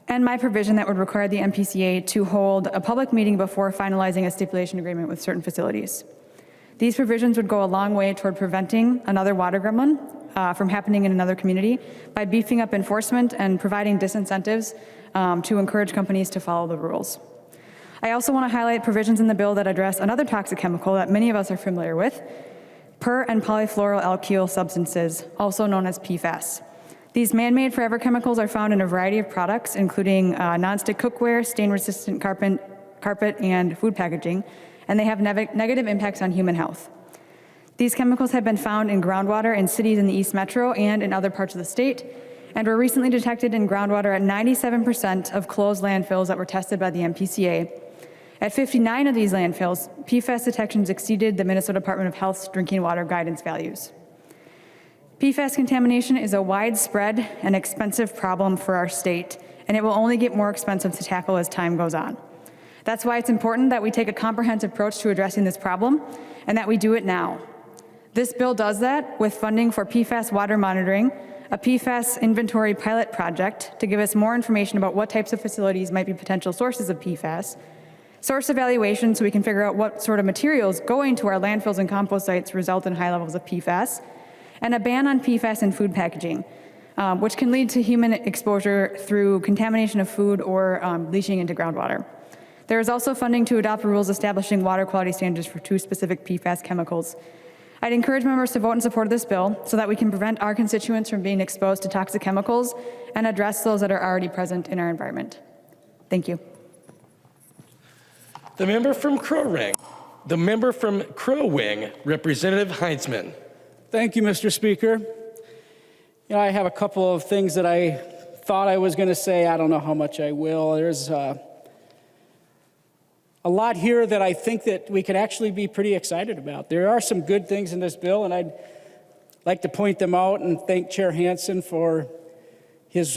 and my provision that would require the MPCA to hold a public meeting before finalizing a stipulation agreement with certain facilities. These provisions would go a long way toward preventing another Water Gremlin from happening in another community by beefing up enforcement and providing disincentives to encourage companies to follow the rules. I also want to highlight provisions in the bill that address another toxic chemical that many of us are familiar with, per- and polyfluoroalkyl substances, also known as PFAS. These man-made forever chemicals are found in a variety of products, including nonstick cookware, stain-resistant carpet, and food packaging, and they have negative impacts on human health. These chemicals have been found in groundwater in cities in the East Metro and in other parts of the state, and were recently detected in groundwater at 97% of closed landfills that were tested by the MPCA. At 59 of these landfills, PFAS detections exceeded the Minnesota Department of Health's drinking water guidance values. PFAS contamination is a widespread and expensive problem for our state, and it will only get more expensive to tackle as time goes on. That's why it's important that we take a comprehensive approach to addressing this problem, and that we do it now. This bill does that with funding for PFAS water monitoring, a PFAS inventory pilot project to give us more information about what types of facilities might be potential sources of PFAS, source evaluation so we can figure out what sort of materials going to our landfills and compost sites result in high levels of PFAS, and a ban on PFAS in food packaging, which can lead to human exposure through contamination of food or leaching into groundwater. There is also funding to adopt rules establishing water quality standards for 2 specific PFAS chemicals. I'd encourage members to vote in support of this bill so that we can prevent our constituents from being exposed to toxic chemicals and address those that are already present in our environment. Thank you. The member from Crow Wing, Representative Heinzman. Thank you, Mr. Speaker. You know, I have a couple of things that I thought I was going to say. I don't know how much I will. There's a lot here that I think that we could actually be pretty excited about. There are some good things in this bill, and I'd like to point them out and thank Chair Hansen for his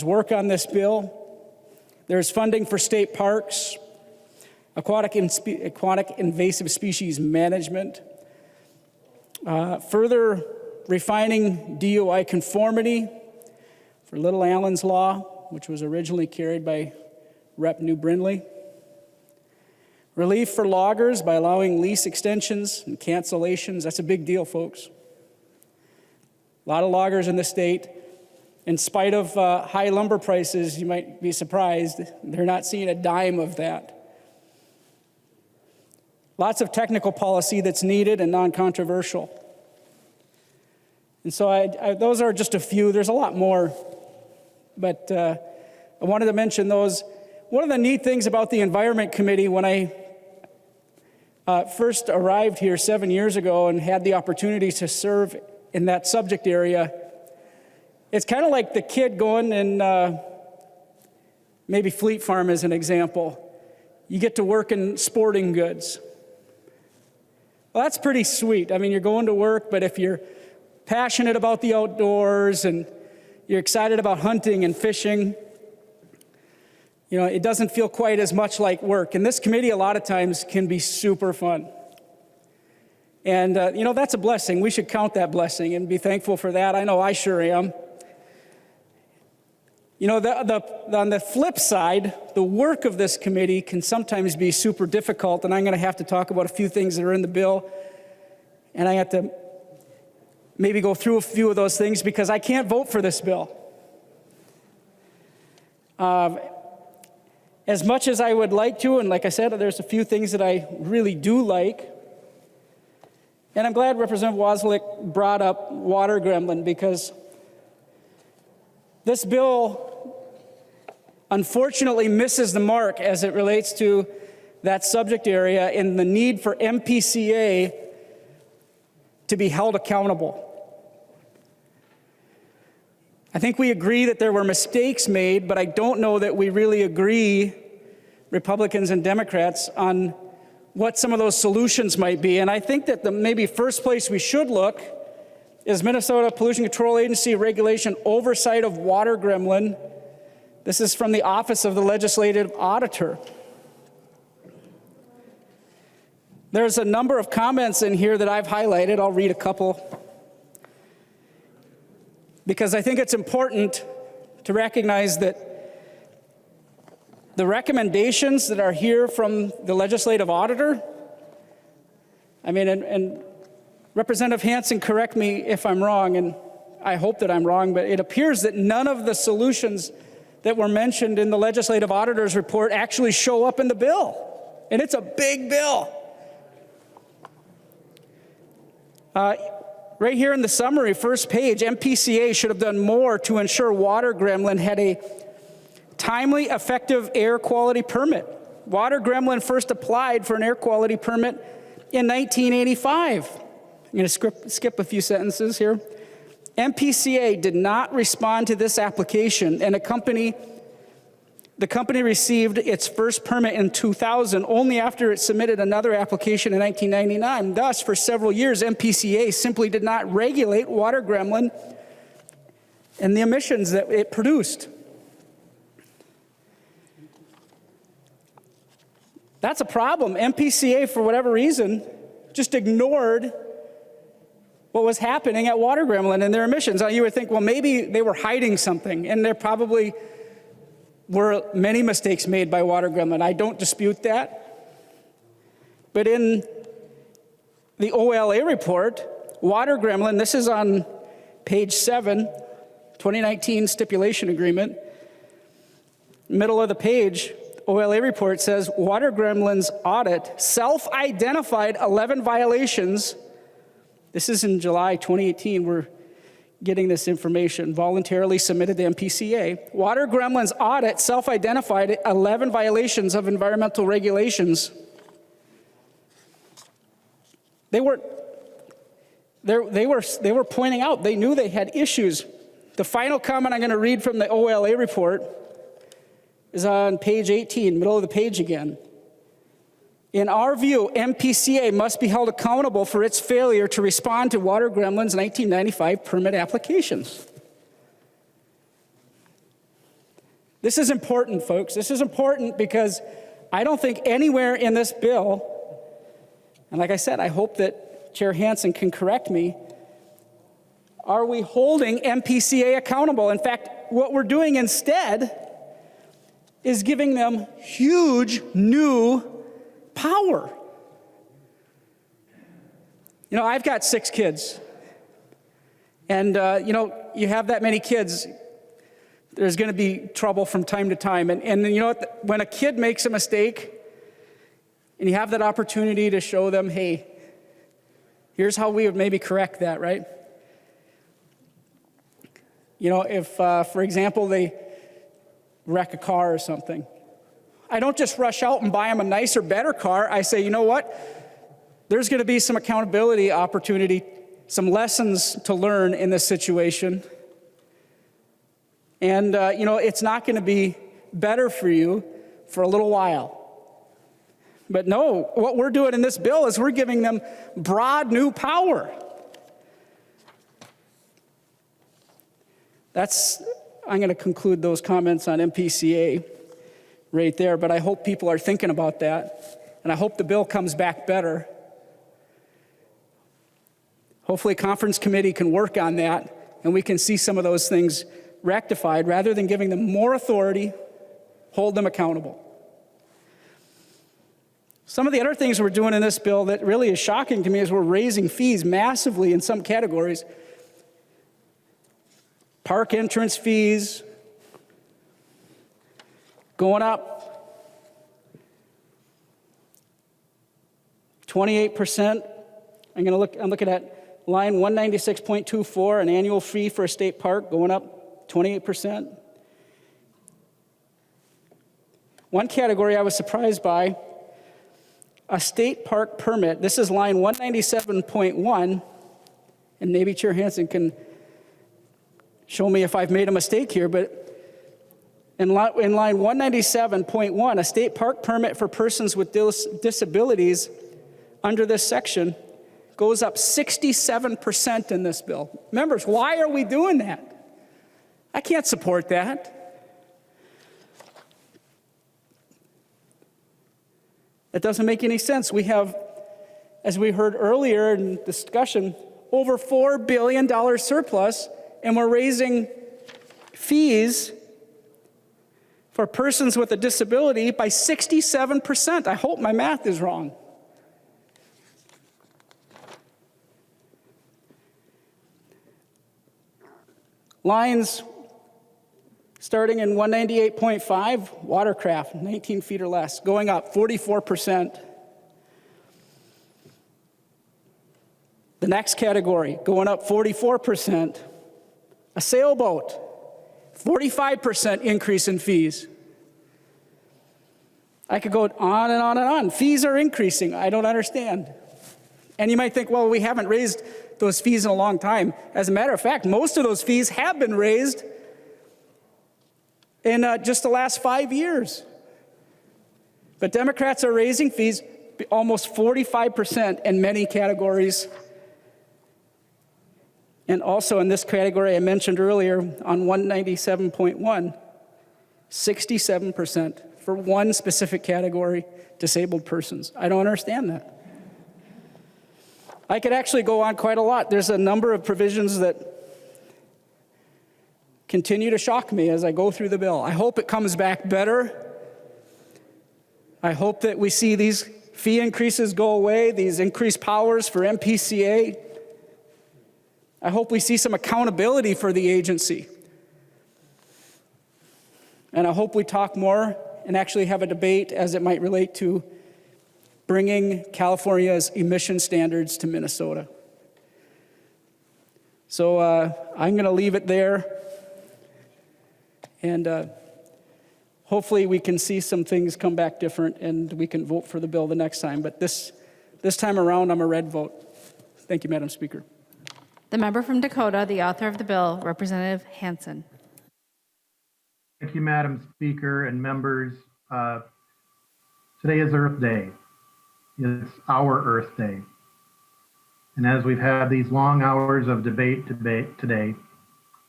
work on this bill. There's funding for state parks, aquatic invasive species management, further refining DOI conformity for Little Allen's Law, which was originally carried by Rep. New Brindley, relief for loggers by allowing lease extensions and cancellations. That's a big deal, folks. A lot of loggers in the state, in spite of high lumber prices, you might be surprised, they're not seeing a dime of that. Lots of technical policy that's needed and non-controversial. And so those are just a few. There's a lot more, but I wanted to mention those. One of the neat things about the Environment Committee, when I first arrived here 7 years ago and had the opportunity to serve in that subject area, it's kind of like the kid going and maybe Fleet Farm as an example. You get to work in sporting goods. Well, that's pretty sweet. I mean, you're going to work, but if you're passionate about the outdoors and you're excited about hunting and fishing, you know, it doesn't feel quite as much like work. And this committee a lot of times can be super fun. And, you know, that's a blessing. We should count that blessing and be thankful for that. I know I sure am. You know, on the flip side, the work of this committee can sometimes be super difficult, and I'm going to have to talk about a few things that are in the bill, and I have to maybe go through a few of those things because I can't vote for this bill. As much as I would like to, and like I said, there's a few things that I really do like, and I'm glad Representative Wozniak brought up water gremlin because this bill unfortunately misses the mark as it relates to that subject area and the need for MPCA to be held accountable. I think we agree that there were mistakes made, but I don't know that we really agree, Republicans and Democrats, on what some of those solutions might be. And I think that the maybe first place we should look is Minnesota Pollution Control Agency regulation oversight of water gremlin. This is from the Office of the Legislative Auditor. There's a number of comments in here that I've highlighted. I'll read a couple because I think it's important to recognize that the recommendations that are here from the legislative auditor, I mean, and Representative Hansen, correct me if I'm wrong, and I hope that I'm wrong, but it appears that none of the solutions that were mentioned in the legislative auditor's report actually show up in the bill. And it's a big bill. Right here in the summary, first page, MPCA should have done more to ensure water gremlin had a timely, effective air quality permit. Water gremlin first applied for an air quality permit in 1985. I'm going to skip a few sentences here. MPCA did not respond to this application, and the company received its first permit in 2000 only after it submitted another application in 1999. Thus, for several years, MPCA simply did not regulate water gremlin and the emissions that it produced. That's a problem. MPCA, for whatever reason, just ignored what was happening at water gremlin and their emissions. Now, you would think, well, maybe they were hiding something, and there probably were many mistakes made by water gremlin. I don't dispute that. But in the OLA report, water gremlin, this is on page 7, 2019 stipulation agreement, middle of the page, OLA report says water gremlin's audit self-identified 11 violations. This is in July 2018. We're getting this information, voluntarily submitted to MPCA. Water gremlin's audit self-identified 11 violations of environmental regulations. They were pointing out, they knew they had issues. The final comment I'm going to read from the OLA report is on page 18, middle of the page again. In our view, MPCA must be held accountable for its failure to respond to water gremlin's 1995 permit applications. This is important, folks. This is important because I don't think anywhere in this bill, and like I said, I hope that Chair Hansen can correct me, are we holding MPCA accountable. In fact, what we're doing instead is giving them huge new power. You know, I've got 6 kids. And, you know, you have that many kids, there's going to be trouble from time to time. And you know what? When a kid makes a mistake and you have that opportunity to show them, hey, here's how we would maybe correct that, right? You know, if, for example, they wreck a car or something, I don't just rush out and buy them a nicer, better car. I say, you know what? There's going to be some accountability opportunity, some lessons to learn in this situation. And, you know, it's not going to be better for you for a little while. But no, what we're doing in this bill is we're giving them broad new power. I'm going to conclude those comments on MPCA right there, but I hope people are thinking about that, and I hope the bill comes back better. Hopefully conference committee can work on that, and we can see some of those things rectified rather than giving them more authority, hold them accountable. Some of the other things we're doing in this bill that really is shocking to me is we're raising fees massively in some categories. Park entrance fees going up 28%. I'm looking at line 196.24, an annual fee for a state park going up 28%. One category I was surprised by, a state park permit. This is line 197.1, and maybe Chair Hansen can show me if I've made a mistake here, but in line 197.1, a state park permit for persons with disabilities under this section goes up 67% in this bill. Members, why are we doing that? I can't support that. It doesn't make any sense. We have, as we heard earlier in discussion, over $4 billion surplus, and we're raising fees for persons with a disability by 67%. I hope my math is wrong. Lines starting in 198.5, watercraft, 19 feet or less, going up 44%. The next category, going up 44%. A sailboat, 45% increase in fees. I could go on and on and on. Fees are increasing. I don't understand. And you might think, well, we haven't raised those fees in a long time. As a matter of fact, most of those fees have been raised in just the last 5 years. But Democrats are raising fees almost 45% in many categories. And also in this category I mentioned earlier on 197.1, 67% for one specific category, disabled persons. I don't understand that. I could actually go on quite a lot. There's a number of provisions that continue to shock me as I go through the bill. I hope it comes back better. I hope that we see these fee increases go away, these increased powers for MPCA. I hope we see some accountability for the agency. And I hope we talk more and actually have a debate as it might relate to bringing California's emission standards to Minnesota. So I'm going to leave it there. And hopefully we can see some things come back different and we can vote for the bill the next time. But this time around, I'm a red vote. Thank you, Madam Speaker. The member from Dakota, the author of the bill, Representative Hansen. Thank you, Madam Speaker and members. Today is Earth Day. It's our Earth Day. And as we've had these long hours of debate today,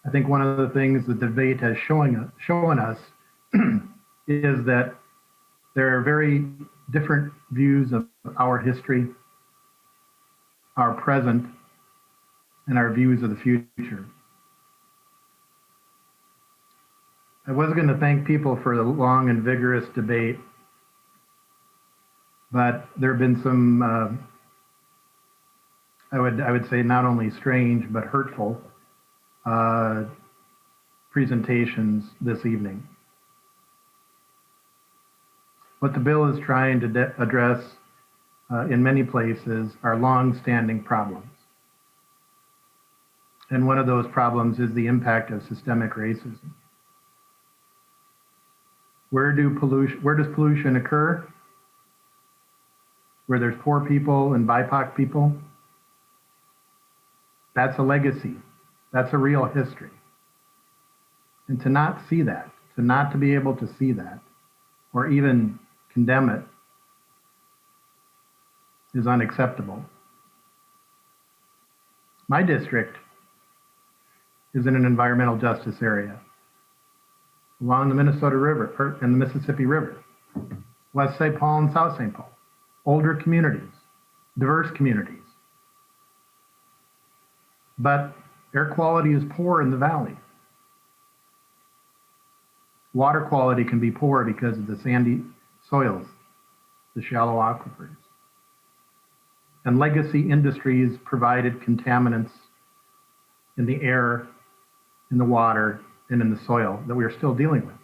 I think one of the things the debate has shown us is that there are very different views of our history, our present, and our views of the future. I was going to thank people for the long and vigorous debate, but there have been some, I would say not only strange, but hurtful presentations this evening. What the bill is trying to address in many places are long-standing problems. And one of those problems is the impact of systemic racism. Where does pollution occur? Where there's poor people and BIPOC people? That's a legacy. That's a real history. And to not see that, to not to be able to see that, or even condemn it, is unacceptable. My district is in an environmental justice area. Along the Minnesota River and the Mississippi River, West St. Paul and South St. Paul, older communities, diverse communities. But air quality is poor in the valley. Water quality can be poor because of the sandy soils, the shallow aquifers. And legacy industries provided contaminants in the air, in the water, and in the soil that we are still dealing with.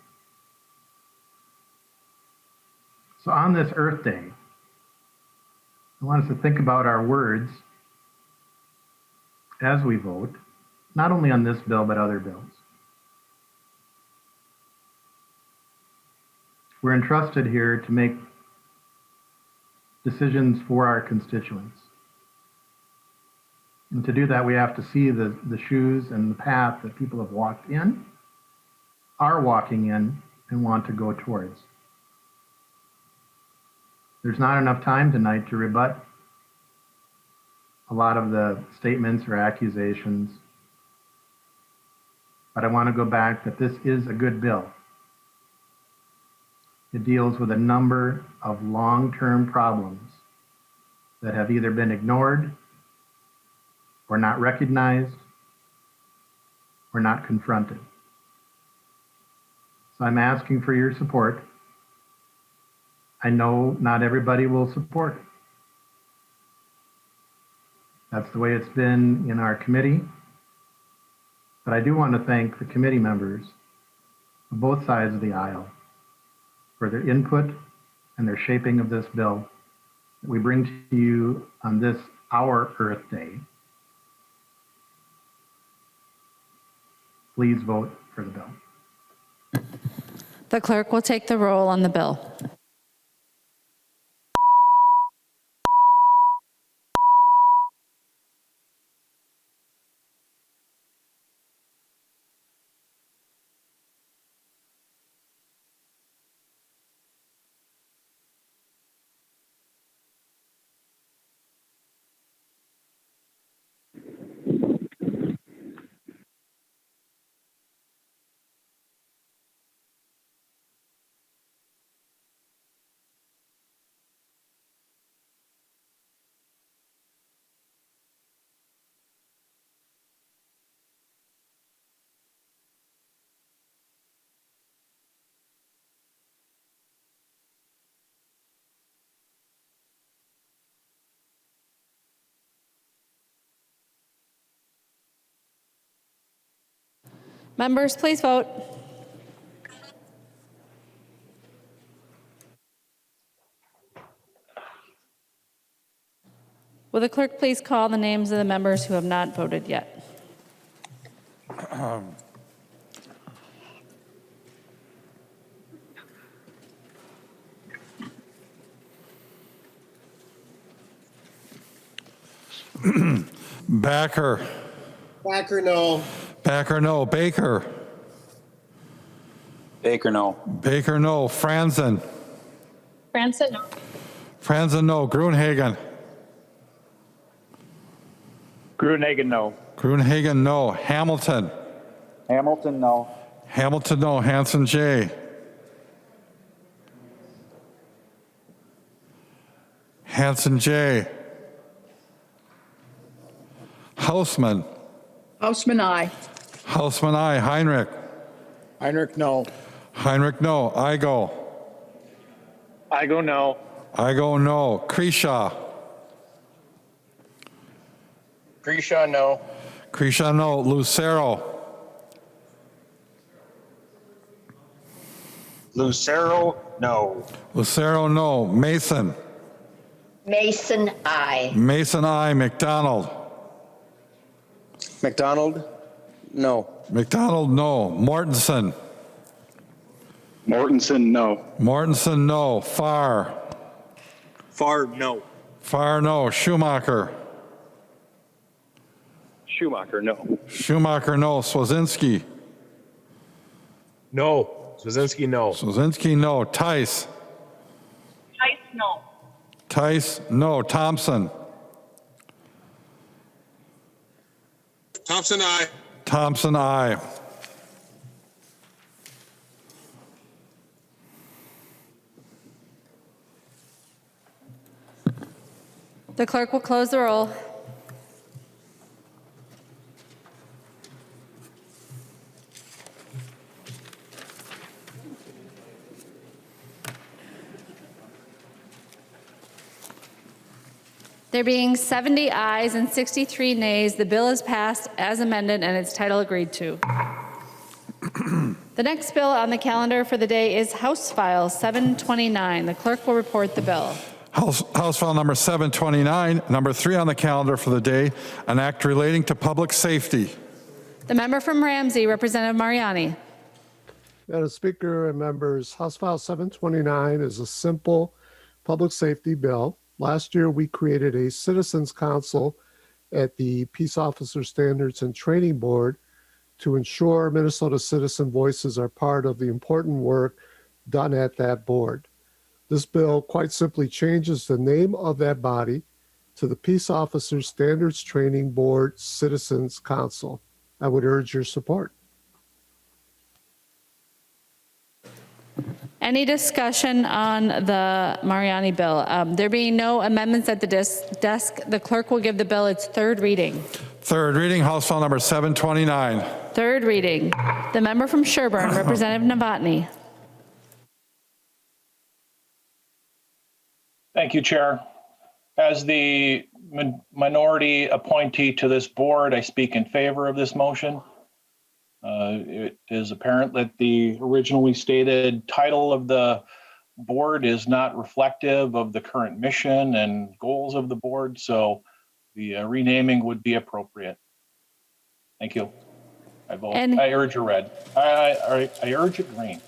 So on this Earth Day, I want us to think about our words as we vote, not only on this bill, but other bills. We're entrusted here to make decisions for our constituents. And to do that, we have to see the shoes and the path that people have walked in, are walking in, and want to go towards. There's not enough time tonight to rebut a lot of the statements or accusations, but I want to go back that this is a good bill. It deals with a number of long-term problems that have either been ignored or not recognized or not confronted. So I'm asking for your support. I know not everybody will support it. That's the way it's been in our committee. But I do want to thank the committee members of both sides of the aisle for their input and their shaping of this bill that we bring to you on this, our Earth Day. Please vote for the bill. The clerk will take the roll on the bill. Members, please vote. Will the clerk please call the names of the members who have not voted yet? Backer. Backer, no. Backer, no. Baker. Baker, no. Baker, no. Franzen. Franzen, no. Franzen, no. Gruenhagen. Gruenhagen, no. Gruenhagen, no. Hamilton. Hamilton, no. Hamilton, no. Hansen, J. Hansen, J. Hausman. Hausman, aye. Hausman, I. Heinrich. Heinrich, no. Heinrich, no. Igo. Igo, no. Igo, no. Kresha. Grisha, no. Kresha, no. Lucero. Lucero, no. Lucero, no. Mason. Mason, aye. Mason, I. McDonald. McDonald, no. McDonald, no. Mortensen. Mortensen, no. Mortensen, no. Farr. Farr, no. Farr, no. Schumacher. Schumacher, no. Schumacher, no. Swazinski. No. Swazinski, no. Swazinski, no. Tice. Tice, no. Tice, no. Thompson. Thompson, aye. Thompson, aye. The clerk will close the roll. There being 70 ayes and 63 nays, the bill is passed as amended and its title agreed to. The next bill on the calendar for the day is House File 729. The clerk will report the bill. House File number 729, number 3 on the calendar for the day, an act relating to public safety. The member from Ramsey, Representative Mariani. Madam Speaker and members, House File 729 is a simple public safety bill. Last year, we created a Citizens Council at the Peace Officer Standards and Training Board to ensure Minnesota citizen voices are part of the important work done at that board. This bill quite simply changes the name of that body to the Peace Officer Standards Training Board Citizens Council. I would urge your support. Any discussion on the Mariani bill? There being no amendments at the desk, the clerk will give the bill its third reading. Third reading, House File number 729. Third reading. The member from Sherburne, Representative Novotny. Thank you, Chair. As the minority appointee to this board, I speak in favor of this motion. It is apparent that the originally stated title of the board is not reflective of the current mission and goals of the board, so the renaming would be appropriate. Thank you. I vote. I urge a red. I urge it green.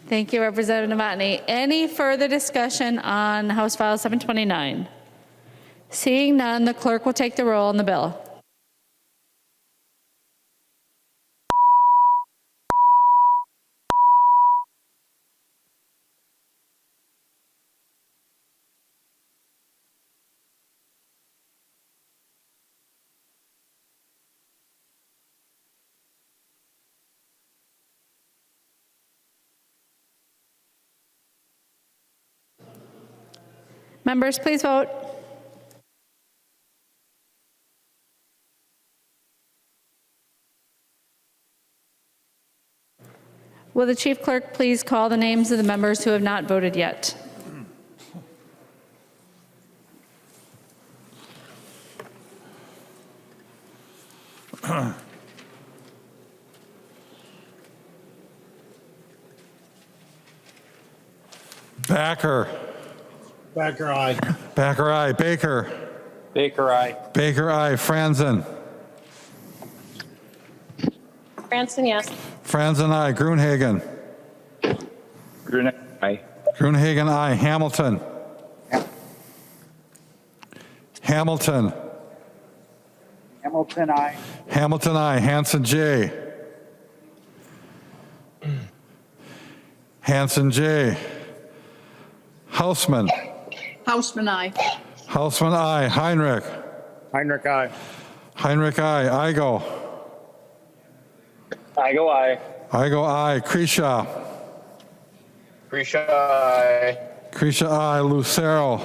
Thank you, Representative Novotny. Any further discussion on House File 729? Seeing none, the clerk will take the roll on the bill. Members, please vote. Will the chief clerk please call the names of the members who have not voted yet? Backer. Backer, aye. Backer, aye. Baker. Baker, aye. Baker, aye. Franzen. Franzen, yes. Franzen, aye. Gruenhagen. Gruenhagen, aye. Gruenhagen, aye. Hamilton. Hamilton. Hamilton, aye. Hamilton, aye. Hansen, J. Hansen, J. Hausman. Hausman, aye. Hausman, aye. Heinrich. Heinrich, aye. Heinrich, aye. Igo. Igo, aye. Igo, aye. Krisha. Krisha, aye. Krisha, aye. Lucero.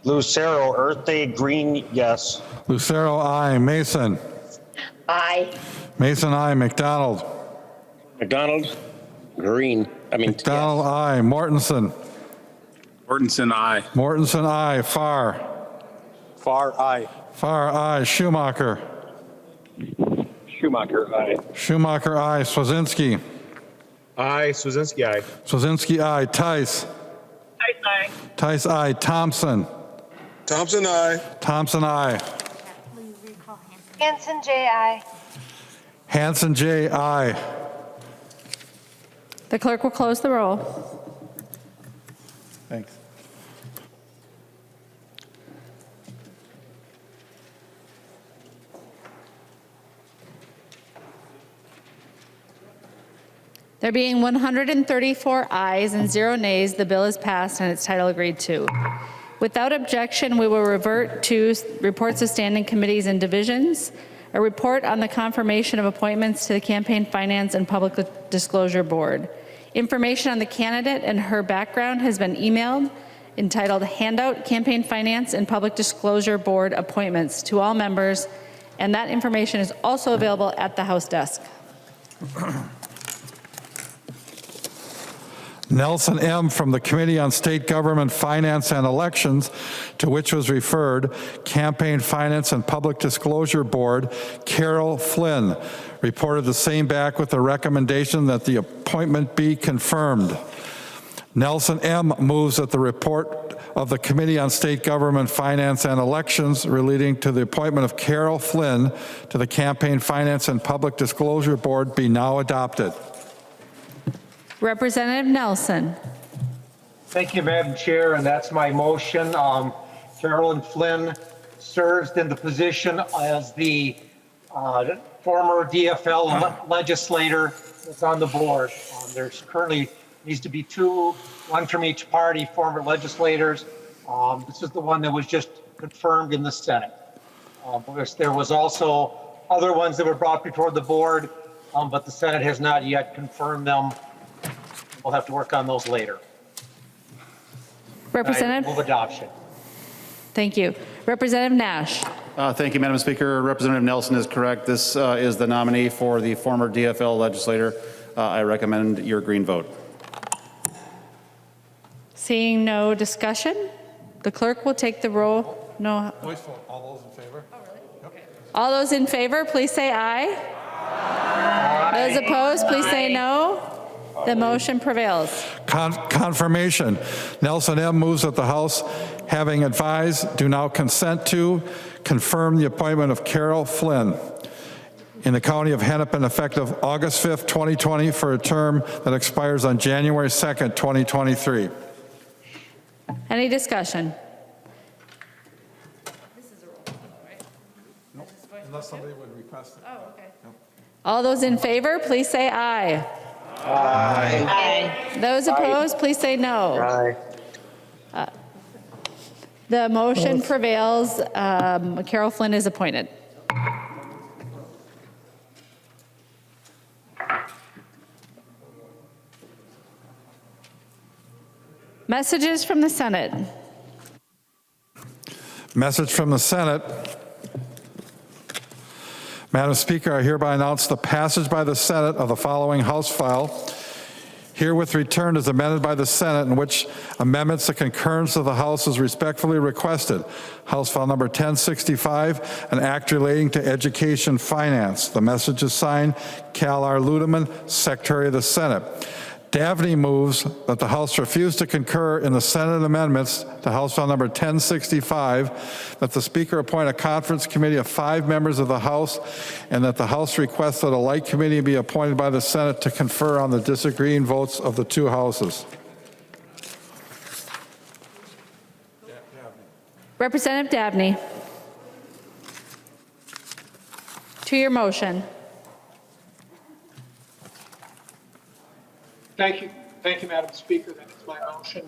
Lucero, Earth Day, green, yes. Lucero, aye. Mason. Aye. Mason, aye. McDonald. McDonald, green. McDonald, aye. Mortensen. Mortensen, aye. Mortensen, aye. Farr. Farr, aye. Farr, aye. Schumacher. Schumacher, aye. Schumacher, aye. Swazinski. Aye. Swazinski, aye. Swazinski, aye. Tice. Tice, aye. Tice, aye. Thompson. Thompson, aye. Thompson, aye. Hansen, J, aye. Hansen, J, aye. The clerk will close the roll. Thanks. There being 134 ayes and 0 nays, the bill is passed and its title agreed to. Without objection, we will revert to reports of standing committees and divisions. a report on the confirmation of appointments to the Campaign Finance and Public Disclosure Board. Information on the candidate and her background has been emailed, entitled Handout Campaign Finance and Public Disclosure Board Appointments to all members, and that information is also available at the House desk. Nelson M. from the Committee on State Government, Finance, and Elections, to which was referred Campaign Finance and Public Disclosure Board, Carol Flynn, reported the same back with the recommendation that the appointment be confirmed. Nelson M. moves that the report of the Committee on State Government, Finance, and Elections relating to the appointment of Carol Flynn to the Campaign Finance and Public Disclosure Board be now adopted. Representative Nelson. Thank you, Madam Chair, and that's my motion. Carolyn Flynn serves in the position as the former DFL legislator that's on the board. There's currently needs to be two, one from each party, former legislators. This is the one that was just confirmed in the Senate. There was also other ones that were brought before the board, but the Senate has not yet confirmed them. We'll have to work on those later. Representative. Move adoption. Thank you. Representative Nash. Thank you, Madam Speaker. Representative Nelson is correct. This is the nominee for the former DFL legislator. I recommend your green vote. Seeing no discussion, the clerk will take the roll. No. Voice vote. All those in favor? Oh, really? Okay. All those in favor, please say aye. Aye. Those opposed, please say no. The motion prevails. Confirmation. Nelson M. moves that the House, having advised, do now consent to confirm the appointment of Carol Flynn in the County of Hennepin effective August 5th, 2020 for a term that expires on January 2nd, 2023. Any discussion? This is a roll call, right? Nope. Unless somebody would request it. Oh, okay. Nope. All those in favor, please say aye. Aye. Aye. Those opposed, please say no. Aye. The motion prevails. Carol Flynn is appointed. Messages from the Senate. Message from the Senate. Madam Speaker, I hereby announce the passage by the Senate of the following House file, herewith returned as amended by the Senate, in which amendments to concurrence of the House is respectfully requested. House File Number 1065, an act relating to education finance. The message is signed Cal R. Ludeman, Secretary of the Senate. Davney moves that the House refuse to concur in the Senate amendments to House File Number 1065, that the Speaker appoint a conference committee of 5 members of the House, and that the House requests that a like committee be appointed by the Senate to confer on the disagreeing votes of the 2 houses. Representative Davney. To your motion. Thank you, Madam Speaker. That is my motion.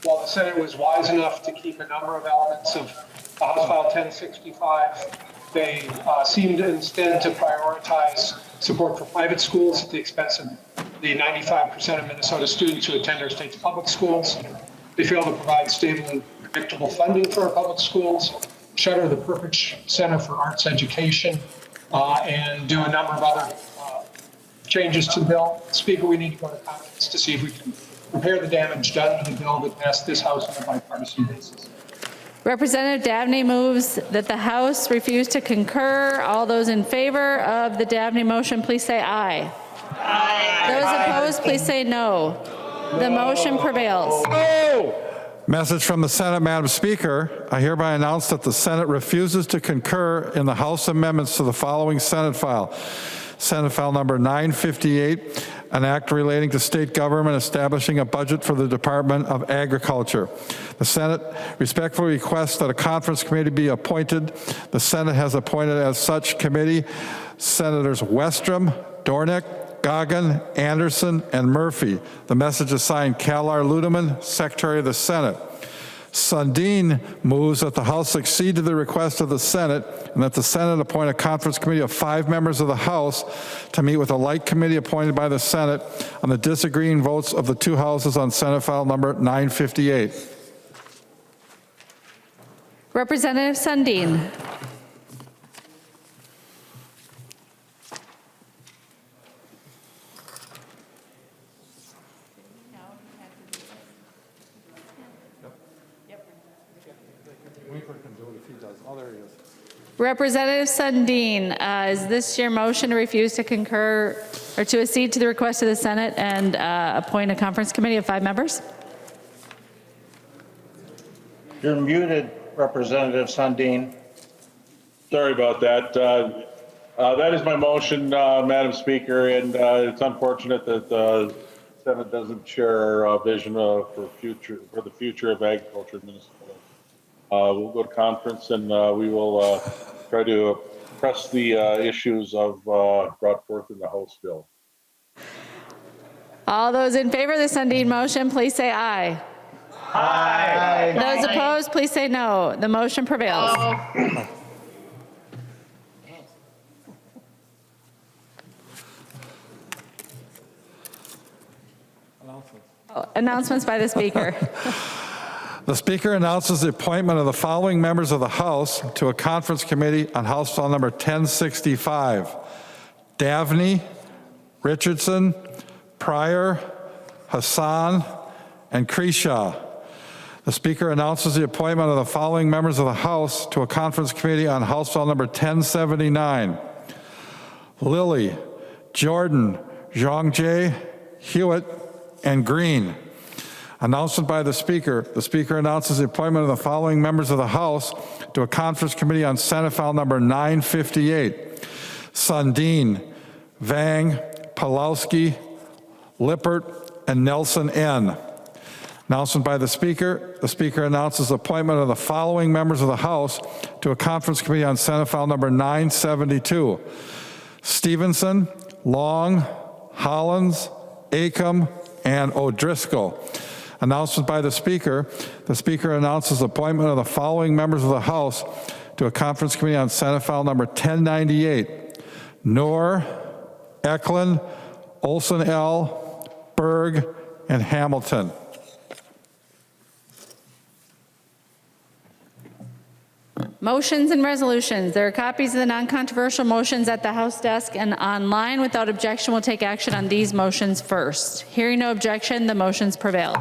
While the Senate was wise enough to keep a number of elements of House File 1065, they seemed instead to prioritize support for private schools at the expense of the 95% of Minnesota students who attend our state's public schools. They failed to provide stable and predictable funding for our public schools, shutter the Perkins Center for Arts Education, and do a number of other changes to the bill. Speaker, we need to go to conference to see if we can repair the damage done to the bill that passed this House on a bipartisan basis. Representative Davney moves that the House refuse to concur. All those in favor of the Davney motion, please say aye. Aye. Those opposed, please say no. The motion prevails. No. Message from the Senate, Madam Speaker. I hereby announce that the Senate refuses to concur in the House amendments to the following Senate file. Senate File Number 958, an act relating to state government establishing a budget for the Department of Agriculture. The Senate respectfully requests that a conference committee be appointed. The Senate has appointed as such committee Senators Westrom, Dornick, Goggin, Anderson, and Murphy. The message is signed Cal R. Ludeman, Secretary of the Senate. Sundin moves that the House accede to the request of the Senate and that the Senate appoint a conference committee of 5 members of the House to meet with a like committee appointed by the Senate on the disagreeing votes of the 2 houses on Senate File number 958. Representative Sundin. Representative Sundin, is this your motion to refuse to concur or to accede to the request of the Senate and appoint a conference committee of 5 members? You're muted, Representative Sundin. Sorry about that. That is my motion, Madam Speaker, and it's unfortunate that the Senate doesn't share our vision for the future of agriculture in Minnesota. We'll go to conference and we will try to press the issues of brought forth in the House bill. All those in favor of the Sundin motion, please say aye. Aye. Those opposed, please say no. The motion prevails. Announcements by the Speaker. The Speaker announces the appointment of the following members of the House to a conference committee on House File number 1065. Davney, Richardson, Pryor, Hassan, and Creshaw. The Speaker announces the appointment of the following members of the House to a conference committee on House File number 1079. Lilly, Jordan, Zhangje, Hewitt, and Green. Announcement by the Speaker. The Speaker announces the appointment of the following members of the House to a conference committee on Senate File number 958. Sundin, Vang, Pawlowski, Lippert, and Nelson N. Announcement by the Speaker. The Speaker announces the appointment of the following members of the House to a conference committee on Senate File number 972. Stevenson, Long, Hollins, Acom, and O'Driscoll. Announcement by the Speaker. The Speaker announces the appointment of the following members of the House to a conference committee on Senate File number 1098. Knorr, Eklund, Olson L., Berg, and Hamilton. Motions and resolutions. There are copies of the non-controversial motions at the House desk and online. Without objection, we'll take action on these motions first. Hearing no objection, the motions prevail.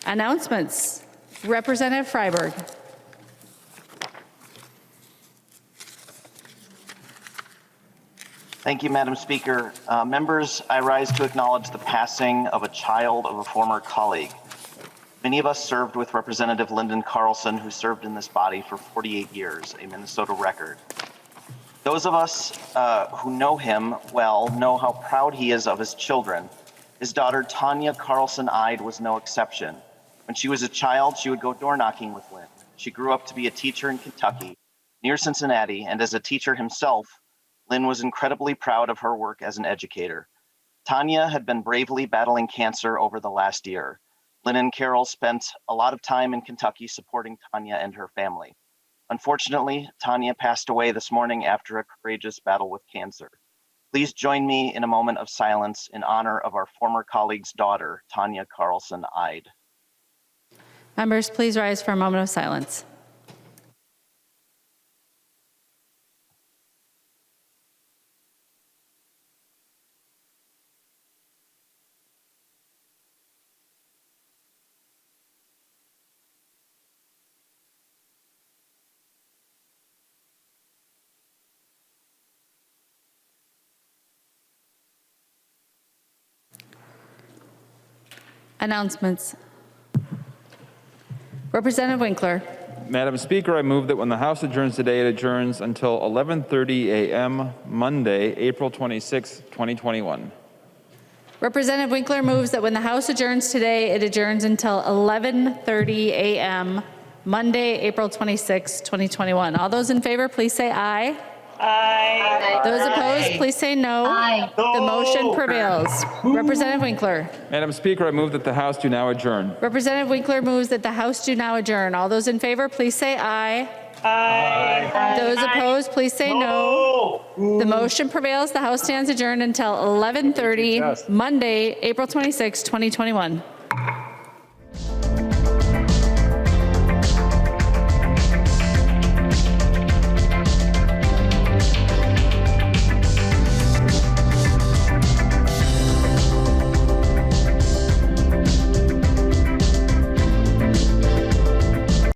Announcements. Representative Freiberg. Thank you, Madam Speaker. Members, I rise to acknowledge the passing of a child of a former colleague. Many of us served with Representative Lyndon Carlson, who served in this body for 48 years, a Minnesota record. Those of us who know him well know how proud he is of his children. His daughter, Tanya Carlson-Ide, was no exception. When she was a child, she would go door knocking with Lynn. She grew up to be a teacher in Kentucky, near Cincinnati, and as a teacher himself, Lynn was incredibly proud of her work as an educator. Tanya had been bravely battling cancer over the last year. Lynn and Carol spent a lot of time in Kentucky supporting Tanya and her family. Unfortunately, Tanya passed away this morning after a courageous battle with cancer. Please join me in a moment of silence in honor of our former colleague's daughter, Tanya Carlson-Ide. Members, please rise for a moment of silence. Announcements. Representative Winkler. Madam Speaker, I move that when the House adjourns today, it adjourns until 11:30 a.m. Monday, April 26, 2021. Representative Winkler moves that when the House adjourns today, it adjourns until 11:30 a.m. Monday, April 26, 2021. All those in favor, please say aye. Aye. Those opposed, please say no. Aye. The motion prevails. Representative Winkler. Madam Speaker, I move that the House do now adjourn. Representative Winkler moves that the House do now adjourn. All those in favor, please say aye. Aye. Those opposed, please say no. The motion prevails. The House stands adjourned until 11:30 Monday, April 26, 2021.